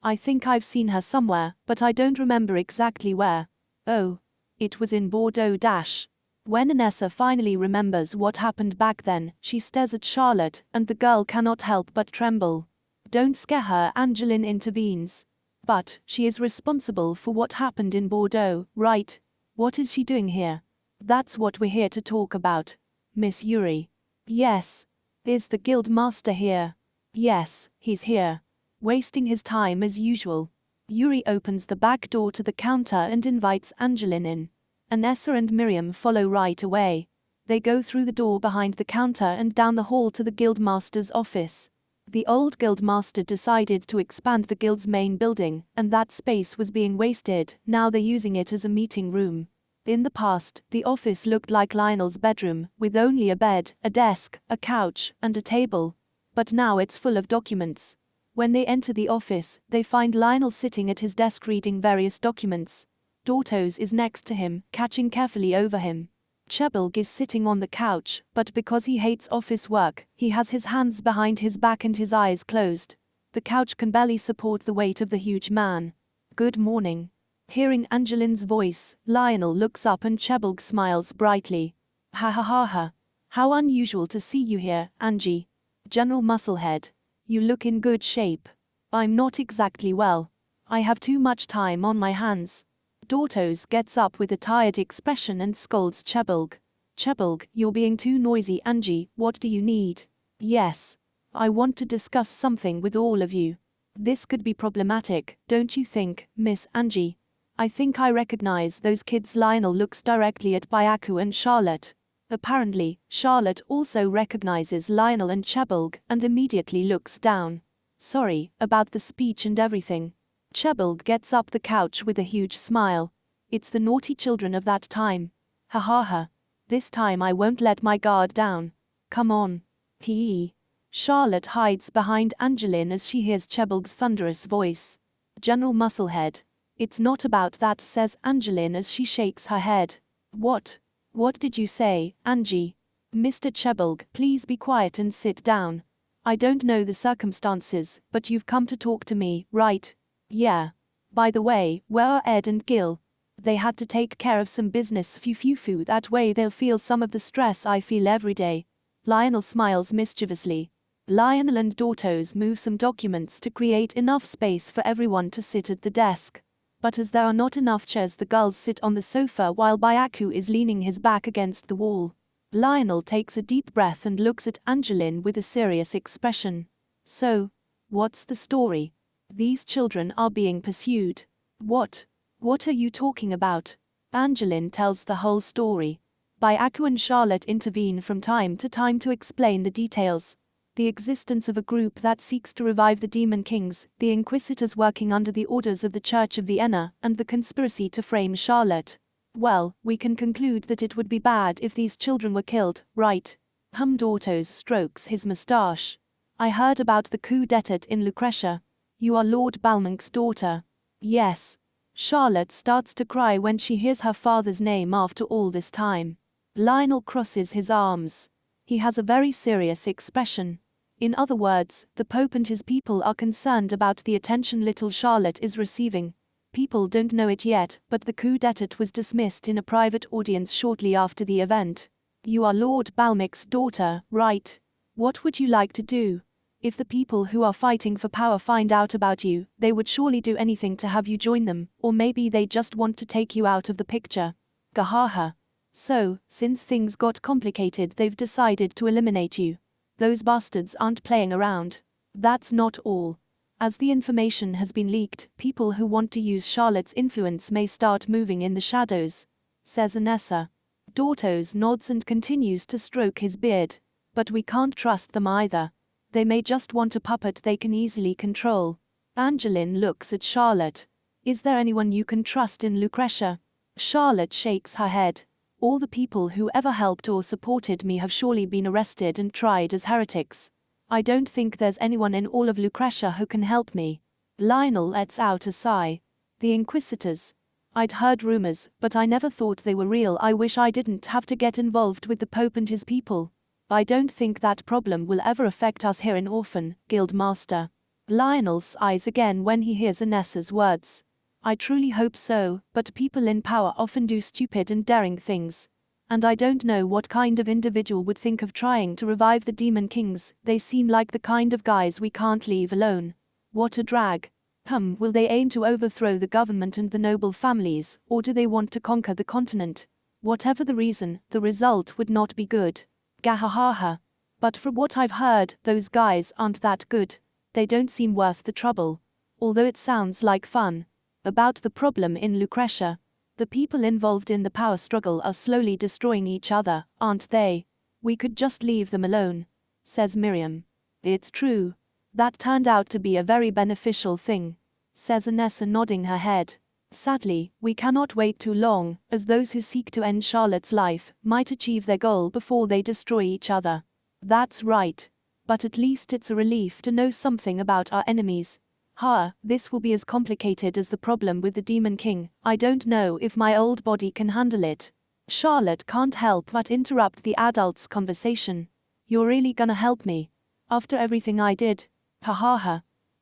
I think I've seen her somewhere, but I don't remember exactly where. Oh. It was in Bordeaux. When Anessa finally remembers what happened back then, she stares at Charlotte, and the girl cannot help but tremble. Don't scare her, Angeline intervenes. But, she is responsible for what happened in Bordeaux, right? What is she doing here? That's what we're here to talk about. Miss Yuri. Yes. Is the guild master here? Yes, he's here. Wasting his time as usual. Yuri opens the back door to the counter and invites Angeline in. Anessa and Miriam follow right away. They go through the door behind the counter and down the hall to the guildmaster's office. The old guildmaster decided to expand the guild's main building, and that space was being wasted. Now they're using it as a meeting room. In the past, the office looked like Lionel's bedroom, with only a bed, a desk, a couch, and a table. But now it's full of documents. When they enter the office, they find Lionel sitting at his desk reading various documents. Dortos is next to him, catching carefully over him. Chebulg is sitting on the couch, but because he hates office work, he has his hands behind his back and his eyes closed. The couch can barely support the weight of the huge man. Good morning. Hearing Angeline's voice, Lionel looks up and Chebulg smiles brightly. Ha ha ha ha. How unusual to see you here, Angie. General Musclehead. You look in good shape. I'm not exactly well. I have too much time on my hands. Dortos gets up with a tired expression and scolds Chebulg. Chebulg, you're being too noisy, Angie. What do you need? Yes. I want to discuss something with all of you. This could be problematic, don't you think, Miss Angie? I think I recognize those kids. Lionel looks directly at Byaku and Charlotte. Apparently, Charlotte also recognizes Lionel and Chebulg and immediately looks down. Sorry about the speech and everything. Chebulg gets up the couch with a huge smile. It's the naughty children of that time. Ha ha ha. This time I won't let my guard down. Come on. P.E. Charlotte hides behind Angeline as she hears Chebulg's thunderous voice. General Musclehead. It's not about that, says Angeline as she shakes her head. What? What did you say, Angie? Mr. Chebulg, please be quiet and sit down. I don't know the circumstances, but you've come to talk to me, right? Yeah. By the way, where are Ed and Gil? They had to take care of some business. Phew, that way they'll feel some of the stress I feel every day. Lionel smiles mischievously. Lionel and Dortos move some documents to create enough space for everyone to sit at the desk. But as there are not enough chairs, the girls sit on the sofa while Byaku is leaning his back against the wall. Lionel takes a deep breath and looks at Angeline with a serious expression. So, what's the story? These children are being pursued. What? What are you talking about? Angeline tells the whole story. Byaku and Charlotte intervene from time to time to explain the details. The existence of a group that seeks to revive the Demon Kings, the Inquisitors working under the orders of the Church of Vienna, and the conspiracy to frame Charlotte. Well, we can conclude that it would be bad if these children were killed, right? Dortos strokes his moustache. I heard about the coup d'etat in Lucretia. You are Lord Balmonk's daughter. Yes. Charlotte starts to cry when she hears her father's name after all this time. Lionel crosses his arms. He has a very serious expression. In other words, the Pope and his people are concerned about the attention little Charlotte is receiving. People don't know it yet, but the coup d'etat was dismissed in a private audience shortly after the event. You are Lord Balmonk's daughter, right? What would you like to do? If the people who are fighting for power find out about you, they would surely do anything to have you join them, or maybe they just want to take you out of the picture. Gahaha. So, since things got complicated, they've decided to eliminate you. Those bastards aren't playing around. That's not all. As the information has been leaked, people who want to use Charlotte's influence may start moving in the shadows, says Anessa. Dortos nods and continues to stroke his beard. But we can't trust them either. They may just want a puppet they can easily control. Angeline looks at Charlotte. Is there anyone you can trust in Lucretia? Charlotte shakes her head. All the people who ever helped or supported me have surely been arrested and tried as heretics. I don't think there's anyone in all of Lucretia who can help me. Lionel lets out a sigh. The Inquisitors. I'd heard rumors, but I never thought they were real. I wish I didn't have to get involved with the Pope and his people. I don't think that problem will ever affect us here in Orphan, Guildmaster. Lionel sighs again when he hears Anessa's words. I truly hope so, but people in power often do stupid and daring things. And I don't know what kind of individual would think of trying to revive the Demon Kings. They seem like the kind of guys we can't leave alone. What a drag. Will they aim to overthrow the government and the noble families, or do they want to conquer the continent? Whatever the reason, the result would not be good. Gahahaha. But from what I've heard, those guys aren't that good. They don't seem worth the trouble. Although it sounds like fun. About the problem in Lucretia. The people involved in the power struggle are slowly destroying each other, aren't they? We could just leave them alone, says Miriam. It's true. That turned out to be a very beneficial thing, says Anessa, nodding her head. Sadly, we cannot wait too long, as those who seek to end Charlotte's life might achieve their goal before they destroy each other. That's right. But at least it's a relief to know something about our enemies. This will be as complicated as the problem with the Demon King. I don't know if my old body can handle it. Charlotte can't help but interrupt the adults' conversation. You're really gonna help me? After everything I did?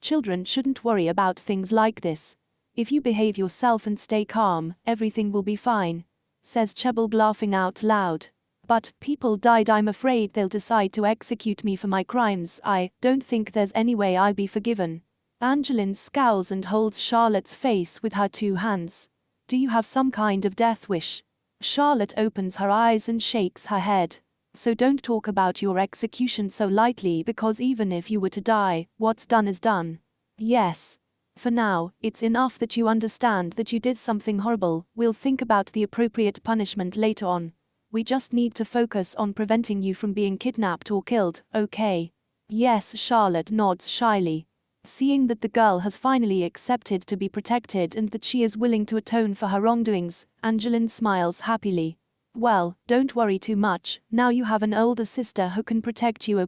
Children shouldn't worry about things like this. If you behave yourself and stay calm, everything will be fine, says Chebble, laughing out loud. But people died. I'm afraid they'll decide to execute me for my crimes. I don't think there's any way I'll be forgiven. Angeline scowls and holds Charlotte's face with her two hands. Do you have some kind of death wish? Charlotte opens her eyes and shakes her head. So don't talk about your execution so lightly, because even if you were to die, what's done is done. Yes. For now, it's enough that you understand that you did something horrible. We'll think about the appropriate punishment later on. We just need to focus on preventing you from being kidnapped or killed, okay? Yes, Charlotte nods shyly. Seeing that the girl has finally accepted to be protected and that she is willing to atone for her wrongdoings, Angeline smiles happily. Well, don't worry too much, now you have an older sister who can protect you.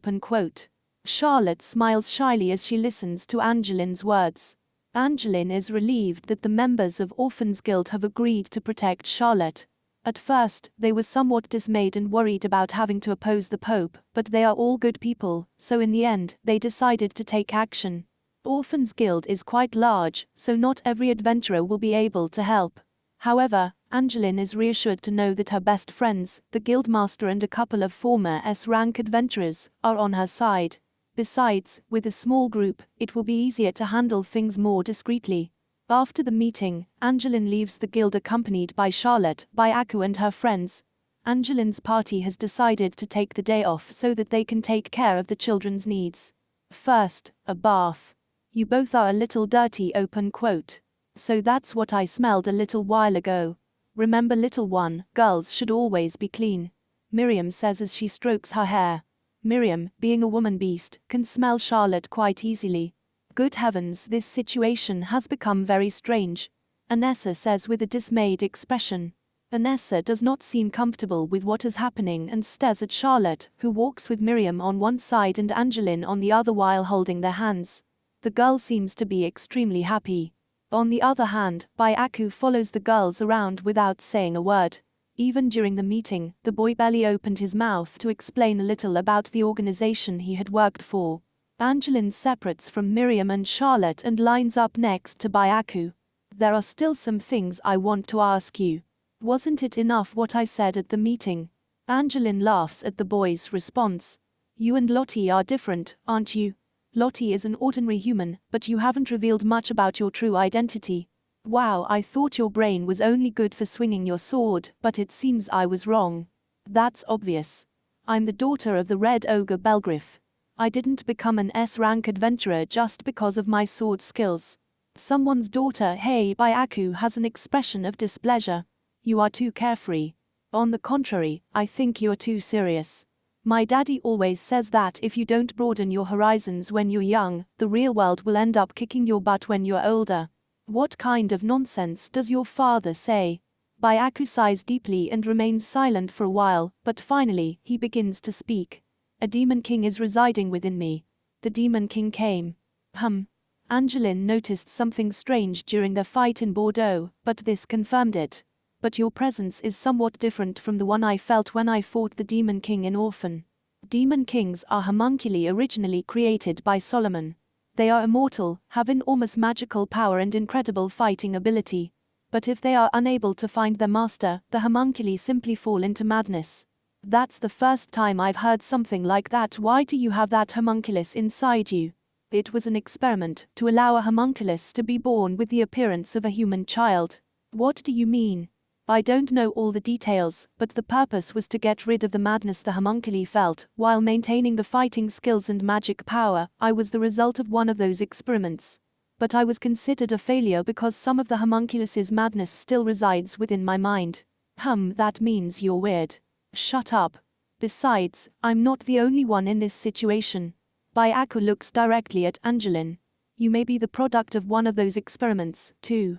Charlotte smiles shyly as she listens to Angeline's words. Angeline is relieved that the members of Orphans Guild have agreed to protect Charlotte. At first, they were somewhat dismayed and worried about having to oppose the Pope, but they are all good people, so in the end, they decided to take action. Orphans Guild is quite large, so not every adventurer will be able to help. However, Angeline is reassured to know that her best friends, the Guildmaster and a couple of former S-rank adventurers, are on her side. Besides, with a small group, it will be easier to handle things more discreetly. After the meeting, Angeline leaves the guild accompanied by Charlotte, Byaku and her friends. Angeline's party has decided to take the day off so that they can take care of the children's needs. First, a bath. You both are a little dirty. So that's what I smelled a little while ago. Remember, little one, girls should always be clean, Miriam says as she strokes her hair. Miriam, being a woman beast, can smell Charlotte quite easily. Good heavens, this situation has become very strange, Anessa says with a dismayed expression. Anessa does not seem comfortable with what is happening and stares at Charlotte, who walks with Miriam on one side and Angeline on the other while holding their hands. The girl seems to be extremely happy. On the other hand, Byaku follows the girls around without saying a word. Even during the meeting, the boy barely opened his mouth to explain a little about the organization he had worked for. Angeline separates from Miriam and Charlotte and lines up next to Byaku. There are still some things I want to ask you. Wasn't it enough what I said at the meeting? Angeline laughs at the boy's response. You and Lottie are different, aren't you? Lottie is an ordinary human, but you haven't revealed much about your true identity. Wow, I thought your brain was only good for swinging your sword, but it seems I was wrong. That's obvious. I'm the daughter of the Red Ogre Belgriff. I didn't become an S-rank adventurer just because of my sword skills. Someone's daughter. Hey, Byaku has an expression of displeasure. You are too carefree. On the contrary, I think you're too serious. My daddy always says that if you don't broaden your horizons when you're young, the real world will end up kicking your butt when you're older. What kind of nonsense does your father say? Byaku sighs deeply and remains silent for a while, but finally, he begins to speak. A demon king is residing within me. The demon king came. Angeline noticed something strange during their fight in Bordeaux, but this confirmed it. But your presence is somewhat different from the one I felt when I fought the demon king in Orphan. Demon kings are homunculi originally created by Solomon. They are immortal, have enormous magical power and incredible fighting ability. But if they are unable to find their master, the homunculi simply fall into madness. That's the first time I've heard something like that. Why do you have that homunculus inside you? It was an experiment, to allow a homunculus to be born with the appearance of a human child. What do you mean? I don't know all the details, but the purpose was to get rid of the madness the homunculi felt, while maintaining the fighting skills and magic power. I was the result of one of those experiments. But I was considered a failure because some of the homunculus's madness still resides within my mind. That means you're weird. Shut up. Besides, I'm not the only one in this situation. Byaku looks directly at Angeline. You may be the product of one of those experiments, too.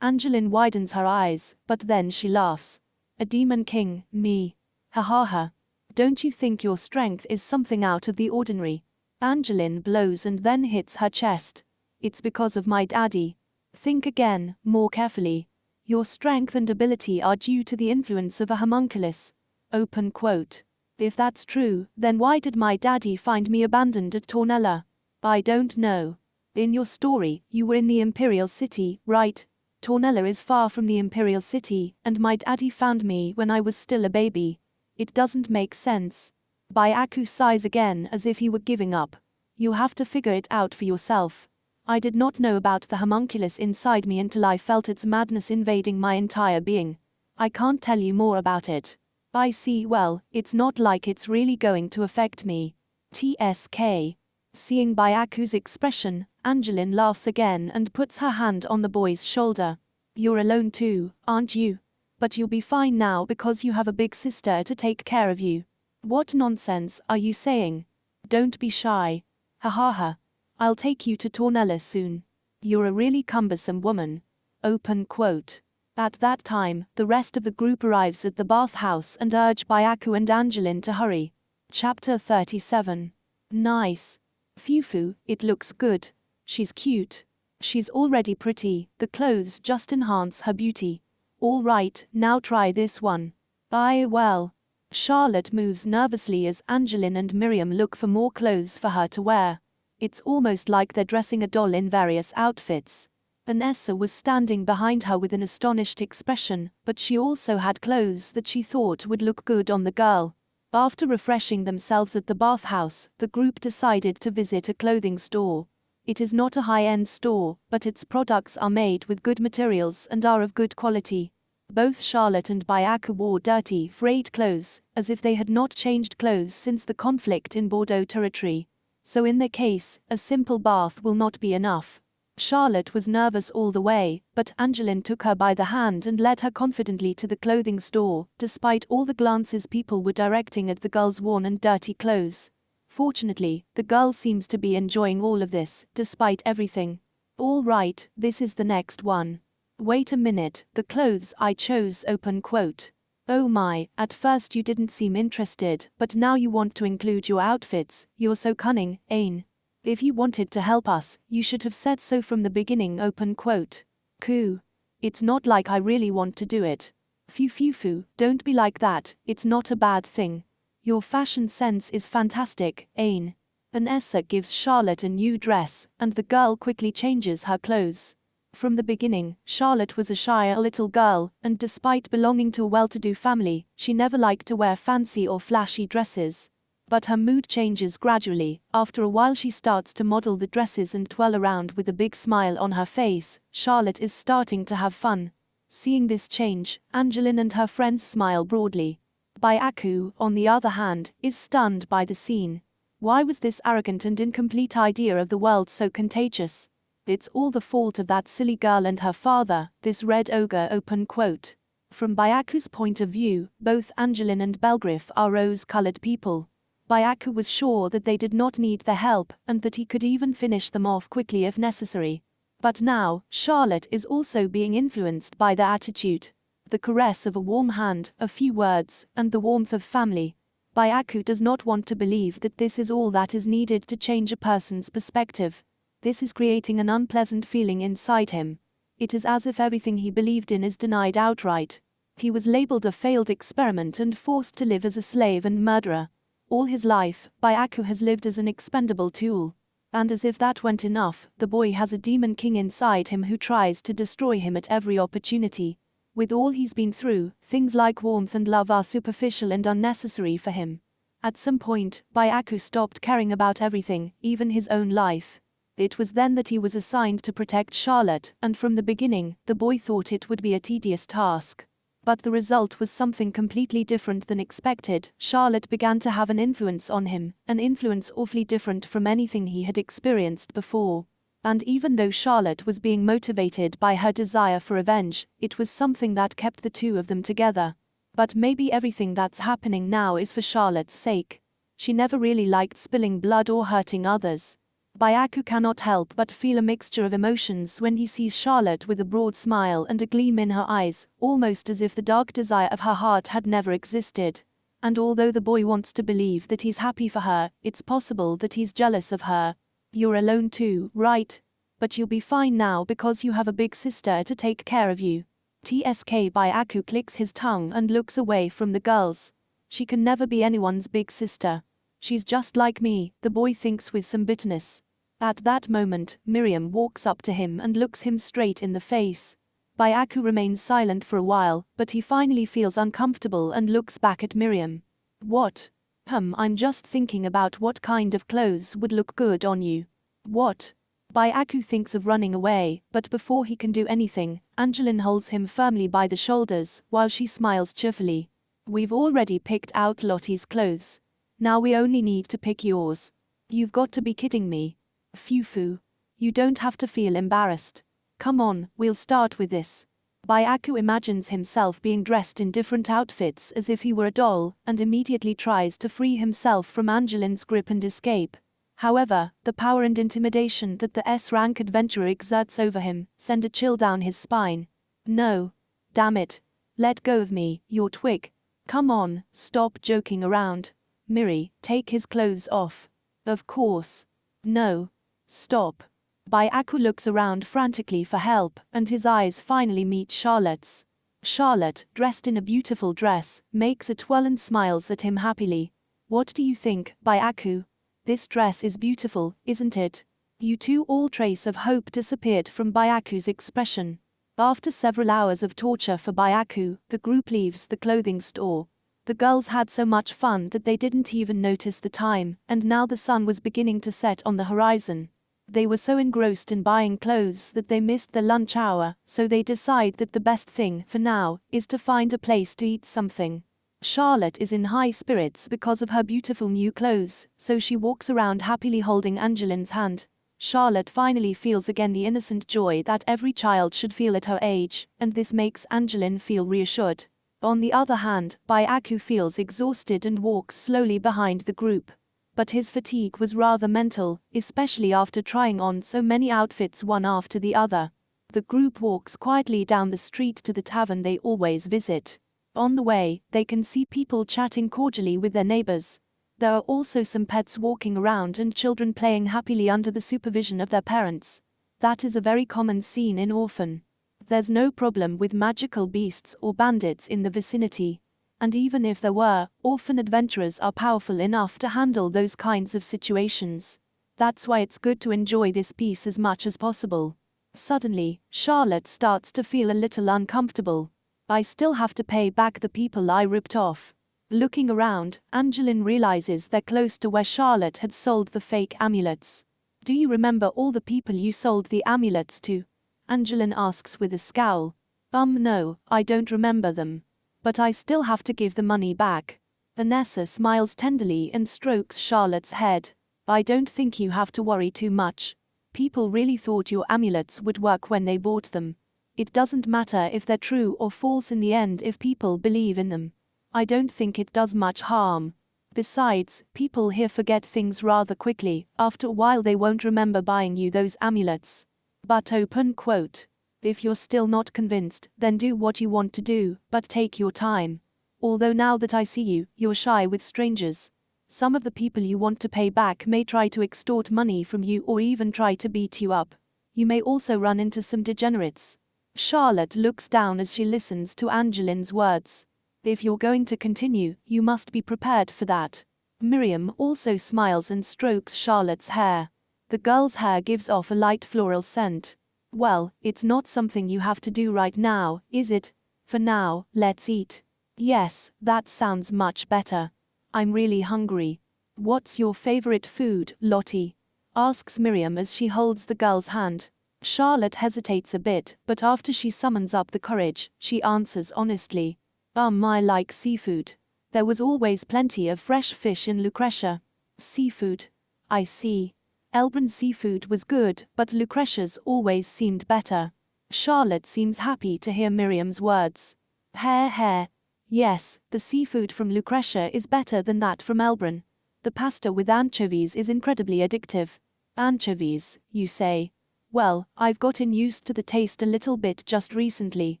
Angeline widens her eyes, but then she laughs. A demon king, me. Ha. Don't you think your strength is something out of the ordinary? Angeline blows and then hits her chest. It's because of my daddy. Think again, more carefully. Your strength and ability are due to the influence of a homunculus. Open quote. If that's true, then why did my daddy find me abandoned at Tornella? I don't know. In your story, you were in the Imperial City, right? Tornella is far from the Imperial City, and my daddy found me when I was still a baby. It doesn't make sense. Byaku sighs again as if he were giving up. You'll have to figure it out for yourself. I did not know about the homunculus inside me until I felt its madness invading my entire being. I can't tell you more about it. I see. Well, it's not like it's really going to affect me. TSK. Seeing Byaku's expression, Angeline laughs again and puts her hand on the boy's shoulder. You're alone too, aren't you? But you'll be fine now because you have a big sister to take care of you. What nonsense are you saying? Don't be shy. Ha. I'll take you to Tornella soon. You're a really cumbersome woman. Open quote. At that time, the rest of the group arrives at the bathhouse and urge Byaku and Angeline to hurry. Chapter 37. Nice. Fufu, it looks good. She's cute. She's already pretty, the clothes just enhance her beauty. All right, now try this one. Well. Charlotte moves nervously as Angeline and Miriam look for more clothes for her to wear. It's almost like they're dressing a doll in various outfits. Vanessa was standing behind her with an astonished expression, but she also had clothes that she thought would look good on the girl. After refreshing themselves at the bathhouse, the group decided to visit a clothing store. It is not a high-end store, but its products are made with good materials and are of good quality. Both Charlotte and Byaku wore dirty, frayed clothes, as if they had not changed clothes since the conflict in Bordeaux territory. So in their case, a simple bath will not be enough. Charlotte was nervous all the way, but Angeline took her by the hand and led her confidently to the clothing store, despite all the glances people were directing at the girl's worn and dirty clothes. Fortunately, the girl seems to be enjoying all of this, despite everything. All right, this is the next one. Wait a minute, the clothes I chose. Open quote. Oh my, at first you didn't seem interested, but now you want to include your outfits. You're so cunning, Ain. If you wanted to help us, you should have said so from the beginning. Open quote. Coo. It's not like I really want to do it. Fufu, don't be like that, it's not a bad thing. Your fashion sense is fantastic, Ain. Vanessa gives Charlotte a new dress, and the girl quickly changes her clothes. From the beginning, Charlotte was a shy little girl, and despite belonging to a well-to-do family, she never liked to wear fancy or flashy dresses. But her mood changes gradually. After a while she starts to model the dresses and twirl around with a big smile on her face. Charlotte is starting to have fun. Seeing this change, Angeline and her friends smile broadly. Byaku, on the other hand, is stunned by the scene. Why was this arrogant and incomplete idea of the world so contagious? It's all the fault of that silly girl and her father, this red ogre. Open quote. From Byaku's point of view, both Angeline and Belgriff are rose-colored people. Byaku was sure that they did not need their help and that he could even finish them off quickly if necessary. But now, Charlotte is also being influenced by their attitude. The caress of a warm hand, a few words, and the warmth of family. Byaku does not want to believe that this is all that is needed to change a person's perspective. This is creating an unpleasant feeling inside him. It is as if everything he believed in is denied outright. He was labeled a failed experiment and forced to live as a slave and murderer. All his life, Byaku has lived as an expendable tool. And as if that weren't enough, the boy has a demon king inside him who tries to destroy him at every opportunity. With all he's been through, things like warmth and love are superficial and unnecessary for him. At some point, Byaku stopped caring about everything, even his own life. It was then that he was assigned to protect Charlotte, and from the beginning, the boy thought it would be a tedious task. But the result was something completely different than expected. Charlotte began to have an influence on him, an influence awfully different from anything he had experienced before. And even though Charlotte was being motivated by her desire for revenge, it was something that kept the two of them together. But maybe everything that's happening now is for Charlotte's sake. She never really liked spilling blood or hurting others. Byaku cannot help but feel a mixture of emotions when he sees Charlotte with a broad smile and a gleam in her eyes, almost as if the dark desire of her heart had never existed. And although the boy wants to believe that he's happy for her, it's possible that he's jealous of her. You're alone too, right? But you'll be fine now because you have a big sister to take care of you. Byaku clicks his tongue and looks away from the girls. She can never be anyone's big sister. She's just like me, the boy thinks with some bitterness. At that moment, Miriam walks up to him and looks him straight in the face. Byaku remains silent for a while, but he finally feels uncomfortable and looks back at Miriam. What? I'm just thinking about what kind of clothes would look good on you. What? Byaku thinks of running away, but before he can do anything, Angeline holds him firmly by the shoulders, while she smiles cheerfully. We've already picked out Lottie's clothes. Now we only need to pick yours. You've got to be kidding me. Fufu. You don't have to feel embarrassed. Come on, we'll start with this. Byaku imagines himself being dressed in different outfits as if he were a doll, and immediately tries to free himself from Angeline's grip and escape. However, the power and intimidation that the S-rank adventurer exerts over him send a chill down his spine. No. Damn it. Let go of me, you're twig. Come on, stop joking around. Miri, take his clothes off. Of course. No. Stop. Byaku looks around frantically for help, and his eyes finally meet Charlotte's. Charlotte, dressed in a beautiful dress, makes a twirl and smiles at him happily. What do you think, Byaku? This dress is beautiful, isn't it? You two. All trace of hope disappeared from Byaku's expression. After several hours of torture for Byaku, the group leaves the clothing store. The girls had so much fun that they didn't even notice the time, and now the sun was beginning to set on the horizon. They were so engrossed in buying clothes that they missed their lunch hour, so they decide that the best thing, for now, is to find a place to eat something. Charlotte is in high spirits because of her beautiful new clothes, so she walks around happily holding Angeline's hand. Charlotte finally feels again the innocent joy that every child should feel at her age, and this makes Angeline feel reassured. On the other hand, Byaku feels exhausted and walks slowly behind the group. But his fatigue was rather mental, especially after trying on so many outfits one after the other. The group walks quietly down the street to the tavern they always visit. On the way, they can see people chatting cordially with their neighbors. There are also some pets walking around and children playing happily under the supervision of their parents. That is a very common scene in Orphan. There's no problem with magical beasts or bandits in the vicinity. And even if there were, Orphan adventurers are powerful enough to handle those kinds of situations. That's why it's good to enjoy this piece as much as possible. Suddenly, Charlotte starts to feel a little uncomfortable. I still have to pay back the people I ripped off. Looking around, Angeline realizes they're close to where Charlotte had sold the fake amulets. Do you remember all the people you sold the amulets to? Angeline asks with a scowl. No, I don't remember them. But I still have to give the money back. Vanessa smiles tenderly and strokes Charlotte's head. I don't think you have to worry too much. People really thought your amulets would work when they bought them. It doesn't matter if they're true or false in the end if people believe in them. I don't think it does much harm. Besides, people here forget things rather quickly, after a while they won't remember buying you those amulets. But open quote. If you're still not convinced, then do what you want to do, but take your time. Although now that I see you, you're shy with strangers. Some of the people you want to pay back may try to extort money from you or even try to beat you up. You may also run into some degenerates. Charlotte looks down as she listens to Angeline's words. If you're going to continue, you must be prepared for that. Miriam also smiles and strokes Charlotte's hair. The girl's hair gives off a light floral scent. Well, it's not something you have to do right now, is it? For now, let's eat. Yes, that sounds much better. I'm really hungry. What's your favorite food, Lottie? Asks Miriam as she holds the girl's hand. Charlotte hesitates a bit, but after she summons up the courage, she answers honestly. I like seafood. There was always plenty of fresh fish in Lucretia. Seafood. I see. Elbron's seafood was good, but Lucretia's always seemed better. Charlotte seems happy to hear Miriam's words. Heh. Yes, the seafood from Lucretia is better than that from Elbron. The pasta with anchovies is incredibly addictive. Anchovies, you say? Well, I've gotten used to the taste a little bit just recently.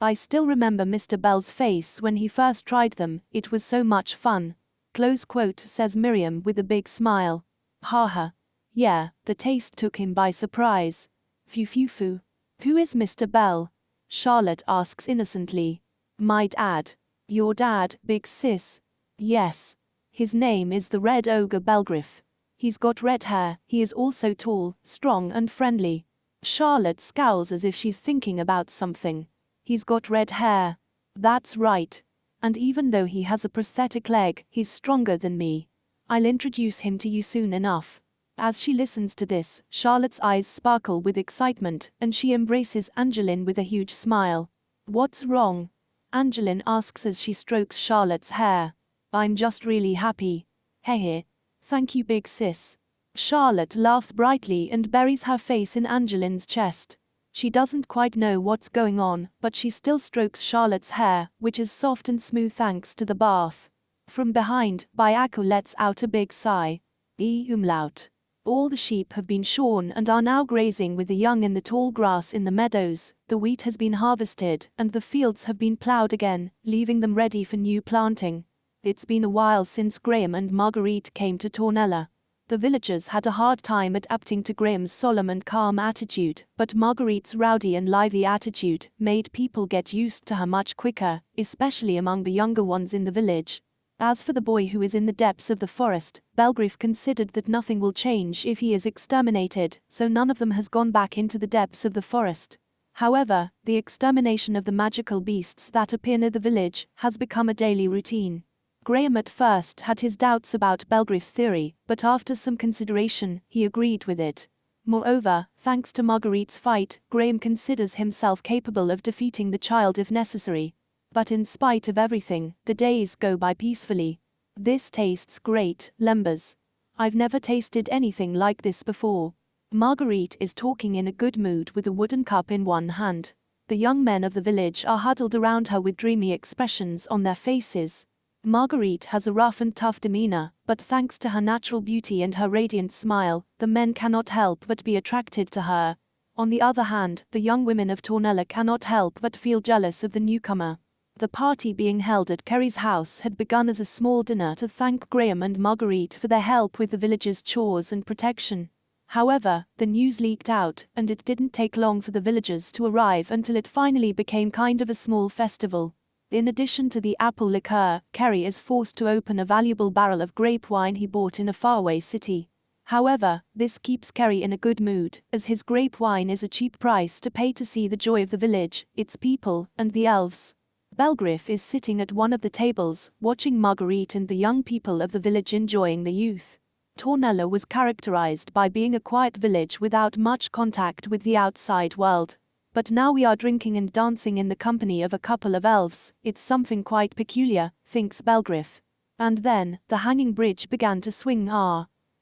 I still remember Mr. Bell's face when he first tried them, it was so much fun. Close quote, says Miriam with a big smile. Haha. Yeah, the taste took him by surprise. Phew. Who is Mr. Bell? Charlotte asks innocently. My dad. Your dad, big sis? Yes. His name is the Red Ogre Belgriff. He's got red hair, he is also tall, strong and friendly. Charlotte scowls as if she's thinking about something. He's got red hair. That's right. And even though he has a prosthetic leg, he's stronger than me. I'll introduce him to you soon enough. As she listens to this, Charlotte's eyes sparkle with excitement, and she embraces Angeline with a huge smile. What's wrong? Angeline asks as she strokes Charlotte's hair. I'm just really happy. Hey. Thank you, big sis. Charlotte laughs brightly and buries her face in Angeline's chest. She doesn't quite know what's going on, but she still strokes Charlotte's hair, which is soft and smooth thanks to the bath. From behind, Bayako lets out a big sigh. Umlaut. All the sheep have been shorn and are now grazing with the young in the tall grass in the meadows, the wheat has been harvested, and the fields have been ploughed again, leaving them ready for new planting. It's been a while since Graham and Marguerite came to Tornella. The villagers had a hard time adapting to Graham's solemn and calm attitude, but Marguerite's rowdy and lively attitude made people get used to her much quicker, especially among the younger ones in the village. As for the boy who is in the depths of the forest, Belgriff considered that nothing will change if he is exterminated, so none of them has gone back into the depths of the forest. However, the extermination of the magical beasts that appear near the village has become a daily routine. Graham at first had his doubts about Belgriff's theory, but after some consideration, he agreed with it. Moreover, thanks to Marguerite's fight, Graham considers himself capable of defeating the child if necessary. But in spite of everything, the days go by peacefully. This tastes great, Lembas. I've never tasted anything like this before. Marguerite is talking in a good mood with a wooden cup in one hand. The young men of the village are huddled around her with dreamy expressions on their faces. Marguerite has a rough and tough demeanor, but thanks to her natural beauty and her radiant smile, the men cannot help but be attracted to her. On the other hand, the young women of Tornella cannot help but feel jealous of the newcomer. The party being held at Kerry's house had begun as a small dinner to thank Graham and Marguerite for their help with the village's chores and protection. However, the news leaked out, and it didn't take long for the villagers to arrive until it finally became kind of a small festival. In addition to the apple liqueur, Kerry is forced to open a valuable barrel of grape wine he bought in a faraway city. However, this keeps Kerry in a good mood, as his grape wine is a cheap price to pay to see the joy of the village, its people, and the elves. Belgriff is sitting at one of the tables, watching Marguerite and the young people of the village enjoying the youth. Tornella was characterized by being a quiet village without much contact with the outside world. But now we are drinking and dancing in the company of a couple of elves, it's something quite peculiar, thinks Belgriff. And then, the hanging bridge began to swing.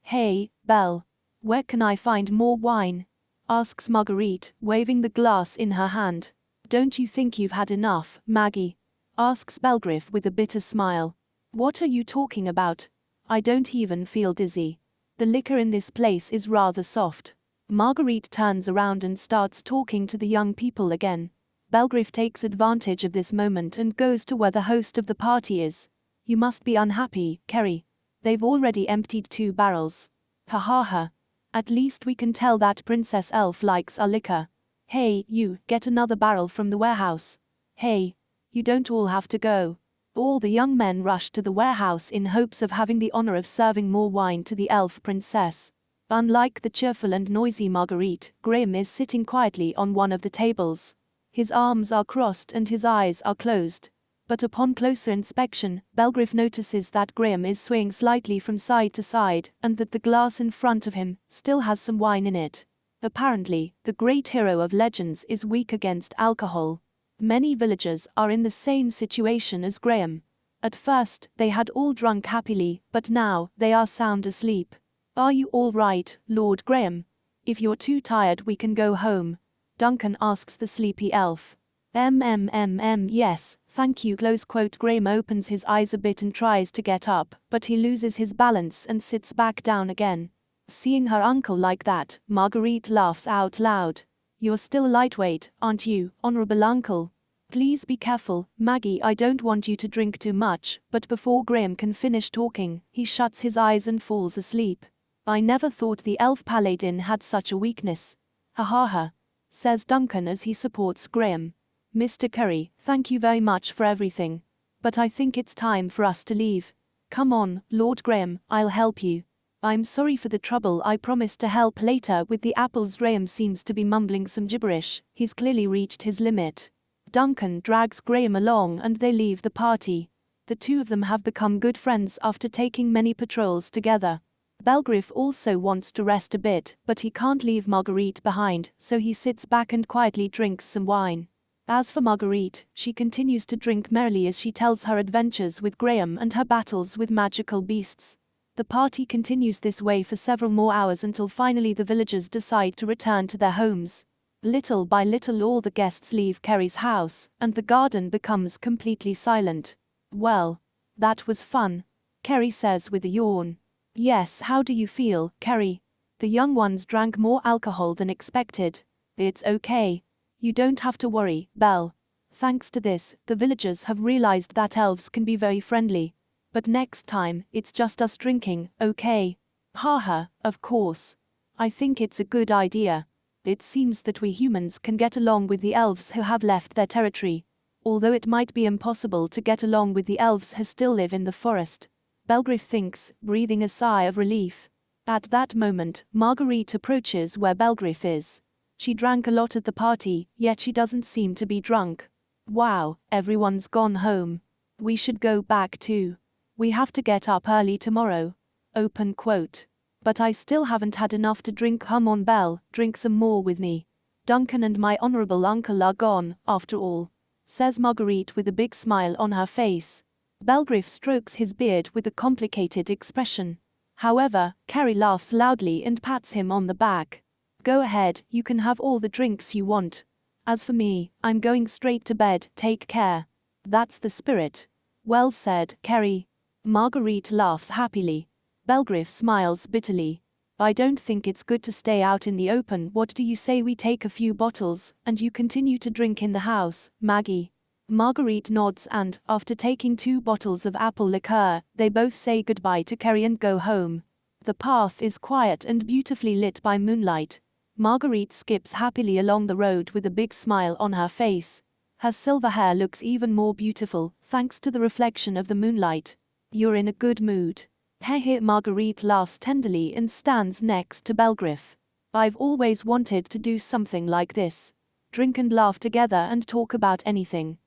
Hey, Belle. Where can I find more wine? Asks Marguerite, waving the glass in her hand. Don't you think you've had enough, Maggie? Asks Belgriff with a bitter smile. What are you talking about? I don't even feel dizzy. The liquor in this place is rather soft. Marguerite turns around and starts talking to the young people again. Belgriff takes advantage of this moment and goes to where the host of the party is. You must be unhappy, Kerry. They've already emptied 2 barrels. Ha ha ha. At least we can tell that Princess Elf likes our liquor. Hey, you, get another barrel from the warehouse. Hey, you don't all have to go. All the young men rush to the warehouse in hopes of having the honor of serving more wine to the elf princess. Unlike the cheerful and noisy Marguerite, Graham is sitting quietly on one of the tables. His arms are crossed and his eyes are closed. But upon closer inspection, Belgriff notices that Graham is swaying slightly from side to side and that the glass in front of him still has some wine in it. Apparently, the great hero of legends is weak against alcohol. Many villagers are in the same situation as Graham. At first, they had all drunk happily, but now, they are sound asleep. Are you all right, Lord Graham? If you're too tired we can go home. Duncan asks the sleepy elf. Yes, thank you. Graham opens his eyes a bit and tries to get up, but he loses his balance and sits back down again. Seeing her uncle like that, Marguerite laughs out loud. You're still lightweight, aren't you, honorable uncle? Please be careful, Maggie. I don't want you to drink too much. But before Graham can finish talking, he shuts his eyes and falls asleep. I never thought the elf paladin had such a weakness. Ha ha ha, says Duncan as he supports Graham. Mr. Curry, thank you very much for everything. But I think it's time for us to leave. Come on, Lord Graham, I'll help you. I'm sorry for the trouble. I promise to help later with the apples. Graham seems to be mumbling some gibberish. He's clearly reached his limit. Duncan drags Graham along and they leave the party. The two of them have become good friends after taking many patrols together. Belgriff also wants to rest a bit, but he can't leave Marguerite behind, so he sits back and quietly drinks some wine. As for Marguerite, she continues to drink merrily as she tells her adventures with Graham and her battles with magical beasts. The party continues this way for several more hours until finally the villagers decide to return to their homes. Little by little all the guests leave Kerry's house, and the garden becomes completely silent. Well, that was fun, Kerry says with a yawn. Yes, how do you feel, Kerry? The young ones drank more alcohol than expected. It's okay. You don't have to worry, Belle. Thanks to this, the villagers have realized that elves can be very friendly. But next time, it's just us drinking, okay? Haha, of course. I think it's a good idea. It seems that we humans can get along with the elves who have left their territory. Although it might be impossible to get along with the elves who still live in the forest. Belgriff thinks, breathing a sigh of relief. At that moment, Marguerite approaches where Belgriff is. She drank a lot at the party, yet she doesn't seem to be drunk. Wow, everyone's gone home. We should go back too. We have to get up early tomorrow. Open quote. But I still haven't had enough to drink. Come on, Belle, drink some more with me. Duncan and my honorable uncle are gone, after all, says Marguerite with a big smile on her face. Belgriff strokes his beard with a complicated expression. However, Kerry laughs loudly and pats him on the back. Go ahead, you can have all the drinks you want. As for me, I'm going straight to bed. Take care. That's the spirit. Well said, Kerry. Marguerite laughs happily. Belgriff smiles bitterly. I don't think it's good to stay out in the open. What do you say we take a few bottles, and you continue to drink in the house, Maggie? Marguerite nods and, after taking 2 bottles of apple liqueur, they both say goodbye to Kerry and go home. The path is quiet and beautifully lit by moonlight. Marguerite skips happily along the road with a big smile on her face. Her silver hair looks even more beautiful, thanks to the reflection of the moonlight. You're in a good mood. Hehe. Marguerite laughs tenderly and stands next to Belgriff. I've always wanted to do something like this. Drink and laugh together and talk about anything.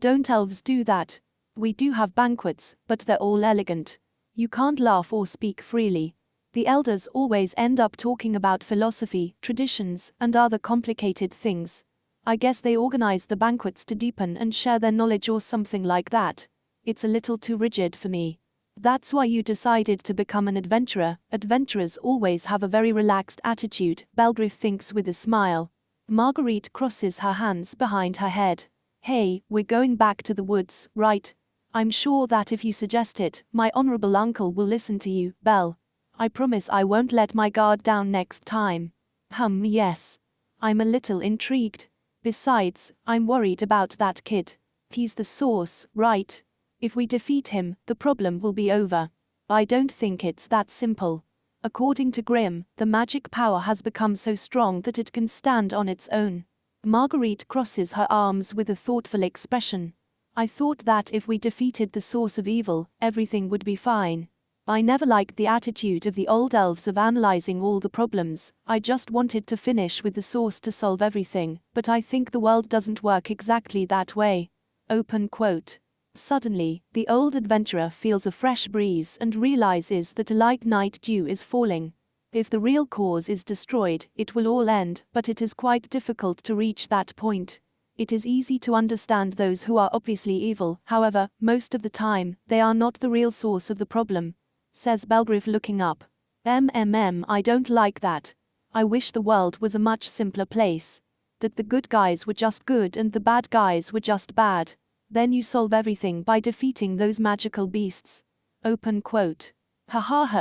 Don't elves do that? We do have banquets, but they're all elegant. You can't laugh or speak freely. The elders always end up talking about philosophy, traditions, and other complicated things. I guess they organize the banquets to deepen and share their knowledge or something like that. It's a little too rigid for me. That's why you decided to become an adventurer. Adventurers always have a very relaxed attitude, Belgriff thinks with a smile. Marguerite crosses her hands behind her head. Hey, we're going back to the woods, right? I'm sure that if you suggest it, my honorable uncle will listen to you, Belle. I promise I won't let my guard down next time. Yes. I'm a little intrigued. Besides, I'm worried about that kid. He's the source, right? If we defeat him, the problem will be over. I don't think it's that simple. According to Graham, the magic power has become so strong that it can stand on its own. Marguerite crosses her arms with a thoughtful expression. I thought that if we defeated the source of evil, everything would be fine. I never liked the attitude of the old elves of analyzing all the problems. I just wanted to finish with the source to solve everything, but I think the world doesn't work exactly that way. Open quote. Suddenly, the old adventurer feels a fresh breeze and realizes that a light night dew is falling. If the real cause is destroyed, it will all end, but it is quite difficult to reach that point. It is easy to understand those who are obviously evil, however, most of the time, they are not the real source of the problem, says Belgriff looking up. I don't like that. I wish the world was a much simpler place. That the good guys were just good and the bad guys were just bad. Then you solve everything by defeating those magical beasts. Open quote.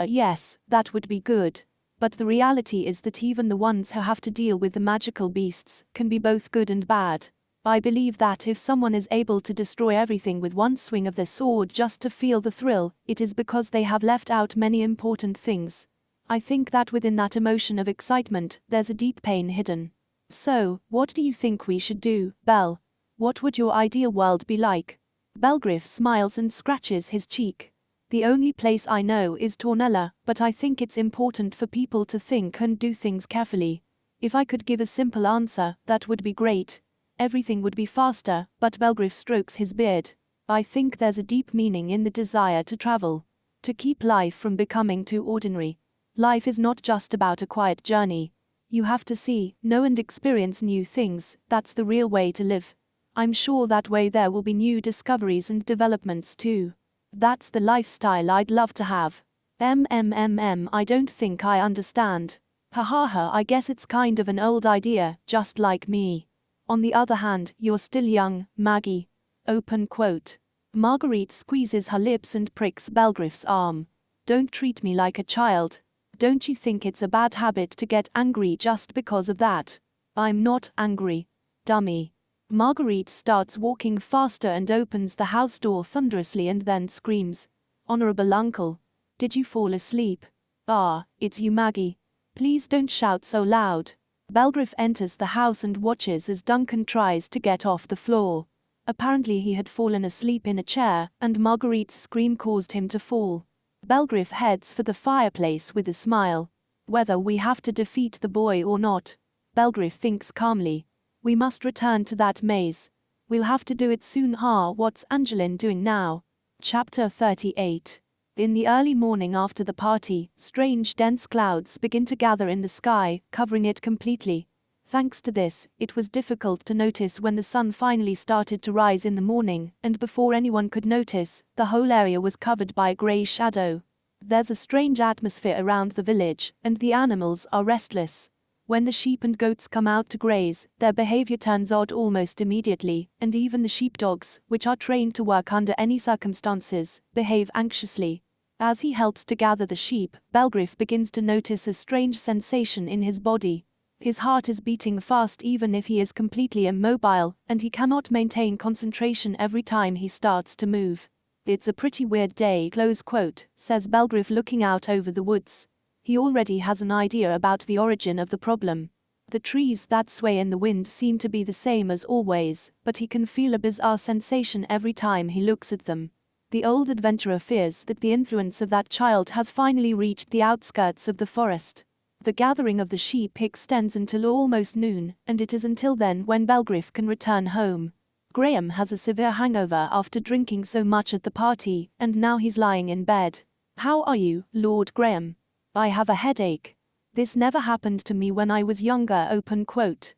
Yes, that would be good. But the reality is that even the ones who have to deal with the magical beasts can be both good and bad. I believe that if someone is able to destroy everything with one swing of their sword just to feel the thrill, it is because they have left out many important things. I think that within that emotion of excitement, there's a deep pain hidden. So, what do you think we should do, Belle? What would your ideal world be like? Belgriff smiles and scratches his cheek. The only place I know is Tornella, but I think it's important for people to think and do things carefully. If I could give a simple answer, that would be great. Everything would be faster, but Belgriff strokes his beard. I think there's a deep meaning in the desire to travel. To keep life from becoming too ordinary. Life is not just about a quiet journey. You have to see, know and experience new things. That's the real way to live. I'm sure that way there will be new discoveries and developments too. That's the lifestyle I'd love to have. I don't think I understand. I guess it's kind of an old idea, just like me. On the other hand, you're still young, Maggie. Open quote. Marguerite squeezes her lips and pricks Belgriff's arm. Don't treat me like a child. Don't you think it's a bad habit to get angry just because of that? I'm not angry. Dummy. Marguerite starts walking faster and opens the house door thunderously and then screams. Honorable uncle. Did you fall asleep? It's you, Maggie. Please don't shout so loud. Belgriff enters the house and watches as Duncan tries to get off the floor. Apparently he had fallen asleep in a chair, and Marguerite's scream caused him to fall. Belgriff heads for the fireplace with a smile. Whether we have to defeat the boy or not, Belgriff thinks calmly. We must return to that maze. We'll have to do it soon. What's Angeline doing now? Chapter 38. In the early morning after the party, strange dense clouds begin to gather in the sky, covering it completely. Thanks to this, it was difficult to notice when the sun finally started to rise in the morning, and before anyone could notice, the whole area was covered by a grey shadow. There's a strange atmosphere around the village, and the animals are restless. When the sheep and goats come out to graze, their behavior turns odd almost immediately, and even the sheepdogs, which are trained to work under any circumstances, behave anxiously. As he helps to gather the sheep, Belgriff begins to notice a strange sensation in his body. His heart is beating fast even if he is completely immobile, and he cannot maintain concentration every time he starts to move. It's a pretty weird day, close quote, says Belgriff looking out over the woods. He already has an idea about the origin of the problem. The trees that sway in the wind seem to be the same as always, but he can feel a bizarre sensation every time he looks at them. The old adventurer fears that the influence of that child has finally reached the outskirts of the forest. The gathering of the sheep extends until almost noon, and it is until then when Belgriff can return home. Graham has a severe hangover after drinking so much at the party, and now he's lying in bed. How are you, Lord Graham? I have a headache. This never happened to me when I was younger. Open quote.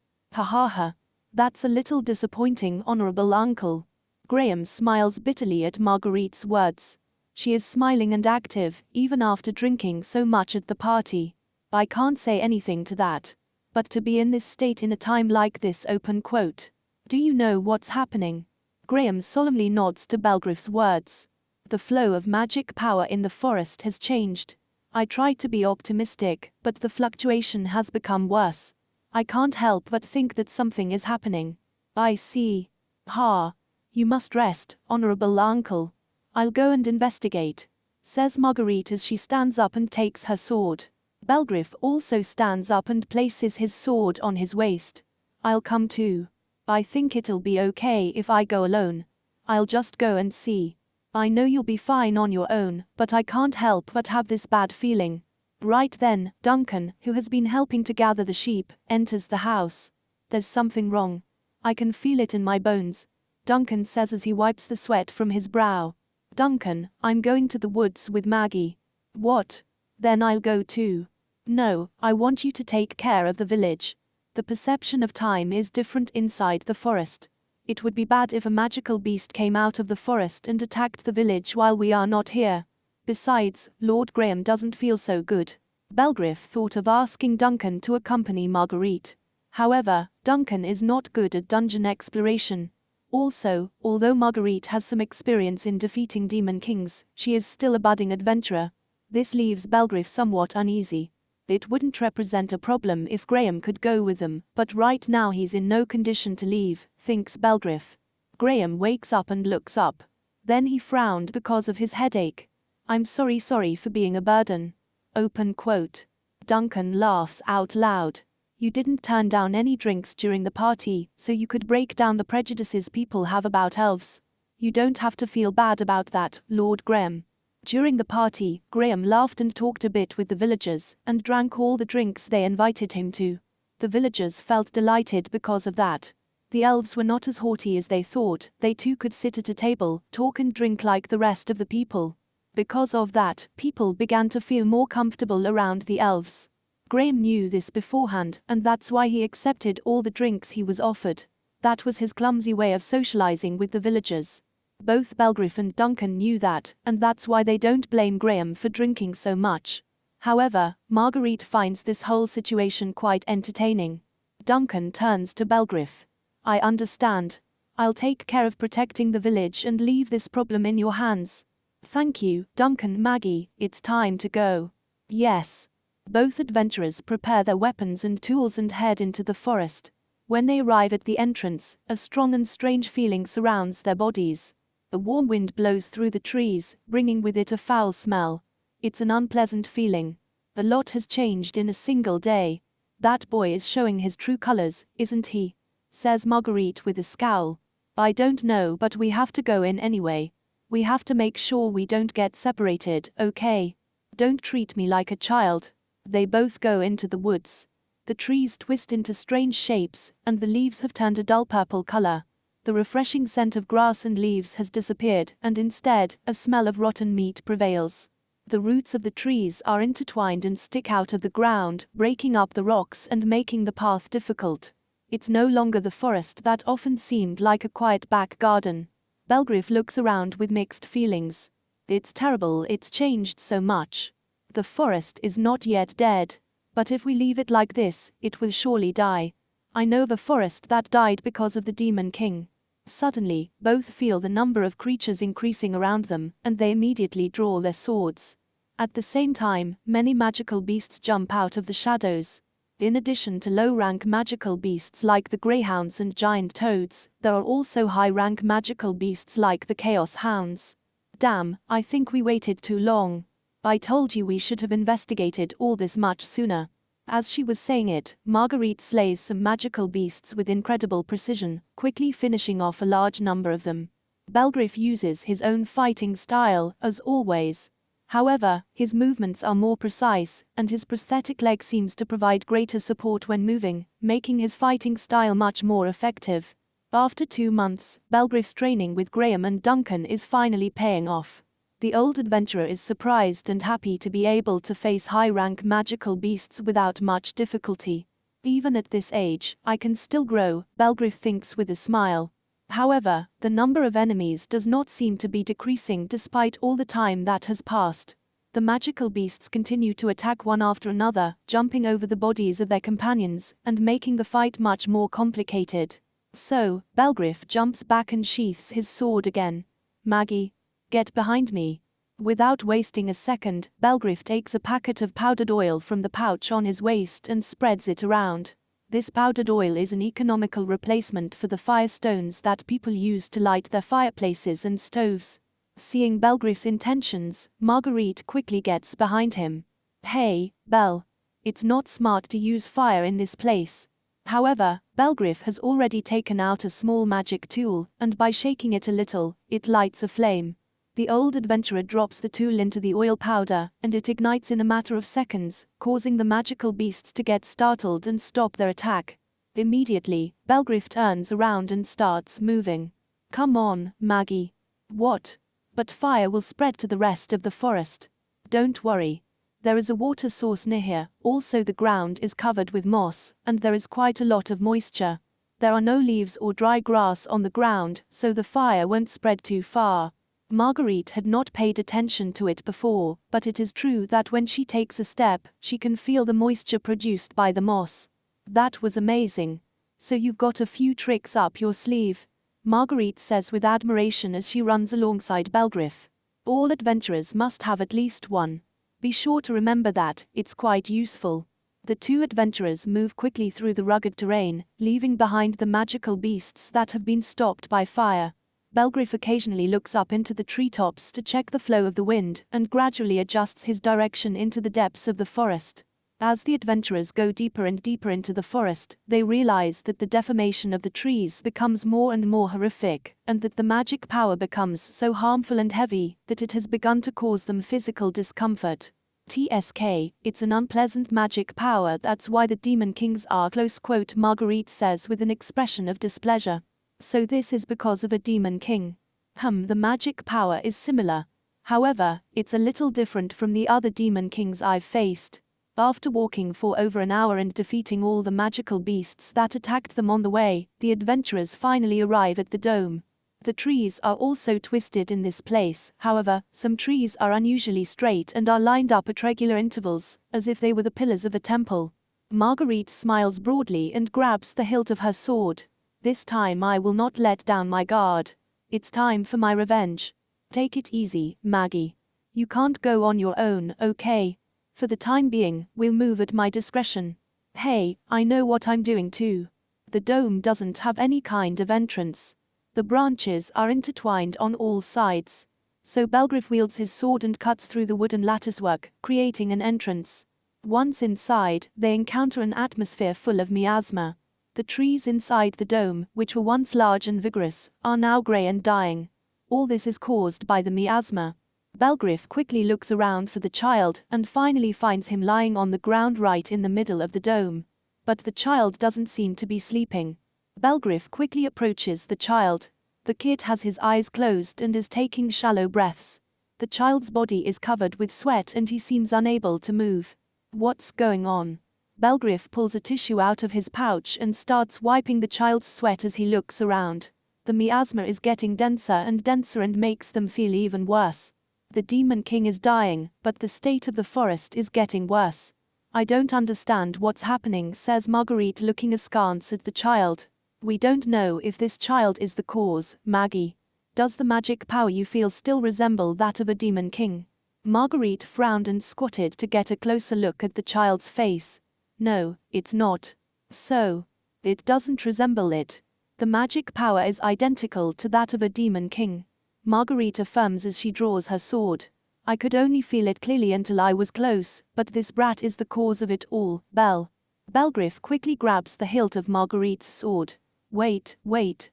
That's a little disappointing, honorable uncle. Graham smiles bitterly at Marguerite's words. She is smiling and active, even after drinking so much at the party. I can't say anything to that. But to be in this state in a time like this, open quote. Do you know what's happening? Graham solemnly nods to Belgriff's words. The flow of magic power in the forest has changed. I tried to be optimistic, but the fluctuation has become worse. I can't help but think that something is happening. I see. Ha. You must rest, honorable uncle. I'll go and investigate, says Marguerite as she stands up and takes her sword. Belgriff also stands up and places his sword on his waist. I'll come too. I think it'll be okay if I go alone. I'll just go and see. I know you'll be fine on your own, but I can't help but have this bad feeling. Right then, Duncan, who has been helping to gather the sheep, enters the house. There's something wrong. I can feel it in my bones, Duncan says as he wipes the sweat from his brow. Duncan, I'm going to the woods with Maggie. What? Then I'll go too. No, I want you to take care of the village. The perception of time is different inside the forest. It would be bad if a magical beast came out of the forest and attacked the village while we are not here. Besides, Lord Graham doesn't feel so good. Belgriff thought of asking Duncan to accompany Marguerite. However, Duncan is not good at dungeon exploration. Also, although Marguerite has some experience in defeating demon kings, she is still a budding adventurer. This leaves Belgriff somewhat uneasy. It wouldn't represent a problem if Graham could go with them, but right now he's in no condition to leave, thinks Belgriff. Graham wakes up and looks up. Then he frowned because of his headache. I'm sorry for being a burden. Open quote. Duncan laughs out loud. You didn't turn down any drinks during the party, so you could break down the prejudices people have about elves. You don't have to feel bad about that, Lord Graham. During the party, Graham laughed and talked a bit with the villagers, and drank all the drinks they invited him to. The villagers felt delighted because of that. The elves were not as haughty as they thought, they too could sit at a table, talk and drink like the rest of the people. Because of that, people began to feel more comfortable around the elves. Graham knew this beforehand, and that's why he accepted all the drinks he was offered. That was his clumsy way of socializing with the villagers. Both Belgriff and Duncan knew that, and that's why they don't blame Graham for drinking so much. However, Marguerite finds this whole situation quite entertaining. Duncan turns to Belgriff. I understand. I'll take care of protecting the village and leave this problem in your hands. Thank you, Duncan. Maggie, it's time to go. Yes. Both adventurers prepare their weapons and tools and head into the forest. When they arrive at the entrance, a strong and strange feeling surrounds their bodies. A warm wind blows through the trees, bringing with it a foul smell. It's an unpleasant feeling. A lot has changed in a single day. That boy is showing his true colors, isn't he? Says Marguerite with a scowl. I don't know, but we have to go in anyway. We have to make sure we don't get separated, okay? Don't treat me like a child. They both go into the woods. The trees twist into strange shapes, and the leaves have turned a dull purple color. The refreshing scent of grass and leaves has disappeared, and instead, a smell of rotten meat prevails. The roots of the trees are intertwined and stick out of the ground, breaking up the rocks and making the path difficult. It's no longer the forest that often seemed like a quiet back garden. Belgriff looks around with mixed feelings. It's terrible, it's changed so much. The forest is not yet dead. But if we leave it like this, it will surely die. I know of a forest that died because of the Demon King. Suddenly, both feel the number of creatures increasing around them, and they immediately draw their swords. At the same time, many magical beasts jump out of the shadows. In addition to low-rank magical beasts like the greyhounds and giant toads, there are also high-rank magical beasts like the chaos hounds. Damn, I think we waited too long. I told you we should have investigated all this much sooner. As she was saying it, Marguerite slays some magical beasts with incredible precision, quickly finishing off a large number of them. Belgriff uses his own fighting style, as always. However, his movements are more precise, and his prosthetic leg seems to provide greater support when moving, making his fighting style much more effective. After 2 months, Belgriff's training with Graham and Duncan is finally paying off. The old adventurer is surprised and happy to be able to face high-rank magical beasts without much difficulty. Even at this age, I can still grow, Belgriff thinks with a smile. However, the number of enemies does not seem to be decreasing despite all the time that has passed. The magical beasts continue to attack one after another, jumping over the bodies of their companions, and making the fight much more complicated. So, Belgriff jumps back and sheaths his sword again. Maggie, get behind me. Without wasting a second, Belgriff takes a packet of powdered oil from the pouch on his waist and spreads it around. This powdered oil is an economical replacement for the firestones that people use to light their fireplaces and stoves. Seeing Belgriff's intentions, Marguerite quickly gets behind him. Hey, Belle. It's not smart to use fire in this place. However, Belgriff has already taken out a small magic tool, and by shaking it a little, it lights a flame. The old adventurer drops the tool into the oil powder, and it ignites in a matter of seconds, causing the magical beasts to get startled and stop their attack. Immediately, Belgriff turns around and starts moving. Come on, Maggie. What? But fire will spread to the rest of the forest. Don't worry. There is a water source near here, also the ground is covered with moss, and there is quite a lot of moisture. There are no leaves or dry grass on the ground, so the fire won't spread too far. Marguerite had not paid attention to it before, but it is true that when she takes a step, she can feel the moisture produced by the moss. That was amazing. So you've got a few tricks up your sleeve, Marguerite says with admiration as she runs alongside Belgriff. All adventurers must have at least one. Be sure to remember that, it's quite useful. The two adventurers move quickly through the rugged terrain, leaving behind the magical beasts that have been stopped by fire. Belgriff occasionally looks up into the treetops to check the flow of the wind and gradually adjusts his direction into the depths of the forest. As the adventurers go deeper and deeper into the forest, they realize that the deformation of the trees becomes more and more horrific, and that the magic power becomes so harmful and heavy that it has begun to cause them physical discomfort. TSK, it's an unpleasant magic power, that's why the demon kings are close quote, Marguerite says with an expression of displeasure. So this is because of a demon king. The magic power is similar. However, it's a little different from the other demon kings I've faced. After walking for over an hour and defeating all the magical beasts that attacked them on the way, the adventurers finally arrive at the dome. The trees are also twisted in this place, however, some trees are unusually straight and are lined up at regular intervals, as if they were the pillars of a temple. Marguerite smiles broadly and grabs the hilt of her sword. This time I will not let down my guard. It's time for my revenge. Take it easy, Maggie. You can't go on your own, okay? For the time being, we'll move at my discretion. Hey, I know what I'm doing too. The dome doesn't have any kind of entrance. The branches are intertwined on all sides. So Belgriff wields his sword and cuts through the wooden latticework, creating an entrance. Once inside, they encounter an atmosphere full of miasma. The trees inside the dome, which were once large and vigorous, are now grey and dying. All this is caused by the miasma. Belgriff quickly looks around for the child and finally finds him lying on the ground right in the middle of the dome. But the child doesn't seem to be sleeping. Belgriff quickly approaches the child. The kid has his eyes closed and is taking shallow breaths. The child's body is covered with sweat and he seems unable to move. What's going on? Belgriff pulls a tissue out of his pouch and starts wiping the child's sweat as he looks around. The miasma is getting denser and makes them feel even worse. The demon king is dying, but the state of the forest is getting worse. I don't understand what's happening, says Marguerite looking askance at the child. We don't know if this child is the cause, Maggie. Does the magic power you feel still resemble that of a demon king? Marguerite frowned and squatted to get a closer look at the child's face. No, it's not. So, it doesn't resemble it. The magic power is identical to that of a demon king. Marguerite affirms as she draws her sword. I could only feel it clearly until I was close, but this brat is the cause of it all, Belle. Belgriff quickly grabs the hilt of Marguerite's sword. Wait,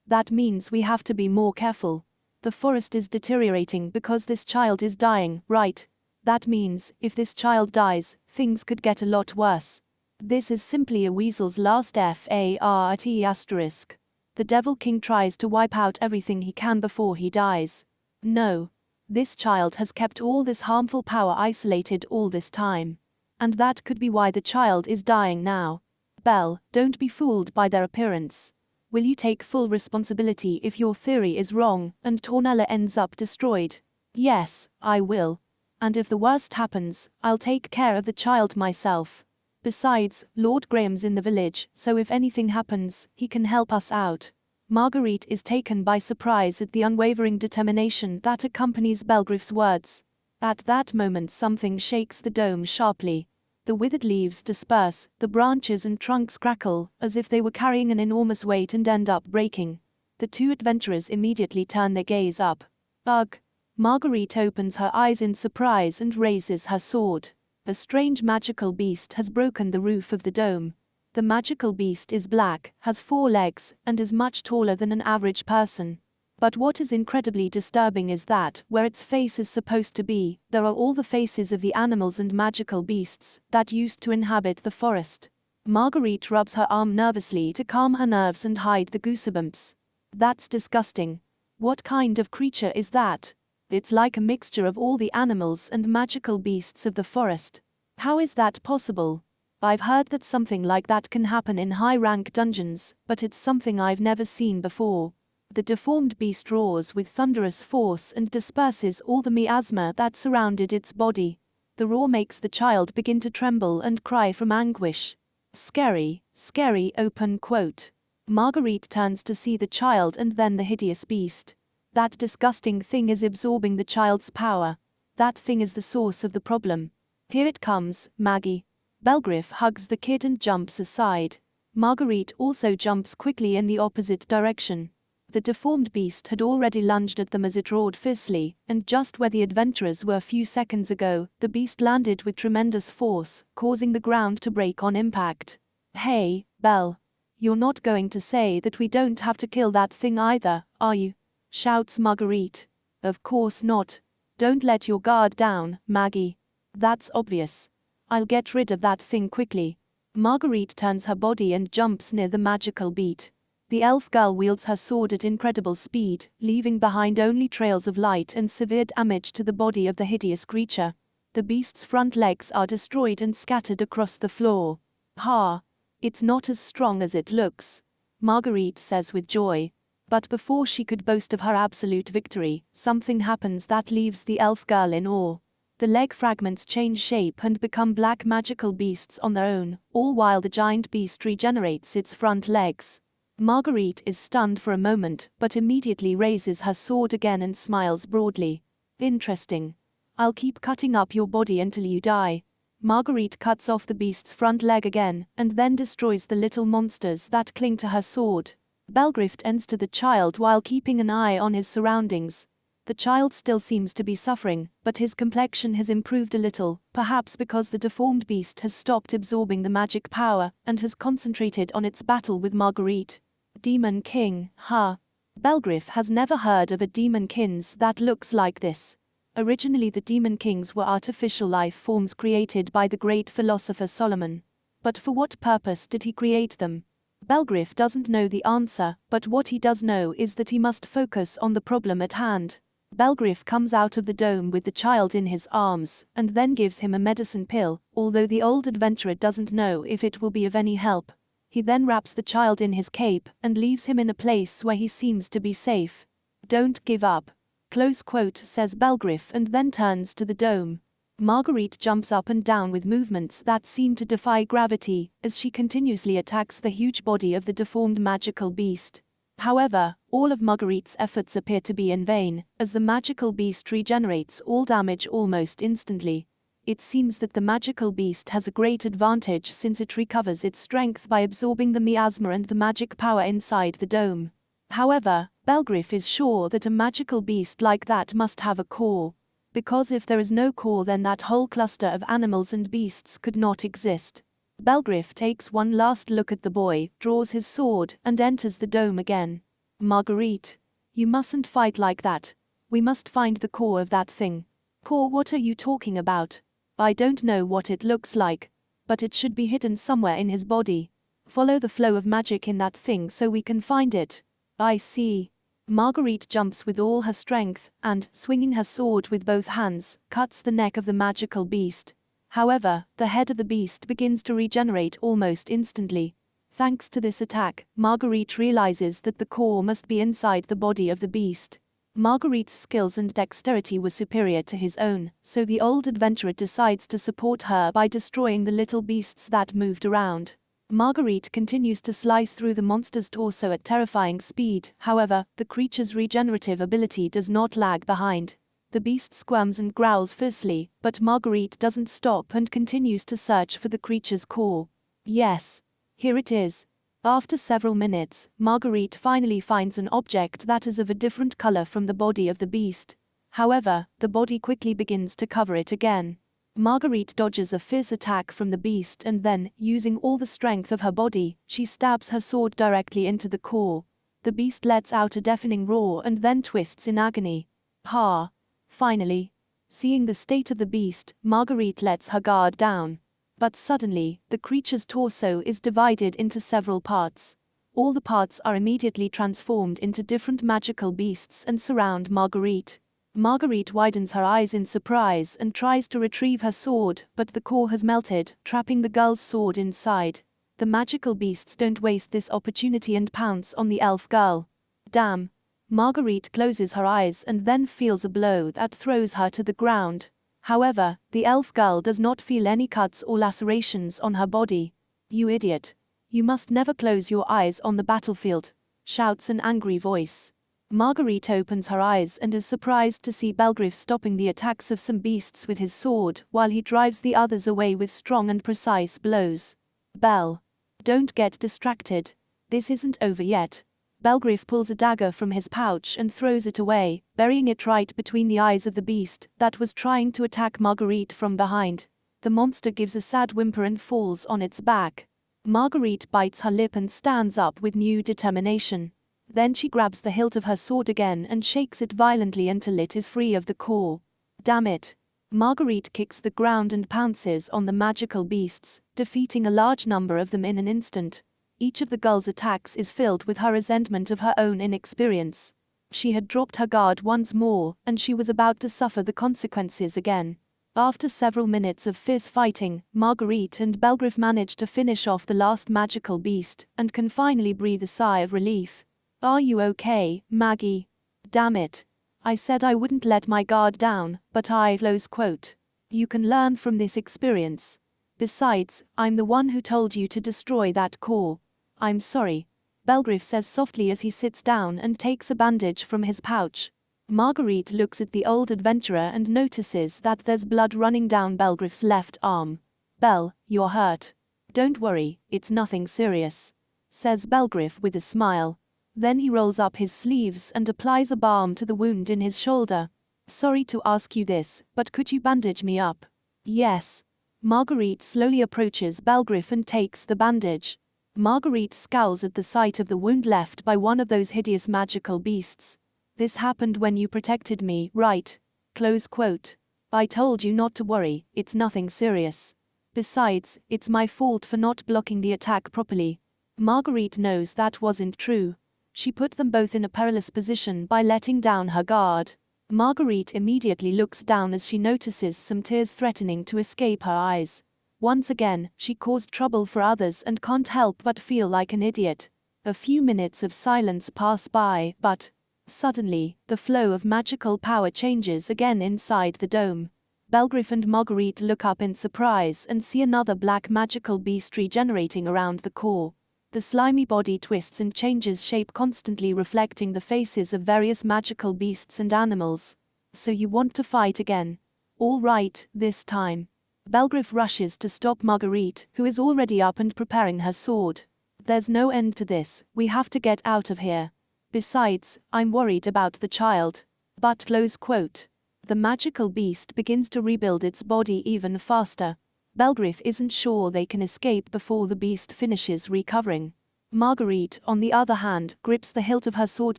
that means we have to be more careful. The forest is deteriorating because this child is dying, right? That means, if this child dies, things could get a lot worse. This is simply a weasel's last fart asterisk. The Devil King tries to wipe out everything he can before he dies. No. This child has kept all this harmful power isolated all this time. And that could be why the child is dying now. Belle, don't be fooled by their appearance. Will you take full responsibility if your theory is wrong, and Tornella ends up destroyed? Yes, I will. And if the worst happens, I'll take care of the child myself. Besides, Lord Graham's in the village, so if anything happens, he can help us out. Marguerite is taken by surprise at the unwavering determination that accompanies Belgriff's words. At that moment something shakes the dome sharply. The withered leaves disperse, the branches and trunks crackle, as if they were carrying an enormous weight and end up breaking. The two adventurers immediately turn their gaze up. Ugh! Marguerite opens her eyes in surprise and raises her sword. A strange magical beast has broken the roof of the dome. The magical beast is black, has 4 legs, and is much taller than an average person. But what is incredibly disturbing is that, where its face is supposed to be, there are all the faces of the animals and magical beasts that used to inhabit the forest. Marguerite rubs her arm nervously to calm her nerves and hide the goosebumps. That's disgusting. What kind of creature is that? It's like a mixture of all the animals and magical beasts of the forest. How is that possible? I've heard that something like that can happen in high-rank dungeons, but it's something I've never seen before. The deformed beast roars with thunderous force and disperses all the miasma that surrounded its body. The roar makes the child begin to tremble and cry from anguish. Scary, scary, open quote. Marguerite turns to see the child and then the hideous beast. That disgusting thing is absorbing the child's power. That thing is the source of the problem. Here it comes, Maggie. Belgriff hugs the kid and jumps aside. Marguerite also jumps quickly in the opposite direction. The deformed beast had already lunged at them as it roared fiercely, and just where the adventurers were a few seconds ago, the beast landed with tremendous force, causing the ground to break on impact. Hey, Belle. You're not going to say that we don't have to kill that thing either, are you? Shouts Marguerite. Of course not. Don't let your guard down, Maggie. That's obvious. I'll get rid of that thing quickly. Marguerite turns her body and jumps near the magical beat. The elf girl wields her sword at incredible speed, leaving behind only trails of light and severe damage to the body of the hideous creature. The beast's front legs are destroyed and scattered across the floor. Ha! It's not as strong as it looks, Marguerite says with joy. But before she could boast of her absolute victory, something happens that leaves the elf girl in awe. The leg fragments change shape and become black magical beasts on their own, all while the giant beast regenerates its front legs. Marguerite is stunned for a moment, but immediately raises her sword again and smiles broadly. Interesting. I'll keep cutting up your body until you die. Marguerite cuts off the beast's front leg again, and then destroys the little monsters that cling to her sword. Belgriff tends to the child while keeping an eye on his surroundings. The child still seems to be suffering, but his complexion has improved a little, perhaps because the deformed beast has stopped absorbing the magic power and has concentrated on its battle with Marguerite. Demon King, huh? Belgriff has never heard of a demon king that looks like this. Originally the demon kings were artificial life forms created by the great philosopher Solomon. But for what purpose did he create them? Belgriff doesn't know the answer, but what he does know is that he must focus on the problem at hand. Belgriff comes out of the dome with the child in his arms, and then gives him a medicine pill, although the old adventurer doesn't know if it will be of any help. He then wraps the child in his cape, and leaves him in a place where he seems to be safe. Don't give up. Close quote, says Belgriff and then turns to the dome. Marguerite jumps up and down with movements that seem to defy gravity, as she continuously attacks the huge body of the deformed magical beast. However, all of Marguerite's efforts appear to be in vain, as the magical beast regenerates all damage almost instantly. It seems that the magical beast has a great advantage since it recovers its strength by absorbing the miasma and the magic power inside the dome. However, Belgriff is sure that a magical beast like that must have a core. Because if there is no core, then that whole cluster of animals and beasts could not exist. Belgriff takes one last look at the boy, draws his sword, and enters the dome again. Marguerite, you mustn't fight like that. We must find the core of that thing. Core? What are you talking about? I don't know what it looks like, but it should be hidden somewhere in his body. Follow the flow of magic in that thing so we can find it. I see. Marguerite jumps with all her strength, and, swinging her sword with both hands, cuts the neck of the magical beast. However, the head of the beast begins to regenerate almost instantly. Thanks to this attack, Marguerite realizes that the core must be inside the body of the beast. Marguerite's skills and dexterity were superior to his own, so the old adventurer decides to support her by destroying the little beasts that moved around. Marguerite continues to slice through the monster's torso at terrifying speed. However, the creature's regenerative ability does not lag behind. The beast squirms and growls fiercely, but Marguerite doesn't stop and continues to search for the creature's core. Yes. Here it is. After several minutes, Marguerite finally finds an object that is of a different color from the body of the beast. However, the body quickly begins to cover it again. Marguerite dodges a fierce attack from the beast and then, using all the strength of her body, she stabs her sword directly into the core. The beast lets out a deafening roar and then twists in agony. Ha! Finally. Seeing the state of the beast, Marguerite lets her guard down. But suddenly, the creature's torso is divided into several parts. All the parts are immediately transformed into different magical beasts and surround Marguerite. Marguerite widens her eyes in surprise and tries to retrieve her sword, but the core has melted, trapping the girl's sword inside. The magical beasts don't waste this opportunity and pounce on the elf girl. Damn. Marguerite closes her eyes and then feels a blow that throws her to the ground. However, the elf girl does not feel any cuts or lacerations on her body. You idiot. You must never close your eyes on the battlefield, shouts an angry voice. Marguerite opens her eyes and is surprised to see Belgrif stopping the attacks of some beasts with his sword, while he drives the others away with strong and precise blows. Belle. Don't get distracted. This isn't over yet. Belgrif pulls a dagger from his pouch and throws it away, burying it right between the eyes of the beast that was trying to attack Marguerite from behind. The monster gives a sad whimper and falls on its back. Marguerite bites her lip and stands up with new determination. Then she grabs the hilt of her sword again and shakes it violently until it is free of the core. Damn it. Marguerite kicks the ground and pounces on the magical beasts, defeating a large number of them in an instant. Each of the girl's attacks is filled with her resentment of her own inexperience. She had dropped her guard once more, and she was about to suffer the consequences again. After several minutes of fierce fighting, Marguerite and Belgrif manage to finish off the last magical beast, and can finally breathe a sigh of relief. Are you okay, Maggie? Damn it. I said I wouldn't let my guard down, but I close quote. You can learn from this experience. Besides, I'm the one who told you to destroy that core. I'm sorry. Belgrif says softly as he sits down and takes a bandage from his pouch. Marguerite looks at the old adventurer and notices that there's blood running down Belgrif's left arm. Belle, you're hurt. Don't worry, it's nothing serious, says Belgrif with a smile. Then he rolls up his sleeves and applies a balm to the wound in his shoulder. Sorry to ask you this, but could you bandage me up? Yes. Marguerite slowly approaches Belgrif and takes the bandage. Marguerite scowls at the sight of the wound left by one of those hideous magical beasts. This happened when you protected me, right? Close quote. I told you not to worry, it's nothing serious. Besides, it's my fault for not blocking the attack properly. Marguerite knows that wasn't true. She put them both in a perilous position by letting down her guard. Marguerite immediately looks down as she notices some tears threatening to escape her eyes. Once again, she caused trouble for others and can't help but feel like an idiot. A few minutes of silence pass by, but suddenly, the flow of magical power changes again inside the dome. Belgrif and Marguerite look up in surprise and see another black magical beast regenerating around the core. The slimy body twists and changes shape, constantly reflecting the faces of various magical beasts and animals. So you want to fight again? All right, this time. Belgrif rushes to stop Marguerite, who is already up and preparing her sword. There's no end to this, we have to get out of here. Besides, I'm worried about the child. But close quote. The magical beast begins to rebuild its body even faster. Belgrif isn't sure they can escape before the beast finishes recovering. Marguerite, on the other hand, grips the hilt of her sword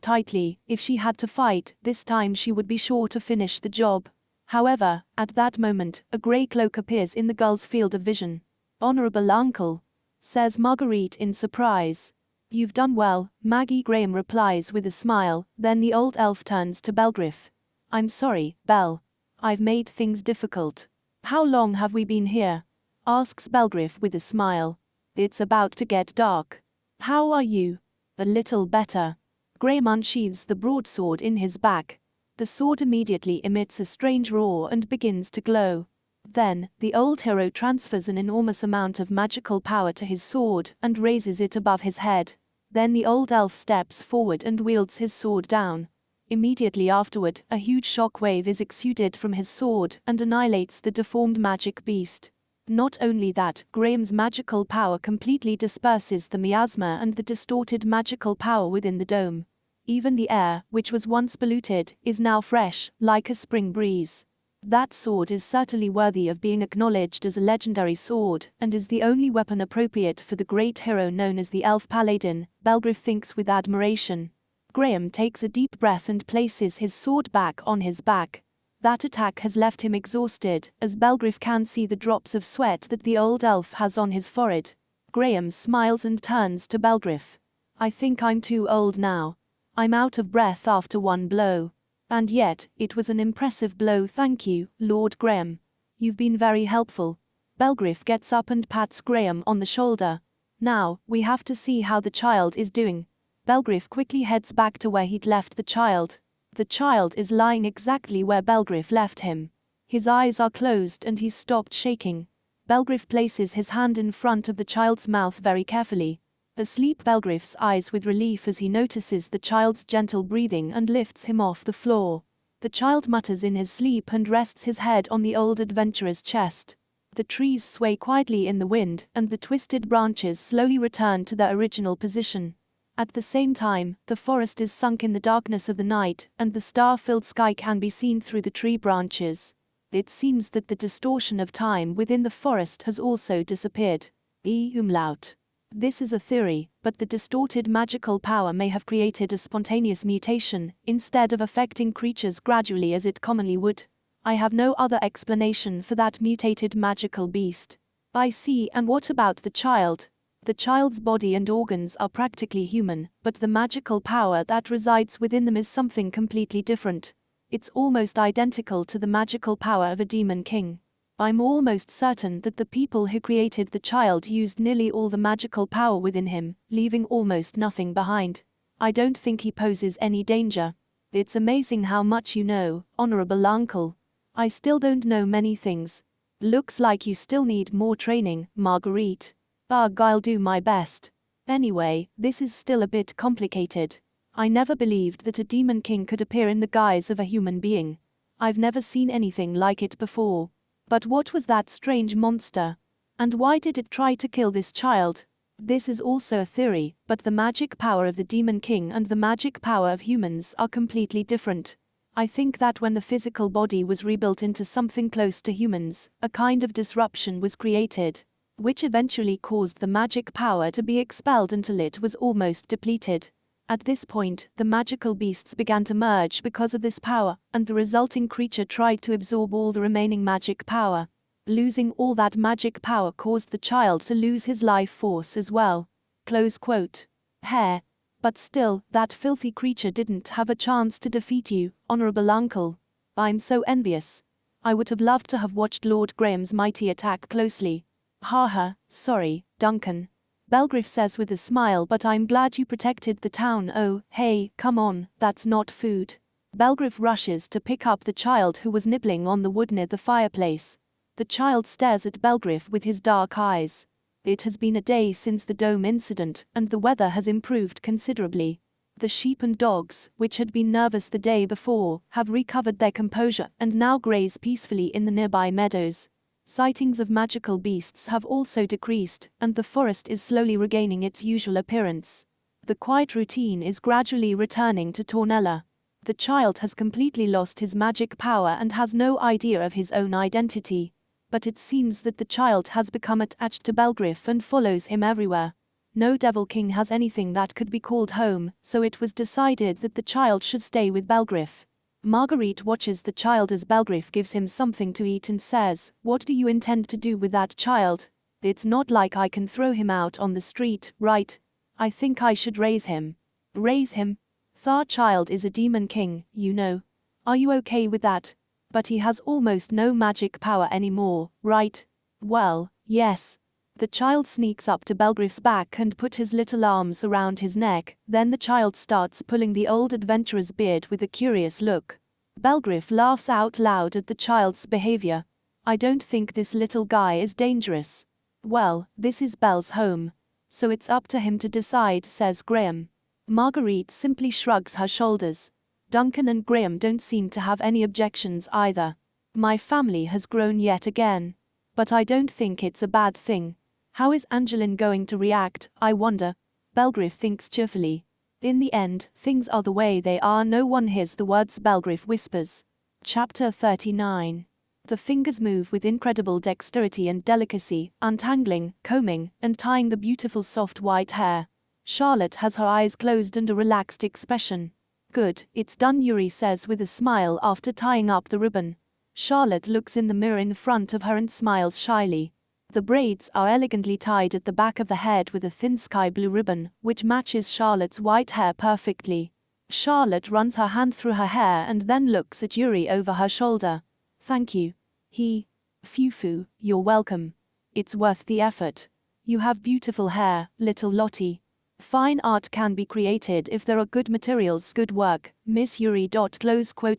tightly. If she had to fight, this time she would be sure to finish the job. However, at that moment, a grey cloak appears in the girl's field of vision. Honorable uncle, says Marguerite in surprise. You've done well, Maggie Graham replies with a smile. Then the old elf turns to Belgrif. I'm sorry, Belle. I've made things difficult. How long have we been here? Asks Belgrif with a smile. It's about to get dark. How are you? A little better. Graham unsheathes the broadsword in his back. The sword immediately emits a strange roar and begins to glow. Then, the old hero transfers an enormous amount of magical power to his sword and raises it above his head. Then the old elf steps forward and wields his sword down. Immediately afterward, a huge shock wave is exuded from his sword and annihilates the deformed magic beast. Not only that, Graham's magical power completely disperses the miasma and the distorted magical power within the dome. Even the air, which was once polluted, is now fresh, like a spring breeze. That sword is certainly worthy of being acknowledged as a legendary sword, and is the only weapon appropriate for the great hero known as the Elf Paladin, Belgriff thinks with admiration. Graham takes a deep breath and places his sword back on his back. That attack has left him exhausted, as Belgriff can see the drops of sweat that the old elf has on his forehead. Graham smiles and turns to Belgriff. I think I'm too old now. I'm out of breath after one blow. And yet, it was an impressive blow, thank you, Lord Graham. You've been very helpful. Belgriff gets up and pats Graham on the shoulder. Now, we have to see how the child is doing. Belgriff quickly heads back to where he'd left the child. The child is lying exactly where Belgriff left him. His eyes are closed and he's stopped shaking. Belgriff places his hand in front of the child's mouth very carefully. Asleep, Belgriff's eyes with relief as he notices the child's gentle breathing and lifts him off the floor. The child mutters in his sleep and rests his head on the old adventurer's chest. The trees sway quietly in the wind, and the twisted branches slowly return to their original position. At the same time, the forest is sunk in the darkness of the night, and the star-filled sky can be seen through the tree branches. It seems that the distortion of time within the forest has also disappeared. Umlaut. This is a theory, but the distorted magical power may have created a spontaneous mutation, instead of affecting creatures gradually as it commonly would. I have no other explanation for that mutated magical beast. I see, and what about the child? The child's body and organs are practically human, but the magical power that resides within them is something completely different. It's almost identical to the magical power of a demon king. I'm almost certain that the people who created the child used nearly all the magical power within him, leaving almost nothing behind. I don't think he poses any danger. It's amazing how much you know, honorable uncle. I still don't know many things. Looks like you still need more training, Marguerite. Ugh, I'll do my best. Anyway, this is still a bit complicated. I never believed that a demon king could appear in the guise of a human being. I've never seen anything like it before. But what was that strange monster? And why did it try to kill this child? This is also a theory, but the magic power of the Demon King and the magic power of humans are completely different. I think that when the physical body was rebuilt into something close to humans, a kind of disruption was created, which eventually caused the magic power to be expelled until it was almost depleted. At this point, the magical beasts began to merge because of this power, and the resulting creature tried to absorb all the remaining magic power. Losing all that magic power caused the child to lose his life force as well. Close quote. Hair. But still, that filthy creature didn't have a chance to defeat you, honorable uncle. I'm so envious. I would have loved to have watched Lord Graham's mighty attack closely. Haha, sorry, Duncan. Belgriff says with a smile, but I'm glad you protected the town. Oh, hey, come on, that's not food. Belgriff rushes to pick up the child who was nibbling on the wood near the fireplace. The child stares at Belgriff with his dark eyes. It has been a day since the dome incident, and the weather has improved considerably. The sheep and dogs, which had been nervous the day before, have recovered their composure and now graze peacefully in the nearby meadows. Sightings of magical beasts have also decreased, and the forest is slowly regaining its usual appearance. The quiet routine is gradually returning to Tornella. The child has completely lost his magic power and has no idea of his own identity. But it seems that the child has become attached to Belgriff and follows him everywhere. No Devil King has anything that could be called home, so it was decided that the child should stay with Belgriff. Marguerite watches the child as Belgriff gives him something to eat and says, "What do you intend to do with that child? It's not like I can throw him out on the street, right? I think I should raise him." Raise him? Our child is a demon king, you know. Are you okay with that? But he has almost no magic power anymore, right? Well, yes. The child sneaks up to Belgriff's back and put his little arms around his neck, then the child starts pulling the old adventurer's beard with a curious look. Belgriff laughs out loud at the child's behavior. I don't think this little guy is dangerous. Well, this is Bel's home, so it's up to him to decide, says Graham. Marguerite simply shrugs her shoulders. Duncan and Graham don't seem to have any objections either. My family has grown yet again. But I don't think it's a bad thing. How is Angeline going to react, I wonder? Belgriff thinks cheerfully. In the end, things are the way they are. No one hears the words Belgriff whispers. Chapter 39. The fingers move with incredible dexterity and delicacy, untangling, combing, and tying the beautiful soft white hair. Charlotte has her eyes closed and a relaxed expression. Good, it's done, Yuri says with a smile after tying up the ribbon. Charlotte looks in the mirror in front of her and smiles shyly. The braids are elegantly tied at the back of the head with a thin sky blue ribbon, which matches Charlotte's white hair perfectly. Charlotte runs her hand through her hair and then looks at Yuri over her shoulder. Thank you. Phew, you're welcome. It's worth the effort. You have beautiful hair, little Lottie. Fine art can be created if there are good materials. Good work, Miss Yuri.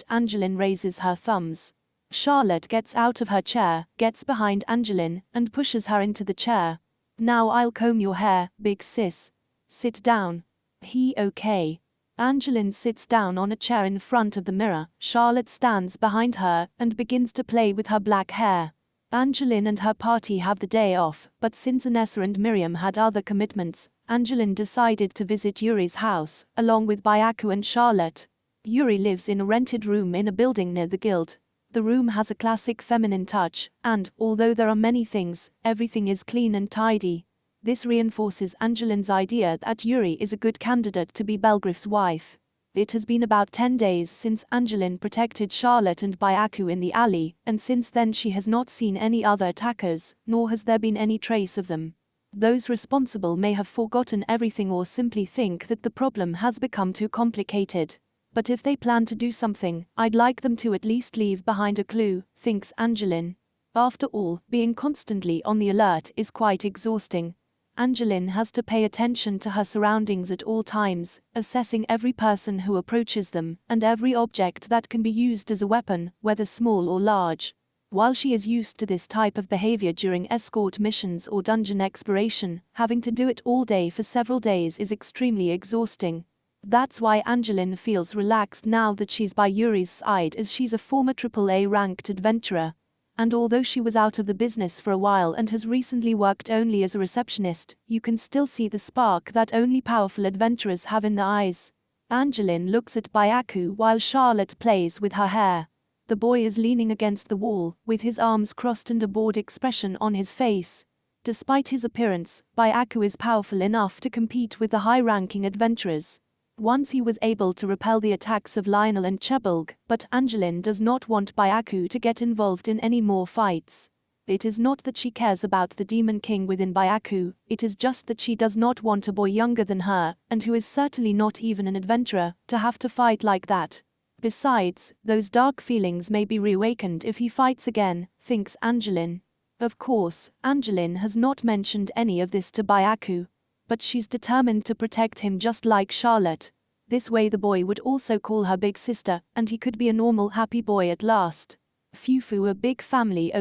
Angeline raises her thumbs. Charlotte gets out of her chair, gets behind Angeline, and pushes her into the chair. Now I'll comb your hair, big sis. Sit down. Okay. Angeline sits down on a chair in front of the mirror. Charlotte stands behind her and begins to play with her black hair. Angeline and her party have the day off, but since Anessa and Miriam had other commitments, Angeline decided to visit Yuri's house, along with Byaku and Charlotte. Yuri lives in a rented room in a building near the guild. The room has a classic feminine touch, and, although there are many things, everything is clean and tidy. This reinforces Angeline's idea that Yuri is a good candidate to be Belgriff's wife. It has been about 10 days since Angeline protected Charlotte and Byaku in the alley, and since then she has not seen any other attackers, nor has there been any trace of them. Those responsible may have forgotten everything or simply think that the problem has become too complicated. But if they plan to do something, I'd like them to at least leave behind a clue, thinks Angeline. After all, being constantly on the alert is quite exhausting. Angeline has to pay attention to her surroundings at all times, assessing every person who approaches them, and every object that can be used as a weapon, whether small or large. While she is used to this type of behavior during escort missions or dungeon exploration, having to do it all day for several days is extremely exhausting. That's why Angeline feels relaxed now that she's by Yuri's side, as she's a former AAA ranked adventurer. And although she was out of the business for a while and has recently worked only as a receptionist, you can still see the spark that only powerful adventurers have in their eyes. Angeline looks at Byaku while Charlotte plays with her hair. The boy is leaning against the wall, with his arms crossed and a bored expression on his face. Despite his appearance, Byaku is powerful enough to compete with the high-ranking adventurers. Once he was able to repel the attacks of Lionel and Chebulg, but Angeline does not want Byaku to get involved in any more fights. It is not that she cares about the Demon King within Byaku, it is just that she does not want a boy younger than her, and who is certainly not even an adventurer, to have to fight like that. Besides, those dark feelings may be reawakened if he fights again, thinks Angeline. Of course, Angeline has not mentioned any of this to Byaku. But she's determined to protect him just like Charlotte. This way the boy would also call her big sister, and he could be a normal happy boy at last. Phew, a big family.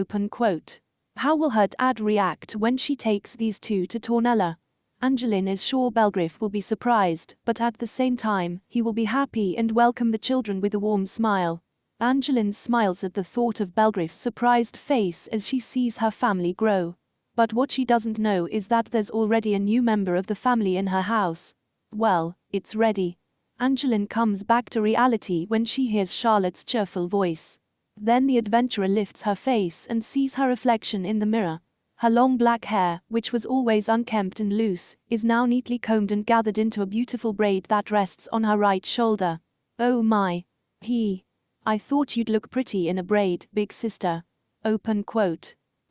How will her dad react when she takes these two to Tornella? Angeline is sure Belgriff will be surprised, but at the same time, he will be happy and welcome the children with a warm smile. Angeline smiles at the thought of Belgriff's surprised face as she sees her family grow. But what she doesn't know is that there's already a new member of the family in her house. Well, it's ready. Angeline comes back to reality when she hears Charlotte's cheerful voice. Then the adventurer lifts her face and sees her reflection in the mirror. Her long black hair, which was always unkempt and loose, is now neatly combed and gathered into a beautiful braid that rests on her right shoulder. Oh my. I thought you'd look pretty in a braid, big sister.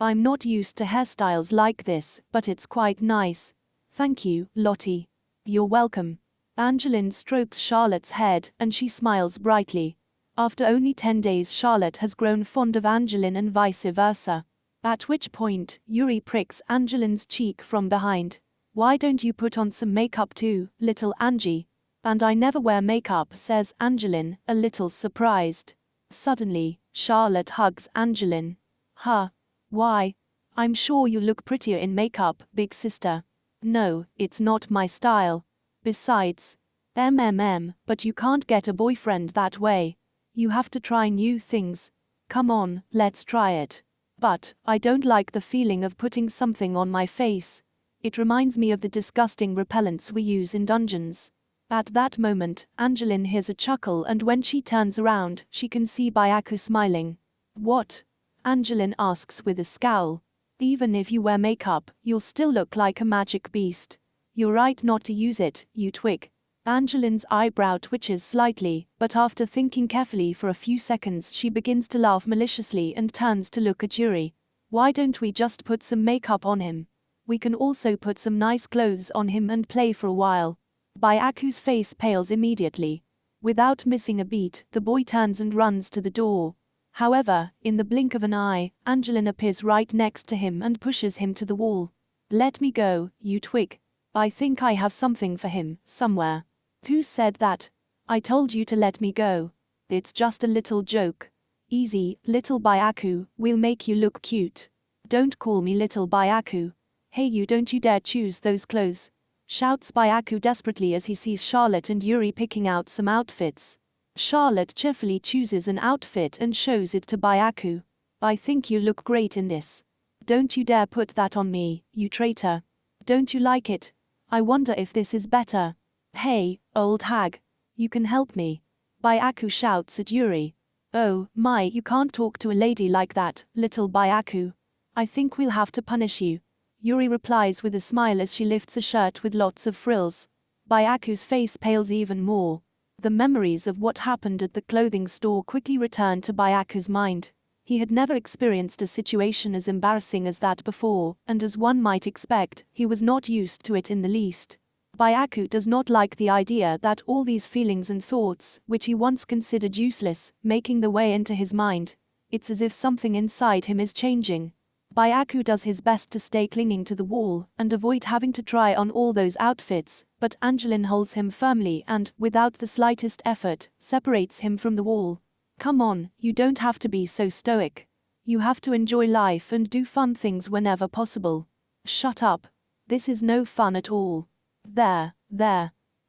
I'm not used to hairstyles like this, but it's quite nice. Thank you, Lottie. You're welcome. Angeline strokes Charlotte's head, and she smiles brightly. After only 10 days, Charlotte has grown fond of Angeline and vice versa. At which point, Yuri pricks Angeline's cheek from behind. Why don't you put on some makeup too, little Angie? And I never wear makeup, says Angeline, a little surprised. Suddenly, Charlotte hugs Angeline. Huh? Why? I'm sure you look prettier in makeup, big sister. No, it's not my style. Besides, but you can't get a boyfriend that way. You have to try new things. Come on, let's try it. But, I don't like the feeling of putting something on my face. It reminds me of the disgusting repellents we use in dungeons. At that moment, Angeline hears a chuckle, and when she turns around, she can see Byaku smiling. What? Angeline asks with a scowl. Even if you wear makeup, you'll still look like a magic beast. You're right not to use it, you twig. Angeline's eyebrow twitches slightly, but after thinking carefully for a few seconds she begins to laugh maliciously and turns to look at Yuri. Why don't we just put some makeup on him? We can also put some nice clothes on him and play for a while. Byaku's face pales immediately. Without missing a beat, the boy turns and runs to the door. However, in the blink of an eye, Angeline appears right next to him and pushes him to the wall. Let me go, you twig. I think I have something for him, somewhere. Who said that? I told you to let me go. It's just a little joke. Easy, little Byaku, we'll make you look cute. Don't call me little Byaku. Hey you, don't you dare choose those clothes. Shouts Byaku desperately as he sees Charlotte and Yuri picking out some outfits. Charlotte cheerfully chooses an outfit and shows it to Byaku. I think you look great in this. Don't you dare put that on me, you traitor. Don't you like it? I wonder if this is better. Hey, old hag. You can help me. Byaku shouts at Yuri. Oh, my, you can't talk to a lady like that, little Byaku. I think we'll have to punish you. Yuri replies with a smile as she lifts a shirt with lots of frills. Byaku's face pales even more. The memories of what happened at the clothing store quickly return to Byaku's mind. He had never experienced a situation as embarrassing as that before, and as one might expect, he was not used to it in the least. Byaku does not like the idea that all these feelings and thoughts, which he once considered useless, making their way into his mind. It's as if something inside him is changing. Byaku does his best to stay clinging to the wall and avoid having to try on all those outfits, but Angeline holds him firmly and, without the slightest effort, separates him from the wall. Come on, you don't have to be so stoic. You have to enjoy life and do fun things whenever possible. Shut up. This is no fun at all. There.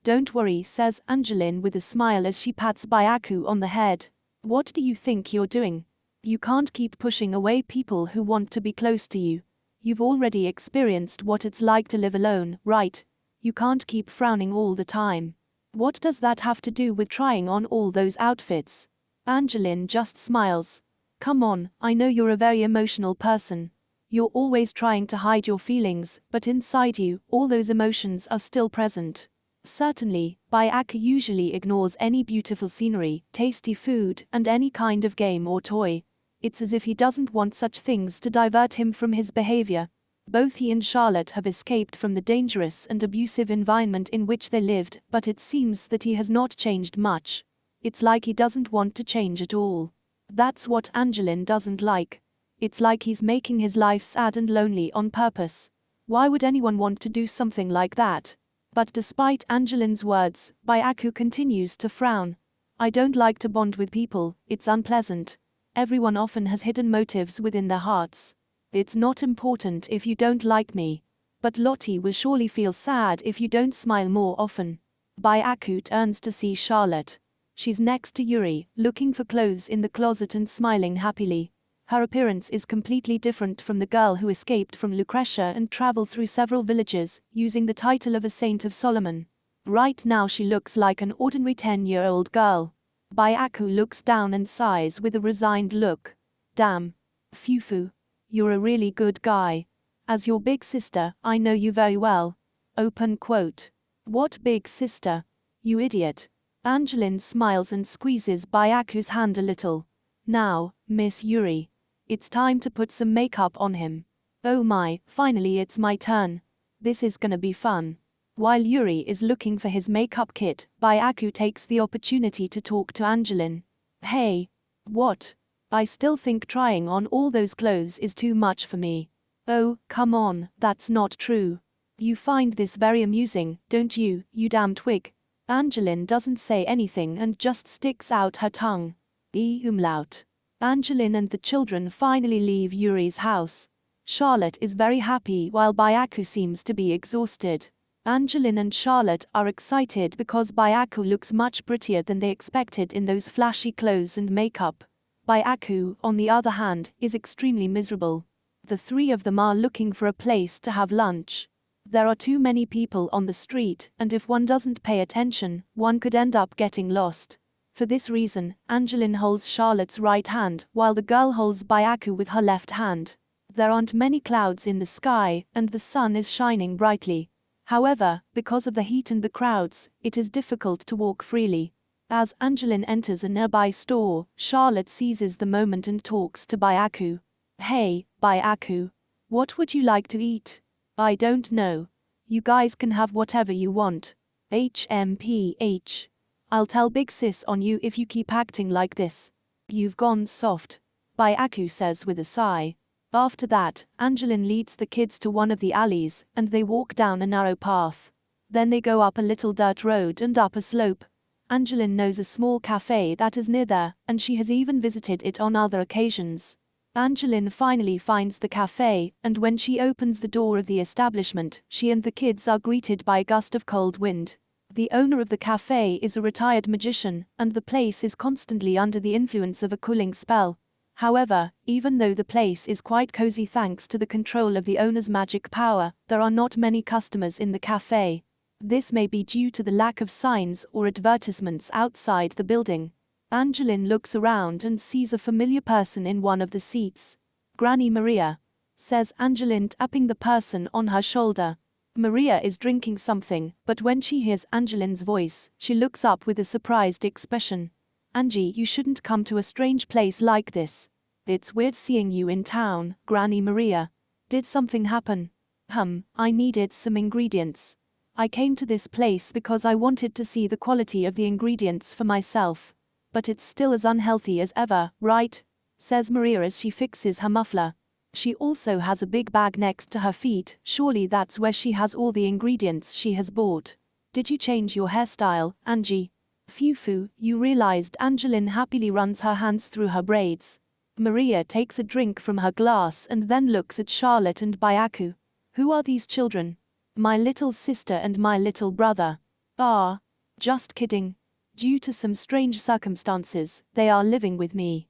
Don't worry, says Angeline with a smile as she pats Byaku on the head. What do you think you're doing? You can't keep pushing away people who want to be close to you. You've already experienced what it's like to live alone, right? You can't keep frowning all the time. What does that have to do with trying on all those outfits? Angeline just smiles. Come on, I know you're a very emotional person. You're always trying to hide your feelings, but inside you, all those emotions are still present. Certainly, Byaku usually ignores any beautiful scenery, tasty food, and any kind of game or toy. It's as if he doesn't want such things to divert him from his behavior. Both he and Charlotte have escaped from the dangerous and abusive environment in which they lived, but it seems that he has not changed much. It's like he doesn't want to change at all. That's what Angeline doesn't like. It's like he's making his life sad and lonely on purpose. Why would anyone want to do something like that? But despite Angeline's words, Byaku continues to frown. I don't like to bond with people, it's unpleasant. Everyone often has hidden motives within their hearts. It's not important if you don't like me. But Lottie will surely feel sad if you don't smile more often. Byaku turns to see Charlotte. She's next to Yuri, looking for clothes in the closet and smiling happily. Her appearance is completely different from the girl who escaped from Lucretia and traveled through several villages, using the title of a Saint of Solomon. Right now she looks like an ordinary 10-year-old girl. Byaku looks down and sighs with a resigned look. Damn. Fufu. You're a really good guy. As your big sister, I know you very well. Open quote. What big sister? You idiot. Angeline smiles and squeezes Byaku's hand a little. Now, Miss Yuri. It's time to put some makeup on him. Oh my, finally it's my turn. This is gonna be fun. While Yuri is looking for his makeup kit, Byaku takes the opportunity to talk to Angeline. Hey. What? I still think trying on all those clothes is too much for me. Oh, come on, that's not true. You find this very amusing, don't you, you damn twig? Angeline doesn't say anything and just sticks out her tongue. E umlaut. Angeline and the children finally leave Yuri's house. Charlotte is very happy while Byaku seems to be exhausted. Angeline and Charlotte are excited because Byaku looks much prettier than they expected in those flashy clothes and makeup. Byaku, on the other hand, is extremely miserable. The three of them are looking for a place to have lunch. There are too many people on the street, and if one doesn't pay attention, one could end up getting lost. For this reason, Angeline holds Charlotte's right hand, while the girl holds Byaku with her left hand. There aren't many clouds in the sky, and the sun is shining brightly. However, because of the heat and the crowds, it is difficult to walk freely. As Angeline enters a nearby store, Charlotte seizes the moment and talks to Byaku. Hey, Byaku. What would you like to eat? I don't know. You guys can have whatever you want. HMPH. I'll tell Big Sis on you if you keep acting like this. You've gone soft. Byaku says with a sigh. After that, Angeline leads the kids to one of the alleys, and they walk down a narrow path. Then they go up a little dirt road and up a slope. Angeline knows a small cafe that is near there, and she has even visited it on other occasions. Angeline finally finds the cafe, and when she opens the door of the establishment, she and the kids are greeted by a gust of cold wind. The owner of the cafe is a retired magician, and the place is constantly under the influence of a cooling spell. However, even though the place is quite cozy thanks to the control of the owner's magic power, there are not many customers in the cafe. This may be due to the lack of signs or advertisements outside the building. Angeline looks around and sees a familiar person in one of the seats. Granny Maria, says Angeline, tapping the person on her shoulder. Maria is drinking something, but when she hears Angeline's voice, she looks up with a surprised expression. Angie, you shouldn't come to a strange place like this. It's weird seeing you in town, Granny Maria. Did something happen? I needed some ingredients. I came to this place because I wanted to see the quality of the ingredients for myself. But it's still as unhealthy as ever, right? Says Maria as she fixes her muffler. She also has a big bag next to her feet, surely that's where she has all the ingredients she has bought. Did you change your hairstyle, Angie? Phew, you realized. Angeline happily runs her hands through her braids. Maria takes a drink from her glass and then looks at Charlotte and Byaku. Who are these children? My little sister and my little brother. Ah, just kidding. Due to some strange circumstances, they are living with me.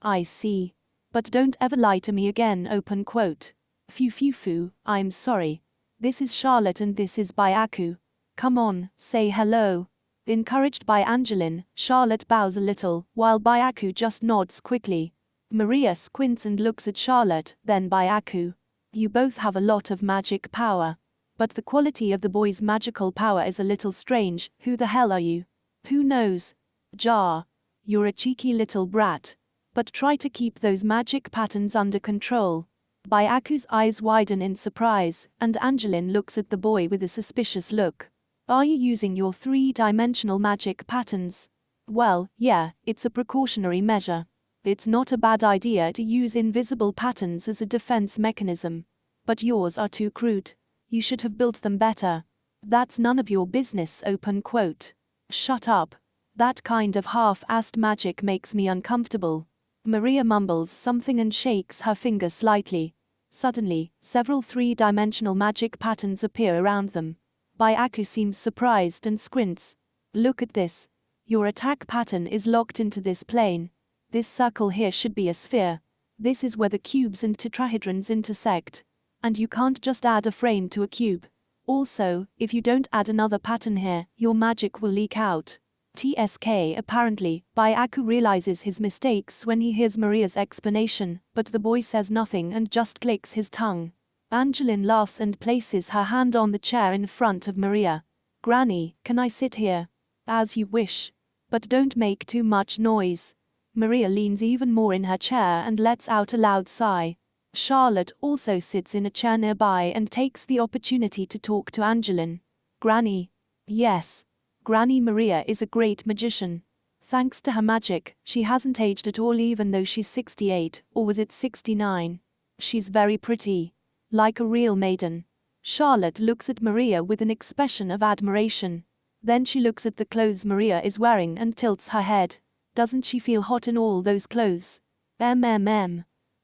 I see. But don't ever lie to me again, open quote. Phew, I'm sorry. This is Charlotte and this is Byaku. Come on, say hello. Encouraged by Angeline, Charlotte bows a little, while Byaku just nods quickly. Maria squints and looks at Charlotte, then Byaku. You both have a lot of magic power. But the quality of the boy's magical power is a little strange. Who the hell are you? Who knows? Jar. You're a cheeky little brat. But try to keep those magic patterns under control. Byaku's eyes widen in surprise, and Angeline looks at the boy with a suspicious look. Are you using your three-dimensional magic patterns? Well, yeah, it's a precautionary measure. It's not a bad idea to use invisible patterns as a defense mechanism. But yours are too crude. You should have built them better. That's none of your business, open quote. Shut up. That kind of half-assed magic makes me uncomfortable. Maria mumbles something and shakes her finger slightly. Suddenly, several three-dimensional magic patterns appear around them. Byaku seems surprised and squints. Look at this. Your attack pattern is locked into this plane. This circle here should be a sphere. This is where the cubes and tetrahedrons intersect. And you can't just add a frame to a cube. Also, if you don't add another pattern here, your magic will leak out. TSK apparently, Byaku realizes his mistakes when he hears Maria's explanation, but the boy says nothing and just clicks his tongue. Angeline laughs and places her hand on the chair in front of Maria. Granny, can I sit here? As you wish. But don't make too much noise. Maria leans even more in her chair and lets out a loud sigh. Charlotte also sits in a chair nearby and takes the opportunity to talk to Angeline. Granny. Yes. Granny Maria is a great magician. Thanks to her magic, she hasn't aged at all even though she's 68, or was it 69? She's very pretty. Like a real maiden. Charlotte looks at Maria with an expression of admiration. Then she looks at the clothes Maria is wearing and tilts her head. Doesn't she feel hot in all those clothes?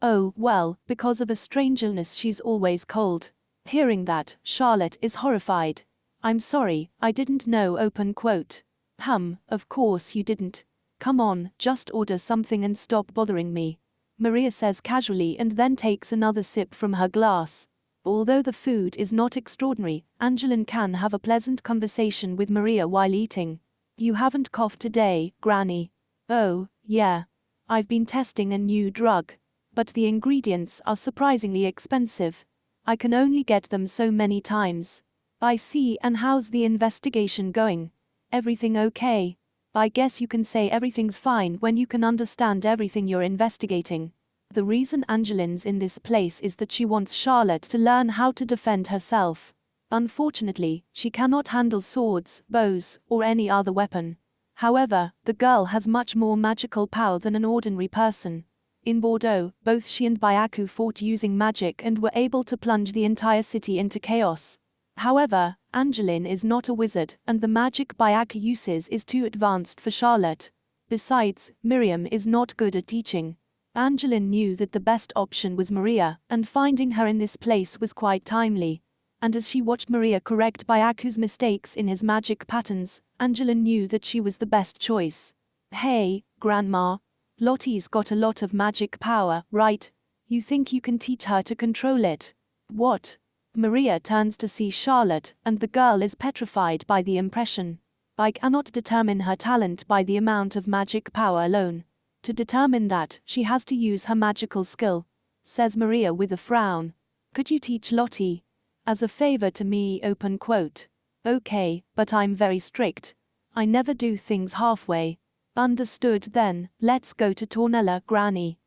Oh, well, because of a strange illness she's always cold. Hearing that, Charlotte is horrified. I'm sorry, I didn't know. Of course you didn't. Come on, just order something and stop bothering me, Maria says casually and then takes another sip from her glass. Although the food is not extraordinary, Angeline can have a pleasant conversation with Maria while eating. You haven't coughed today, Granny? Oh, yeah. I've been testing a new drug. But the ingredients are surprisingly expensive. I can only get them so many times. I see. And how's the investigation going? Everything okay? I guess you can say everything's fine when you can understand everything you're investigating. The reason Angeline's in this place is that she wants Charlotte to learn how to defend herself. Unfortunately, she cannot handle swords, bows, or any other weapon. However, the girl has much more magical power than an ordinary person. In Bordeaux, both she and Byaku fought using magic and were able to plunge the entire city into chaos. However, Angeline is not a wizard, and the magic Byaku uses is too advanced for Charlotte. Besides, Miriam is not good at teaching. Angeline knew that the best option was Maria, and finding her in this place was quite timely. And as she watched Maria correct Byaku's mistakes in his magic patterns, Angeline knew that she was the best choice. Hey, Grandma. Lottie's got a lot of magic power, right? You think you can teach her to control it? What? Maria turns to see Charlotte, and the girl is petrified by the impression. I cannot determine her talent by the amount of magic power alone. To determine that, she has to use her magical skill, says Maria with a frown. Could you teach Lottie? As a favor to me, Okay, but I'm very strict. I never do things halfway. Understood then, let's go to Tornella, Granny.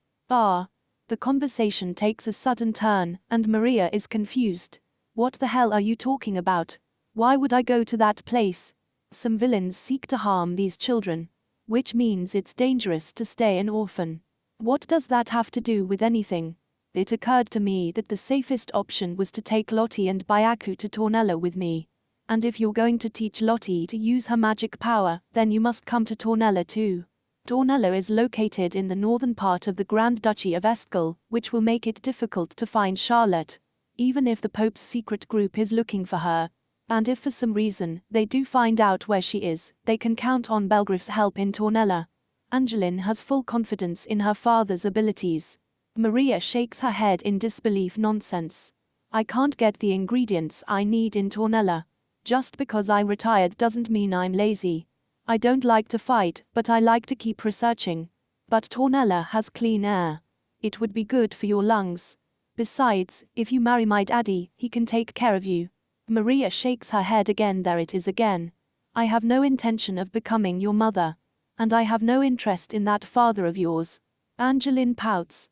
The conversation takes a sudden turn, and Maria is confused. What the hell are you talking about? Why would I go to that place? Some villains seek to harm these children. Which means it's dangerous to stay an orphan. What does that have to do with anything? It occurred to me that the safest option was to take Lottie and Byaku to Tornella with me. And if you're going to teach Lottie to use her magic power, then you must come to Tornella too. Tornella is located in the northern part of the Grand Duchy of Estel, which will make it difficult to find Charlotte, even if the Pope's secret group is looking for her. And if for some reason they do find out where she is, they can count on Belgriff's help in Tornella. Angeline has full confidence in her father's abilities. Maria shakes her head in disbelief. Nonsense. I can't get the ingredients I need in Tornella. Just because I'm retired doesn't mean I'm lazy. I don't like to fight, but I like to keep researching. But Tornella has clean air. It would be good for your lungs. Besides, if you marry my daddy, he can take care of you. Maria shakes her head again. There it is again. I have no intention of becoming your mother. And I have no interest in that father of yours. Angeline pouts.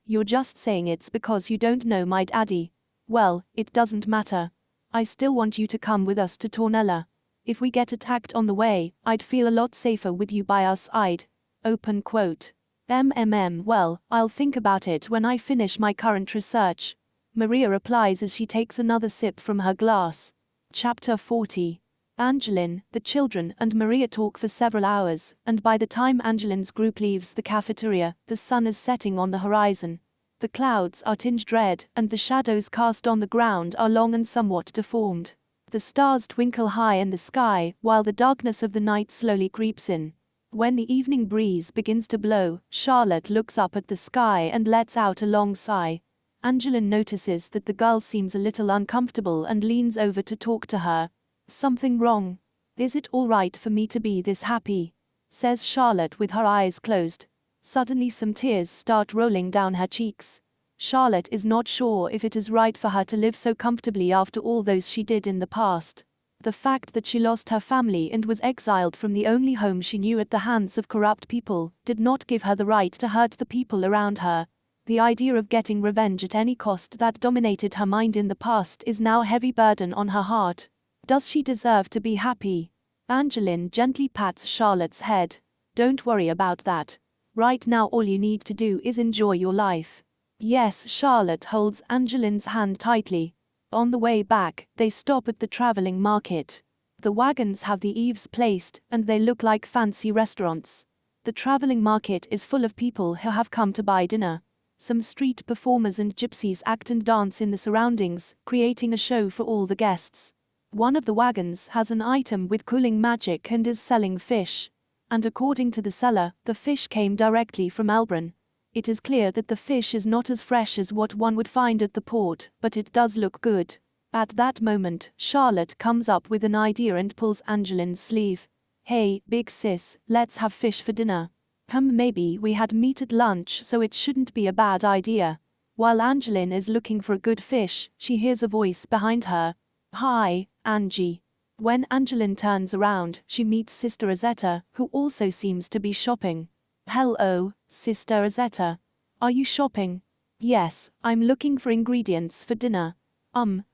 You're just saying it's because you don't know my daddy. Well, it doesn't matter. I still want you to come with us to Tornella. If we get attacked on the way, I'd feel a lot safer with you by our side. Well, I'll think about it when I finish my current research. Maria replies as she takes another sip from her glass. Chapter 40. Angeline, the children, and Maria talk for several hours, and by the time Angeline's group leaves the cafeteria, the sun is setting on the horizon. The clouds are tinged red, and the shadows cast on the ground are long and somewhat deformed. The stars twinkle high in the sky, while the darkness of the night slowly creeps in. When the evening breeze begins to blow, Charlotte looks up at the sky and lets out a long sigh. Angeline notices that the girl seems a little uncomfortable and leans over to talk to her. Something wrong? Is it all right for me to be this happy? Says Charlotte with her eyes closed. Suddenly some tears start rolling down her cheeks. Charlotte is not sure if it is right for her to live so comfortably after all those she did in the past. The fact that she lost her family and was exiled from the only home she knew at the hands of corrupt people did not give her the right to hurt the people around her. The idea of getting revenge at any cost that dominated her mind in the past is now a heavy burden on her heart. Does she deserve to be happy? Angeline gently pats Charlotte's head. Don't worry about that. Right now all you need to do is enjoy your life. Yes, Charlotte holds Angeline's hand tightly. On the way back, they stop at the traveling market. The wagons have the eaves placed, and they look like fancy restaurants. The traveling market is full of people who have come to buy dinner. Some street performers and gypsies act and dance in the surroundings, creating a show for all the guests. One of the wagons has an item with cooling magic and is selling fish. And according to the seller, the fish came directly from Elbron. It is clear that the fish is not as fresh as what one would find at the port, but it does look good. At that moment, Charlotte comes up with an idea and pulls Angeline's sleeve. "Hey, big sis, let's have fish for dinner." Maybe we had meat at lunch, so it shouldn't be a bad idea. While Angeline is looking for a good fish, she hears a voice behind her. "Hi, Angie." When Angeline turns around, she meets Sister Rosetta, who also seems to be shopping. "Hello, Sister Rosetta. Are you shopping?" "Yes, I'm looking for ingredients for dinner."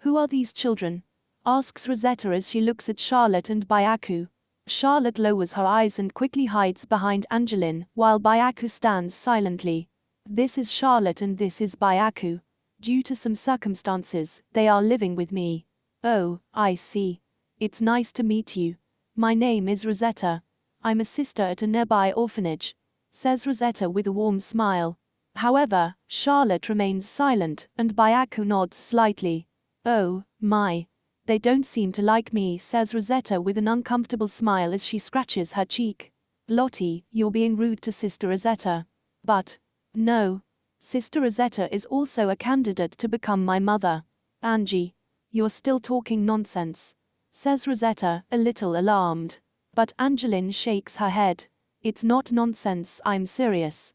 Who are these children?" asks Rosetta as she looks at Charlotte and Byaku. Charlotte lowers her eyes and quickly hides behind Angeline, while Byaku stands silently. "This is Charlotte and this is Byaku. Due to some circumstances, they are living with me." "Oh, I see. It's nice to meet you. My name is Rosetta. I'm a sister at a nearby orphanage," says Rosetta with a warm smile. However, Charlotte remains silent, and Byaku nods slightly. "Oh, my. They don't seem to like me," says Rosetta with an uncomfortable smile as she scratches her cheek. "Lottie, you're being rude to Sister Rosetta." "But, no. Sister Rosetta is also a candidate to become my mother." "Angie, you're still talking nonsense," says Rosetta, a little alarmed. But Angeline shakes her head. "It's not nonsense, I'm serious."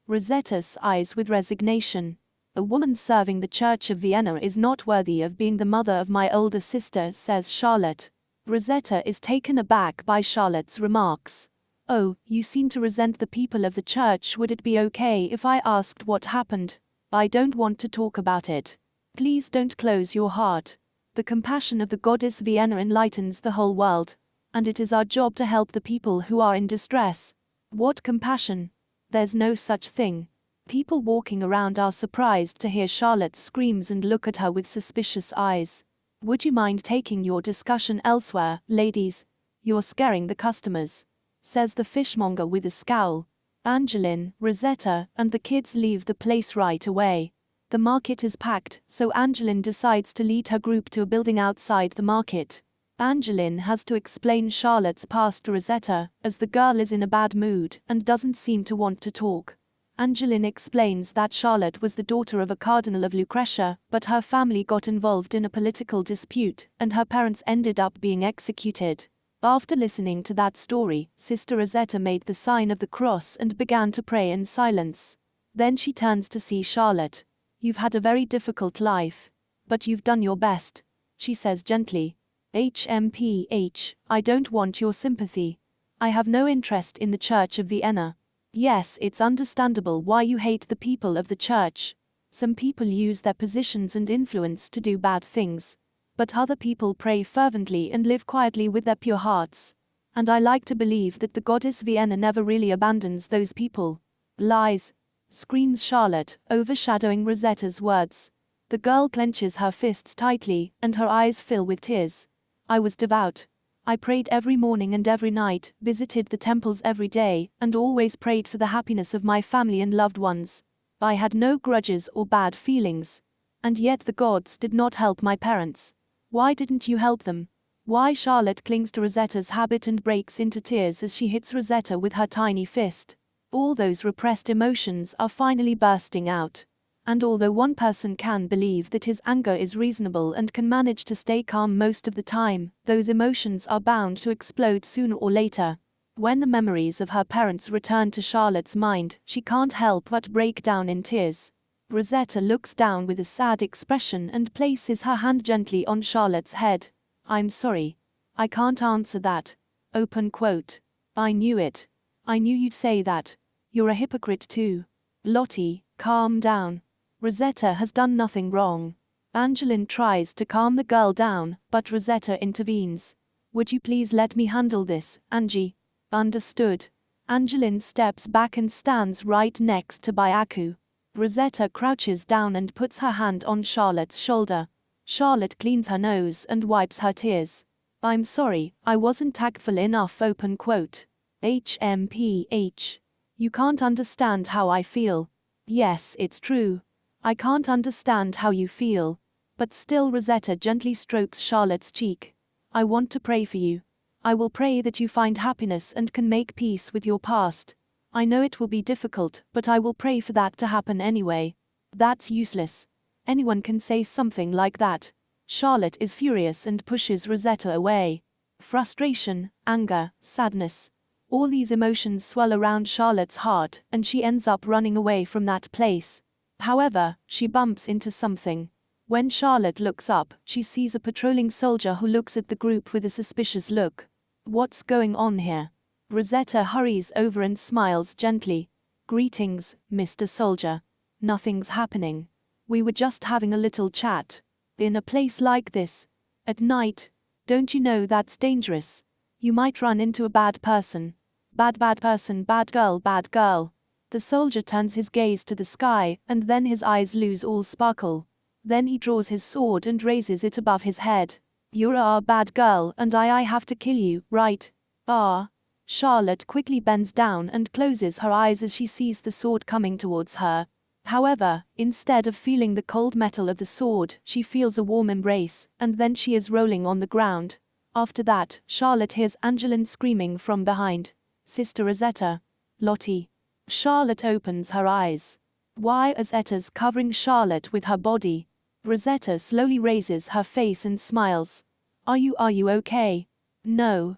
Rosetta sighs with resignation. "A woman serving the Church of Vienna is not worthy of being the mother of my older sister," says Charlotte. Rosetta is taken aback by Charlotte's remarks. "Oh, you seem to resent the people of the church. Would it be okay if I asked what happened?" "I don't want to talk about it. Please don't close your heart. The compassion of the goddess Vienna enlightens the whole world, and it is our job to help the people who are in distress." "What compassion? There's no such thing." People walking around are surprised to hear Charlotte's screams and look at her with suspicious eyes. "Would you mind taking your discussion elsewhere, ladies? You're scaring the customers," says the fishmonger with a scowl. Angeline, Rosetta, and the kids leave the place right away. The market is packed, so Angeline decides to lead her group to a building outside the market. Angeline has to explain Charlotte's past to Rosetta, as the girl is in a bad mood and doesn't seem to want to talk. Angeline explains that Charlotte was the daughter of a cardinal of Lucretia, but her family got involved in a political dispute, and her parents ended up being executed. After listening to that story, Sister Rosetta made the sign of the cross and began to pray in silence. Then she turns to see Charlotte. "You've had a very difficult life. But you've done your best," she says gently. I don't want your sympathy. I have no interest in the Church of Vienna. Yes, it's understandable why you hate the people of the church. Some people use their positions and influence to do bad things. But other people pray fervently and live quietly with their pure hearts. And I like to believe that the goddess Vienna never really abandons those people." "Lies!" screams Charlotte, overshadowing Rosetta's words. The girl clenches her fists tightly, and her eyes fill with tears. "I was devout. I prayed every morning and every night, visited the temples every day, and always prayed for the happiness of my family and loved ones. I had no grudges or bad feelings. And yet the gods did not help my parents. Why didn't you help them?" Why Charlotte clings to Rosetta's habit and breaks into tears as she hits Rosetta with her tiny fist. All those repressed emotions are finally bursting out. And although one person can believe that his anger is reasonable and can manage to stay calm most of the time, those emotions are bound to explode sooner or later. When the memories of her parents return to Charlotte's mind, she can't help but break down in tears. Rosetta looks down with a sad expression and places her hand gently on Charlotte's head. "I'm sorry. I can't answer that." "I knew it. I knew you'd say that. You're a hypocrite too." "Lottie, calm down. Rosetta has done nothing wrong." Angeline tries to calm the girl down, but Rosetta intervenes. "Would you please let me handle this, Angie?" "Understood." Angeline steps back and stands right next to Byaku. Rosetta crouches down and puts her hand on Charlotte's shoulder. Charlotte cleans her nose and wipes her tears. "I'm sorry, I wasn't tactful enough." HMPH. You can't understand how I feel. Yes, it's true. I can't understand how you feel. But still, Rosetta gently strokes Charlotte's cheek. I want to pray for you. I will pray that you find happiness and can make peace with your past. I know it will be difficult, but I will pray for that to happen anyway. That's useless. Anyone can say something like that. Charlotte is furious and pushes Rosetta away. Frustration, anger, sadness. All these emotions swell around Charlotte's heart, and she ends up running away from that place. However, she bumps into something. When Charlotte looks up, she sees a patrolling soldier who looks at the group with a suspicious look. What's going on here? Rosetta hurries over and smiles gently. Greetings, Mr. Soldier. Nothing's happening. We were just having a little chat. In a place like this. At night. Don't you know that's dangerous? You might run into a bad person. Bad person, bad girl, bad girl. The soldier turns his gaze to the sky, and then his eyes lose all sparkle. Then he draws his sword and raises it above his head. You're a bad girl, and I have to kill you, right? Charlotte quickly bends down and closes her eyes as she sees the sword coming towards her. However, instead of feeling the cold metal of the sword, she feels a warm embrace, and then she is rolling on the ground. After that, Charlotte hears Angeline screaming from behind. Sister Rosetta. Lottie. Charlotte opens her eyes. Why Rosetta's covering Charlotte with her body? Rosetta slowly raises her face and smiles. Are you okay? No,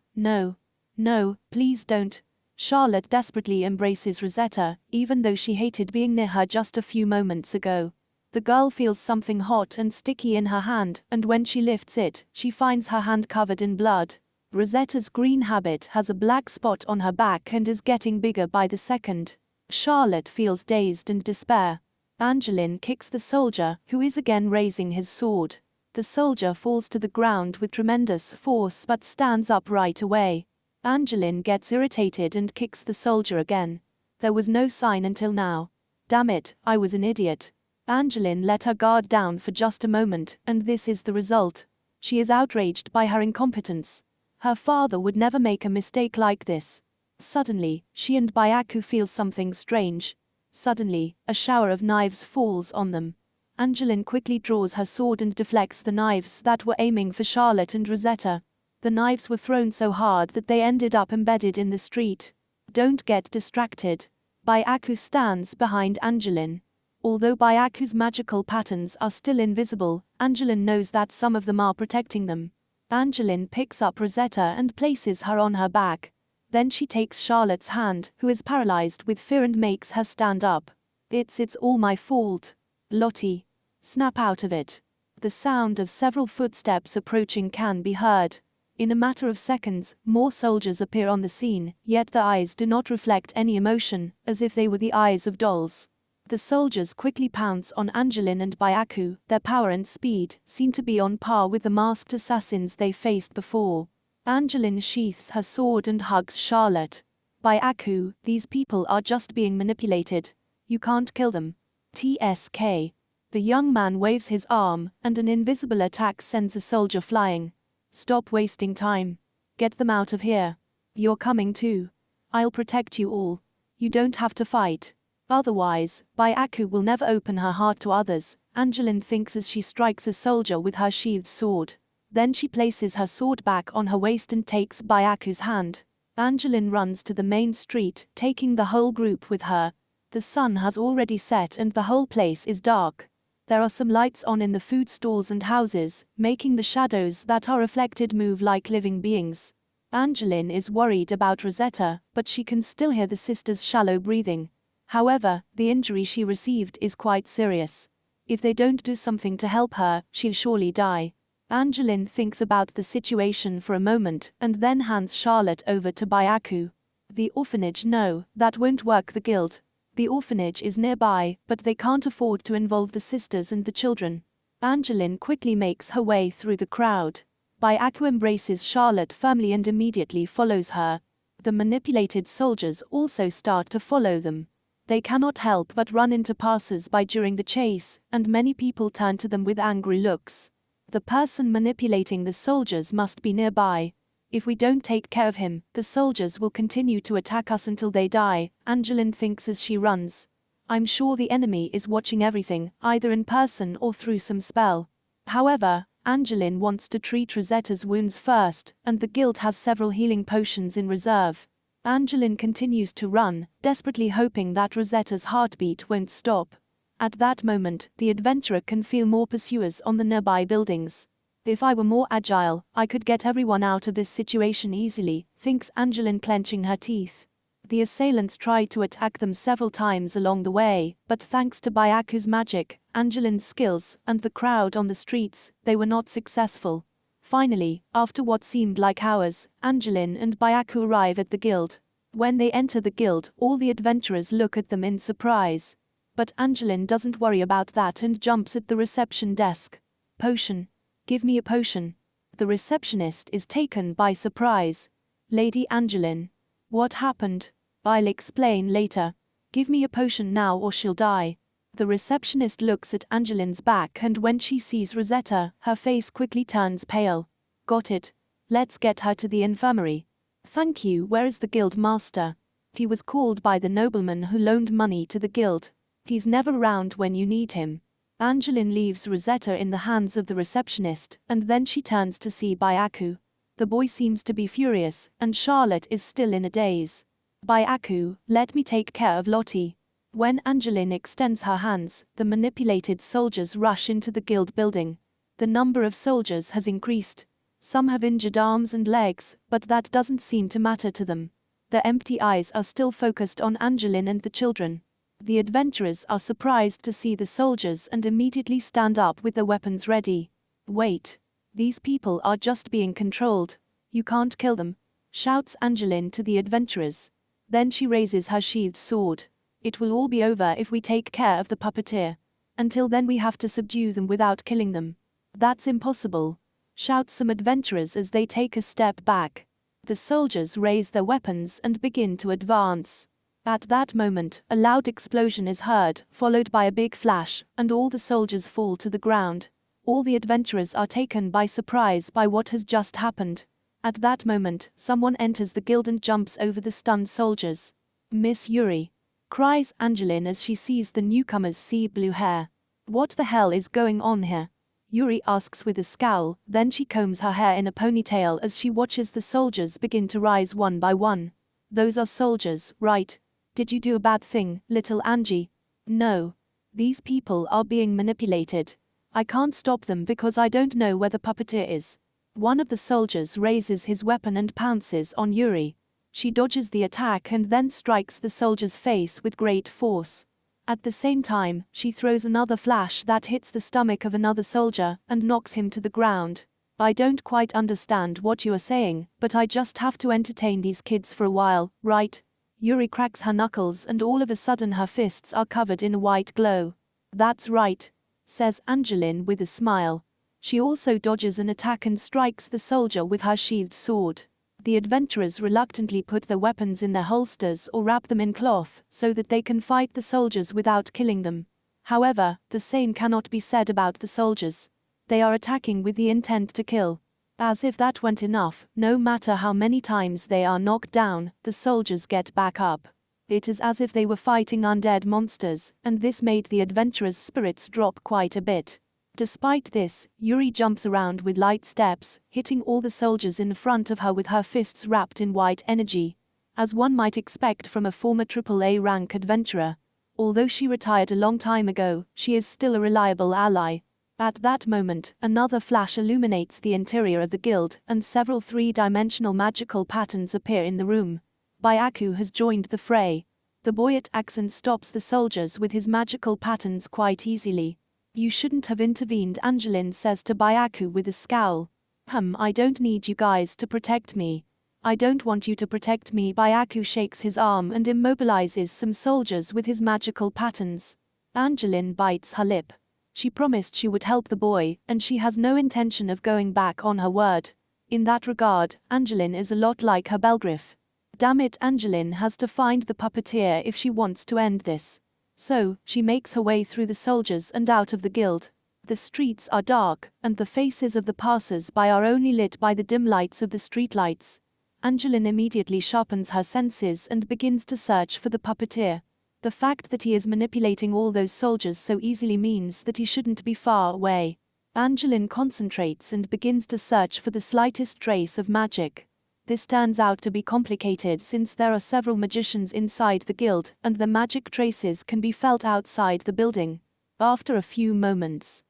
please don't. Charlotte desperately embraces Rosetta, even though she hated being near her just a few moments ago. The girl feels something hot and sticky in her hand, and when she lifts it, she finds her hand covered in blood. Rosetta's green habit has a black spot on her back and is getting bigger by the second. Charlotte feels dazed and despair. Angeline kicks the soldier, who is again raising his sword. The soldier falls to the ground with tremendous force but stands up right away. Angeline gets irritated and kicks the soldier again. There was no sign until now. Damn it, I was an idiot. Angeline let her guard down for just a moment, and this is the result. She is outraged by her incompetence. Her father would never make a mistake like this. Suddenly, she and Byaku feel something strange. Suddenly, a shower of knives falls on them. Angeline quickly draws her sword and deflects the knives that were aiming for Charlotte and Rosetta. The knives were thrown so hard that they ended up embedded in the street. Don't get distracted. Byaku stands behind Angeline. Although Byaku's magical patterns are still invisible, Angeline knows that some of them are protecting them. Angeline picks up Rosetta and places her on her back. Then she takes Charlotte's hand, who is paralyzed with fear, and makes her stand up. It's all my fault. Lottie. Snap out of it. The sound of several footsteps approaching can be heard. In a matter of seconds, more soldiers appear on the scene, yet their eyes do not reflect any emotion, as if they were the eyes of dolls. The soldiers quickly pounce on Angeline and Byaku. Their power and speed seem to be on par with the masked assassins they faced before. Angeline sheaths her sword and hugs Charlotte. Byaku, these people are just being manipulated. You can't kill them. TSK. The young man waves his arm, and an invisible attack sends a soldier flying. Stop wasting time. Get them out of here. You're coming too. I'll protect you all. You don't have to fight. Otherwise, Byaku will never open her heart to others, Angeline thinks as she strikes a soldier with her sheathed sword. Then she places her sword back on her waist and takes Byaku's hand. Angeline runs to the main street, taking the whole group with her. The sun has already set and the whole place is dark. There are some lights on in the food stalls and houses, making the shadows that are reflected move like living beings. Angeline is worried about Rosetta, but she can still hear the sister's shallow breathing. However, the injury she received is quite serious. If they don't do something to help her, she'll surely die. Angeline thinks about the situation for a moment and then hands Charlotte over to Byaku. The orphanage? No, that won't work. The guild. The orphanage is nearby, but they can't afford to involve the sisters and the children. Angeline quickly makes her way through the crowd. Byaku embraces Charlotte firmly and immediately follows her. The manipulated soldiers also start to follow them. They cannot help but run into passers-by during the chase, and many people turn to them with angry looks. The person manipulating the soldiers must be nearby. If we don't take care of him, the soldiers will continue to attack us until they die, Angeline thinks as she runs. I'm sure the enemy is watching everything, either in person or through some spell. However, Angeline wants to treat Rosetta's wounds first, and the guild has several healing potions in reserve. Angeline continues to run, desperately hoping that Rosetta's heartbeat won't stop. At that moment, the adventurer can feel more pursuers on the nearby buildings. If I were more agile, I could get everyone out of this situation easily, thinks Angeline, clenching her teeth. The assailants tried to attack them several times along the way, but thanks to Byaku's magic, Angeline's skills, and the crowd on the streets, they were not successful. Finally, after what seemed like hours, Angeline and Byaku arrive at the guild. When they enter the guild, all the adventurers look at them in surprise. But Angeline doesn't worry about that and jumps at the reception desk. Potion. Give me a potion. The receptionist is taken by surprise. Lady Angeline. What happened? I'll explain later. Give me a potion now or she'll die. The receptionist looks at Angeline's back, and when she sees Rosetta, her face quickly turns pale. Got it. Let's get her to the infirmary. Thank you. Where is the guild master? He was called by the nobleman who loaned money to the guild. He's never around when you need him. Angeline leaves Rosetta in the hands of the receptionist, and then she turns to see Byaku. The boy seems to be furious, and Charlotte is still in a daze. Byaku, let me take care of Lottie. When Angeline extends her hands, the manipulated soldiers rush into the guild building. The number of soldiers has increased. Some have injured arms and legs, but that doesn't seem to matter to them. Their empty eyes are still focused on Angeline and the children. The adventurers are surprised to see the soldiers and immediately stand up with their weapons ready. Wait. These people are just being controlled. You can't kill them, shouts Angeline to the adventurers. Then she raises her sheathed sword. It will all be over if we take care of the puppeteer. Until then we have to subdue them without killing them. That's impossible, shout some adventurers as they take a step back. The soldiers raise their weapons and begin to advance. At that moment, a loud explosion is heard, followed by a big flash, and all the soldiers fall to the ground. All the adventurers are taken by surprise by what has just happened. At that moment, someone enters the guild and jumps over the stunned soldiers. Miss Yuri, cries Angeline as she sees the newcomer's sea blue hair. What the hell is going on here? Yuri asks with a scowl, then she combs her hair in a ponytail as she watches the soldiers begin to rise one by one. Those are soldiers, right? Did you do a bad thing, little Angie? No. These people are being manipulated. I can't stop them because I don't know where the puppeteer is. One of the soldiers raises his weapon and pounces on Yuri. She dodges the attack and then strikes the soldier's face with great force. At the same time, she throws another flash that hits the stomach of another soldier and knocks him to the ground. I don't quite understand what you are saying, but I just have to entertain these kids for a while, right? Yuri cracks her knuckles and all of a sudden her fists are covered in a white glow. That's right, says Angeline with a smile. She also dodges an attack and strikes the soldier with her sheathed sword. The adventurers reluctantly put their weapons in their holsters or wrap them in cloth so that they can fight the soldiers without killing them. However, the same cannot be said about the soldiers. They are attacking with the intent to kill. As if that weren't enough, no matter how many times they are knocked down, the soldiers get back up. It is as if they were fighting undead monsters, and this made the adventurers' spirits drop quite a bit. Despite this, Yuri jumps around with light steps, hitting all the soldiers in front of her with her fists wrapped in white energy. As one might expect from a former AAA rank adventurer. Although she retired a long time ago, she is still a reliable ally. At that moment, another flash illuminates the interior of the guild, and several three-dimensional magical patterns appear in the room. Byaku has joined the fray. The boy at Axon stops the soldiers with his magical patterns quite easily. You shouldn't have intervened, Angeline says to Byaku with a scowl. I don't need you guys to protect me. I don't want you to protect me. Byaku shakes his arm and immobilizes some soldiers with his magical patterns. Angeline bites her lip. She promised she would help the boy, and she has no intention of going back on her word. In that regard, Angeline is a lot like her Belgriff. Damn it, Angeline has to find the puppeteer if she wants to end this. So, she makes her way through the soldiers and out of the guild. The streets are dark, and the faces of the passers-by are only lit by the dim lights of the streetlights. Angeline immediately sharpens her senses and begins to search for the puppeteer. The fact that he is manipulating all those soldiers so easily means that he shouldn't be far away. Angeline concentrates and begins to search for the slightest trace of magic. This turns out to be complicated since there are several magicians inside the guild, and the magic traces can be felt outside the building. After a few moments,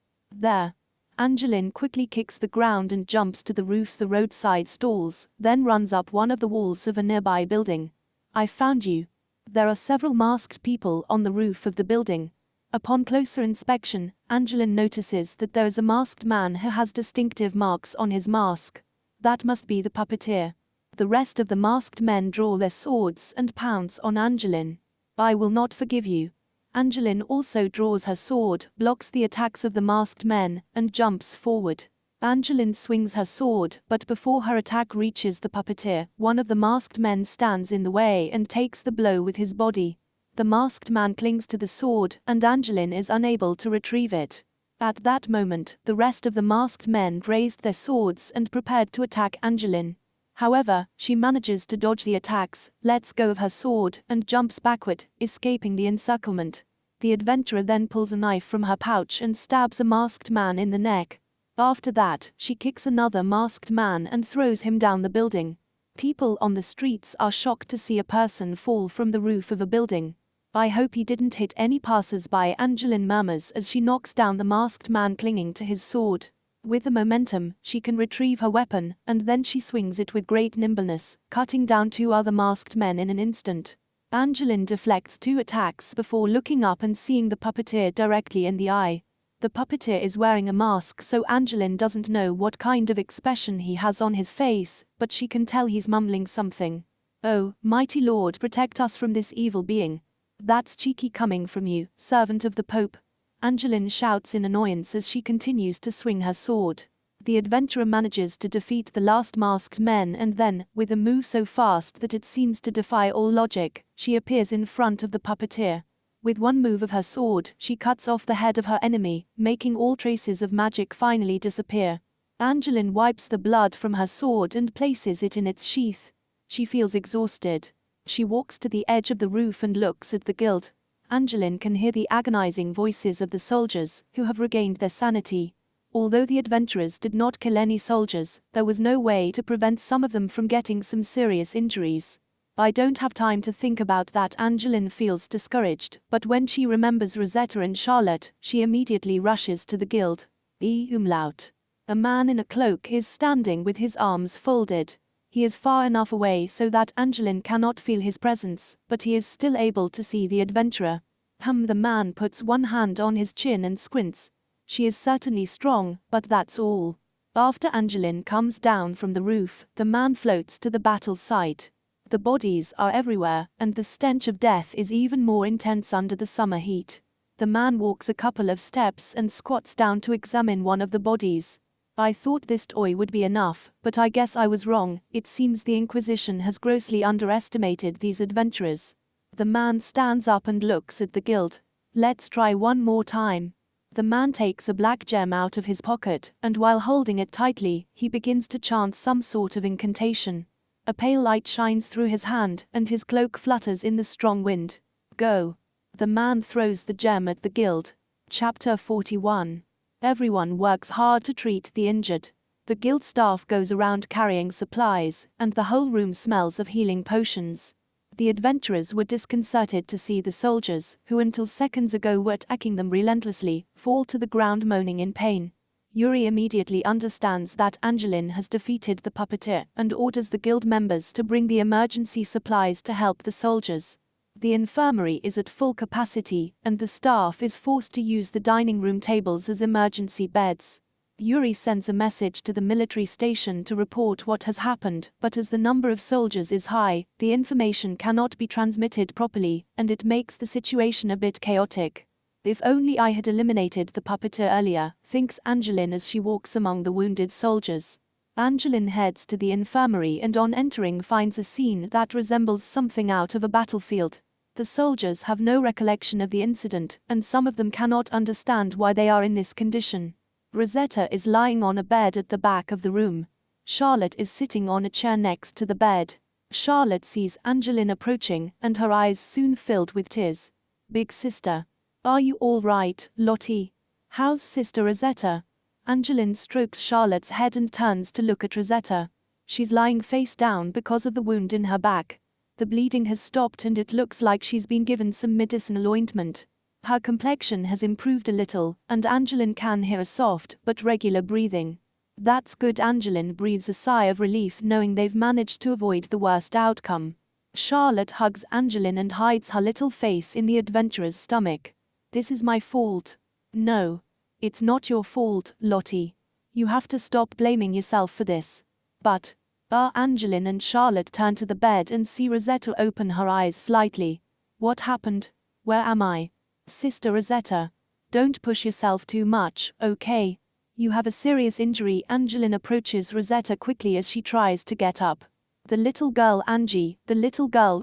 Angeline quickly kicks the ground and jumps to the roofs the roadside stalls, then runs up one of the walls of a nearby building. I found you. There are several masked people on the roof of the building. Upon closer inspection, Angeline notices that there is a masked man who has distinctive marks on his mask. That must be the puppeteer. The rest of the masked men draw their swords and pounce on Angeline. I will not forgive you. Angeline also draws her sword, blocks the attacks of the masked men, and jumps forward. Angeline swings her sword, but before her attack reaches the puppeteer, one of the masked men stands in the way and takes the blow with his body. The masked man clings to the sword, and Angeline is unable to retrieve it. At that moment, the rest of the masked men raised their swords and prepared to attack Angeline. However, she manages to dodge the attacks, lets go of her sword, and jumps backward, escaping the encirclement. The adventurer then pulls a knife from her pouch and stabs a masked man in the neck. After that, she kicks another masked man and throws him down the building. People on the streets are shocked to see a person fall from the roof of a building. I hope he didn't hit any passers-by, Angeline murmurs as she knocks down the masked man clinging to his sword. With the momentum, she can retrieve her weapon, and then she swings it with great nimbleness, cutting down two other masked men in an instant. Angeline deflects two attacks before looking up and seeing the puppeteer directly in the eye. The puppeteer is wearing a mask, so Angeline doesn't know what kind of expression he has on his face, but she can tell he's mumbling something. Oh, mighty Lord, protect us from this evil being. That's cheeky coming from you, servant of the Pope. Angeline shouts in annoyance as she continues to swing her sword. The adventurer manages to defeat the last masked men, and then, with a move so fast that it seems to defy all logic, she appears in front of the puppeteer. With one move of her sword, she cuts off the head of her enemy, making all traces of magic finally disappear. Angeline wipes the blood from her sword and places it in its sheath. She feels exhausted. She walks to the edge of the roof and looks at the guild. Angeline can hear the agonizing voices of the soldiers, who have regained their sanity. Although the adventurers did not kill any soldiers, there was no way to prevent some of them from getting some serious injuries. I don't have time to think about that. Angeline feels discouraged, but when she remembers Rosetta and Charlotte, she immediately rushes to the guild. A man in a cloak is standing with his arms folded. He is far enough away so that Angeline cannot feel his presence, but he is still able to see the adventurer. The man puts one hand on his chin and squints. She is certainly strong, but that's all. After Angeline comes down from the roof, the man floats to the battle site. The bodies are everywhere, and the stench of death is even more intense under the summer heat. The man walks a couple of steps and squats down to examine one of the bodies. I thought this toy would be enough, but I guess I was wrong. It seems the Inquisition has grossly underestimated these adventurers. The man stands up and looks at the guild. Let's try one more time. The man takes a black gem out of his pocket, and while holding it tightly, he begins to chant some sort of incantation. A pale light shines through his hand, and his cloak flutters in the strong wind. Go. The man throws the gem at the guild. Chapter 41. Everyone works hard to treat the injured. The guild staff goes around carrying supplies, and the whole room smells of healing potions. The adventurers were disconcerted to see the soldiers, who until seconds ago were attacking them relentlessly, fall to the ground moaning in pain. Yuri immediately understands that Angeline has defeated the puppeteer and orders the guild members to bring the emergency supplies to help the soldiers. The infirmary is at full capacity, and the staff is forced to use the dining room tables as emergency beds. Yuri sends a message to the military station to report what has happened, but as the number of soldiers is high, the information cannot be transmitted properly, and it makes the situation a bit chaotic. If only I had eliminated the puppeteer earlier, thinks Angeline as she walks among the wounded soldiers. Angeline heads to the infirmary and on entering finds a scene that resembles something out of a battlefield. The soldiers have no recollection of the incident, and some of them cannot understand why they are in this condition. Rosetta is lying on a bed at the back of the room. Charlotte is sitting on a chair next to the bed. Charlotte sees Angeline approaching, and her eyes soon filled with tears. Big sister. Are you all right, Lottie? How's Sister Rosetta? Angeline strokes Charlotte's head and turns to look at Rosetta. She's lying face down because of the wound in her back. The bleeding has stopped and it looks like she's been given some medicinal ointment. Her complexion has improved a little, and Angeline can hear a soft but regular breathing. That's good. Angeline breathes a sigh of relief knowing they've managed to avoid the worst outcome. Charlotte hugs Angeline and hides her little face in the adventurer's stomach. This is my fault. No. It's not your fault, Lottie. You have to stop blaming yourself for this. But, Angeline and Charlotte turn to the bed and see Rosetta open her eyes slightly. What happened? Where am I? Sister Rosetta. Don't push yourself too much, okay? You have a serious injury. Angeline approaches Rosetta quickly as she tries to get up. The little girl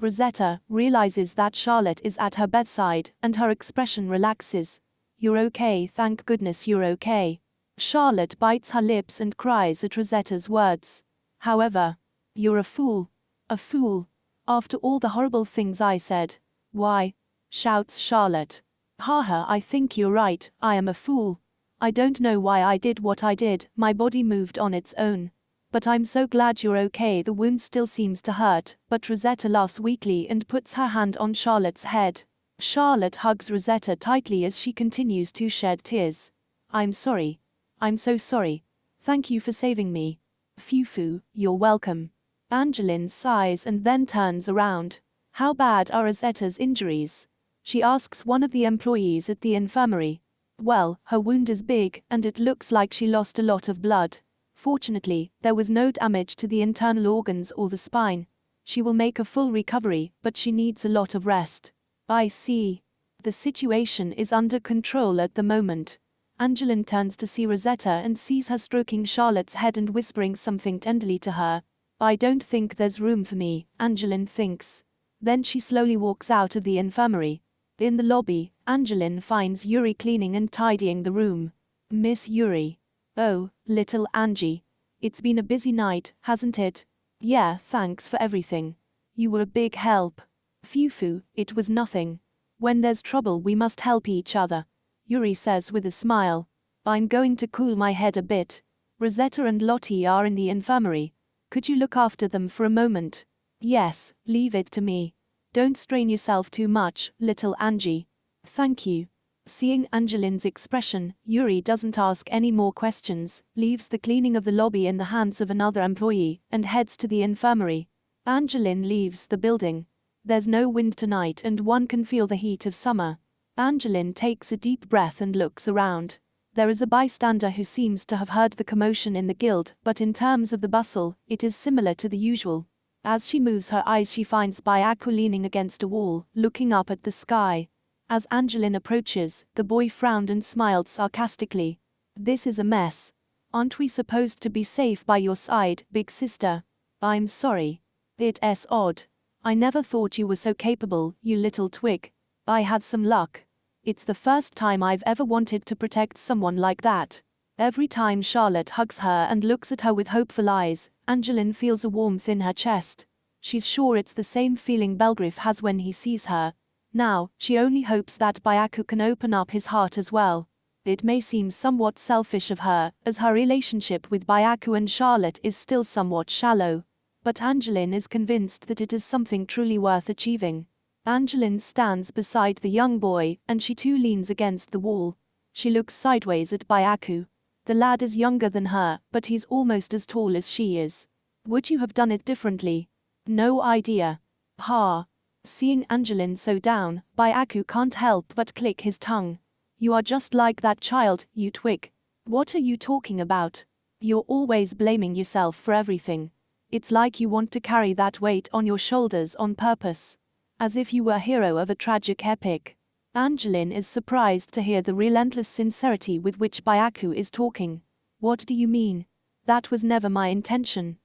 Rosetta, realizes that Charlotte is at her bedside, and her expression relaxes. You're okay, thank goodness you're okay. Charlotte bites her lips and cries at Rosetta's words. However, you're a fool. A fool. After all the horrible things I said. Why? Shouts Charlotte. Haha, I think you're right, I am a fool. I don't know why I did what I did, my body moved on its own. But I'm so glad you're okay. The wound still seems to hurt, but Rosetta laughs weakly and puts her hand on Charlotte's head. Charlotte hugs Rosetta tightly as she continues to shed tears. I'm sorry. I'm so sorry. Thank you for saving me. Phew, you're welcome. Angeline sighs and then turns around. How bad are Rosetta's injuries? She asks one of the employees at the infirmary. Well, her wound is big, and it looks like she lost a lot of blood. Fortunately, there was no damage to the internal organs or the spine. She will make a full recovery, but she needs a lot of rest. I see. The situation is under control at the moment. Angeline turns to see Rosetta and sees her stroking Charlotte's head and whispering something tenderly to her. I don't think there's room for me, Angeline thinks. Then she slowly walks out of the infirmary. In the lobby, Angeline finds Yuri cleaning and tidying the room. Miss Yuri. Oh, little Angie. It's been a busy night, hasn't it? Yeah, thanks for everything. You were a big help. Phew, it was nothing. When there's trouble we must help each other. Yuri says with a smile. I'm going to cool my head a bit. Rosetta and Lottie are in the infirmary. Could you look after them for a moment? Yes, leave it to me. Don't strain yourself too much, little Angie. Thank you. Seeing Angeline's expression, Yuri doesn't ask any more questions, leaves the cleaning of the lobby in the hands of another employee, and heads to the infirmary. Angeline leaves the building. There's no wind tonight and one can feel the heat of summer. Angeline takes a deep breath and looks around. There is a bystander who seems to have heard the commotion in the guild, but in terms of the bustle, it is similar to the usual. As she moves her eyes she finds Byaku leaning against a wall, looking up at the sky. As Angeline approaches, the boy frowned and smiled sarcastically. This is a mess. Aren't we supposed to be safe by your side, big sister? I'm sorry. It's odd. I never thought you were so capable, you little twig. I had some luck. It's the first time I've ever wanted to protect someone like that. Every time Charlotte hugs her and looks at her with hopeful eyes, Angeline feels a warmth in her chest. She's sure it's the same feeling Belgriff has when he sees her. Now, she only hopes that Byaku can open up his heart as well. It may seem somewhat selfish of her, as her relationship with Byaku and Charlotte is still somewhat shallow. But Angeline is convinced that it is something truly worth achieving. Angeline stands beside the young boy, and she too leans against the wall. She looks sideways at Byaku. The lad is younger than her, but he's almost as tall as she is. Would you have done it differently? No idea. Ha. Seeing Angeline so down, Byaku can't help but click his tongue. You are just like that child, you twig. What are you talking about? You're always blaming yourself for everything. It's like you want to carry that weight on your shoulders on purpose. As if you were a hero of a tragic epic. Angeline is surprised to hear the relentless sincerity with which Byaku is talking. What do you mean? That was never my intention.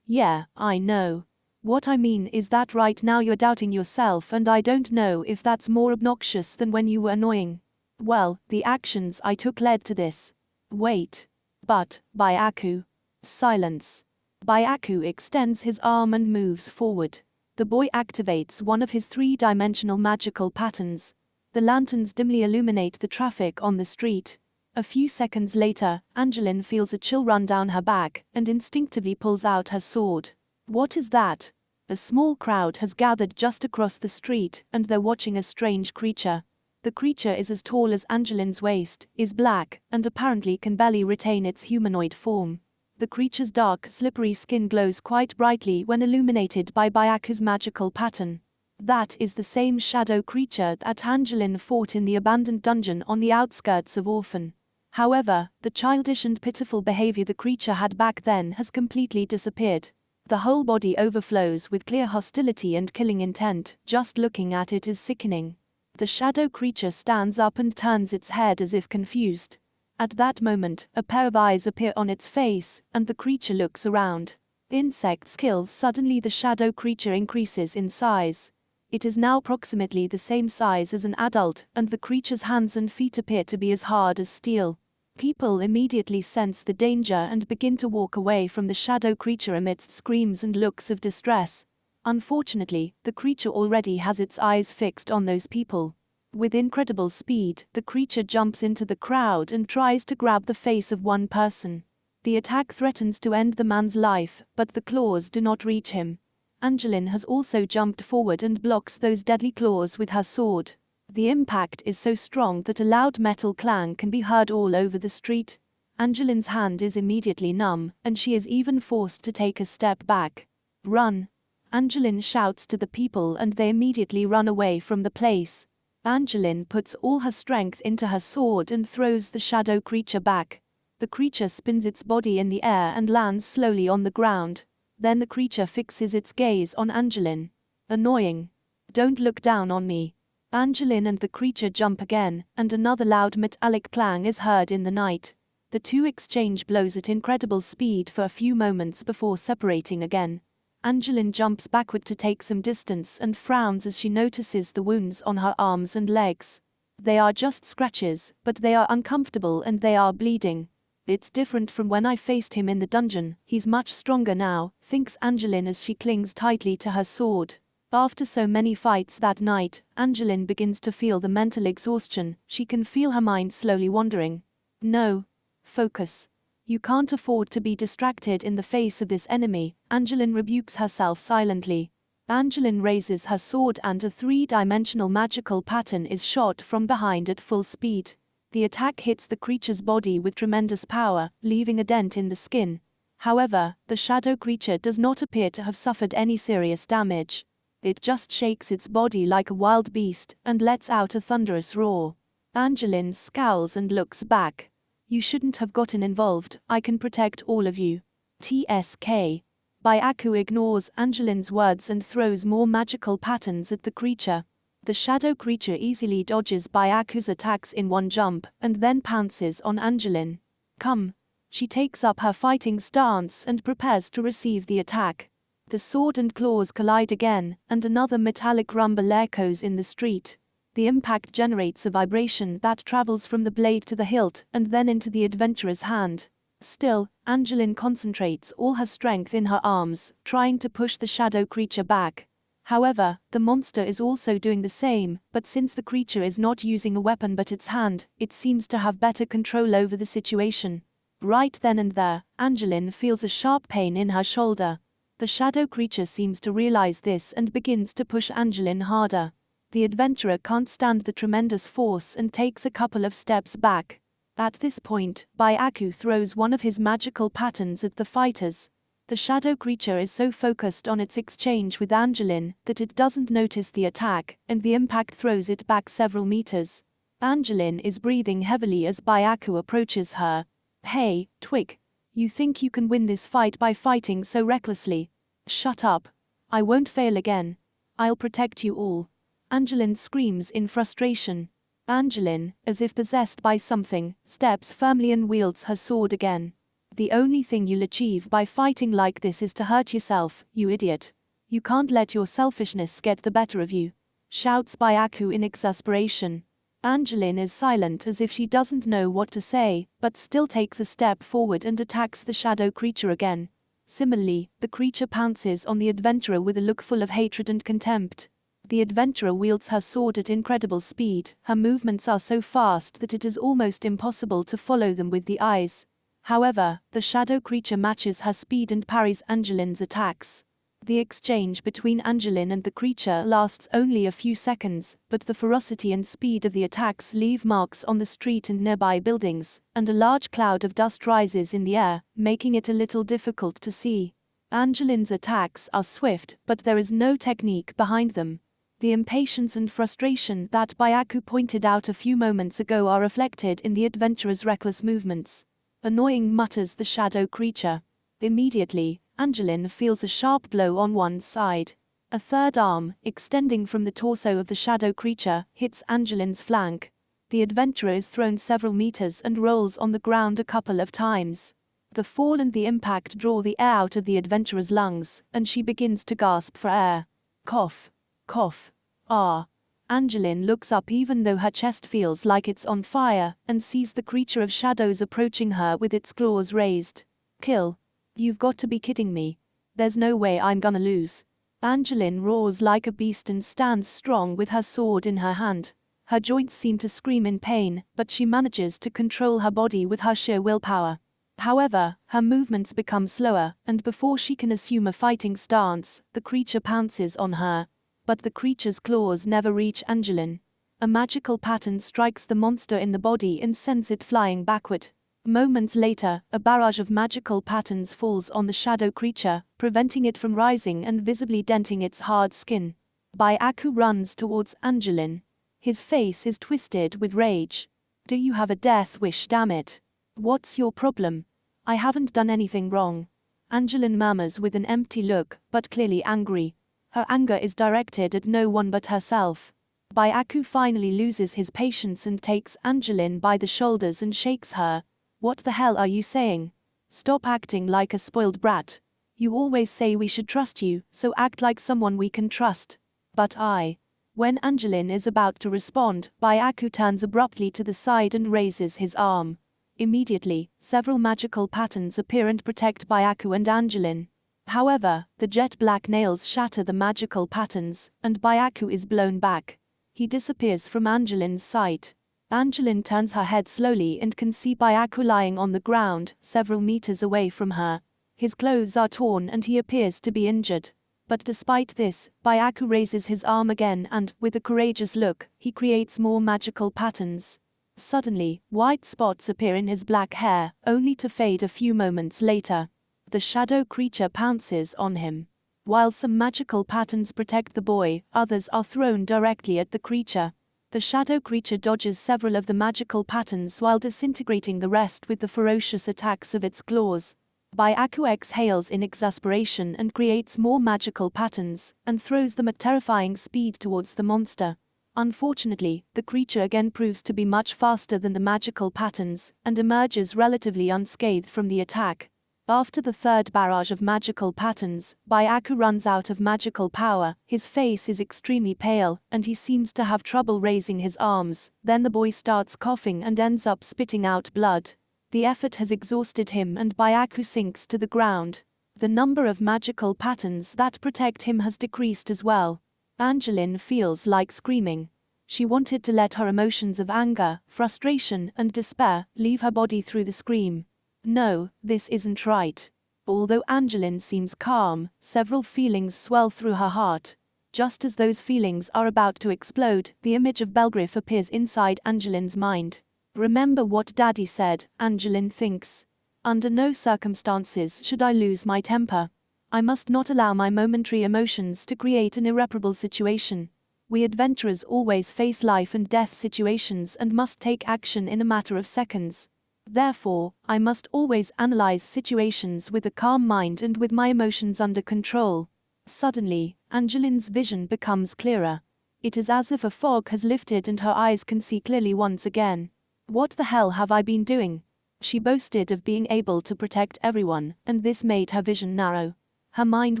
Yeah, I know. What I mean is that right now you're doubting yourself, and I don't know if that's more obnoxious than when you were annoying. Well, the actions I took led to this. Wait. But, Byaku. Silence. Byaku extends his arm and moves forward. The boy activates one of his three-dimensional magical patterns. The lanterns dimly illuminate the traffic on the street. A few seconds later, Angeline feels a chill run down her back and instinctively pulls out her sword. What is that? A small crowd has gathered just across the street, and they're watching a strange creature. The creature is as tall as Angeline's waist, is black, and apparently can barely retain its humanoid form. The creature's dark, slippery skin glows quite brightly when illuminated by Byaku's magical pattern. That is the same shadow creature that Angeline fought in the abandoned dungeon on the outskirts of Orphan. However, the childish and pitiful behavior the creature had back then has completely disappeared. The whole body overflows with clear hostility and killing intent. Just looking at it is sickening. The shadow creature stands up and turns its head as if confused. At that moment, a pair of eyes appear on its face, and the creature looks around. Insects kill. Suddenly the shadow creature increases in size. It is now approximately the same size as an adult, and the creature's hands and feet appear to be as hard as steel. People immediately sense the danger and begin to walk away from the shadow creature amidst screams and looks of distress. Unfortunately, the creature already has its eyes fixed on those people. With incredible speed, the creature jumps into the crowd and tries to grab the face of one person. The attack threatens to end the man's life, but the claws do not reach him. Angeline has also jumped forward and blocks those deadly claws with her sword. The impact is so strong that a loud metal clang can be heard all over the street. Angeline's hand is immediately numb, and she is even forced to take a step back. Run! Angeline shouts to the people, and they immediately run away from the place. Angeline puts all her strength into her sword and throws the shadow creature back. The creature spins its body in the air and lands slowly on the ground. Then the creature fixes its gaze on Angeline. Annoying. Don't look down on me. Angeline and the creature jump again, and another loud metallic clang is heard in the night. The two exchange blows at incredible speed for a few moments before separating again. Angeline jumps backward to take some distance and frowns as she notices the wounds on her arms and legs. They are just scratches, but they are uncomfortable and they are bleeding. It's different from when I faced him in the dungeon. He's much stronger now, thinks Angeline as she clings tightly to her sword. After so many fights that night, Angeline begins to feel the mental exhaustion. She can feel her mind slowly wandering. No. Focus. You can't afford to be distracted in the face of this enemy, Angeline rebukes herself silently. Angeline raises her sword and a three-dimensional magical pattern is shot from behind at full speed. The attack hits the creature's body with tremendous power, leaving a dent in the skin. However, the shadow creature does not appear to have suffered any serious damage. It just shakes its body like a wild beast and lets out a thunderous roar. Angeline scowls and looks back. You shouldn't have gotten involved. I can protect all of you. TSK. Byaku ignores Angeline's words and throws more magical patterns at the creature. The shadow creature easily dodges Byaku's attacks in one jump and then pounces on Angeline. Come. She takes up her fighting stance and prepares to receive the attack. The sword and claws collide again, and another metallic rumble echoes in the street. The impact generates a vibration that travels from the blade to the hilt and then into the adventurer's hand. Still, Angeline concentrates all her strength in her arms, trying to push the shadow creature back. However, the monster is also doing the same, but since the creature is not using a weapon but its hand, it seems to have better control over the situation. Right then and there, Angeline feels a sharp pain in her shoulder. The shadow creature seems to realize this and begins to push Angeline harder. The adventurer can't stand the tremendous force and takes a couple of steps back. At this point, Byaku throws one of his magical patterns at the fighters. The shadow creature is so focused on its exchange with Angeline that it doesn't notice the attack, and the impact throws it back several meters. Angeline is breathing heavily as Byaku approaches her. Hey, Twig. You think you can win this fight by fighting so recklessly? Shut up. I won't fail again. I'll protect you all. Angeline screams in frustration. Angeline, as if possessed by something, steps firmly and wields her sword again. The only thing you'll achieve by fighting like this is to hurt yourself, you idiot. You can't let your selfishness get the better of you, shouts Byaku in exasperation. Angeline is silent as if she doesn't know what to say, but still takes a step forward and attacks the shadow creature again. Similarly, the creature pounces on the adventurer with a look full of hatred and contempt. The adventurer wields her sword at incredible speed. Her movements are so fast that it is almost impossible to follow them with the eyes. However, the shadow creature matches her speed and parries Angeline's attacks. The exchange between Angeline and the creature lasts only a few seconds, but the ferocity and speed of the attacks leave marks on the street and nearby buildings, and a large cloud of dust rises in the air, making it a little difficult to see. Angeline's attacks are swift, but there is no technique behind them. The impatience and frustration that Byaku pointed out a few moments ago are reflected in the adventurer's reckless movements. Annoying, mutters the shadow creature. Immediately, Angeline feels a sharp blow on one side. A third arm, extending from the torso of the shadow creature, hits Angeline's flank. The adventurer is thrown several meters and rolls on the ground a couple of times. The fall and the impact draw the air out of the adventurer's lungs, and she begins to gasp for air. Cough. Cough. Ah. Angeline looks up even though her chest feels like it's on fire, and sees the creature of shadows approaching her with its claws raised. Kill. You've got to be kidding me. There's no way I'm gonna lose. Angeline roars like a beast and stands strong with her sword in her hand. Her joints seem to scream in pain, but she manages to control her body with her sheer willpower. However, her movements become slower, and before she can assume a fighting stance, the creature pounces on her. But the creature's claws never reach Angeline. A magical pattern strikes the monster in the body and sends it flying backward. Moments later, a barrage of magical patterns falls on the shadow creature, preventing it from rising and visibly denting its hard skin. Byaku runs towards Angeline. His face is twisted with rage. Do you have a death wish, damn it? What's your problem? I haven't done anything wrong. Angeline murmurs with an empty look, but clearly angry. Her anger is directed at no one but herself. Byaku finally loses his patience and takes Angeline by the shoulders and shakes her. What the hell are you saying? Stop acting like a spoiled brat. You always say we should trust you, so act like someone we can trust. But I. When Angeline is about to respond, Byaku turns abruptly to the side and raises his arm. Immediately, several magical patterns appear and protect Byaku and Angeline. However, the jet black nails shatter the magical patterns, and Byaku is blown back. He disappears from Angeline's sight. Angeline turns her head slowly and can see Byaku lying on the ground, several meters away from her. His clothes are torn and he appears to be injured. But despite this, Byaku raises his arm again and, with a courageous look, he creates more magical patterns. Suddenly, white spots appear in his black hair, only to fade a few moments later. The shadow creature pounces on him. While some magical patterns protect the boy, others are thrown directly at the creature. The shadow creature dodges several of the magical patterns while disintegrating the rest with the ferocious attacks of its claws. Byaku exhales in exasperation and creates more magical patterns, and throws them at terrifying speed towards the monster. Unfortunately, the creature again proves to be much faster than the magical patterns, and emerges relatively unscathed from the attack. After the third barrage of magical patterns, Byaku runs out of magical power. His face is extremely pale, and he seems to have trouble raising his arms. Then the boy starts coughing and ends up spitting out blood. The effort has exhausted him and Byaku sinks to the ground. The number of magical patterns that protect him has decreased as well. Angeline feels like screaming. She wanted to let her emotions of anger, frustration, and despair leave her body through the scream. No, this isn't right. Although Angeline seems calm, several feelings swell through her heart. Just as those feelings are about to explode, the image of Belgriff appears inside Angeline's mind. Remember what Daddy said, Angeline thinks. Under no circumstances should I lose my temper. I must not allow my momentary emotions to create an irreparable situation. We adventurers always face life and death situations and must take action in a matter of seconds. Therefore, I must always analyze situations with a calm mind and with my emotions under control. Suddenly, Angeline's vision becomes clearer. It is as if a fog has lifted and her eyes can see clearly once again. What the hell have I been doing? She boasted of being able to protect everyone, and this made her vision narrow. Her mind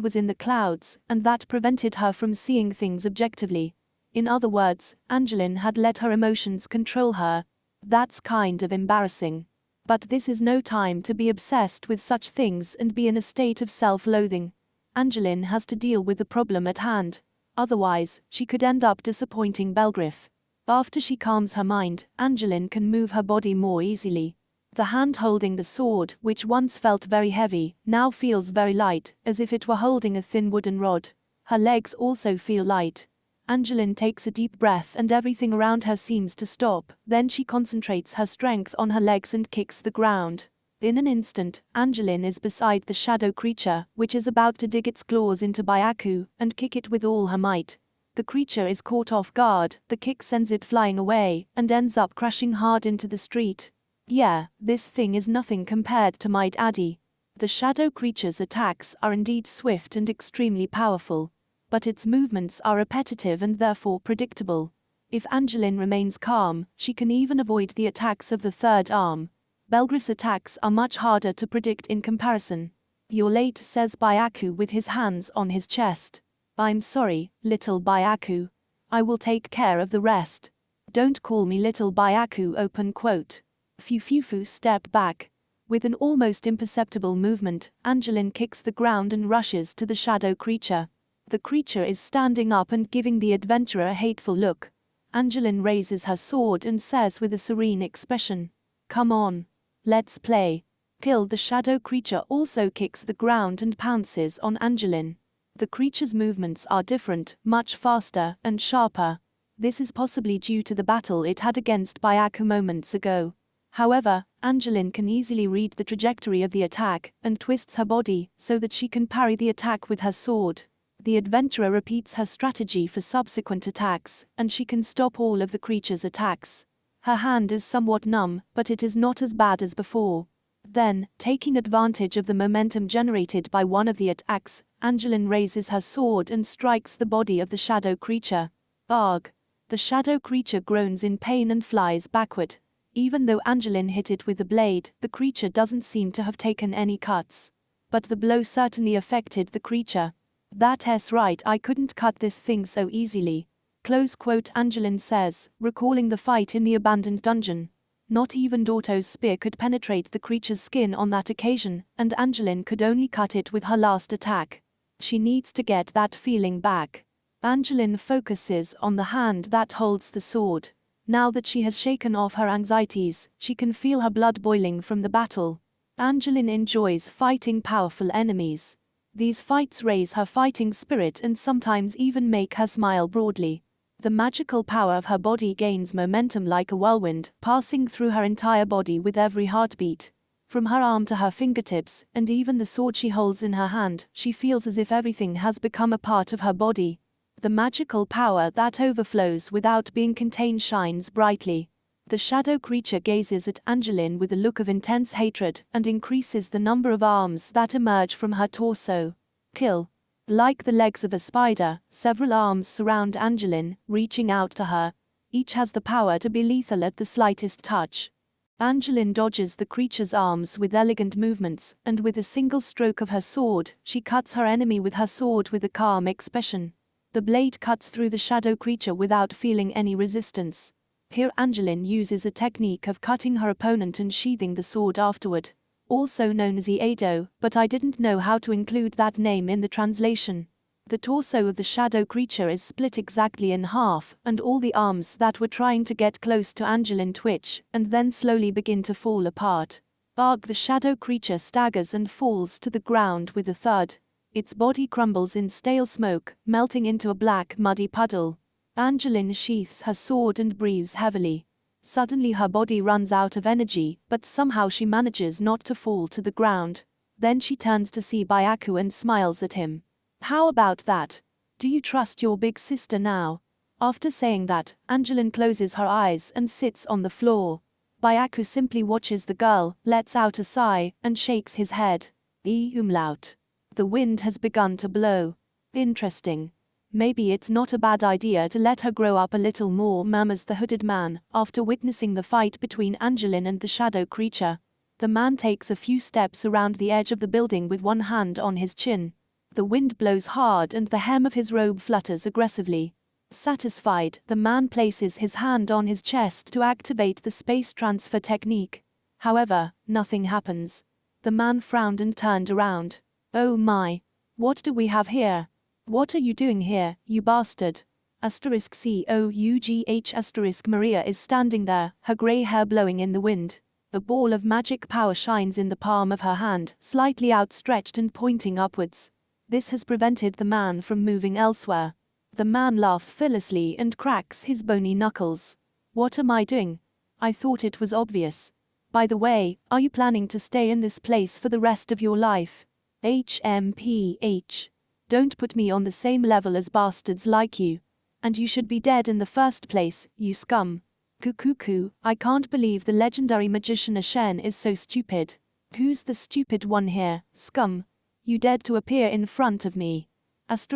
was in the clouds, and that prevented her from seeing things objectively. In other words, Angeline had let her emotions control her. That's kind of embarrassing. But this is no time to be obsessed with such things and be in a state of self-loathing. Angeline has to deal with the problem at hand. Otherwise, she could end up disappointing Belgriff. After she calms her mind, Angeline can move her body more easily. The hand holding the sword, which once felt very heavy, now feels very light, as if it were holding a thin wooden rod. Her legs also feel light. Angeline takes a deep breath and everything around her seems to stop. Then she concentrates her strength on her legs and kicks the ground. In an instant, Angeline is beside the shadow creature, which is about to dig its claws into Byaku and kick it with all her might. The creature is caught off guard, the kick sends it flying away, and ends up crashing hard into the street. Yeah, this thing is nothing compared to Might Addy. The shadow creature's attacks are indeed swift and extremely powerful. But its movements are repetitive and therefore predictable. If Angeline remains calm, she can even avoid the attacks of the third arm. Belgriff's attacks are much harder to predict in comparison. "You're late," says Byaku with his hands on his chest. "I'm sorry, little Byaku. I will take care of the rest. Don't call me little Byaku." Open quote. Fufufu step back. With an almost imperceptible movement, Angeline kicks the ground and rushes to the shadow creature. The creature is standing up and giving the adventurer a hateful look. Angeline raises her sword and says with a serene expression, "Come on. Let's play." Kill. The shadow creature also kicks the ground and pounces on Angeline. The creature's movements are different, much faster and sharper. This is possibly due to the battle it had against Byaku moments ago. However, Angeline can easily read the trajectory of the attack and twists her body so that she can parry the attack with her sword. The adventurer repeats her strategy for subsequent attacks, and she can stop all of the creature's attacks. Her hand is somewhat numb, but it is not as bad as before. Then, taking advantage of the momentum generated by one of the attacks, Angeline raises her sword and strikes the body of the shadow creature. Arg! The shadow creature groans in pain and flies backward. Even though Angeline hit it with the blade, the creature doesn't seem to have taken any cuts. But the blow certainly affected the creature. "That's right, I couldn't cut this thing so easily." Close quote. Angeline says, recalling the fight in the abandoned dungeon. Not even Dorto's spear could penetrate the creature's skin on that occasion, and Angeline could only cut it with her last attack. She needs to get that feeling back. Angeline focuses on the hand that holds the sword. Now that she has shaken off her anxieties, she can feel her blood boiling from the battle. Angeline enjoys fighting powerful enemies. These fights raise her fighting spirit and sometimes even make her smile broadly. The magical power of her body gains momentum like a whirlwind, passing through her entire body with every heartbeat. From her arm to her fingertips, and even the sword she holds in her hand, she feels as if everything has become a part of her body. The magical power that overflows without being contained shines brightly. The shadow creature gazes at Angeline with a look of intense hatred and increases the number of arms that emerge from her torso. Kill. Like the legs of a spider, several arms surround Angeline, reaching out to her. Each has the power to be lethal at the slightest touch. Angeline dodges the creature's arms with elegant movements, and with a single stroke of her sword, she cuts her enemy with her sword with a calm expression. The blade cuts through the shadow creature without feeling any resistance. Here Angeline uses a technique of cutting her opponent and sheathing the sword afterward. Also known as Iaido, but I didn't know how to include that name in the translation. The torso of the shadow creature is split exactly in half, and all the arms that were trying to get close to Angeline twitch, and then slowly begin to fall apart. Arg! The shadow creature staggers and falls to the ground with a thud. Its body crumbles in stale smoke, melting into a black, muddy puddle. Angeline sheaths her sword and breathes heavily. Suddenly her body runs out of energy, but somehow she manages not to fall to the ground. Then she turns to see Byaku and smiles at him. "How about that? Do you trust your big sister now?" After saying that, Angeline closes her eyes and sits on the floor. Byaku simply watches the girl, lets out a sigh, and shakes his head. Umlaut. The wind has begun to blow. Interesting. Maybe it's not a bad idea to let her grow up a little more, murmurs the hooded man, after witnessing the fight between Angeline and the shadow creature. The man takes a few steps around the edge of the building with one hand on his chin. The wind blows hard and the hem of his robe flutters aggressively. Satisfied, the man places his hand on his chest to activate the space transfer technique. However, nothing happens. The man frowned and turned around. Oh my. What do we have here? What are you doing here, you bastard? *COUGH*. Maria is standing there, her grey hair blowing in the wind. A ball of magic power shines in the palm of her hand, slightly outstretched and pointing upwards. This has prevented the man from moving elsewhere. The man laughs thillously and cracks his bony knuckles. What am I doing? I thought it was obvious. By the way, are you planning to stay in this place for the rest of your life? HMPH. Don't put me on the same level as bastards like you. And you should be dead in the first place, you scum. Cuckoo, I can't believe the legendary magician Ashen is so stupid. Who's the stupid one here, scum? You dared to appear in front of me. *COUGH*.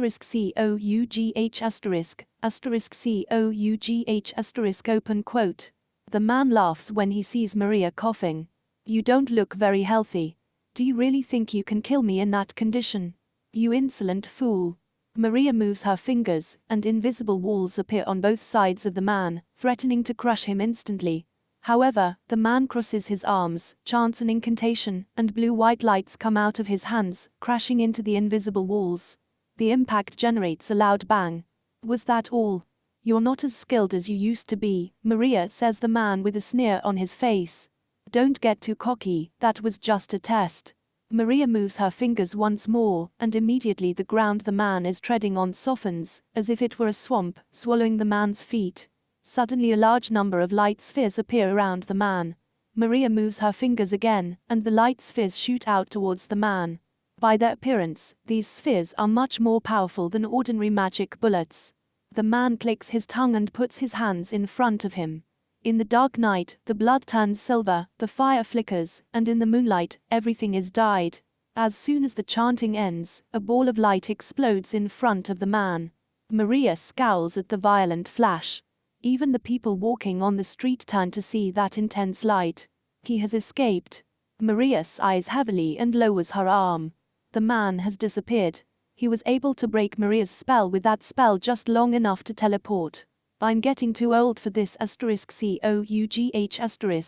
Open quote. The man laughs when he sees Maria coughing. You don't look very healthy. Do you really think you can kill me in that condition? You insolent fool. Maria moves her fingers, and invisible walls appear on both sides of the man, threatening to crush him instantly. However, the man crosses his arms, chants an incantation, and blue-white lights come out of his hands, crashing into the invisible walls. The impact generates a loud bang. Was that all? You're not as skilled as you used to be, Maria, says the man with a sneer on his face. Don't get too cocky, that was just a test. Maria moves her fingers once more, and immediately the ground the man is treading on softens, as if it were a swamp, swallowing the man's feet. Suddenly a large number of light spheres appear around the man. Maria moves her fingers again, and the light spheres shoot out towards the man. By their appearance, these spheres are much more powerful than ordinary magic bullets. The man clicks his tongue and puts his hands in front of him. In the dark night, the blood turns silver, the fire flickers, and in the moonlight, everything is dyed. As soon as the chanting ends, a ball of light explodes in front of the man. Maria scowls at the violent flash. Even the people walking on the street turn to see that intense light. He has escaped. Maria sighs heavily and lowers her arm. The man has disappeared. He was able to break Maria's spell with that spell just long enough to teleport. I'm getting too old for this *COUGH*.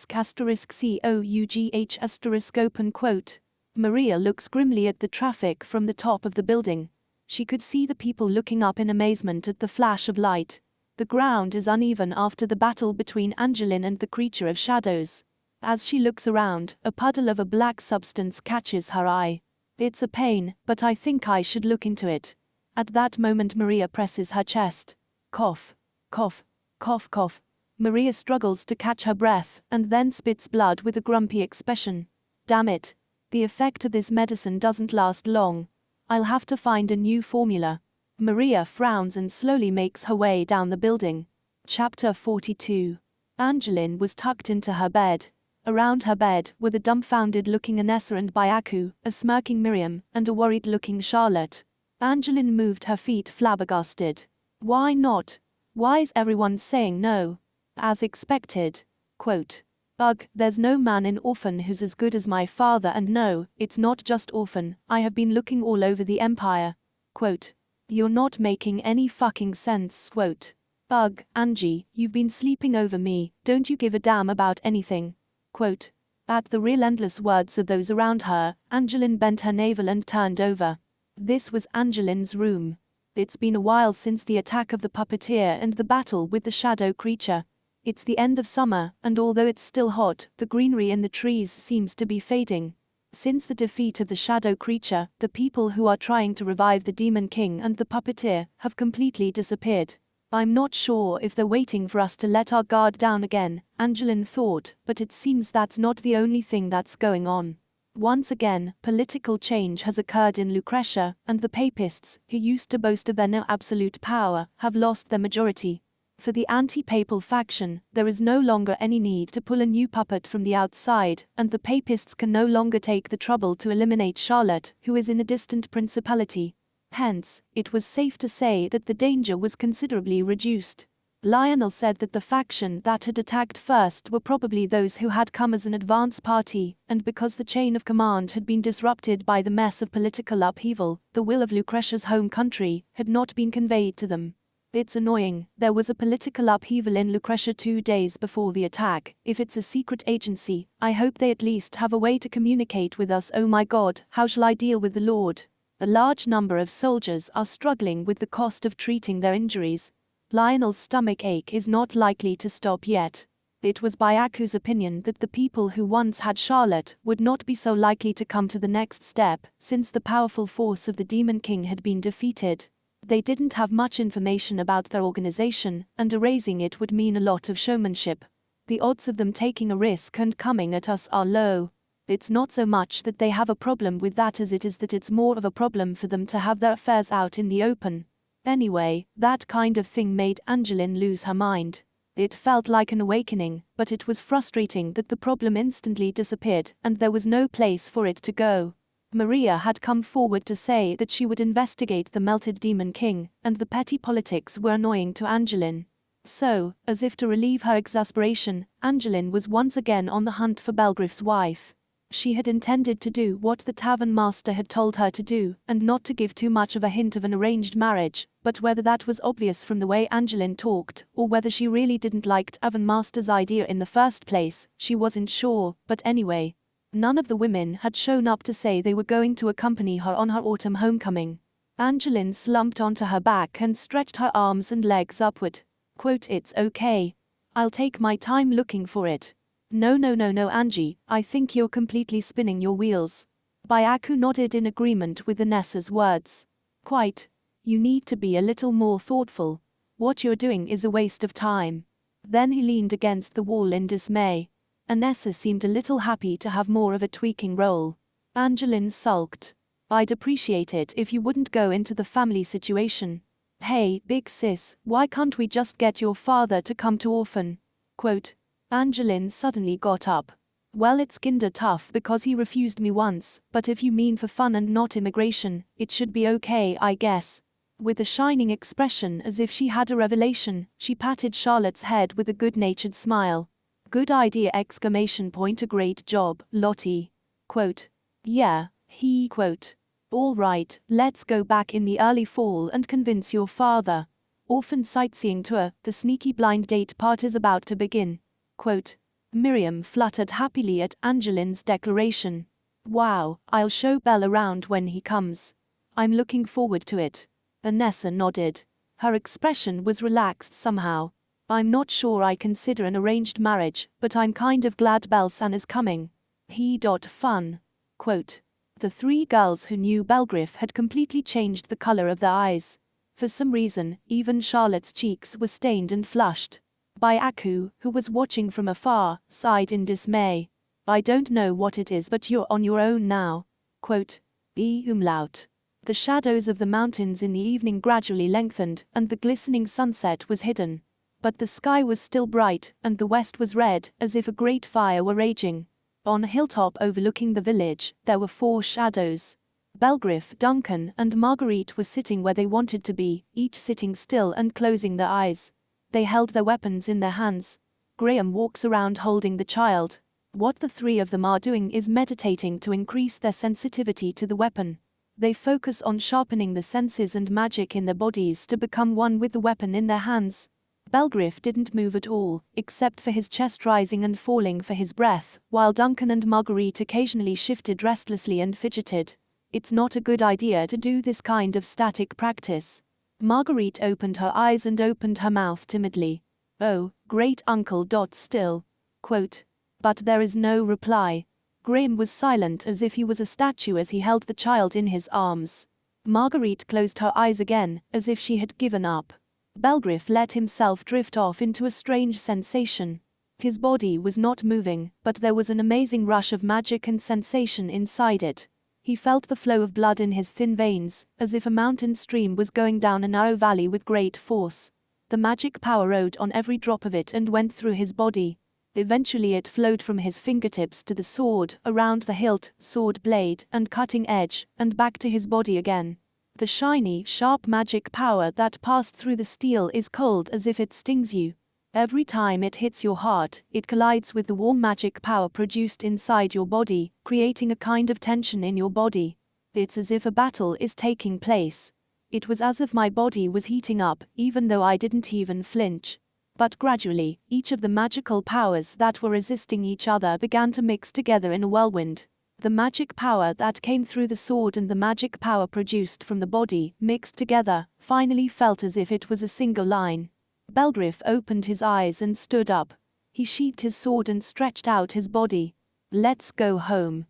*COUGH*. Open quote. Maria looks grimly at the traffic from the top of the building. She could see the people looking up in amazement at the flash of light. The ground is uneven after the battle between Angeline and the creature of shadows. As she looks around, a puddle of a black substance catches her eye. It's a pain, but I think I should look into it. At that moment Maria presses her chest. Cough. Cough. Cough. Cough. Maria struggles to catch her breath, and then spits blood with a grumpy expression. Damn it. The effect of this medicine doesn't last long. I'll have to find a new formula. Maria frowns and slowly makes her way down the building. Chapter 42. Angeline was tucked into her bed. Around her bed were the dumbfounded-looking Anessa and Byaku, a smirking Miriam, and a worried-looking Charlotte. Angeline moved her feet flabbergasted. Why not? Why is everyone saying no? As expected. Quote. Ugh, there's no man in Orphan who's as good as my father, and no, it's not just Orphan, I have been looking all over the Empire. Quote. You're not making any fucking sense. Quote. Ugh, Angie, you've been sleeping over me, don't you give a damn about anything? Quote. At the relentless words of those around her, Angeline bent her navel and turned over. This was Angeline's room. It's been a while since the attack of the puppeteer and the battle with the shadow creature. It's the end of summer, and although it's still hot, the greenery in the trees seems to be fading. Since the defeat of the shadow creature, the people who are trying to revive the Demon King and the puppeteer have completely disappeared. I'm not sure if they're waiting for us to let our guard down again, Angeline thought, but it seems that's not the only thing that's going on. Once again, political change has occurred in Lucretia, and the Papists, who used to boast of their now absolute power, have lost their majority. For the anti-papal faction, there is no longer any need to pull a new puppet from the outside, and the Papists can no longer take the trouble to eliminate Charlotte, who is in a distant principality. Hence, it was safe to say that the danger was considerably reduced. Lionel said that the faction that had attacked first were probably those who had come as an advance party, and because the chain of command had been disrupted by the mess of political upheaval, the will of Lucretia's home country had not been conveyed to them. It's annoying, there was a political upheaval in Lucretia 2 days before the attack. If it's a secret agency, I hope they at least have a way to communicate with us. Oh my God, how shall I deal with the Lord? A large number of soldiers are struggling with the cost of treating their injuries. Lionel's stomach ache is not likely to stop yet. It was Byaku's opinion that the people who once had Charlotte would not be so likely to come to the next step, since the powerful force of the Demon King had been defeated. They didn't have much information about their organization, and erasing it would mean a lot of showmanship. The odds of them taking a risk and coming at us are low. It's not so much that they have a problem with that as it is that it's more of a problem for them to have their affairs out in the open. Anyway, that kind of thing made Angeline lose her mind. It felt like an awakening, but it was frustrating that the problem instantly disappeared and there was no place for it to go. Maria had come forward to say that she would investigate the melted Demon King, and the petty politics were annoying to Angeline. So, as if to relieve her exasperation, Angeline was once again on the hunt for Belgriff's wife. She had intended to do what the tavern master had told her to do, and not to give too much of a hint of an arranged marriage, but whether that was obvious from the way Angeline talked, or whether she really didn't like tavern master's idea in the first place, she wasn't sure. But anyway, none of the women had shown up to say they were going to accompany her on her autumn homecoming. Angeline slumped onto her back and stretched her arms and legs upward. Quote, "It's okay. I'll take my time looking for it." No, Angie, I think you're completely spinning your wheels. Byaku nodded in agreement with Anessa's words. Quite. You need to be a little more thoughtful. What you're doing is a waste of time. Then he leaned against the wall in dismay. Anessa seemed a little happy to have more of a tweaking role. Angeline sulked. I'd appreciate it if you wouldn't go into the family situation. Hey, big sis, why can't we just get your father to come to Orphan? Quote. Angeline suddenly got up. Well, it's kinda tough because he refused me once, but if you mean for fun and not immigration, it should be okay, I guess. With a shining expression as if she had a revelation, she patted Charlotte's head with a good-natured smile. Good idea! A great job, Lottie. Quote. Yeah, he quote. All right, let's go back in the early fall and convince your father. Orphan sightseeing tour, the sneaky blind date part is about to begin. Quote. Miriam fluttered happily at Angeline's declaration. Wow, I'll show Belle around when he comes. I'm looking forward to it. Anessa nodded. Her expression was relaxed somehow. I'm not sure I consider an arranged marriage, but I'm kind of glad Belsan is coming. Fun. Quote. The three girls who knew Belgriff had completely changed the color of their eyes. For some reason, even Charlotte's cheeks were stained and flushed. Byaku, who was watching from afar, sighed in dismay. I don't know what it is, but you're on your own now. Quote. The shadows of the mountains in the evening gradually lengthened, and the glistening sunset was hidden. But the sky was still bright, and the west was red, as if a great fire were raging. On a hilltop overlooking the village, there were four shadows. Belgriff, Duncan, and Marguerite were sitting where they wanted to be, each sitting still and closing their eyes. They held their weapons in their hands. Graham walks around holding the child. What the three of them are doing is meditating to increase their sensitivity to the weapon. They focus on sharpening the senses and magic in their bodies to become one with the weapon in their hands. Belgriff didn't move at all, except for his chest rising and falling for his breath, while Duncan and Marguerite occasionally shifted restlessly and fidgeted. It's not a good idea to do this kind of static practice. Marguerite opened her eyes and opened her mouth timidly. Oh, great uncle. Still. Quote. But there is no reply. Graham was silent as if he was a statue as he held the child in his arms. Marguerite closed her eyes again, as if she had given up. Belgriff let himself drift off into a strange sensation. His body was not moving, but there was an amazing rush of magic and sensation inside it. He felt the flow of blood in his thin veins, as if a mountain stream was going down a narrow valley with great force. The magic power rode on every drop of it and went through his body. Eventually it flowed from his fingertips to the sword, around the hilt, sword blade, and cutting edge, and back to his body again. The shiny, sharp magic power that passed through the steel is cold as if it stings you. Every time it hits your heart, it collides with the warm magic power produced inside your body, creating a kind of tension in your body. It's as if a battle is taking place. It was as if my body was heating up, even though I didn't even flinch. But gradually, each of the magical powers that were resisting each other began to mix together in a whirlwind. The magic power that came through the sword and the magic power produced from the body, mixed together, finally felt as if it was a single line. Belgriff opened his eyes and stood up. He sheathed his sword and stretched out his body. Let's go home.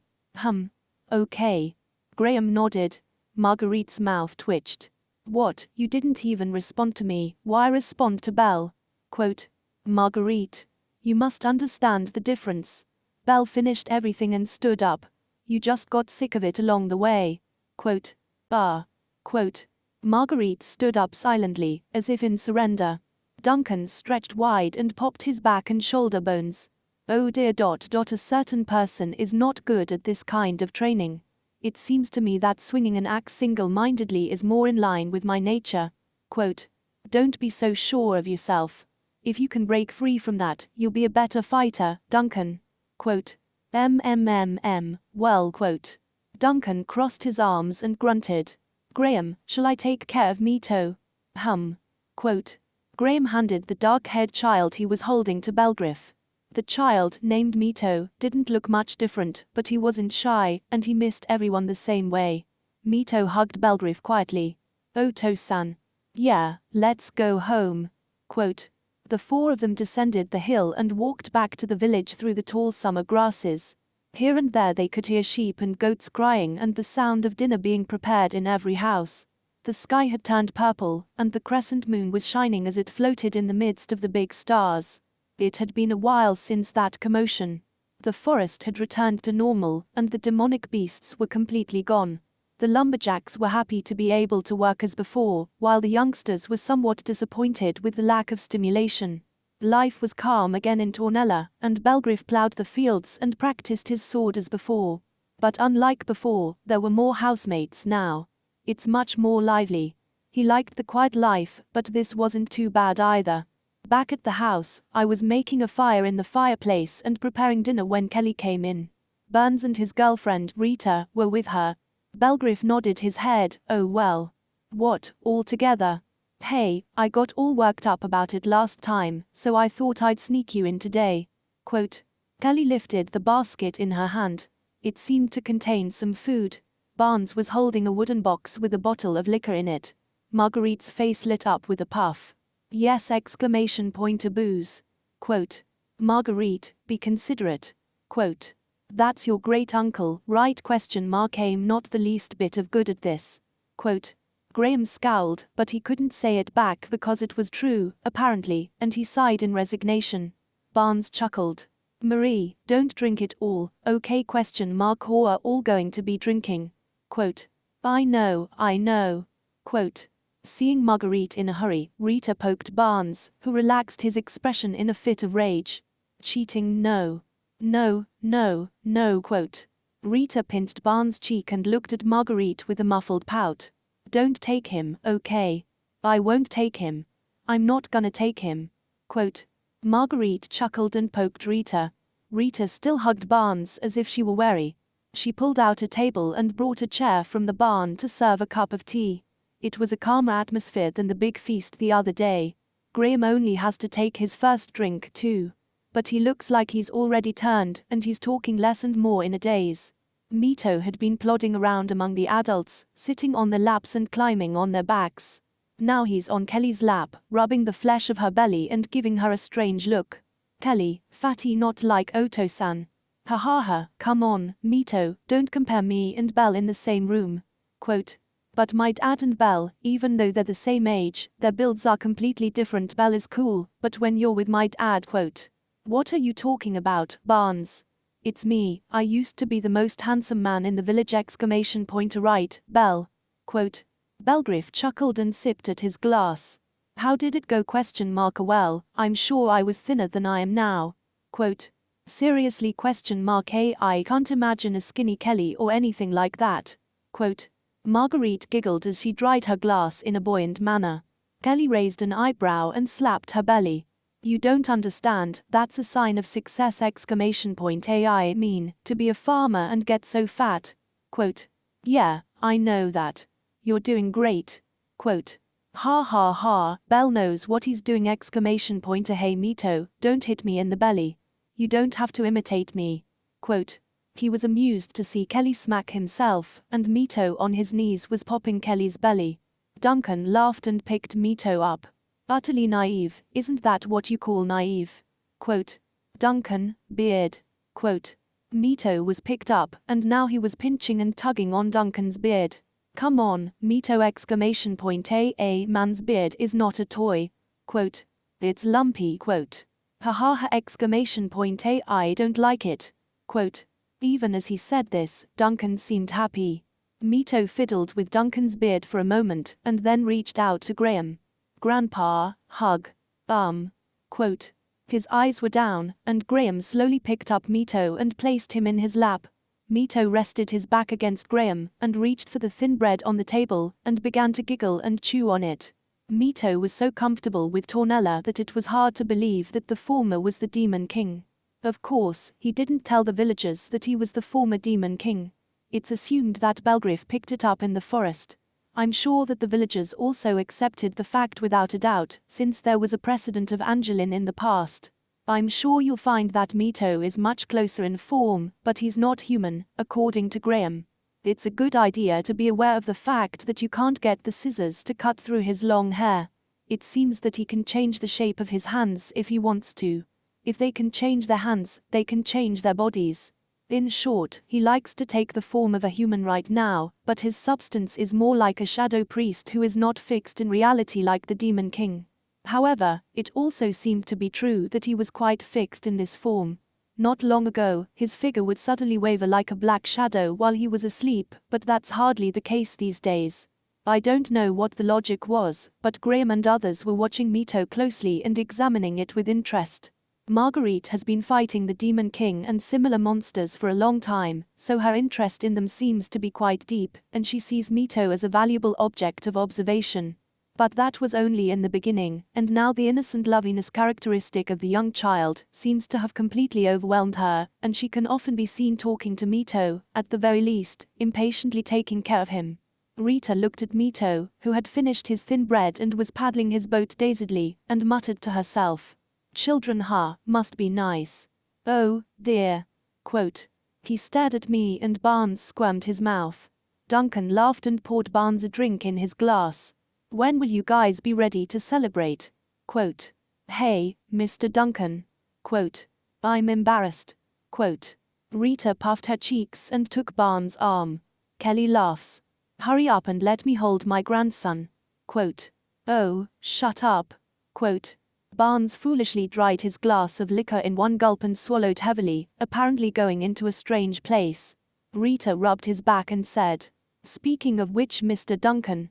Okay. Graham nodded. Marguerite's mouth twitched. What, you didn't even respond to me, why respond to Belle? Quote, Marguerite. You must understand the difference. Belle finished everything and stood up. You just got sick of it along the way. Quote, Quote. Marguerite stood up silently, as if in surrender. Duncan stretched wide and popped his back and shoulder bones. Oh dear. A certain person is not good at this kind of training. It seems to me that swinging an axe single-mindedly is more in line with my nature. Quote, don't be so sure of yourself. If you can break free from that, you'll be a better fighter, Duncan. Quote, well, quote. Duncan crossed his arms and grunted. Graham, shall I take care of Mito? Quote. Graham handed the dark-haired child he was holding to Belgriff. The child, named Mito, didn't look much different, but he wasn't shy, and he missed everyone the same way. Mito hugged Belgriff quietly. Oto-san. Yeah, let's go home. Quote. The four of them descended the hill and walked back to the village through the tall summer grasses. Here and there they could hear sheep and goats crying and the sound of dinner being prepared in every house. The sky had turned purple, and the crescent moon was shining as it floated in the midst of the big stars. It had been a while since that commotion. The forest had returned to normal, and the demonic beasts were completely gone. The lumberjacks were happy to be able to work as before, while the youngsters were somewhat disappointed with the lack of stimulation. Life was calm again in Tornella, and Belgriff ploughed the fields and practiced his sword as before. But unlike before, there were more housemates now. It's much more lively. He liked the quiet life, but this wasn't too bad either. Back at the house, I was making a fire in the fireplace and preparing dinner when Kelly came in. Burns and his girlfriend, Rita, were with her. Belgriff nodded his head. Oh well. What, all together? Hey, I got all worked up about it last time, so I thought I'd sneak you in today. Quote. Kelly lifted the basket in her hand. It seemed to contain some food. Barnes was holding a wooden box with a bottle of liquor in it. Marguerite's face lit up with a puff. Yes! Booze. Quote. Marguerite, be considerate. Quote. That's your great uncle, right? Aim not the least bit of good at this. Quote. Graham scowled, but he couldn't say it back because it was true, apparently, and he sighed in resignation. Barnes chuckled. Marie, don't drink it all, okay? Who are all going to be drinking? Quote. I know. Quote. Seeing Marguerite in a hurry, Rita poked Barnes, who relaxed his expression in a fit of rage. Cheating? No. Quote. Rita pinched Barnes' cheek and looked at Marguerite with a muffled pout. Don't take him, okay? I won't take him. I'm not gonna take him. Quote. Marguerite chuckled and poked Rita. Rita still hugged Barnes as if she were wary. She pulled out a table and brought a chair from the barn to serve a cup of tea. It was a calmer atmosphere than the big feast the other day. Graham only has to take his first drink too. But he looks like he's already turned, and he's talking less and more in a daze. Mito had been plodding around among the adults, sitting on their laps and climbing on their backs. Now he's on Kelly's lap, rubbing the flesh of her belly and giving her a strange look. Kelly, fatty not like Oto-san. Come on, Mito, don't compare me and Belle in the same room. Quote. But my dad and Belle, even though they're the same age, their builds are completely different. Belle is cool, but when you're with my dad. Quote. What are you talking about, Barnes? It's me, I used to be the most handsome man in the village! Right, Belle. Quote. Belgriff chuckled and sipped at his glass. How did it go? Well, I'm sure I was thinner than I am now. Quote. Seriously? I can't imagine a skinny Kelly or anything like that. Quote. Marguerite giggled as she dried her glass in a buoyant manner. Kelly raised an eyebrow and slapped her belly. You don't understand, that's a sign of success! I mean, to be a farmer and get so fat. Quote. Yeah, I know that. You're doing great. Quote. Ha ha ha, Bell knows what he's doing! Hey Mito, don't hit me in the belly. You don't have to imitate me. Quote. He was amused to see Kelly smack himself, and Mito on his knees was popping Kelly's belly. Duncan laughed and picked Mito up. Utterly naive, isn't that what you call naive? Quote. Duncan, beard. Quote. Mito was picked up, and now he was pinching and tugging on Duncan's beard. Come on, Mito! A man's beard is not a toy. Quote. It's lumpy. Quote. Ha ha ha! I don't like it. Quote. Even as he said this, Duncan seemed happy. Mito fiddled with Duncan's beard for a moment, and then reached out to Graham. Grandpa, hug. Quote. His eyes were down, and Graham slowly picked up Mito and placed him in his lap. Mito rested his back against Graham, and reached for the thin bread on the table, and began to giggle and chew on it. Mito was so comfortable with Tornella that it was hard to believe that the former was the Demon King. Of course, he didn't tell the villagers that he was the former Demon King. It's assumed that Belgriff picked it up in the forest. I'm sure that the villagers also accepted the fact without a doubt, since there was a precedent of Angeline in the past. I'm sure you'll find that Mito is much closer in form, but he's not human, according to Graham. It's a good idea to be aware of the fact that you can't get the scissors to cut through his long hair. It seems that he can change the shape of his hands if he wants to. If they can change their hands, they can change their bodies. In short, he likes to take the form of a human right now, but his substance is more like a shadow priest who is not fixed in reality like the Demon King. However, it also seemed to be true that he was quite fixed in this form. Not long ago, his figure would suddenly waver like a black shadow while he was asleep, but that's hardly the case these days. I don't know what the logic was, but Graham and others were watching Mito closely and examining it with interest. Marguerite has been fighting the Demon King and similar monsters for a long time, so her interest in them seems to be quite deep, and she sees Mito as a valuable object of observation. But that was only in the beginning, and now the innocent loveliness characteristic of the young child seems to have completely overwhelmed her, and she can often be seen talking to Mito, at the very least, impatiently taking care of him. Rita looked at Mito, who had finished his thin bread and was paddling his boat dazedly, and muttered to herself. Children must be nice. Oh, dear. Quote. He stared at me and Barnes squirmed his mouth. Duncan laughed and poured Barnes a drink in his glass. When will you guys be ready to celebrate? Quote. Hey, Mr. Duncan. Quote. I'm embarrassed. Quote. Rita puffed her cheeks and took Barnes' arm. Kelly laughs. Hurry up and let me hold my grandson. Quote. Oh, shut up. Quote. Barnes foolishly dried his glass of liquor in one gulp and swallowed heavily, apparently going into a strange place. Rita rubbed his back and said. Speaking of which, Mr. Duncan.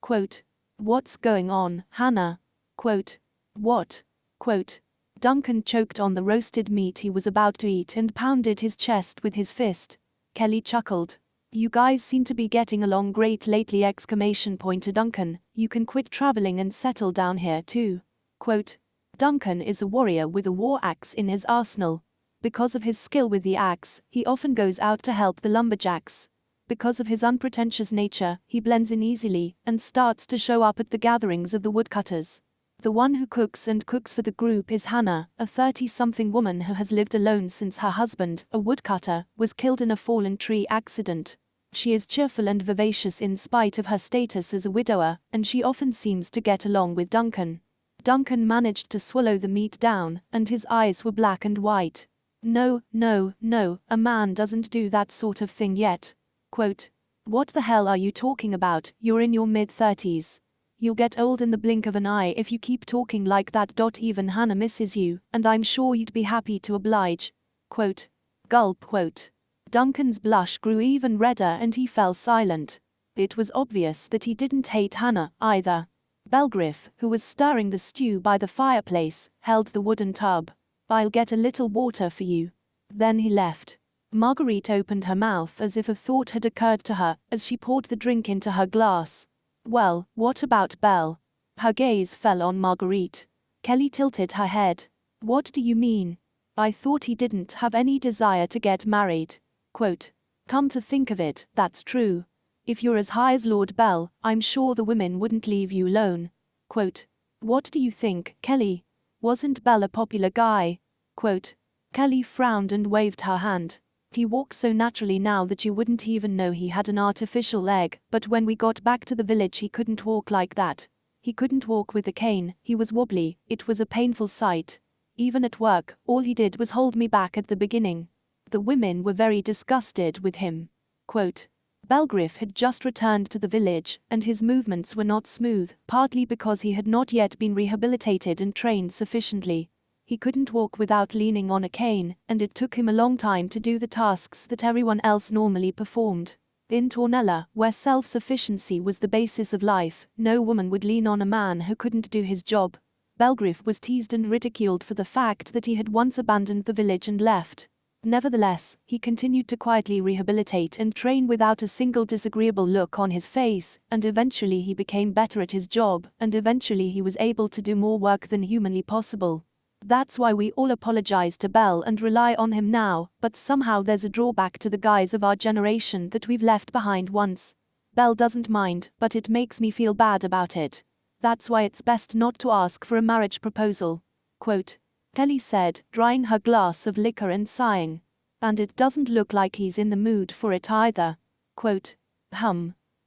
Quote. What's going on, Hannah? Quote. What? Quote. Duncan choked on the roasted meat he was about to eat and pounded his chest with his fist. Kelly chuckled. You guys seem to be getting along great lately! Duncan, you can quit traveling and settle down here too. Quote. Duncan is a warrior with a war axe in his arsenal. Because of his skill with the axe, he often goes out to help the lumberjacks. Because of his unpretentious nature, he blends in easily and starts to show up at the gatherings of the woodcutters. The one who cooks for the group is Hannah, a 30-something woman who has lived alone since her husband, a woodcutter, was killed in a fallen tree accident. She is cheerful and vivacious in spite of her status as a widower, and she often seems to get along with Duncan. Duncan managed to swallow the meat down, and his eyes were black and white. No, a man doesn't do that sort of thing yet. Quote. What the hell are you talking about? You're in your mid-30s. You'll get old in the blink of an eye if you keep talking like that. Even Hannah misses you, and I'm sure you'd be happy to oblige. Quote. Gulp. Quote. Duncan's blush grew even redder and he fell silent. It was obvious that he didn't hate Hannah, either. Belgriff, who was stirring the stew by the fireplace, held the wooden tub. I'll get a little water for you. Then he left. Marguerite opened her mouth as if a thought had occurred to her as she poured the drink into her glass. Well, what about Belle? Her gaze fell on Marguerite. Kelly tilted her head. What do you mean? I thought he didn't have any desire to get married. Quote, come to think of it, that's true. If you're as high as Lord Bell, I'm sure the women wouldn't leave you alone. Quote, what do you think, Kelly? Wasn't Bell a popular guy? Quote, Kelly frowned and waved her hand. He walks so naturally now that you wouldn't even know he had an artificial leg, but when we got back to the village he couldn't walk like that. He couldn't walk with a cane, he was wobbly, it was a painful sight. Even at work, all he did was hold me back at the beginning. The women were very disgusted with him. Quote, Belgriff had just returned to the village, and his movements were not smooth, partly because he had not yet been rehabilitated and trained sufficiently. He couldn't walk without leaning on a cane, and it took him a long time to do the tasks that everyone else normally performed. In Tornella, where self-sufficiency was the basis of life, no woman would lean on a man who couldn't do his job. Belgriff was teased and ridiculed for the fact that he had once abandoned the village and left. Nevertheless, he continued to quietly rehabilitate and train without a single disagreeable look on his face, and eventually he became better at his job, and eventually he was able to do more work than humanly possible. That's why we all apologize to Bell and rely on him now, but somehow there's a drawback to the guys of our generation that we've left behind once. Bell doesn't mind, but it makes me feel bad about it. That's why it's best not to ask for a marriage proposal. Quote, Kelly said, drying her glass of liquor and sighing. And it doesn't look like he's in the mood for it either. Quote,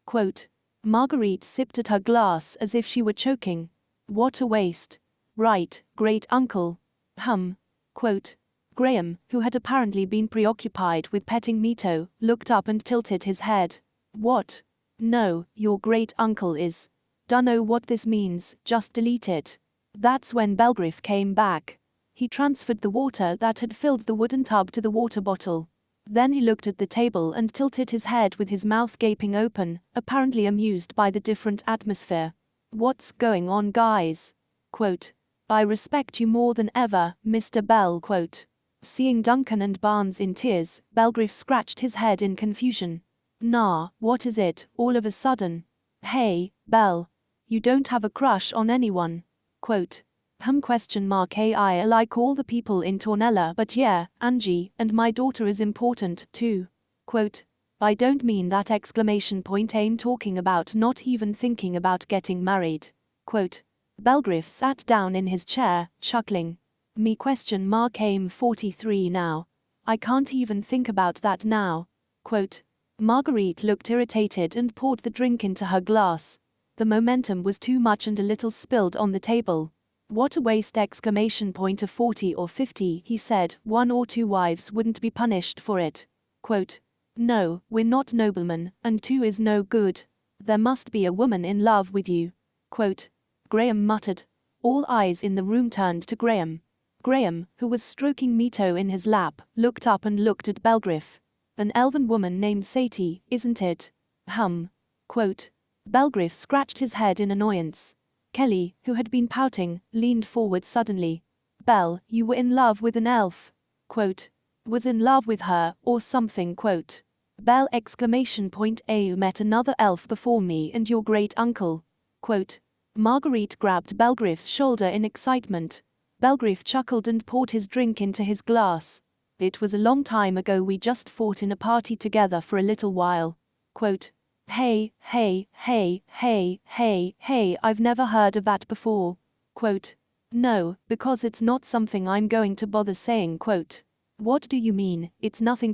Quote, Marguerite sipped at her glass as if she were choking. What a waste. Right, great uncle. Quote, Graham, who had apparently been preoccupied with petting Mito, looked up and tilted his head. What? No, your great uncle is. Dunno what this means, just delete it. That's when Belgriff came back. He transferred the water that had filled the wooden tub to the water bottle. Then he looked at the table and tilted his head with his mouth gaping open, apparently amused by the different atmosphere. What's going on, guys? Quote, I respect you more than ever, Mr. Bell. Quote. Seeing Duncan and Barnes in tears, Belgriff scratched his head in confusion. Nah, what is it, all of a sudden? Hey, Bell. You don't have a crush on anyone? Quote. I like all the people in Tornella, but yeah, Angie, and my daughter is important, too. Quote. I don't mean that! I'm talking about not even thinking about getting married. Quote. Belgriff sat down in his chair, chuckling. I'm 43 now. I can't even think about that now. Quote. Marguerite looked irritated and poured the drink into her glass. The momentum was too much and a little spilled on the table. What a waste! Of 40 or 50, he said, 1 or 2 wives wouldn't be punished for it. Quote. No, we're not noblemen, and 2 is no good. There must be a woman in love with you. Quote. Graham muttered. All eyes in the room turned to Graham. Graham, who was stroking Mito in his lap, looked up and looked at Belgriff. An elven woman named Satie, isn't it? Quote. Belgriff scratched his head in annoyance. Kelly, who had been pouting, leaned forward suddenly. Bell, you were in love with an elf. Quote. Was in love with her, or something. Quote. Bell! You met another elf before me and your great uncle. Quote. Marguerite grabbed Belgriff's shoulder in excitement. Belgriff chuckled and poured his drink into his glass. It was a long time ago, we just fought in a party together for a little while. Quote. Hey, I've never heard of that before. Quote. No, because it's not something I'm going to bother saying. Quote. What do you mean? It's nothing.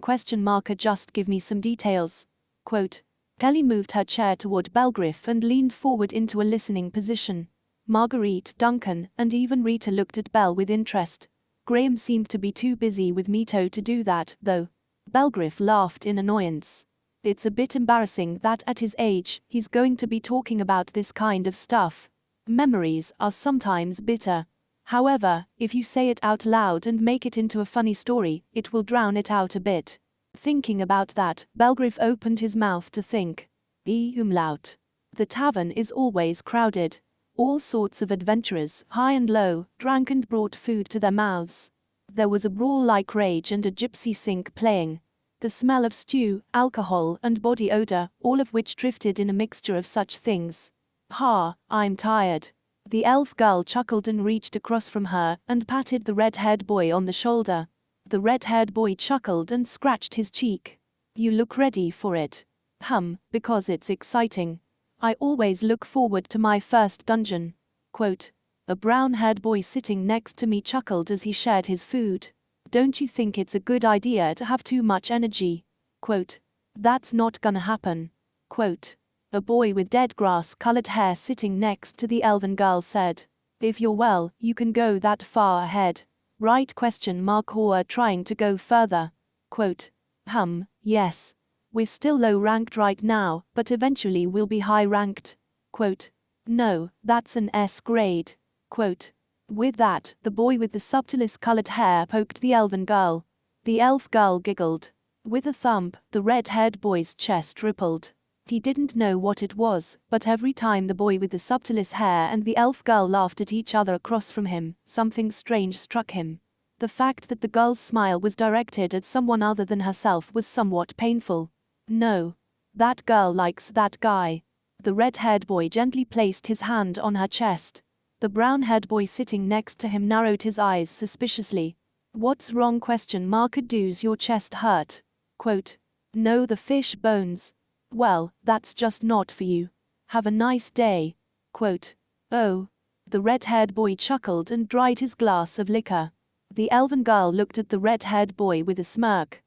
Just give me some details. Quote. Kelly moved her chair toward Belgriff and leaned forward into a listening position. Marguerite, Duncan, and even Rita looked at Bell with interest. Graham seemed to be too busy with Mito to do that, though. Belgriff laughed in annoyance. It's a bit embarrassing that at his age, he's going to be talking about this kind of stuff. Memories are sometimes bitter. However, if you say it out loud and make it into a funny story, it will drown it out a bit. Thinking about that, Belgriff opened his mouth to think. The tavern is always crowded. All sorts of adventurers, high and low, drank and brought food to their mouths. There was a brawl like Rage and a gypsy sink playing. The smell of stew, alcohol, and body odor, all of which drifted in a mixture of such things. Ha, I'm tired. The elf girl chuckled and reached across from her and patted the red-haired boy on the shoulder. The red-haired boy chuckled and scratched his cheek. You look ready for it. Because it's exciting. I always look forward to my first dungeon. Quote. A brown-haired boy sitting next to me chuckled as he shared his food. Don't you think it's a good idea to have too much energy? Quote. That's not gonna happen. Quote. A boy with dead grass-colored hair sitting next to the elven girl said. If you're well, you can go that far ahead. Right? Or trying to go further. Quote. Yes. We're still low-ranked right now, but eventually we'll be high-ranked. Quote. No, that's an S grade. Quote. With that, the boy with the subtlest colored hair poked the elven girl. The elf girl giggled. With a thump, the red-haired boy's chest rippled. He didn't know what it was, but every time the boy with the subtlest hair and the elf girl laughed at each other across from him, something strange struck him. The fact that the girl's smile was directed at someone other than herself was somewhat painful. No. That girl likes that guy. The red-haired boy gently placed his hand on her chest. The brown-haired boy sitting next to him narrowed his eyes suspiciously. What's wrong? Does your chest hurt? Quote. No, the fish bones. Well, that's just not for you. Have a nice day. Quote. Oh. The red-haired boy chuckled and dried his glass of liquor. The elven girl looked at the red-haired boy with a smirk.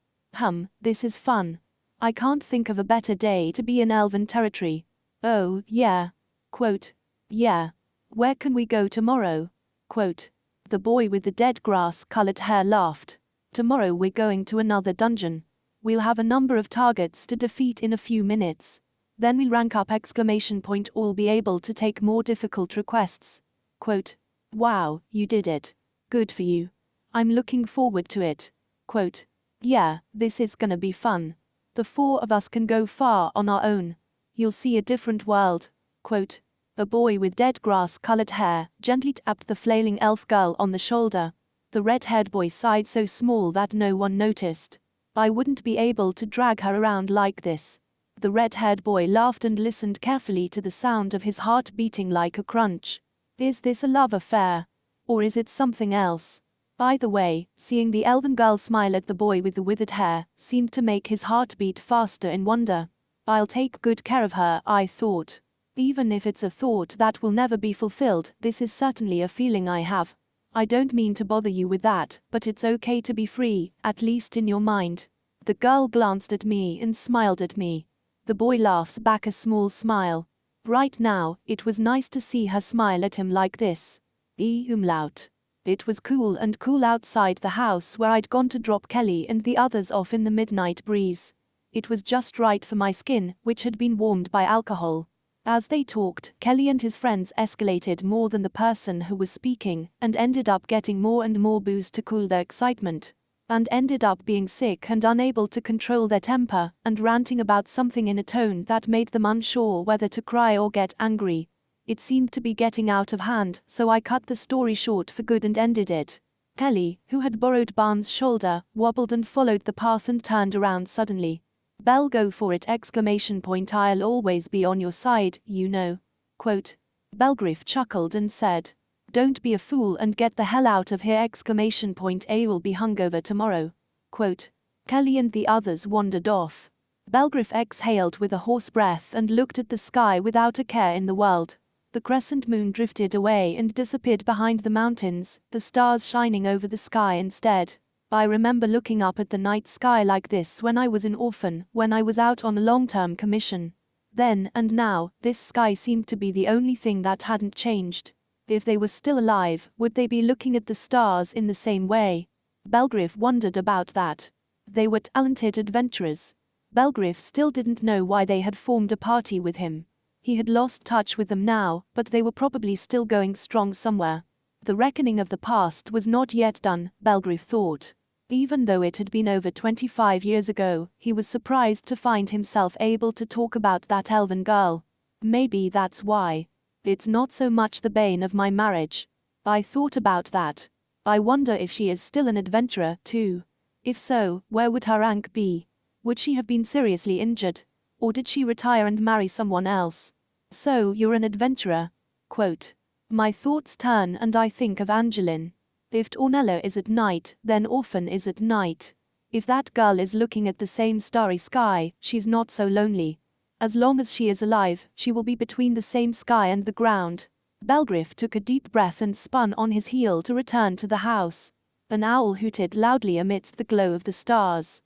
This is fun. I can't think of a better day to be in elven territory. Oh, yeah. Quote. Yeah. Where can we go tomorrow? Quote. The boy with the dead grass-colored hair laughed. Tomorrow we're going to another dungeon. We'll have a number of targets to defeat in a few minutes. Then we'll rank up! All be able to take more difficult requests. Quote. Wow, you did it. Good for you. I'm looking forward to it. Quote. Yeah, this is gonna be fun. The four of us can go far on our own. You'll see a different world. Quote. A boy with dead grass-colored hair gently tapped the flailing elf girl on the shoulder. The red-haired boy sighed so small that no one noticed. I wouldn't be able to drag her around like this. The red-haired boy laughed and listened carefully to the sound of his heart beating like a crunch. Is this a love affair? Or is it something else? By the way, seeing the elven girl smile at the boy with the withered hair seemed to make his heart beat faster in wonder. I'll take good care of her, I thought. Even if it's a thought that will never be fulfilled, this is certainly a feeling I have. I don't mean to bother you with that, but it's okay to be free, at least in your mind. The girl glanced at me and smiled at me. The boy laughs back a small smile. Right now, it was nice to see her smile at him like this. Umlaut. It was cool outside the house where I'd gone to drop Kelly and the others off in the midnight breeze. It was just right for my skin, which had been warmed by alcohol. As they talked, Kelly and his friends escalated more than the person who was speaking, and ended up getting more and more booze to cool their excitement, and ended up being sick and unable to control their temper, and ranting about something in a tone that made them unsure whether to cry or get angry. It seemed to be getting out of hand, so I cut the story short for good and ended it. Kelly, who had borrowed Barnes' shoulder, wobbled and followed the path and turned around suddenly. Bell, go for it! I'll always be on your side, you know. Quote. Belgriff chuckled and said. Don't be a fool and get the hell out of here! I will be hungover tomorrow. Quote. Kelly and the others wandered off. Belgriff exhaled with a hoarse breath and looked at the sky without a care in the world. The crescent moon drifted away and disappeared behind the mountains, the stars shining over the sky instead. I remember looking up at the night sky like this when I was an orphan, when I was out on a long-term commission. Then and now, this sky seemed to be the only thing that hadn't changed. If they were still alive, would they be looking at the stars in the same way? Belgriff wondered about that. They were talented adventurers. Belgriff still didn't know why they had formed a party with him. He had lost touch with them now, but they were probably still going strong somewhere. The reckoning of the past was not yet done, Belgriff thought. Even though it had been over 25 years ago, he was surprised to find himself able to talk about that elven girl. Maybe that's why. It's not so much the bane of my marriage. I thought about that. I wonder if she is still an adventurer, too. If so, where would her rank be? Would she have been seriously injured? Or did she retire and marry someone else? So, you're an adventurer. Quote, my thoughts turn and I think of Angeline. If Ornella is at night, then Orphan is at night. If that girl is looking at the same starry sky, she's not so lonely. As long as she is alive, she will be between the same sky and the ground. Belgriff took a deep breath and spun on his heel to return to the house. An owl hooted loudly amidst the glow of the stars.